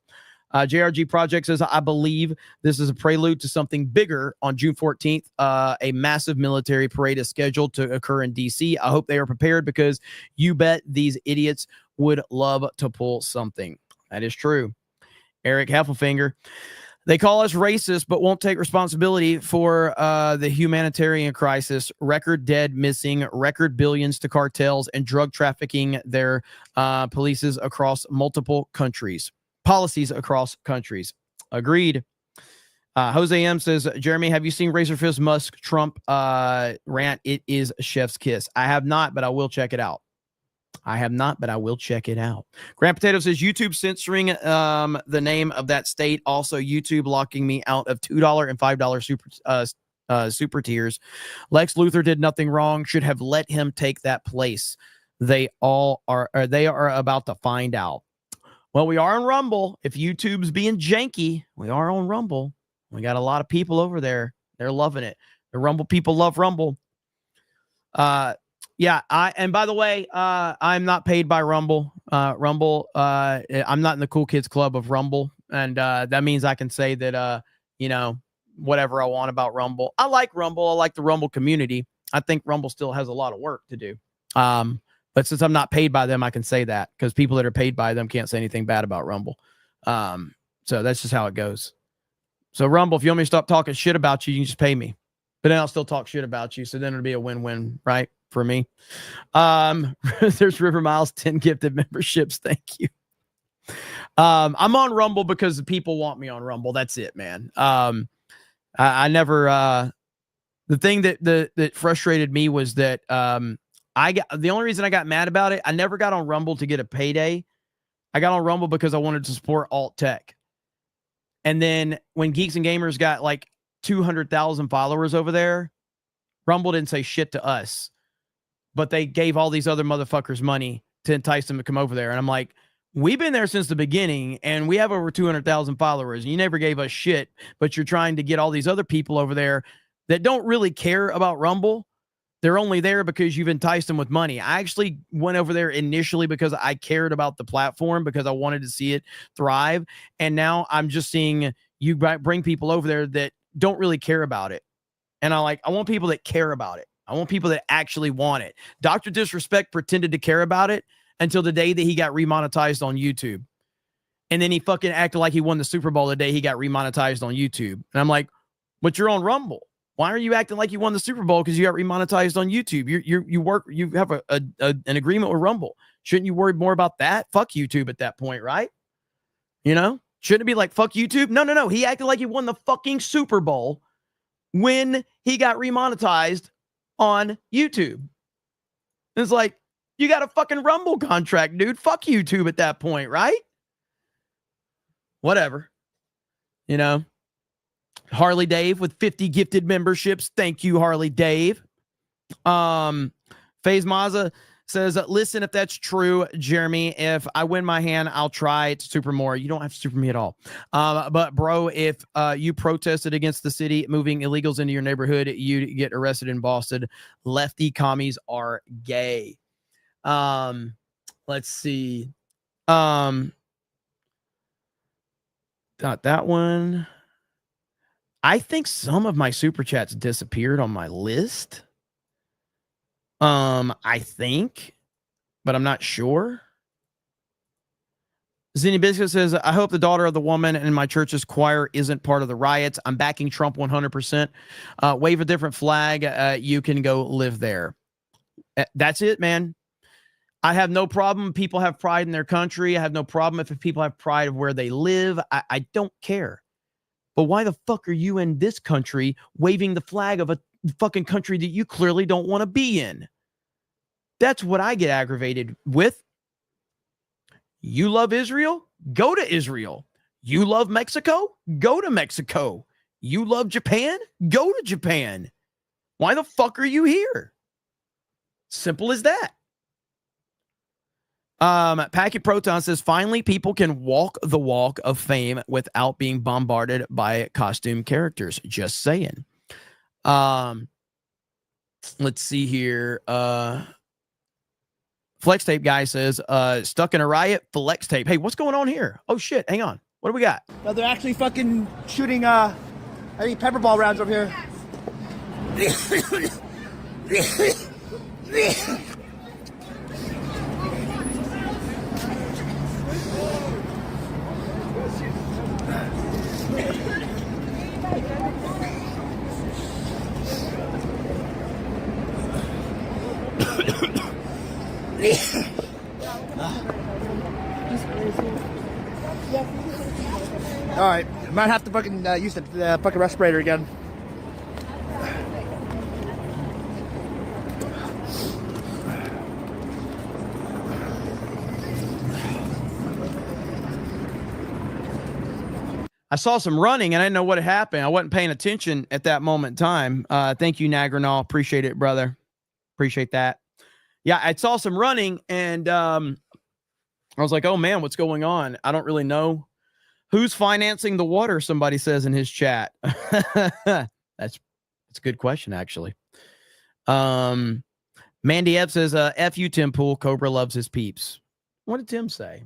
JRG Project says, I believe this is a prelude to something bigger on June 14th. A massive military parade is scheduled to occur in D.C. I hope they are prepared because you bet these idiots would love to pull something. That is true. Eric Heffelfinger, they call us racist, but won't take responsibility for the humanitarian crisis, record dead, missing, record billions to cartels, and drug trafficking their policies across multiple countries. Policies across countries. Agreed. Jose M says, Jeremy, have you seen Razor Fist Musk Trump rant? It is a chef's kiss. I have not, but I will check it out. Grant Potato says YouTube censoring the name of that state. Also, YouTube locking me out of $2 and $5 super tiers. Lex Luthor did nothing wrong. Should have let him take that place. They are about to find out. Well, we are on Rumble. If YouTube's being janky, we are on Rumble. We got a lot of people over there. They're loving it. The Rumble people love Rumble. Yeah, and by the way, I'm not paid by Rumble. I'm not in the cool kids club of Rumble, and that means I can say that whatever I want about Rumble. I like Rumble. I like the Rumble community. I think Rumble still has a lot of work to do. But since I'm not paid by them, I can say that because people that are paid by them can't say anything bad about Rumble. So that's just how it goes. So Rumble, if you want me to stop talking shit about you, you can just pay me. But then I'll still talk shit about you. So then it'll be a win-win, right? For me. There's River Miles, 10 gifted memberships. Thank you. I'm on Rumble because the people want me on Rumble. That's it, man. I never the thing that frustrated me was that the only reason I got mad about it, I never got on Rumble to get a payday. I got on Rumble because I wanted to support alt tech. And then when Geeks and Gamers got like 200,000 followers over there, Rumble didn't say shit to us, but they gave all these other motherfuckers money to entice them to come over there. And I'm like, we've been there since the beginning and we have over 200,000 followers. You never gave us shit, but you're trying to get all these other people over there that don't really care about Rumble They're only there because you've enticed them with money. I actually went over there initially because I cared about the platform, because I wanted to see it thrive. And now I'm just seeing you bring people over there that don't really care about it. And I want people that care about it. I want people that actually want it. Dr. Disrespect pretended to care about it until the day that he got remonetized on YouTube. And then he fucking acted like he won the Super Bowl the day he got remonetized on YouTube. And I'm like, but you're on Rumble. Why are you acting like you won the Super Bowl because you got remonetized on YouTube? You have an agreement with Rumble. Shouldn't you worry more about that? Fuck YouTube at that point, right? You know? Shouldn't it be like, fuck YouTube? No. He acted like he won the fucking Super Bowl when he got remonetized on YouTube. It's like, you got a fucking Rumble contract, dude. Fuck YouTube at that point, right? Whatever. You know? Harley Dave with 50 gifted memberships. Thank you, Harley Dave. FaZe Maza says, listen, if that's true, Jeremy, if I win my hand, I'll try to super more. You don't have to super me at all. But bro, if you protested against the city moving illegals into your neighborhood, you get arrested in Boston. Lefty commies are gay. Let's see. Got that one. I think some of my super chats disappeared on my list. I think, but I'm not sure. Zinni Biscuit says, I hope the daughter of the woman in my church's choir isn't part of the riots. I'm backing Trump 100%. Wave a different flag. You can go live there. That's it, man. I have no problem. People have pride in their country. I have no problem if people have pride of where they live. I don't care. But why the fuck are you in this country waving the flag of a fucking country that you clearly don't want to be in? That's what I get aggravated with. You love Israel? Go to Israel. You love Mexico? Go to Mexico. You love Japan? Go to Japan. Why the fuck are you here? Simple as that. Packet Proton says, finally, people can walk the walk of fame without being bombarded by costume characters. Just saying. Let's see here. Flex Tape guy says, stuck in a riot, Flex Tape. Hey, what's going on here? Oh, shit. Hang on. What do we got? They're actually fucking shooting, I think, pepper ball rounds over here. All right, might have to fucking use the fucking respirator again. I saw some running and I didn't know what had happened. I wasn't paying attention at that moment in time. Thank you, Nagranol. Appreciate it, brother. Appreciate that. Yeah, I saw some running and I was like, oh man, what's going on? I don't really know. Who's financing the water? Somebody says in his chat. That's a good question, actually. Mandy Ebb says, F you, Tim Pool. Cobra loves his peeps. What did Tim say?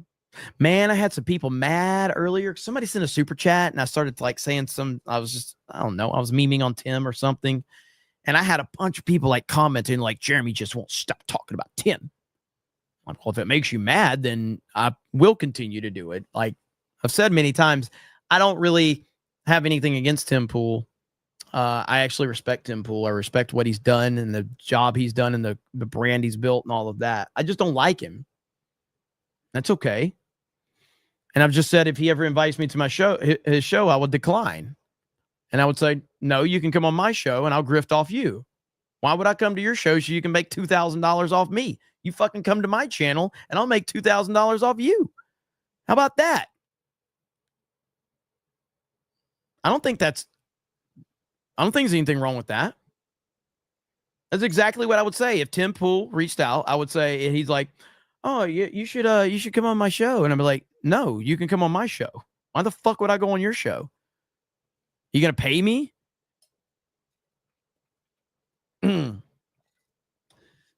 Man, I had some people mad earlier. Somebody sent a super chat and I started like saying I was memeing on Tim or something. And I had a bunch of people like commenting like, Jeremy just won't stop talking about Tim. Well, if it makes you mad, then I will continue to do it. Like I've said many times, I don't really have anything against Tim Pool. I actually respect Tim Pool. I respect what he's done and the job he's done and the brand he's built and all of that. I just don't like him. That's okay. And I've just said, if he ever invites me to my show, his show, I would decline. And I would say, no, you can come on my show and I'll grift off you. Why would I come to your show so you can make $2,000 off me? You fucking come to my channel and I'll make $2,000 off you. How about that? I don't think there's anything wrong with that. That's exactly what I would say. If Tim Pool reached out, I would say, and he's like, oh, you should come on my show. And I'd be like, no, you can come on my show. Why the fuck would I go on your show? You going to pay me?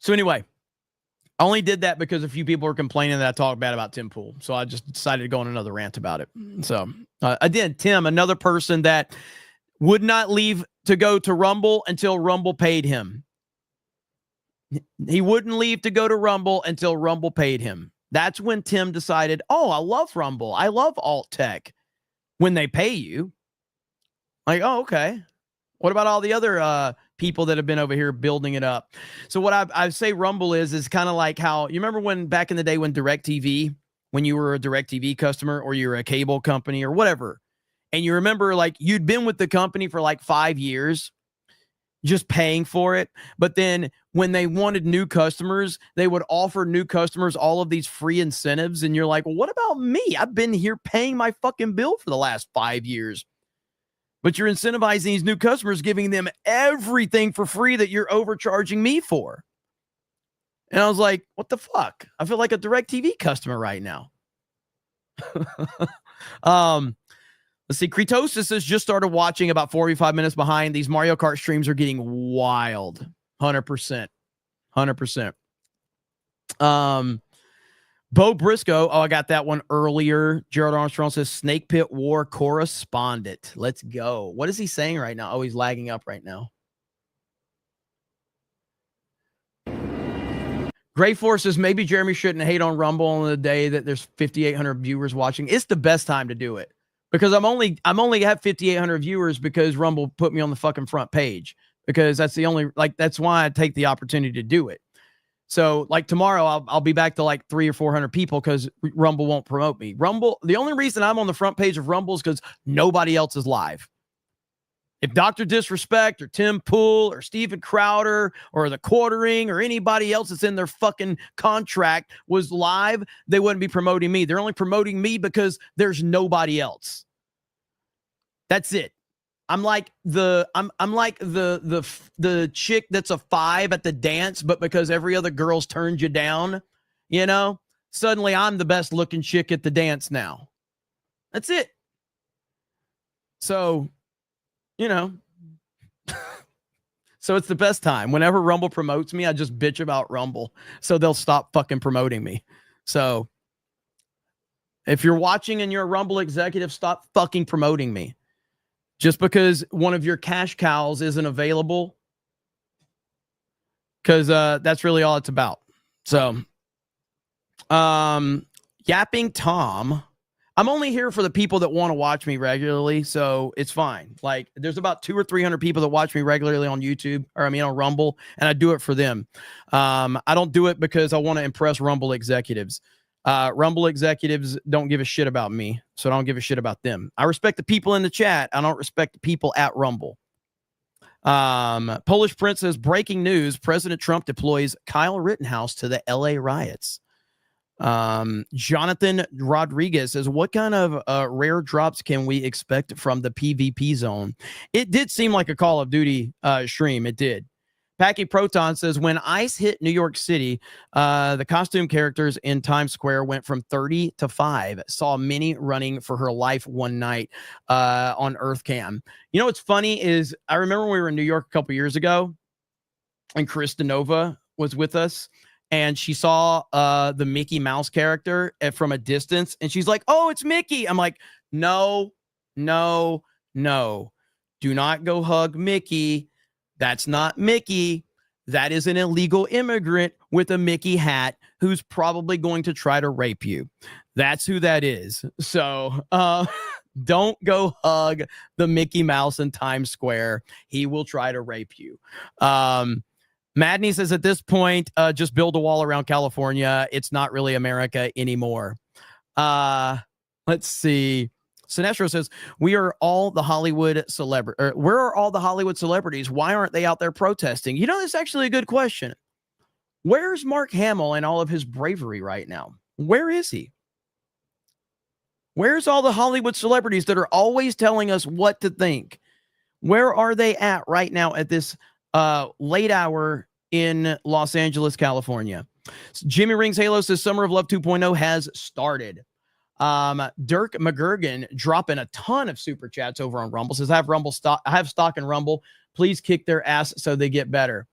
So anyway, I only did that because a few people were complaining that I talked bad about Tim Pool. So I just decided to go on another rant about it. So again, Tim, another person that would not leave to go to Rumble until Rumble paid him. He wouldn't leave to go to Rumble until Rumble paid him. That's when Tim decided, oh, I love Rumble. I love alt tech. When they pay you. Like, oh, okay. What about all the other people that have been over here building it up? So what I say Rumble is kind of like how, you remember when back in the day when DirecTV, when you were a DirecTV customer or you were a cable company or whatever, and you remember like you'd been with the company for like 5 years, just paying for it. But then when they wanted new customers, they would offer new customers all of these free incentives. And you're like, well, what about me? I've been here paying my fucking bill for the last 5 years. But you're incentivizing these new customers, giving them everything for free that you're overcharging me for. And I was like, what the fuck? I feel like a DirecTV customer right now. Let's see. Kretosis has just started watching, about 45 minutes behind. These Mario Kart streams are getting wild. 100%. 100%. Bo Briscoe. Oh, I got that one earlier. Gerald Armstrong says Snake Pit War correspondent. Let's go. What is he saying right now? Oh, he's lagging up right now. Gray Force says maybe Jeremy shouldn't hate on Rumble on the day that there's 5,800 viewers watching. It's the best time to do it. Because I'm only have 5,800 viewers because Rumble put me on the fucking front page. Because that's the only, like, that's why I take the opportunity to do it. So like tomorrow, I'll be back to like 300 or 400 people because Rumble won't promote me. Rumble, the only reason I'm on the front page of Rumble is because nobody else is live. If Dr. Disrespect or Tim Pool or Steven Crowder or the Quartering or anybody else that's in their fucking contract was live, they wouldn't be promoting me. They're only promoting me because there's nobody else. That's it. I'm like the chick that's a 5 at the dance, but because every other girl's turned you down, you know, suddenly I'm the best looking chick at the dance now. That's it. So, you know, so it's the best time. Whenever Rumble promotes me, I just bitch about Rumble. So they'll stop fucking promoting me. So if you're watching and you're a Rumble executive, stop fucking promoting me. Just because one of your cash cows isn't available. Because that's really all it's about. So, Yapping Tom. I'm only here for the people that want to watch me regularly, so it's fine. Like, there's about 200 or 300 people that watch me regularly on YouTube, or I mean on Rumble, and I do it for them. I don't do it because I want to impress Rumble executives. Rumble executives don't give a shit about me, so I don't give a shit about them. I respect the people in the chat. I don't respect the people at Rumble. Polish Prince says, breaking news, President Trump deploys Kyle Rittenhouse to the LA riots. Jonathan Rodriguez says, what kind of rare drops can we expect from the PvP zone? It did seem like a Call of Duty stream. It did. Packy Proton says, when ICE hit New York City, the costume characters in Times Square went from 30 to 5. Saw Minnie running for her life one night on EarthCam. You know what's funny is I remember when we were in New York a couple years ago and Chris DeNova was with us. And she saw the Mickey Mouse character from a distance. And she's like, oh, it's Mickey. I'm like, no. Do not go hug Mickey. That's not Mickey. That is an illegal immigrant with a Mickey hat who's probably going to try to rape you. That's who that is. So don't go hug the Mickey Mouse in Times Square. He will try to rape you. Madney says at this point, just build a wall around California. It's not really America anymore. Let's see. Sinestro says, where are all the Hollywood celebrities? Why aren't they out there protesting? You know, that's actually a good question. Where's Mark Hamill and all of his bravery right now? Where is he? Where's all the Hollywood celebrities that are always telling us what to think? Where are they at right now at this late hour in Los Angeles, California? Jimmy Rings Halo says Summer of Love 2.0 has started. Dirk McGurgan dropping a ton of super chats over on Rumble says, I have stock in Rumble. Please kick their ass so they get better.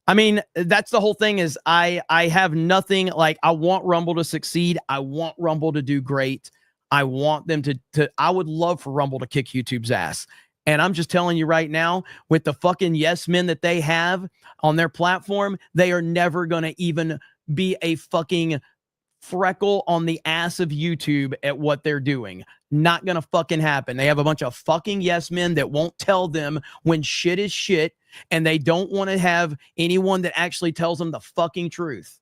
I mean, that's the whole thing is I have nothing like I want Rumble to succeed. I want Rumble to do great. I want them to I would love for Rumble to kick YouTube's ass. And I'm just telling you right now, with the fucking yes men that they have on their platform, they are never going to even be a fucking freckle on the ass of YouTube at what they're doing. Not going to fucking happen. They have a bunch of fucking yes men that won't tell them when shit is shit, and they don't want to have anyone that actually tells them the fucking truth.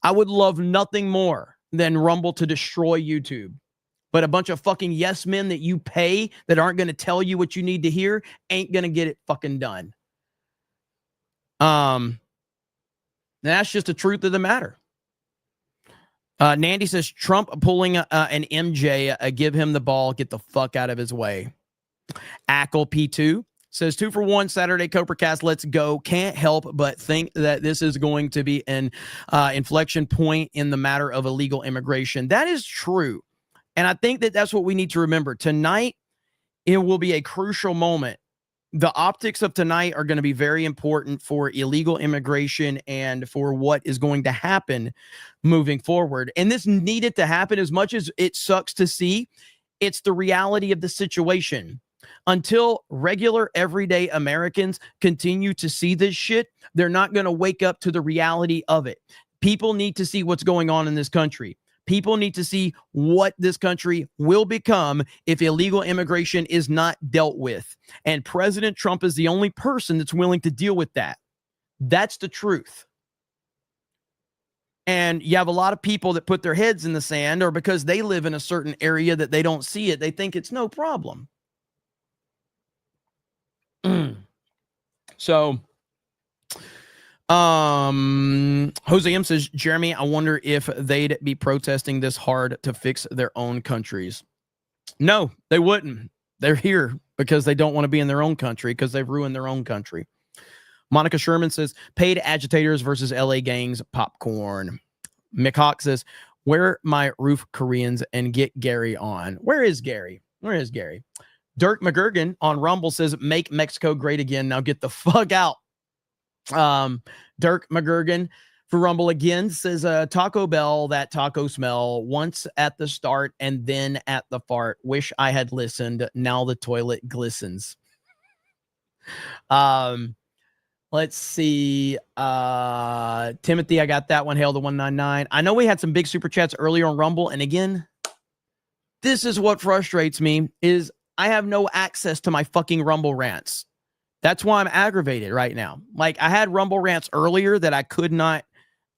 I would love nothing more than Rumble to destroy YouTube. But a bunch of fucking yes men that you pay that aren't going to tell you what you need to hear ain't going to get it fucking done. That's just the truth of the matter. Nandy says, Trump pulling an MJ, give him the ball, get the fuck out of his way. Ackle P2 says, 2 for 1 Saturday Copracast, let's go. Can't help but think that this is going to be an inflection point in the matter of illegal immigration. That is true. And I think that that's what we need to remember. Tonight, it will be a crucial moment. The optics of tonight are going to be very important for illegal immigration and for what is going to happen moving forward. And this needed to happen. As much as it sucks to see, it's the reality of the situation. Until regular, everyday Americans continue to see this shit, they're not going to wake up to the reality of it. People need to see what's going on in this country. People need to see what this country will become if illegal immigration is not dealt with. And President Trump is the only person that's willing to deal with that. That's the truth. And you have a lot of people that put their heads in the sand, or because they live in a certain area that they don't see it, they think it's no problem. So, Jose M says, Jeremy, I wonder if they'd be protesting this hard to fix their own countries. No, they wouldn't. They're here because they don't want to be in their own country because they've ruined their own country. Monica Sherman says, paid agitators versus LA gangs, popcorn. Mick Hawk says, where my roof Koreans and get Gary on. Where is Gary? Where is Gary? Dirk McGurgan on Rumble says, make Mexico great again. Now get the fuck out. Dirk McGurgan for Rumble again says, Taco Bell, that taco smell, once at the start and then at the fart. Wish I had listened. Now the toilet glistens. Let's see. Timothy, I got that one. Hail the 199. I know we had some big super chats earlier on Rumble. And again, this is what frustrates me is I have no access to my fucking Rumble rants. That's why I'm aggravated right now. Like I had Rumble rants earlier that I could not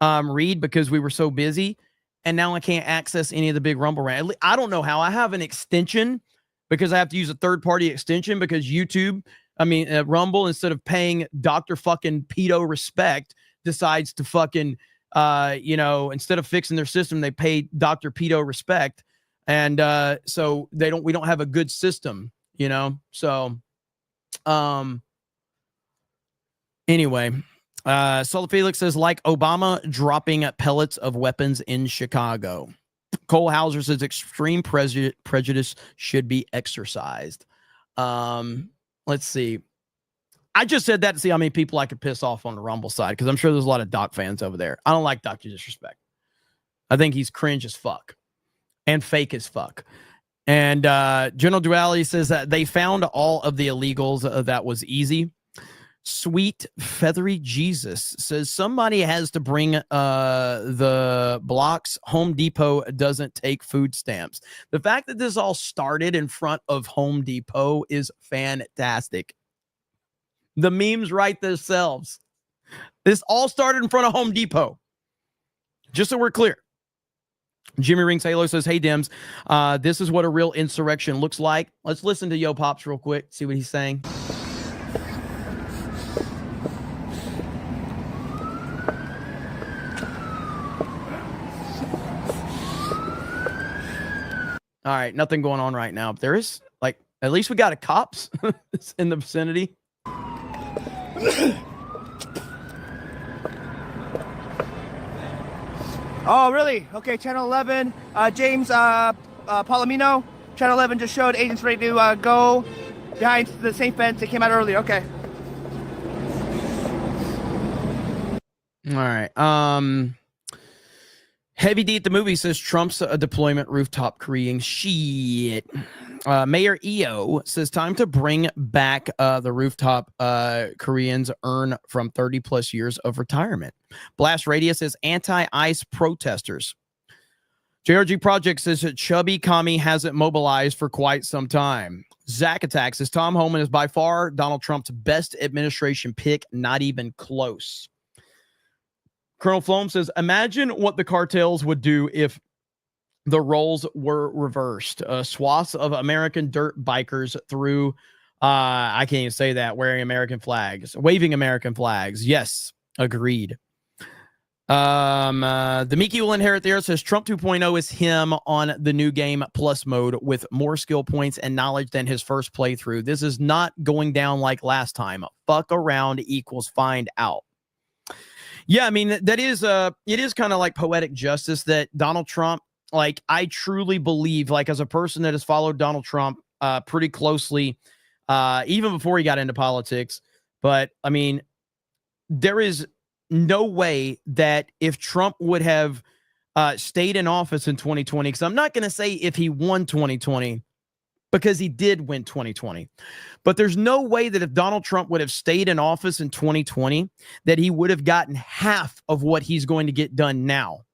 read because we were so busy. And now I can't access any of the big Rumble rants. I don't know how. I have an extension because I have to use a third-party extension because YouTube, Rumble, instead of paying Dr. fucking Pedo Respect, decides to fucking, instead of fixing their system, they pay Dr. Pedo Respect. And so we don't have a good system, So, anyway, Solo Felix says, like Obama dropping pellets of weapons in Chicago. Cole Hauser says, extreme prejudice should be exercised. Let's see. I just said that to see how many people I could piss off on the Rumble side, because I'm sure there's a lot of Doc fans over there. I don't like Dr. Disrespect. I think he's cringe as fuck and fake as fuck. And General Duality says that they found all of the illegals. That was easy. Sweet Feathery Jesus says somebody has to bring the blocks. Home Depot doesn't take food stamps. The fact that this all started in front of Home Depot is fantastic. The memes write themselves. This all started in front of Home Depot. Just so we're clear. Jimmy Rings Halo says, hey, Dems, this is what a real insurrection looks like. Let's listen to Yo Pops real quick, see what he's saying. All right, nothing going on right now. But there is, at least we got a cops in the vicinity. Oh, really? Okay, Channel 11, James Palomino, Channel 11 just showed agents ready to go behind the same fence that came out earlier. Okay. All right. Heavy D at the movie says Trump's deployment rooftop Korean shit. Mayor EO says time to bring back the rooftop Koreans earn from 30 plus years of retirement. Blast Radio says anti-ICE protesters. JRG Project says that Chubby Commie hasn't mobilized for quite some time. Zach Attack says Tom Homan is by far Donald Trump's best administration pick, not even close. Colonel Floam says, imagine what the cartels would do if the roles were reversed. Swaths of American dirt bikers through, I can't even say that, wearing American flags, waving American flags. Yes, agreed. The Mickey will inherit the earth says Trump 2.0 is him on the new game plus mode with more skill points and knowledge than his first playthrough. This is not going down like last time. Fuck around equals find out. Yeah, I mean, that is it is kind of like poetic justice that Donald Trump, like, I truly believe, like, as a person that has followed Donald Trump pretty closely, even before he got into politics. But I mean, there is no way that if Trump would have stayed in office in 2020, because I'm not going to say if he won 2020, because he did win 2020. But there's no way that if Donald Trump would have stayed in office in 2020, that he would have gotten half of what he's going to get done now.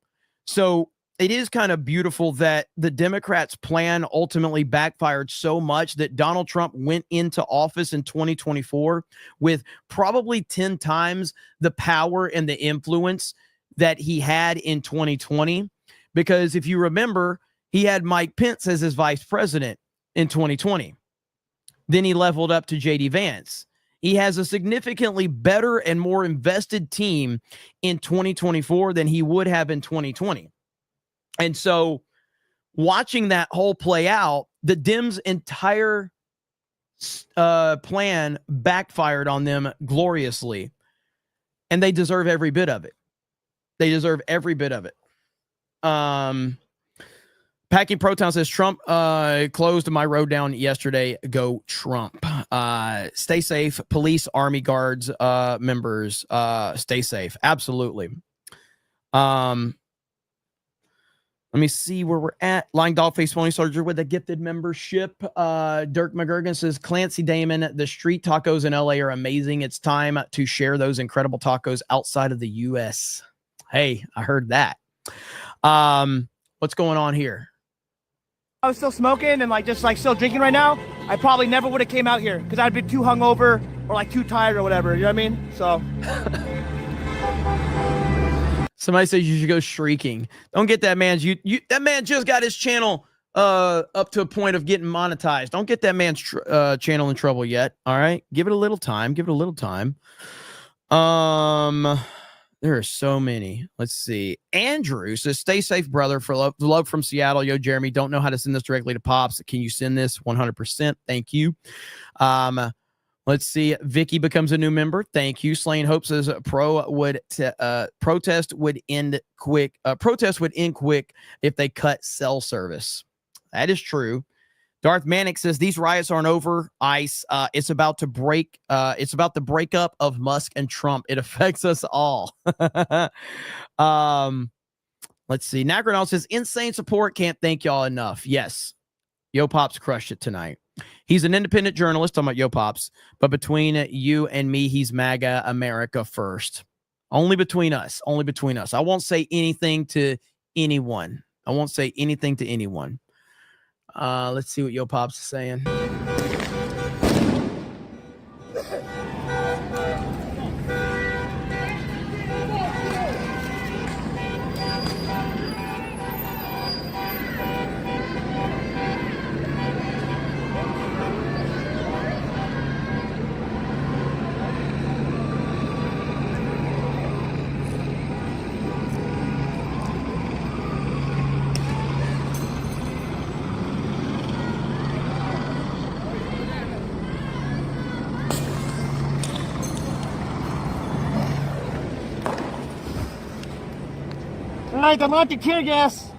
So it is kind of beautiful that the Democrats' plan ultimately backfired so much that Donald Trump went into office in 2024 with probably 10 times the power and the influence that he had in 2020. Because if you remember, he had Mike Pence as his vice president in 2020. Then he leveled up to J.D. Vance. He has a significantly better and more invested team in 2024 than he would have in 2020. And so watching that whole play out, the Dems' entire plan backfired on them gloriously. And they deserve every bit of it. They deserve every bit of it. Packing Proton says Trump closed my road down yesterday. Go Trump. Stay safe. Police, Army guards, members, stay safe. Absolutely. Let me see where we're at. Lying Dogface Phony Soldier with a gifted membership. Dirk McGurgan says, Clancy Damon, the street tacos in LA are amazing. It's time to share those incredible tacos outside of the U.S. Hey, I heard that. What's going on here? I was still smoking and just still drinking right now, I probably never would have came out here because I'd been too hungover or too tired or whatever. You know what I mean? So. Somebody says you should go shrieking. Don't get that man's that man just got his channel up to a point of getting monetized. Don't get that man's channel in trouble yet. All right, give it a little time. Give it a little time. There are so many. Let's see. Andrew says, stay safe, brother. For love from Seattle. Yo, Jeremy, don't know how to send this directly to Pops. Can you send this? 100%. Thank you. Let's see. Vicky becomes a new member. Thank you. Slain Hope says protest would end quick. Protest would end quick if they cut cell service. That is true. Darth Manic says these riots aren't over. ICE. It's about the breakup of Musk and Trump. It affects us all. Let's see. Nagranal says insane support. Can't thank y'all enough. Yes. Yo Pops crushed it tonight. He's an independent journalist. I'm about Yo Pops, but between you and me, he's MAGA America first. Only between us. Only between us. I won't say anything to anyone. I won't say anything to anyone. Let's see what Yo Pops is saying. All right, I'm on to tear gas.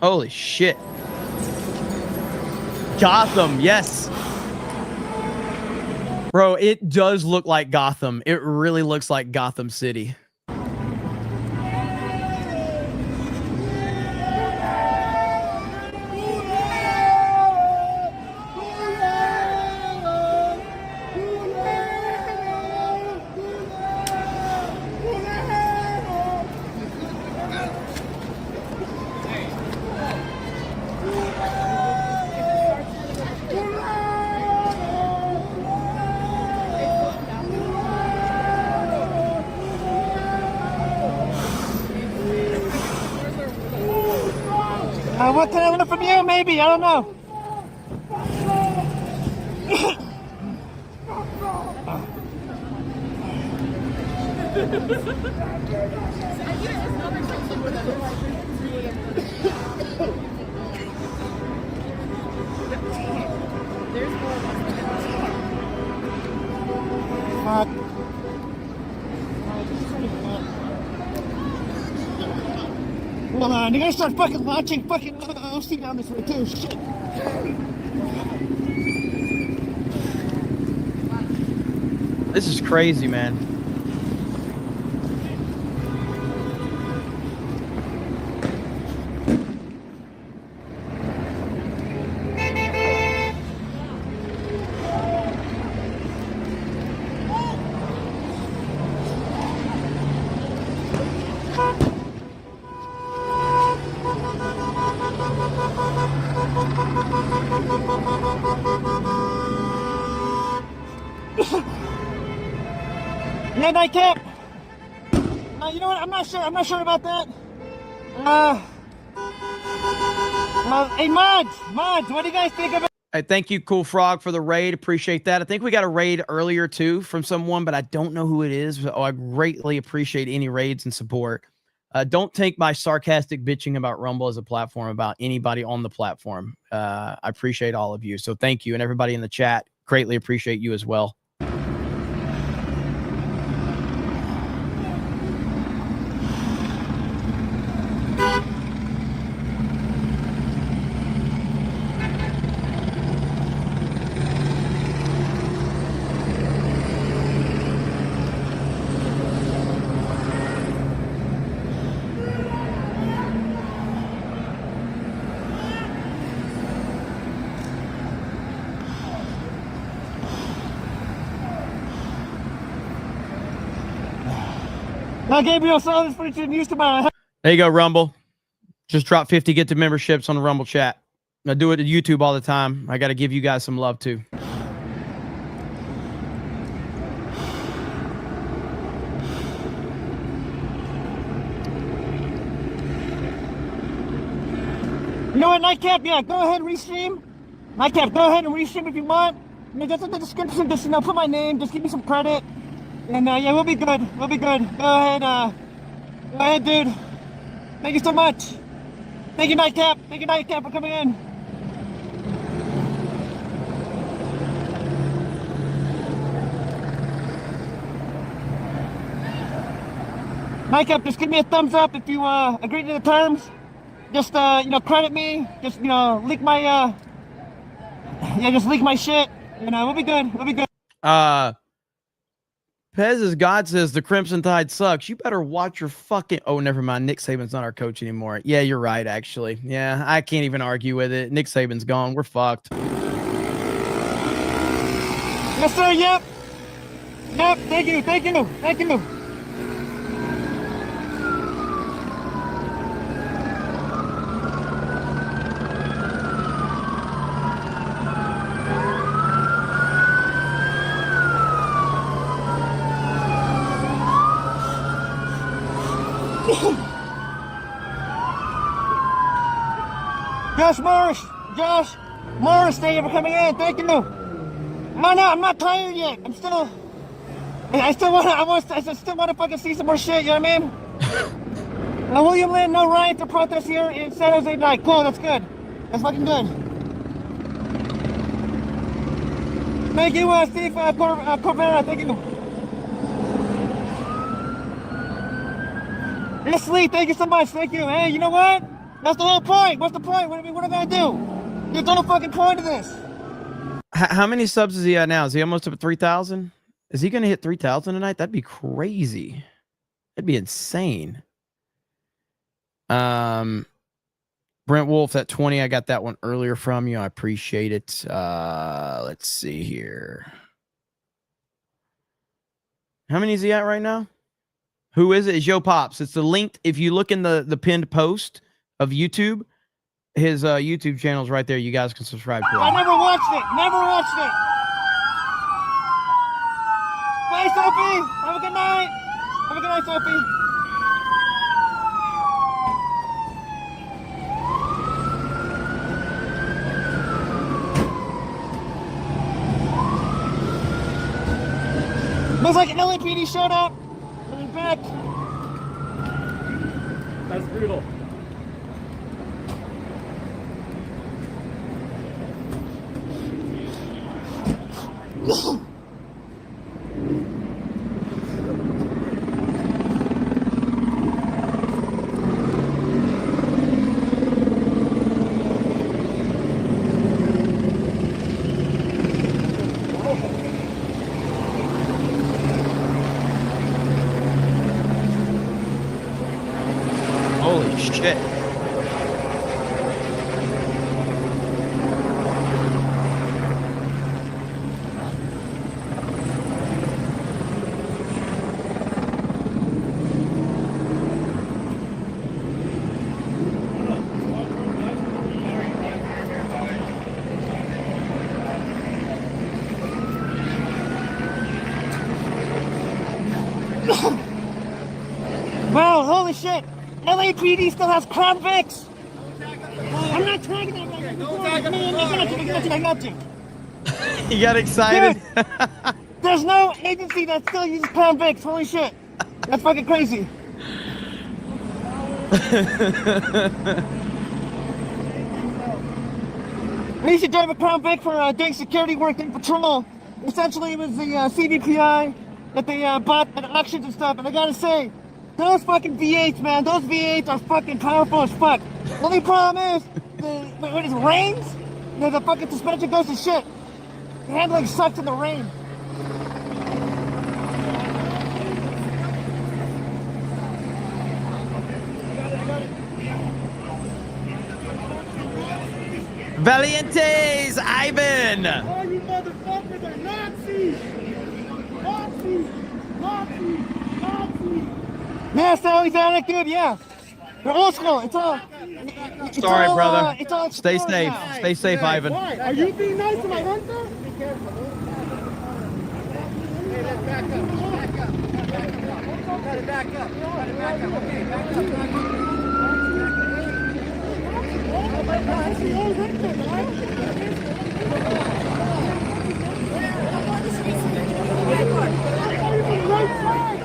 Holy shit. Gotham, yes. Bro, it does look like Gotham. It really looks like Gotham City. What can I learn from you? Maybe, I don't know. Hold on, you gotta start fucking launching fucking OC down this way too. Shit. This is crazy, man. Yeah, Nightcap. You know what? I'm not sure. I'm not sure about that. Hey, mods, what do you guys think about? Hey, thank you, Cool Frog, for the raid. Appreciate that. I think we got a raid earlier too from someone, but I don't know who it is. So I greatly appreciate any raids and support. Don't take my sarcastic bitching about Rumble as a platform about anybody on the platform. I appreciate all of you. So thank you. And everybody in the chat, greatly appreciate you as well. Now, Gabriel, saw this footage used to my. There you go, Rumble. Just drop 50, get the memberships on the Rumble chat. I do it at YouTube all the time. I got to give you guys some love too. You know what, Nightcap? Yeah, go ahead and restream. Nightcap, go ahead and restream if you want. I mean, just in the description, just put my name, just give me some credit. And yeah, we'll be good. We'll be good. Go ahead, dude. Thank you so much. Thank you, Nightcap. Thank you, Nightcap, for coming in. Nightcap, just give me a thumbs up if you agree to the terms. Just credit me. Just leak my just leak my shit. We'll be good. We'll be good. Pez's God says the Crimson Tide sucks. You better watch your fucking. Oh, never mind. Nick Saban's not our coach anymore. Yeah, you're right. Actually, yeah, I can't even argue with it. Nick Saban's gone. We're fucked. Yes, sir. Yep. Thank you. Thank you. Thank you. Josh Morris, thank you for coming in. Thank you. I'm not tired yet. I still want to fucking see some more shit. You know what I mean? William Lynn, no riots or protests here in San Jose tonight. Cool, that's good. That's fucking good. Thank you, Steve Corvera. Thank you. Leslie, thank you so much. Thank you. Hey, you know what? That's the whole point. What's the point? What am I gonna do? There's no fucking point to this. How many subs is he at now? Is he almost up at 3,000? Is he gonna hit 3,000 tonight? That'd be crazy. That'd be insane. Brent Wolf at 20. I got that one earlier from you. I appreciate it. Let's see here. How many is he at right now? Who is it? It's Yo Pops. It's the link. If you look in the pinned post of YouTube, his YouTube channel is right there. You guys can subscribe to it. I never watched it. Never watched it. Bye, Sophie. Have a good night. Have a good night, Sophie. Looks like an LAPD showed up. Coming back. That's brutal. Holy shit. Wow, holy shit. LAPD still has convicts. I'm not tagging that right now. I got you. You got excited? Dude, there's no agency that still uses convicts. Holy shit. That's fucking crazy. I used to drive a convict for doing security work in patrol. Essentially, it was the CVPI that they bought at auctions and stuff. And I gotta say, those fucking V8s, man, those V8s are fucking powerful as fuck. The only problem is, when it rains, the fucking suspension goes to shit. The handling sucks in the rain. Valientes, Ivan! All you motherfuckers are Nazis! Nazis! Nazis! Nazis! Yeah, so he's that dude, yeah. They're old school. It's all. Sorry, brother. It's all Stay safe. now. Stay safe, Ivan. Why? Are you being nice to my renter? Be careful. Hey, let's back up. Back up. Gotta back up. Gotta back up. Okay, back up. Oh my God, that's the old renter, man. Right side.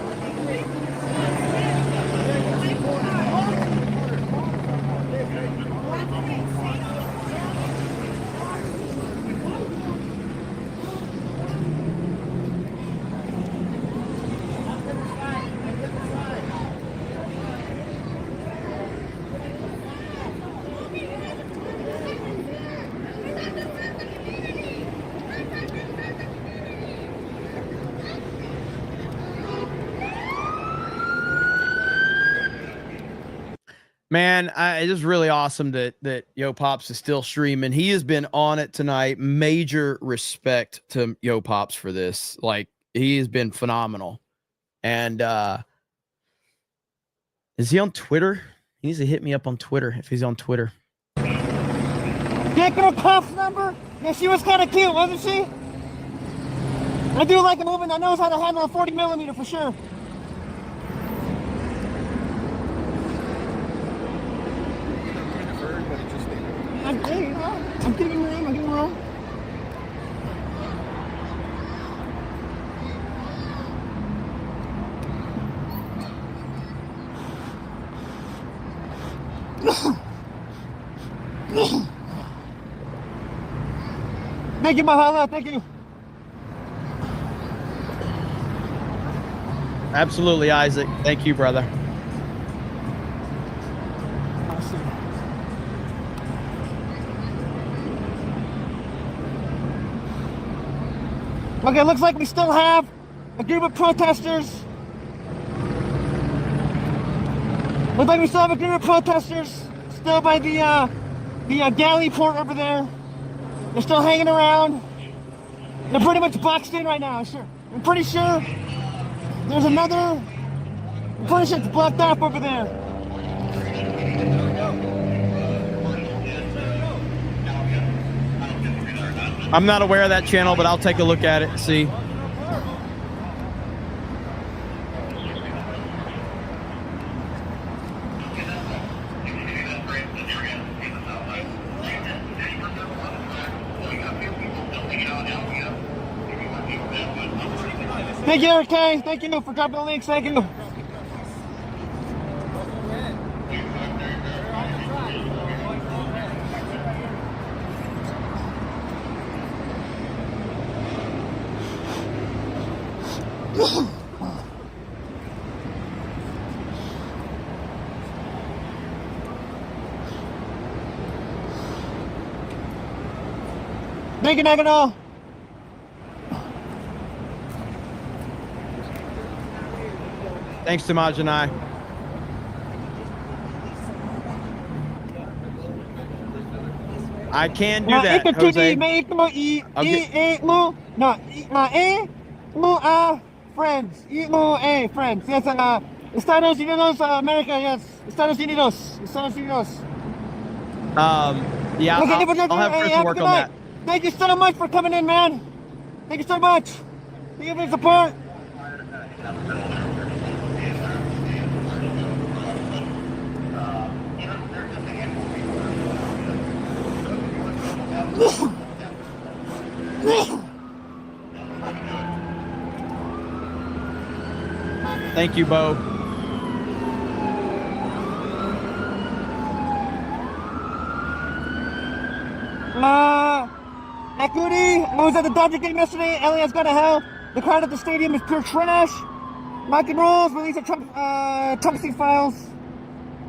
Man, it's just really awesome that Yo Pops is still streaming. He has been on it tonight. Major respect to Yo Pops for this. Like, he has been phenomenal. And is he on Twitter? He needs to hit me up on Twitter if he's on Twitter. That girl cop's number? Yeah, she was kind of cute, wasn't she? I do like a woman that knows how to handle a 40mm for sure. I'm getting room. I'm getting room. Thank you, Mahala. Thank you. Absolutely, Isaac. Thank you, brother. Okay, looks like we still have a group of protesters. Looks like we still have a group of protesters still by the galley port over there. They're still hanging around. They're pretty much boxed in right now. Sure, I'm pretty sure there's another. I'm pretty sure it's blocked off over there. I'm not aware of that channel, but I'll take a look at it and see. Thank you, okay. Thank you for dropping the links. Thank you. Thank you, Nagano. Thanks to Majanai. I can do that, Jose. Friends. Friends. Yes, Estados Unidos, America, yes. Estados Unidos. Estados Unidos. Yeah, Okay, I'll have Chris work on that. Thank you so much for coming in, man. Thank you so much. Thank you for your support. Thank you, Bo. Equity, I was at the Dodger game yesterday. Eliot's gone to hell. The crowd at the stadium is pure trash. Rock and rolls, release the Trumpsy files.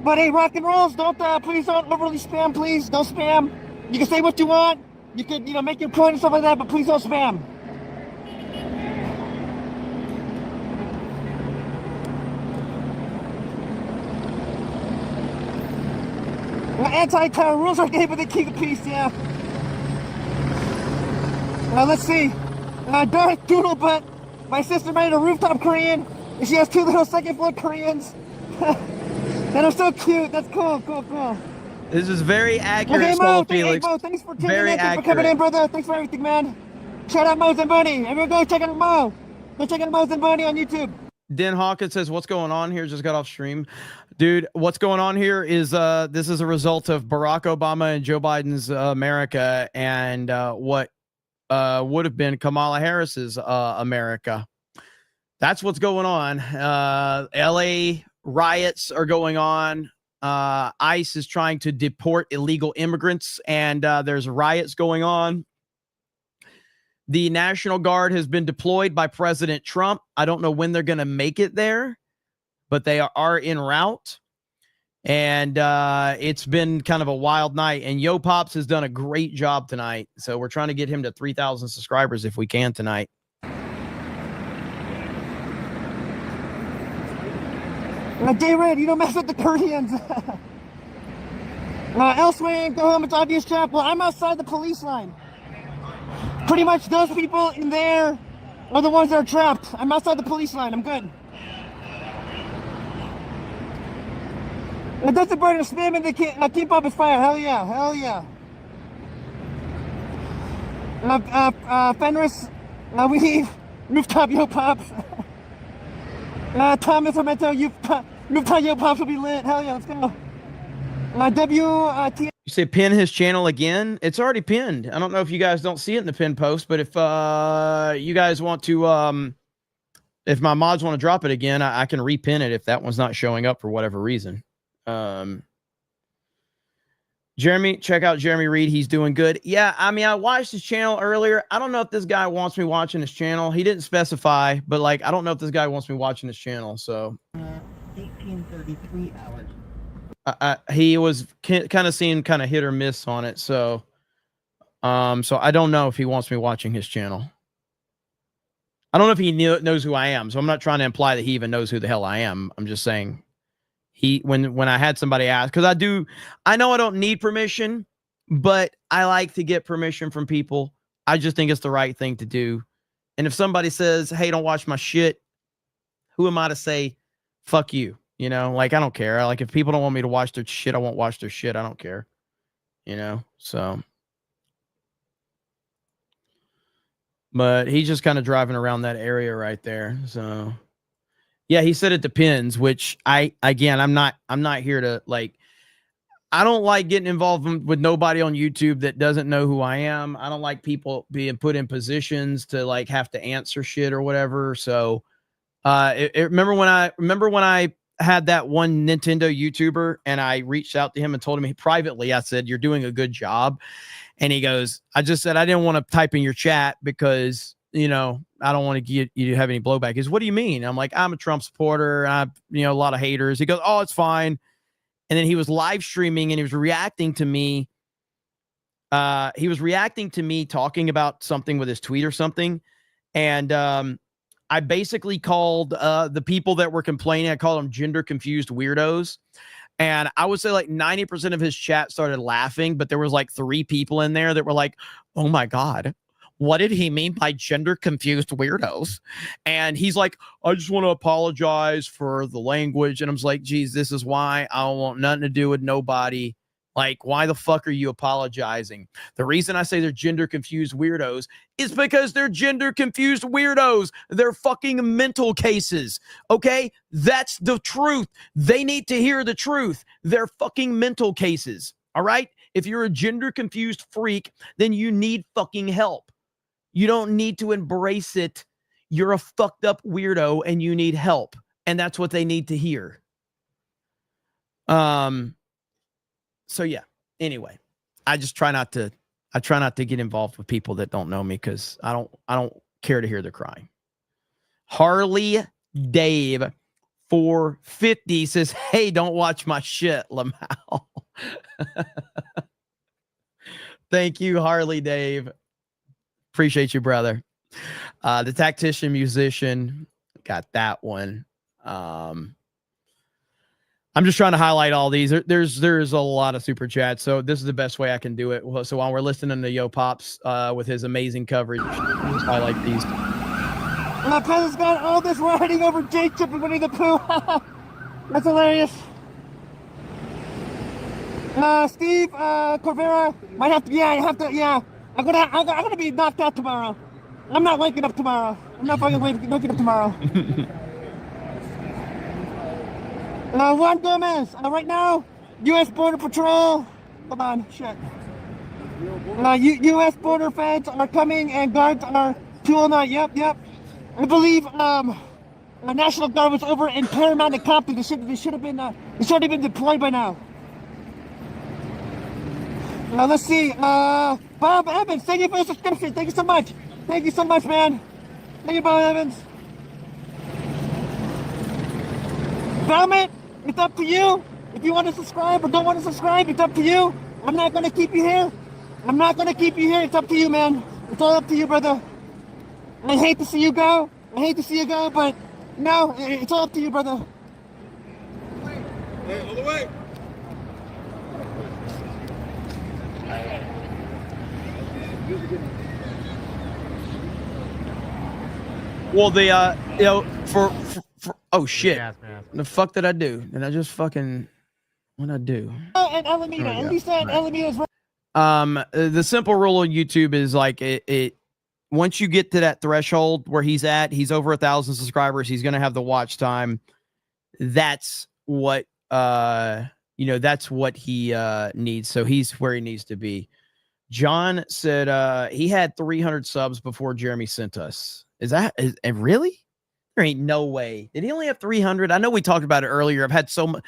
But hey, rock and rolls, please don't overly spam, please. Don't spam. You can say what you want. You can, make your point and stuff like that, but please don't spam. Anti-terror rules are gay, but they keep the peace, yeah. Let's see. Darth Doodle Butt. My sister married a rooftop Korean, and she has 2 little second-floor Koreans. That are so cute. That's cool, cool, cool. This is very accurate, Okay, Skull Mo, Felix. Mo, thanks for tuning Very in. Thanks accurate. for coming in, brother. Thanks for everything, man. Shout out Mo's and Bunny. Everyone go check out Mo. Go check out Mo's and Bunny on YouTube. Den Hawkins says, what's going on here? Just got off stream. Dude, what's going on here is this is a result of Barack Obama and Joe Biden's America and what would have been Kamala Harris's America. That's what's going on. LA riots are going on. ICE is trying to deport illegal immigrants, and there's riots going on. The National Guard has been deployed by President Trump. I don't know when they're going to make it there, but they are en route. And it's been kind of a wild night. And Yo Pops has done a great job tonight. So we're trying to get him to 3,000 subscribers if we can tonight. J-Red, you don't mess with the Koreans. Elsewhere, go home, it's obvious trap. Well, I'm outside the police line. Pretty much those people in there are the ones that are trapped. I'm outside the police line. I'm good. It doesn't burn a spam and they can't keep up his fire. Hell yeah. Hell yeah. Fenris, we need rooftop Yo Pops. Thomas Memento, rooftop Yo Pops will be lit. Hell yeah, let's go. WT. You say pin his channel again? It's already pinned. I don't know if you guys don't see it in the pin post, but if you guys want to, if my mods want to drop it again, I can repin it if that one's not showing up for whatever reason. Jeremy, check out Jeremy Reed. He's doing good. Yeah, I mean, I watched his channel earlier. I don't know if this guy wants me watching his channel. He didn't specify, but like, I don't know if this guy wants me watching his channel. So 18:33 hours. He was kind of seeing kind of hit or miss on it. So I don't know if he wants me watching his channel. I don't know if he knows who I am, so I'm not trying to imply that he even knows who the hell I am. I'm just saying when I had somebody ask, because I know I don't need permission, but I like to get permission from people. I just think it's the right thing to do. And if somebody says, hey, don't watch my shit, who am I to say, fuck you? You know, like, I don't care. Like, if people don't want me to watch their shit, I won't watch their shit. I don't care. You know, so. But he's just kind of driving around that area right there. So, yeah, he said it depends, which I'm not here to, like, I don't like getting involved with nobody on YouTube that doesn't know who I am. I don't like people being put in positions to, like, have to answer shit or whatever. So, remember when I had that one Nintendo YouTuber and I reached out to him and told him privately, I said, you're doing a good job. And he goes, I just said, I didn't want to type in your chat because, you know, I don't want to get you to have any blowback. He goes, what do you mean? I'm like, I'm a Trump supporter. I have, you know, a lot of haters. He goes, oh, it's fine. And then he was live streaming and he was reacting to me. He was reacting to me talking about something with his tweet or something. And I basically called the people that were complaining, I called them gender confused weirdos. And I would say like 90% of his chat started laughing, but there was like 3 people in there that were like, oh my God, what did he mean by gender confused weirdos? And he's like, I just want to apologize for the language. And I'm just like, geez, this is why I don't want nothing to do with nobody. Like, why the fuck are you apologizing? The reason I say they're gender confused weirdos is because they're gender confused weirdos. They're fucking mental cases. Okay? That's the truth. They need to hear the truth. They're fucking mental cases. All right? If you're a gender confused freak, then you need fucking help. You don't need to embrace it. You're a fucked up weirdo and you need help. And that's what they need to hear. So yeah, anyway, I try not to get involved with people that don't know me because I don't care to hear their crying. Harley Dave 450 says, hey, don't watch my shit, Lamau. Thank you, Harley Dave. Appreciate you, brother. The Tactician Musician, got that one. I'm just trying to highlight all these. There's a lot of super chats, so this is the best way I can do it. So while we're listening to Yo Pops with his amazing coverage, I'll just highlight these. My cousin's got all this riding over J-Chip and Winnie the Pooh. That's hilarious. Steve Corvera might have to. Yeah. I'm gonna be knocked out tomorrow. I'm not waking up tomorrow. I'm not fucking waking up tomorrow. Juan Gomez, right now, U.S. Border Patrol. Hold on, shit. U.S. border feds are coming and guards are 209. Yep. I believe the National Guard was over in Paramount and Compton. They should have been deployed by now. Let's see. Bob Evans, thank you for the subscription. Thank you so much. Thank you so much, man. Thank you, Bob Evans. Vomit, it's up to you. If you want to subscribe or don't want to subscribe, it's up to you. I'm not going to keep you here. It's up to you, man. It's all up to you, brother. I hate to see you go, but no, it's all up to you, brother. Hey, all the way. Well, for oh shit, the fuck did I do? Did I just fucking what I do? And Alameda, at least Alameda's right. The simple rule on YouTube is like it. Once you get to that threshold where he's over 1,000 subscribers. He's gonna have the watch time. That's what that's what he needs. So he's where he needs to be. John said he had 300 subs before Jeremy sent us. Is really? There ain't no way. Did he only have 300? I know we talked about it earlier. I've had so much.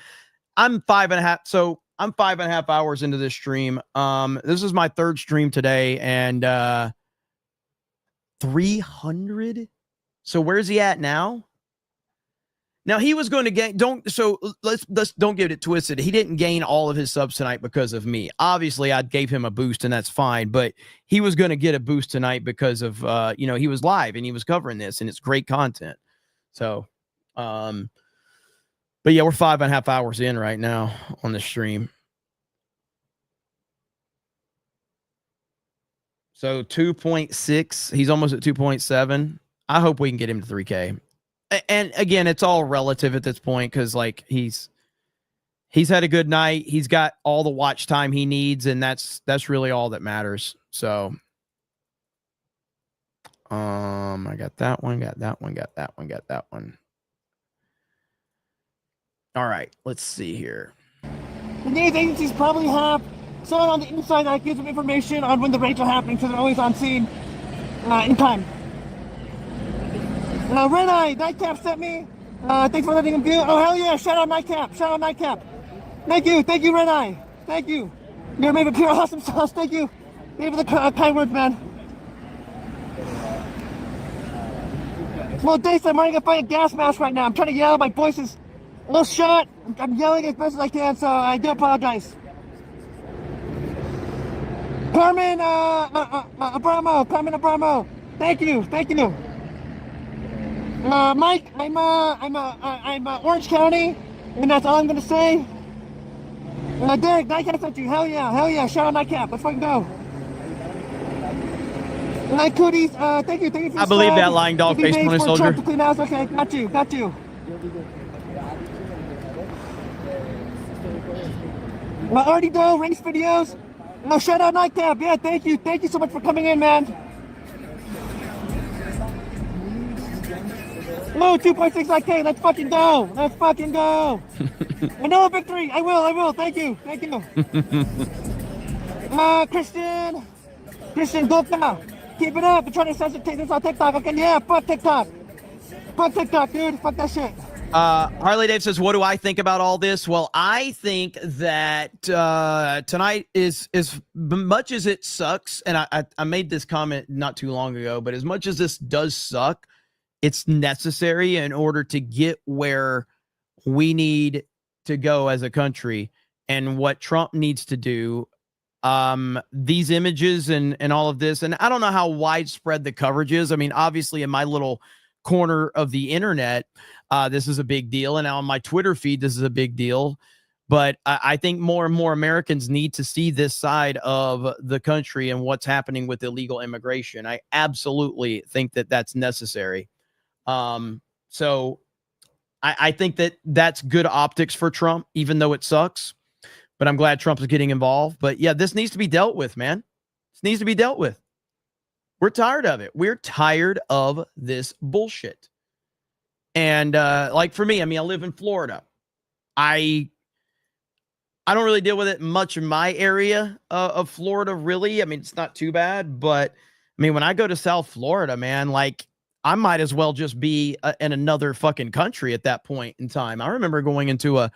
I'm 5.5 hours into this stream. This is my 3rd stream today, and 300. So where's he at now? Now he was going to gain. Let's don't get it twisted. He didn't gain all of his subs tonight because of me. Obviously, I gave him a boost, and that's fine. But he was going to get a boost tonight because of he was live and he was covering this, and it's great content. So, but yeah, we're 5.5 hours in right now on the stream. So 2.6. He's almost at 2.7. I hope we can get him to 3K. And again, it's all relative at this point because like he's had a good night. He's got all the watch time he needs, and that's really all that matters. So I got that one, got that one, got that one, got that one. All right, let's see here. The news agencies probably have someone on the inside that gives them information on when the raids are happening, so they're always on scene in time. Red Eye, Nightcap sent me. Thanks for letting him view. Oh, hell yeah. Shout out Nightcap. Shout out Nightcap. Thank you, Red Eye. Thank you. You're made of pure awesome sauce. Thank you. Thank you for the kind words, man. Well, Dace, I'm wearing a gas mask right now. I'm trying to yell. My voice is a little shot. I'm yelling as best as I can, so I do apologize. Carmen Abramo. Thank you. Mike, I'm Orange County, and that's all I'm gonna say. Derek, Nightcap sent you. Hell yeah. Shout out Nightcap. Let's fucking go. Night Cooties, thank you for the I believe that lying dog face on his soldier. Okay, got you. Already do race videos. Shout out Nightcap. Yeah, thank you so much for coming in, man. No, 2.6K. Let's fucking go. Vanilla victory. I will. Thank you. Christian Gupta. Keep it up. I'm trying to censor this on TikTok. Okay, yeah, fuck TikTok. Fuck TikTok, dude. Fuck that shit. Harley Dave says, what do I think about all this? Well, I think that tonight is as much as it sucks, and I made this comment not too long ago, but as much as this does suck, it's necessary in order to get where we need to go as a country and what Trump needs to do. These images and all of this, and I don't know how widespread the coverage is. I mean, obviously in my little corner of the internet, this is a big deal. And now on my Twitter feed, this is a big deal. But I think more and more Americans need to see this side of the country and what's happening with illegal immigration. I absolutely think that that's necessary. So I think that that's good optics for Trump, even though it sucks. But I'm glad Trump is getting involved. But yeah, this needs to be dealt with, man. This needs to be dealt with. We're tired of it. We're tired of this bullshit. And like for me, I mean, I live in Florida. I don't really deal with it much in my area of Florida, really. I mean, it's not too bad. But I mean, when I go to South Florida, man, like I might as well just be in another fucking country at that point in time. I remember going into a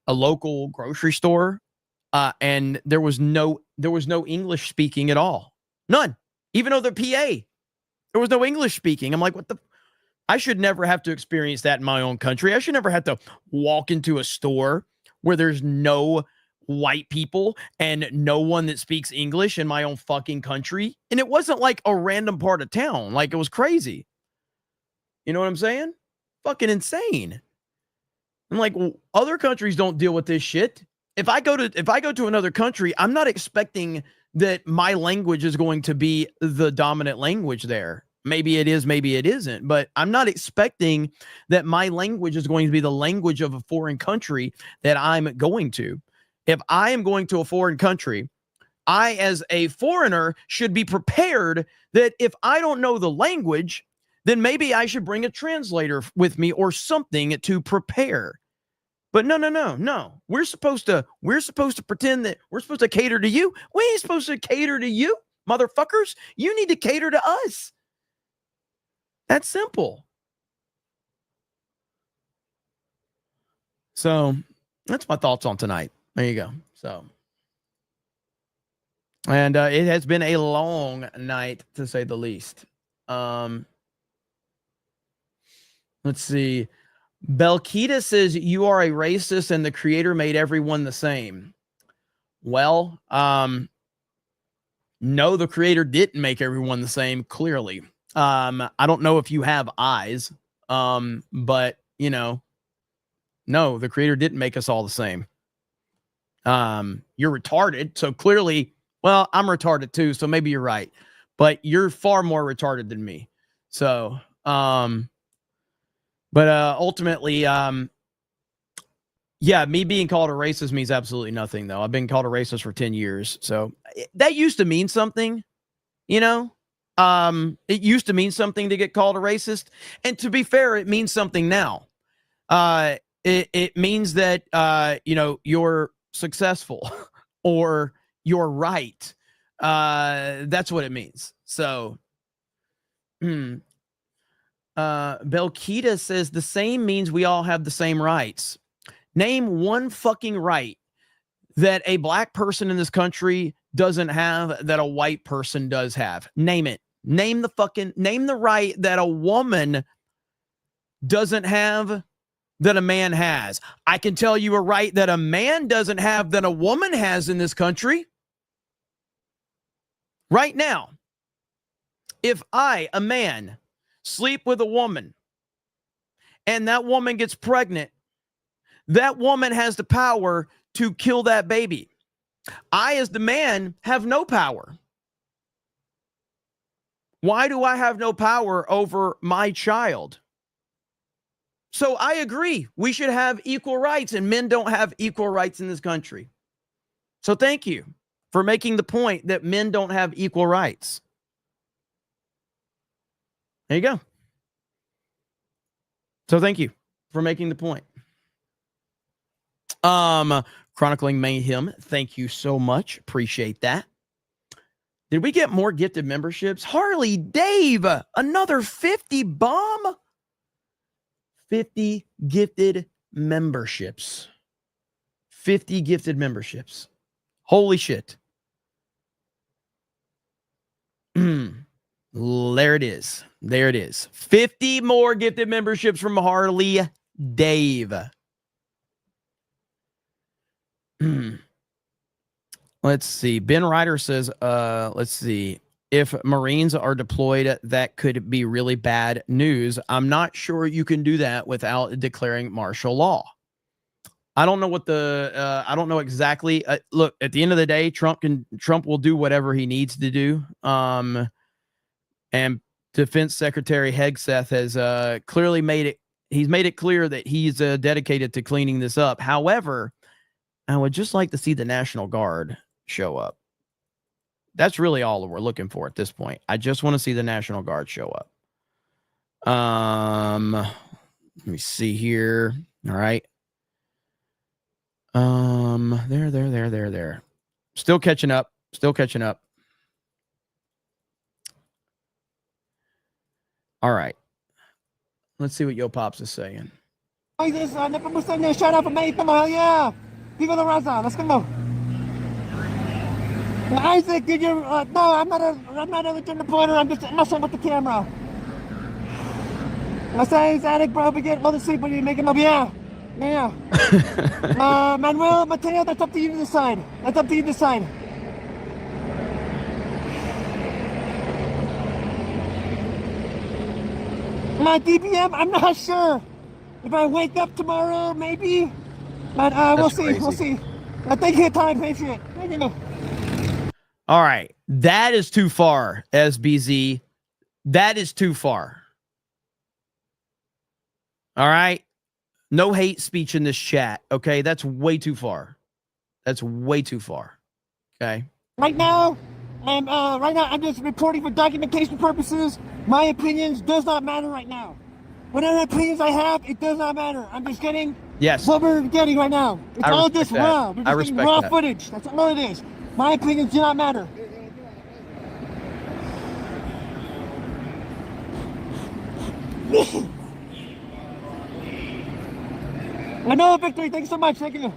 local grocery store, and there was no English speaking at all. None. Even though they're PA, there was no English speaking. I'm like, what the? I should never have to experience that in my own country. I should never have to walk into a store where there's no white people and no one that speaks English in my own fucking country. And it wasn't like a random part of town. Like it was crazy. You know what I'm saying? Fucking insane. I'm like, well, other countries don't deal with this shit. If I go to another country, I'm not expecting that my language is going to be the dominant language there. Maybe it is, maybe it isn't, but I'm not expecting that my language is going to be the language of a foreign country that I'm going to. If I am going to a foreign country, I, as a foreigner, should be prepared that if I don't know the language, then maybe I should bring a translator with me or something to prepare. But no. We're supposed to pretend that we're supposed to cater to you. We ain't supposed to cater to you, motherfuckers. You need to cater to us. That's simple. So that's my thoughts on tonight. There you go. So, and it has been a long night, to say the least. Let's see. Belkita says you are a racist and the creator made everyone the same. Well, no, the creator didn't make everyone the same, clearly. I don't know if you have eyes, but, you know, no, the creator didn't make us all the same. You're retarded, so clearly, well, I'm retarded too, so maybe you're right. But you're far more retarded than me. So, but ultimately, yeah, me being called a racist means absolutely nothing, though. I've been called a racist for 10 years. So that used to mean something, you know? It used to mean something to get called a racist. And to be fair, it means something now. It means that, you know, you're successful or you're right. That's what it means. So, Belkita says the same means we all have the same rights. Name one fucking right that a black person in this country doesn't have that a white person does have. Name it. Name the right that a woman doesn't have that a man has. I can tell you a right that a man doesn't have that a woman has in this country. Right now, if I, a man, sleep with a woman and that woman gets pregnant, that woman has the power to kill that baby. I, as the man, have no power. Why do I have no power over my child? So I agree. We should have equal rights, and men don't have equal rights in this country. So thank you for making the point that men don't have equal rights. There you go. So thank you for making the point. Chronicling Mayhem, thank you so much. Appreciate that. Did we get more gifted memberships? Harley Dave, another 50 bomb. 50 gifted memberships. 50 gifted memberships. Holy shit. There it is. There it is. 50 more gifted memberships from Harley Dave. Let's see. Ben Ryder says, let's see. If Marines are deployed, that could be really bad news. I'm not sure you can do that without declaring martial law. I don't know what I don't know exactly. Look, at the end of the day, Trump will do whatever he needs to do. And Defense Secretary Hegseth has clearly made it clear that he's dedicated to cleaning this up. However, I would just like to see the National Guard show up. That's really all we're looking for at this point. I just want to see the National Guard show up. Let me see here. All right. There. Still catching up. All right. Let's see what Yo Pops is saying. Shout out from Mayhem, yeah. Viva la Raza, let's go. Isaac, did you? No, I'm not a legitimate pointer. I'm just messing with the camera. I say, Zadok, bro, we get another sleep when you make him up. Yeah. Manuel, Mateo, that's up to you to decide. My DBM, I'm not sure. If I wake up tomorrow, maybe. But we'll see. We'll see. Thank you, Time Patriot. Thank you. All right. That is too far, SBZ. That is too far. All right. No hate speech in this chat. Okay. That's way too far. Okay. Right now, I'm just reporting for documentation purposes. My opinions does not matter right now. Whatever opinions I have, it does not matter. I'm just getting what we're getting right now. It's all just raw. We're just getting raw footage. That's all it is. My opinions do not matter. I know, Victory. Thanks so much. Thank you.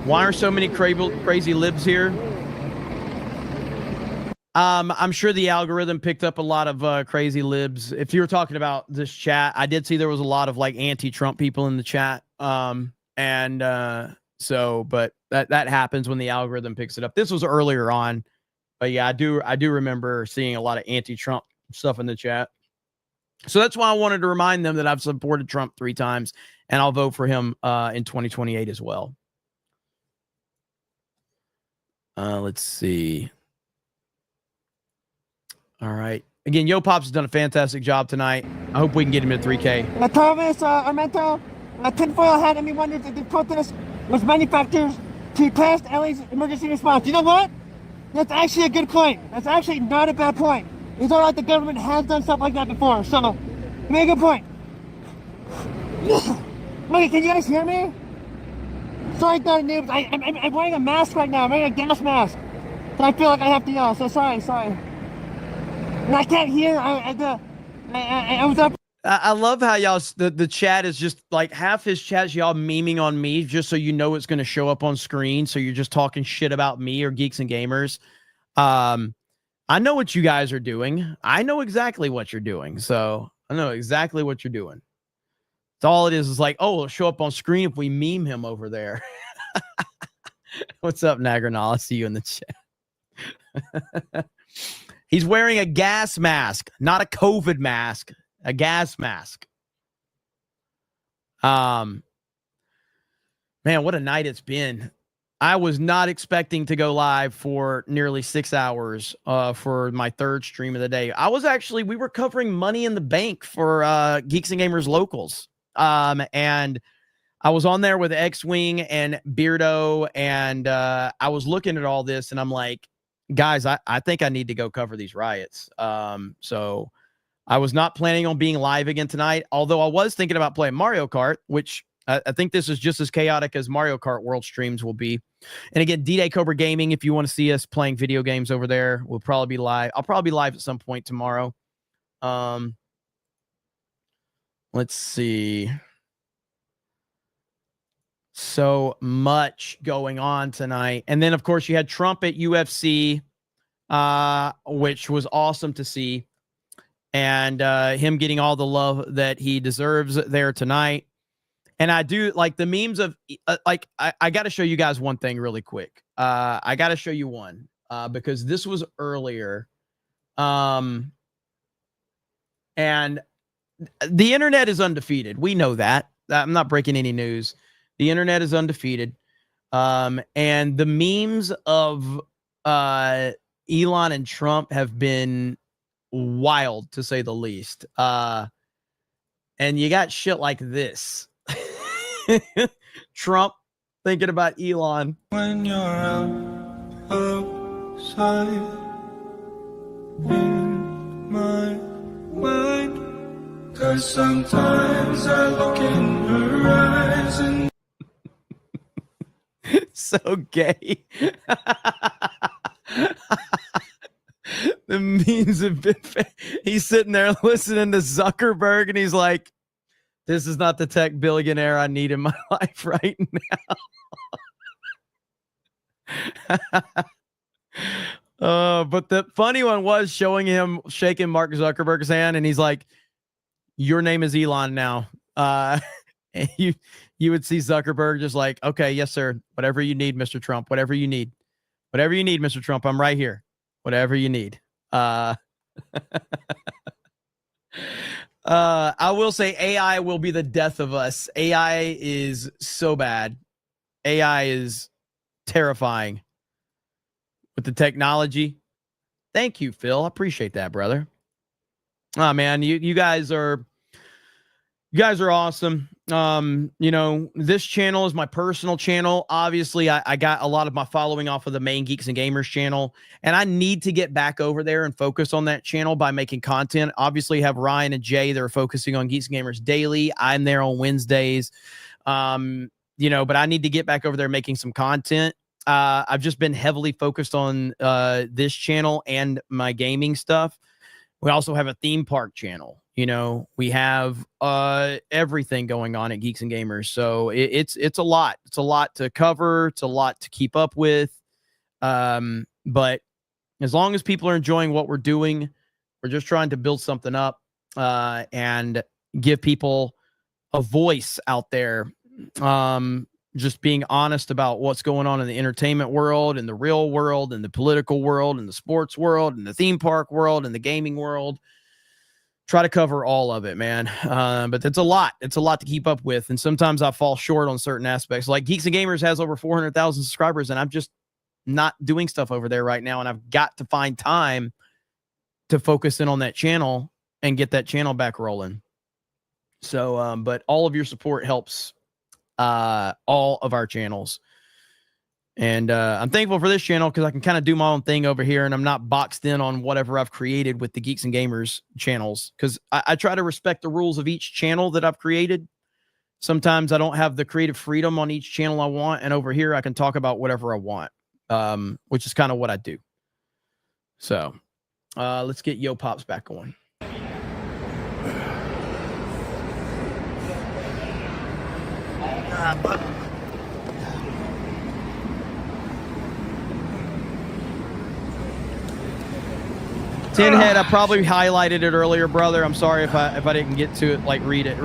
Why are so many crazy libs here? I'm sure the algorithm picked up a lot of crazy libs. If you were talking about this chat, I did see there was a lot of like anti-Trump people in the chat. But that happens when the algorithm picks it up. This was earlier on, but yeah, I do remember seeing a lot of anti-Trump stuff in the chat. So that's why I wanted to remind them that I've supported Trump 3 times and I'll vote for him in 2028 as well. Let's see. All right. Again, Yo Pops has done a fantastic job tonight. I hope we can get him to 3K. The Thomas Armento, tinfoil hat, and me wonders if the protest was manufactured to test LA's emergency response. You know what? That's actually a good point. That's actually not a bad point. It's all right, the government has done stuff like that before, so you make a good point. Wait, can you guys hear me? Sorry, noobs. I'm wearing a mask right now. I'm wearing a gas mask. So I feel like I have to yell, so sorry. And I can't hear. I was up. I love how y'all, the chat is just like half his chat is y'all memeing on me just so you know it's going to show up on screen. So you're just talking shit about me or Geeks and Gamers. I know what you guys are doing. I know exactly what you're doing. So I know exactly what you're doing. It's all it is like, oh, it'll show up on screen if we meme him over there. What's up, Nagranal? I see you in the chat. He's wearing a gas mask, not a COVID mask, a gas mask. Man, what a night it's been. I was not expecting to go live for nearly 6 hours for my 3rd stream of the day. We were covering Money in the Bank for Geeks and Gamers Locals. And I was on there with X-Wing and Beardo, and I was looking at all this, and I'm like, guys, I think I need to go cover these riots. So I was not planning on being live again tonight, although I was thinking about playing Mario Kart, which I think this is just as chaotic as Mario Kart World streams will be. And again, D-Day Cobra Gaming, if you want to see us playing video games over there, we'll probably be live. I'll probably be live at some point tomorrow. Let's see. So much going on tonight. And then, of course, you had Trump at UFC, which was awesome to see. And him getting all the love that he deserves there tonight. And I do like the memes of I got to show you guys one thing really quick. I got to show you one because this was earlier. And the internet is undefeated. We know that. I'm not breaking any news. The internet is undefeated. And the memes of Elon and Trump have been wild, to say the least. And you got shit like this. Trump thinking about Elon. When you're outside in my mind, 'cause sometimes I look in her eyes and so gay. The memes have been he's sitting there listening to Zuckerberg and he's like, this is not the tech billionaire I need in my life right now. But the funny one was showing him shaking Mark Zuckerberg's hand, and he's like, your name is Elon now. And you would see Zuckerberg just like, okay, yes, sir. Whatever you need, Mr. Trump, whatever you need. Whatever you need, Mr. Trump, I'm right here. Whatever you need. I will say AI will be the death of us. AI is so bad. AI is terrifying with the technology. Thank you, Phil. I appreciate that, brother. Oh man, you guys are awesome. You know, this channel is my personal channel. Obviously, I got a lot of my following off of the main Geeks and Gamers channel, and I need to get back over there and focus on that channel by making content. Obviously, have Ryan and Jay that are focusing on Geeks and Gamers daily. I'm there on Wednesdays. You know, but I need to get back over there making some content. I've just been heavily focused on this channel and my gaming stuff. We also have a theme park channel. You know, we have everything going on at Geeks and Gamers. So it's a lot. It's a lot to cover. It's a lot to keep up with. But As long as people are enjoying what we're doing, we're just trying to build something up and give people a voice out there. Just being honest about what's going on in the entertainment world, in the real world, in the political world, in the sports world, in the theme park world, in the gaming world. Try to cover all of it, man. But it's a lot. It's a lot to keep up with. And sometimes I fall short on certain aspects. Like Geeks and Gamers has over 400,000 subscribers, and I'm just not doing stuff over there right now. And I've got to find time to focus in on that channel and get that channel back rolling. So, but all of your support helps all of our channels. And I'm thankful for this channel because I can kind of do my own thing over here and I'm not boxed in on whatever I've created with the Geeks and Gamers channels, because I try to respect the rules of each channel that I've created. Sometimes I don't have the creative freedom on each channel I want, and over here I can talk about whatever I want, which is kind of what I do. So let's get Yo Pops back going. Tinhead, I probably highlighted it earlier, brother. I'm sorry if I didn't get to it. Like, read it.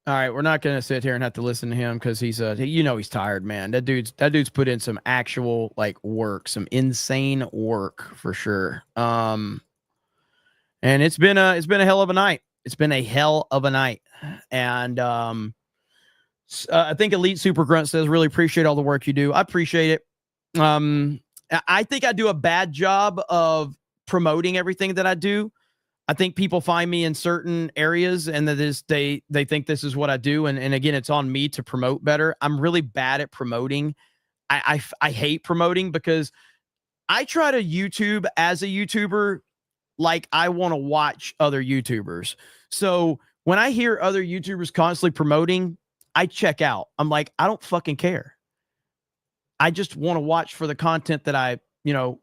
All right, we're not gonna sit here and have to listen to him because he's he's tired, man. That dude's put in some actual like work, some insane work for sure. And it's been a hell of a night. It's been a hell of a night. And I think Elite Super Grunt says, really appreciate all the work you do. I appreciate it. I think I do a bad job of promoting everything that I do. I think people find me in certain areas and that is they think this is what I do. And again, it's on me to promote better. I'm really bad at promoting. I hate promoting because I try to YouTube as a YouTuber like I want to watch other YouTubers. So when I hear other YouTubers constantly promoting, I check out. I'm like, I don't fucking care. I just want to watch for the content that I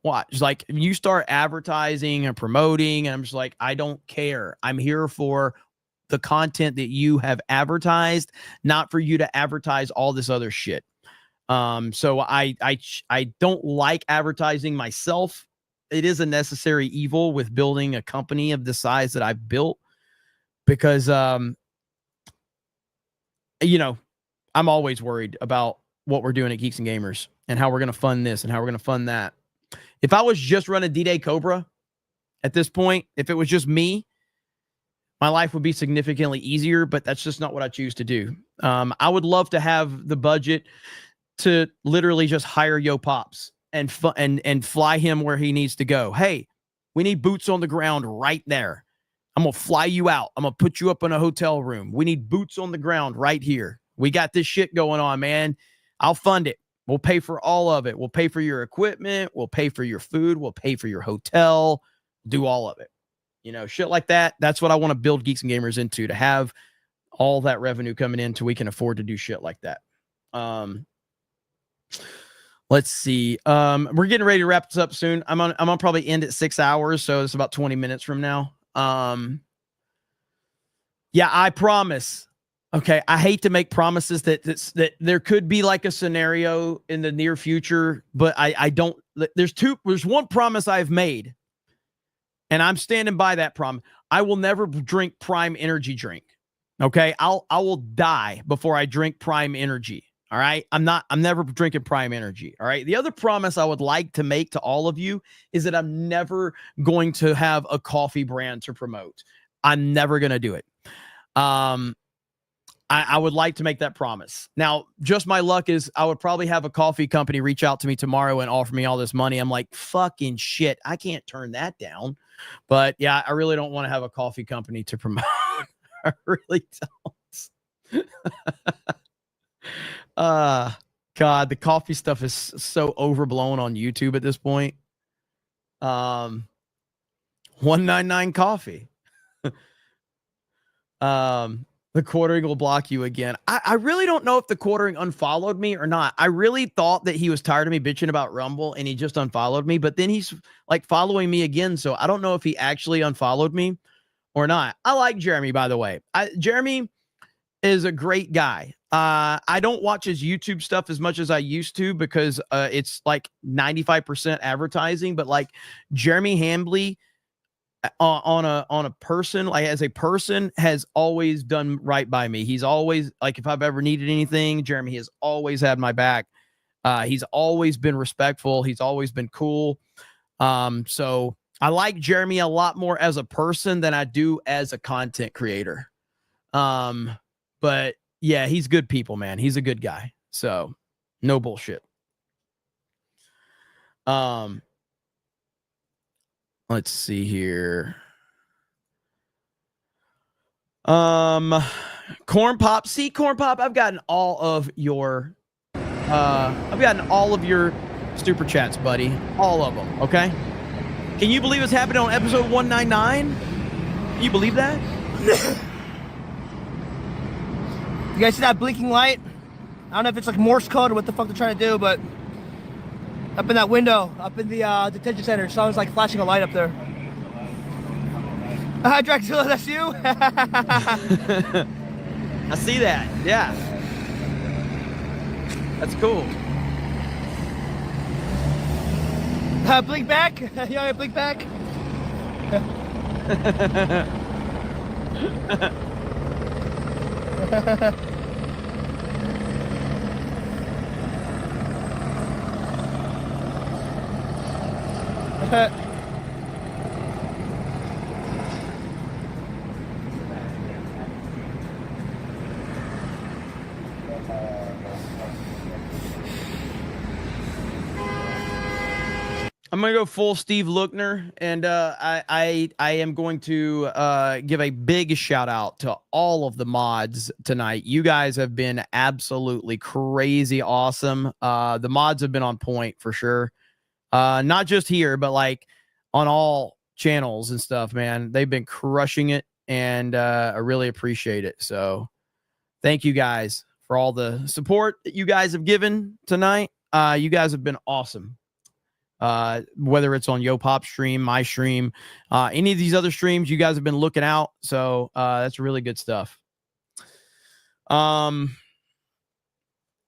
watch. Like you start advertising and promoting, and I'm just like, I don't care. I'm here for the content that you have advertised, not for you to advertise all this other shit. So I don't like advertising myself. It is a necessary evil with building a company of the size that I've built, because I'm always worried about what we're doing at Geeks and Gamers and how we're going to fund this and how we're going to fund that. If I was just running D-Day Cobra at this point, if it was just me, my life would be significantly easier, but that's just not what I choose to do. I would love to have the budget to literally just hire Yo Pops and fly him where he needs to go. Hey, we need boots on the ground right there. I'm going to fly you out. I'm going to put you up in a hotel room. We need boots on the ground right here. We got this shit going on, man. I'll fund it. We'll pay for all of it. We'll pay for your equipment. We'll pay for your food. We'll pay for your hotel. Do all of it. Shit like that. That's what I want to build Geeks and Gamers into, to have all that revenue coming in so we can afford to do shit like that. Let's see. We're getting ready to wrap this up soon. I'm on probably end at 6 hours, so it's about 20 minutes from now. Yeah, I promise. Okay, I hate to make promises that there could be like a scenario in the near future, but I don't. There's one promise I've made, and I'm standing by that promise. I will never drink Prime Energy drink. Okay, I will die before I drink Prime Energy. All right, I'm never drinking Prime Energy. All right. The other promise I would like to make to all of you is that I'm never going to have a coffee brand to promote. I'm never going to do it. I would like to make that promise. Now, just my luck is I would probably have a coffee company reach out to me tomorrow and offer me all this money. I'm like, fucking shit, I can't turn that down. But yeah, I really don't want to have a coffee company to promote. I really don't. God, the coffee stuff is so overblown on YouTube at this point. 199 coffee. The quartering will block you again. I really don't know if the quartering unfollowed me or not. I really thought that he was tired of me bitching about Rumble and he just unfollowed me, but then he's like following me again. So I don't know if he actually unfollowed me or not. I like Jeremy, by the way. Jeremy is a great guy. I don't watch his YouTube stuff as much as I used to because it's like 95% advertising, but like Jeremy Hambley on a person, like as a person, has always done right by me. He's always, like, if I've ever needed anything, Jeremy has always had my back. He's always been respectful. He's always been cool. So I like Jeremy a lot more as a person than I do as a content creator. But yeah, he's good people, man. He's a good guy. So no bullshit. Let's see here. Corn Pop. See, Corn Pop, I've gotten all of your super chats, buddy. All of them, okay? Can you believe it's happening on episode 199? Can you believe that? You guys see that blinking light? I don't know if it's like Morse code or what the fuck they're trying to do, but up in that window, up in the detention center, someone's like flashing a light up there. Hi, Dracula, that's you? I see that. Yeah. That's cool. Blink back? You want me to blink back? I'm gonna go full Steve Lookner, and I am going to give a big shout out to all of the mods tonight. You guys have been absolutely crazy awesome. The mods have been on point for sure. Not just here, but like on all channels and stuff, man. They've been crushing it, and I really appreciate it. So thank you guys for all the support that you guys have given tonight. You guys have been awesome. Whether it's on Yo Pop stream, my stream, any of these other streams, you guys have been looking out. So that's really good stuff.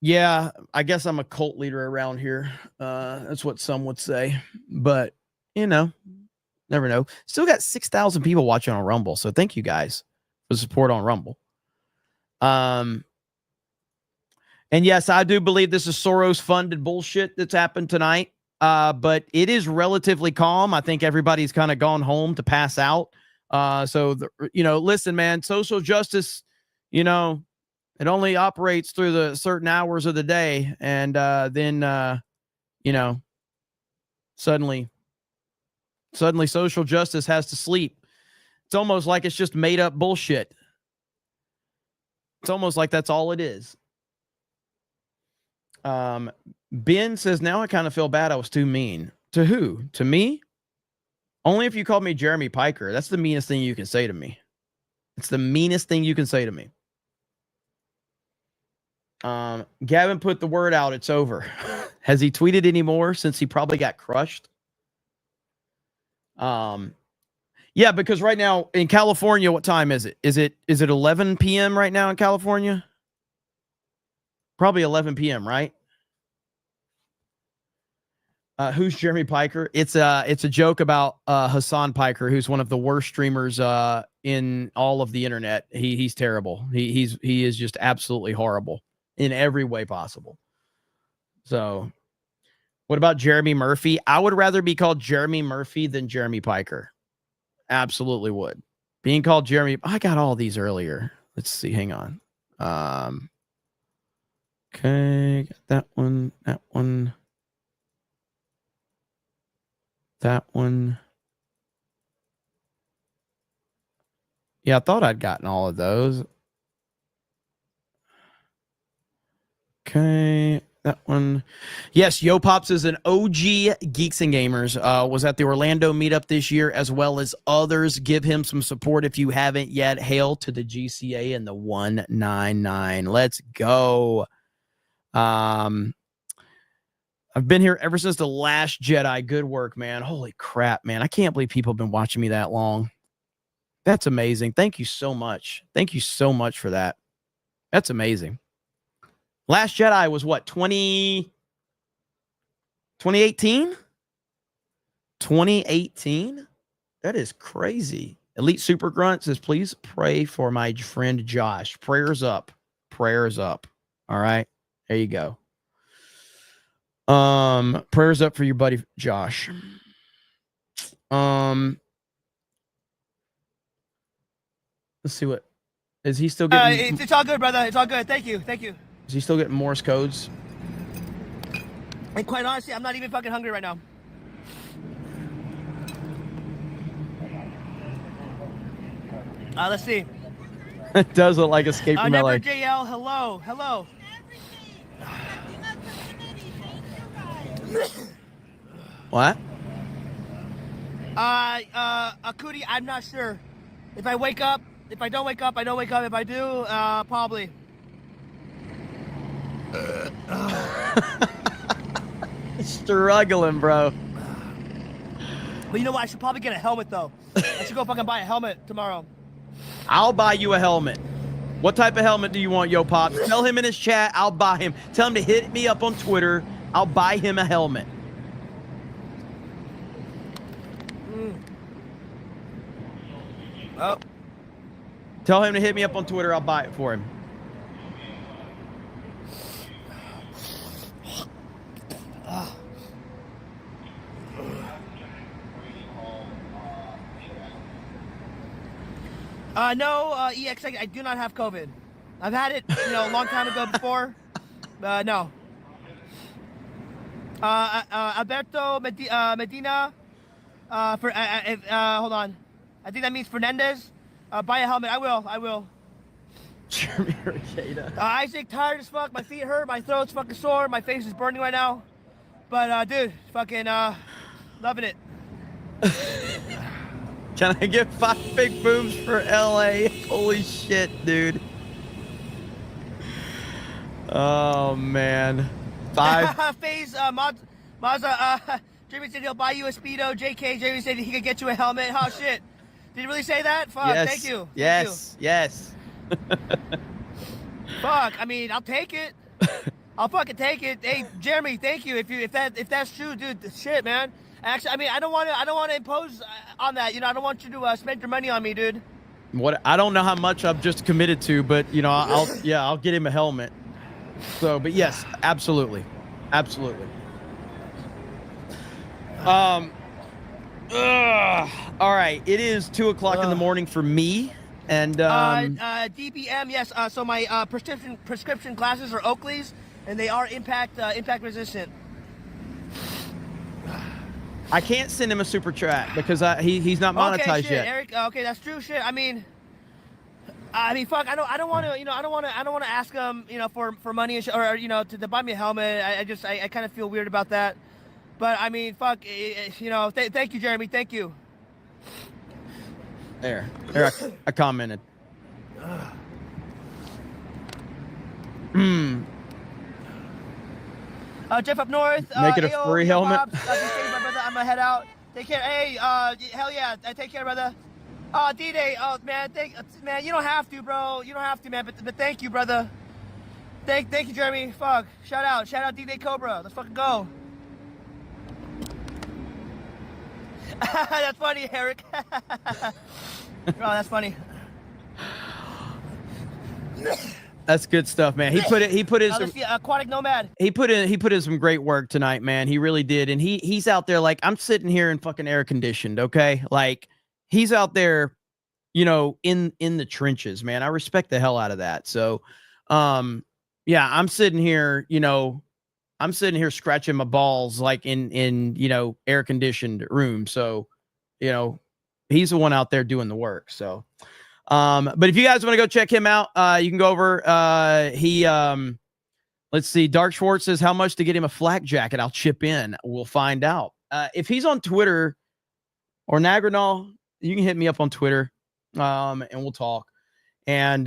Yeah, I guess I'm a cult leader around here. That's what some would say, but you know, never know. Still got 6,000 people watching on Rumble. So thank you guys for the support on Rumble. And yes, I do believe this is Soros funded bullshit that's happened tonight. But it is relatively calm. I think everybody's kind of gone home to pass out. Listen, man, social justice, it only operates through the certain hours of the day. And then suddenly social justice has to sleep. It's almost like it's just made up bullshit. It's almost like that's all it is. Ben says, now I kind of feel bad I was too mean. To who? To me? Only if you called me Jeremy Piker. That's the meanest thing you can say to me. It's the meanest thing you can say to me. Gavin put the word out. It's over. Has he tweeted anymore since he probably got crushed? Yeah, because right now in California, what time is it? Is it 11 p.m. right now in California? Probably 11 p.m., right? Who's Jeremy Piker? It's a joke about Hassan Piker, who's one of the worst streamers in all of the internet. He's terrible. He is just absolutely horrible in every way possible. So, what about Jeremy Murphy? I would rather be called Jeremy Murphy than Jeremy Piker. Absolutely would. Being called Jeremy, I got all these earlier. Let's see. Hang on. Okay, got that one. That one. Yeah, I thought I'd gotten all of those. Okay, that one. Yes, Yo Pops is an OG Geeks and Gamers. Was at the Orlando meetup this year, as well as others. Give him some support if you haven't yet. Hail to the GCA and the 199. Let's go. I've been here ever since The Last Jedi. Good work, man. Holy crap, man. I can't believe people have been watching me that long. That's amazing. Thank you so much. Thank you so much for that. That's amazing. Last Jedi was what, 2018? 2018? That is crazy. Elite Super Grunt says, please pray for my friend Josh. Prayers up. Prayers up. All right. There you go. Prayers up for your buddy Josh. Let's see what is he still getting. It's all good, brother. It's all good. Thank you. Thank you. Is he still getting Morse codes? And quite honestly, I'm not even fucking hungry right now. Let's see. It does look like Escape from LA. Never JL, hello, hello. What? Cootie, I'm not sure. If I wake up, if I don't wake up, I don't wake up. If I do, probably. Struggling, bro. But you know what? I should probably get a helmet, though. I should go fucking buy a helmet tomorrow. I'll buy you a helmet. What type of helmet do you want, Yo Pops? Tell him in his chat. I'll buy him. Tell him to hit me up on Twitter. I'll buy him a helmet. Oh. Tell him to hit me up on Twitter. I'll buy it for him. No, EX, I do not have COVID. I've had it, a long time ago before. No. Alberto Medina, hold on. I think that means Fernandez. Buy a helmet. I will. Jeremy Arcada. Isaac, tired as fuck. My feet hurt. My throat's fucking sore. My face is burning right now. But, dude, fucking, loving it. Can I get 5 big booms for LA? Holy shit, dude. Oh, man. 5. Phase, Mazza, Jeremy said he'll buy you a Speedo. JK, Jeremy said he could get you a helmet. Oh, shit. Did he really say that? Fuck, yes. Thank you. Yes. Fuck, I mean, I'll take it. I'll fucking take it. Hey, Jeremy, thank you. If that's true, dude, shit, man. Actually, I mean, I don't want to impose on that. I don't want you to spend your money on me, dude. What? I don't know how much I've just committed to, but I'll get him a helmet. So, but yes, absolutely. All right, it is 2:00 in the morning for me, and DBM, yes. So my prescription glasses are Oakley's, and they are impact resistant. I can't send him a super chat because he's not monetized shit, yet. Eric. Okay, that's true. Shit. I mean, fuck. I don't want to. I don't want to ask him. For money or to buy me a helmet. I kind of feel weird about that. But I mean, fuck. Thank you, Jeremy. Thank you. There. I commented. Jeff up north. Make it a free helmet. Pops, my brother, I'm gonna head out. Take care. Hey, hell yeah. Take care, brother. D-Day. Oh, man. Man, you don't have to, bro. You don't have to, man. But thank you, brother. Thank you, Jeremy. Fuck. Shout out, D-Day Cobra. Let's fucking go. That's funny, Eric. Oh, that's funny. That's good stuff, man. He put his Aquatic Nomad. He put in some great work tonight, man. He really did. And he's out there like I'm sitting here in fucking air conditioned, okay? Like he's out there, in the trenches, man. I respect the hell out of that. So yeah, I'm sitting here, scratching my balls like in air conditioned room. So, he's the one out there doing the work. So but if you guys want to go check him out, you can go over. Let's see. Dark Schwartz says, how much to get him a flak jacket? I'll chip in. We'll find out. If he's on Twitter or Nagranol, you can hit me up on Twitter, and we'll talk. And,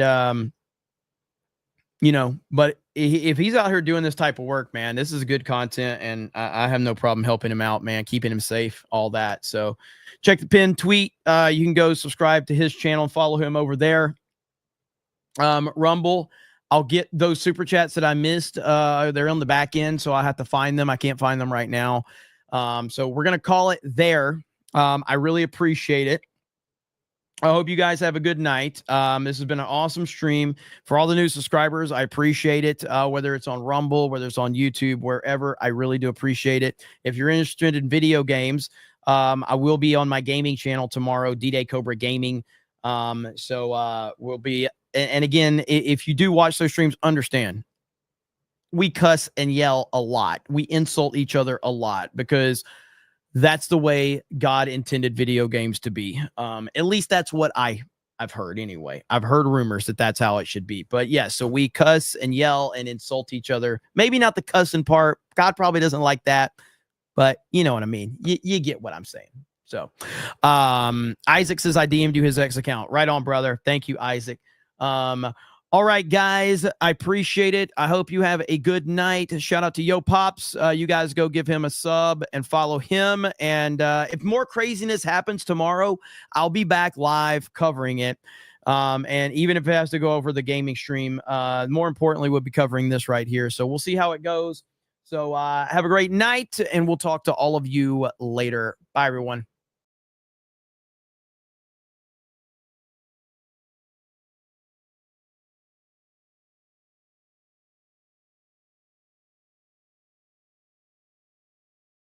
but if he's out here doing this type of work, man, this is good content, and I have no problem helping him out, man, keeping him safe, all that. So check the pinned tweet. You can go subscribe to his channel and follow him over there. Rumble, I'll get those super chats that I missed. They're on the back end, so I have to find them. I can't find them right now. So we're going to call it there. I really appreciate it. I hope you guys have a good night. This has been an awesome stream. For all the new subscribers, I appreciate it. Whether it's on Rumble, whether it's on YouTube, wherever, I really do appreciate it. If you're interested in video games, I will be on my gaming channel tomorrow, D-Day Cobra Gaming. So we'll be, and again, if you do watch those streams, understand, we cuss and yell a lot. We insult each other a lot because that's the way God intended video games to be. At least that's what I've heard anyway. I've heard rumors that that's how it should be. But yeah, so we cuss and yell and insult each other. Maybe not the cussing part. God probably doesn't like that, but you know what I mean. You get what I'm saying. So Isaac says I DM'd you his X account. Right on, brother. Thank you, Isaac. All right, guys, I appreciate it. I hope you have a good night. Shout out to Yo Pops. You guys go give him a sub and follow him. And if more craziness happens tomorrow, I'll be back live covering it. And even if it has to go over the gaming stream, more importantly, we'll be covering this right here. So we'll see how it goes. So have a great night, and we'll talk to all of you later. Bye, everyone.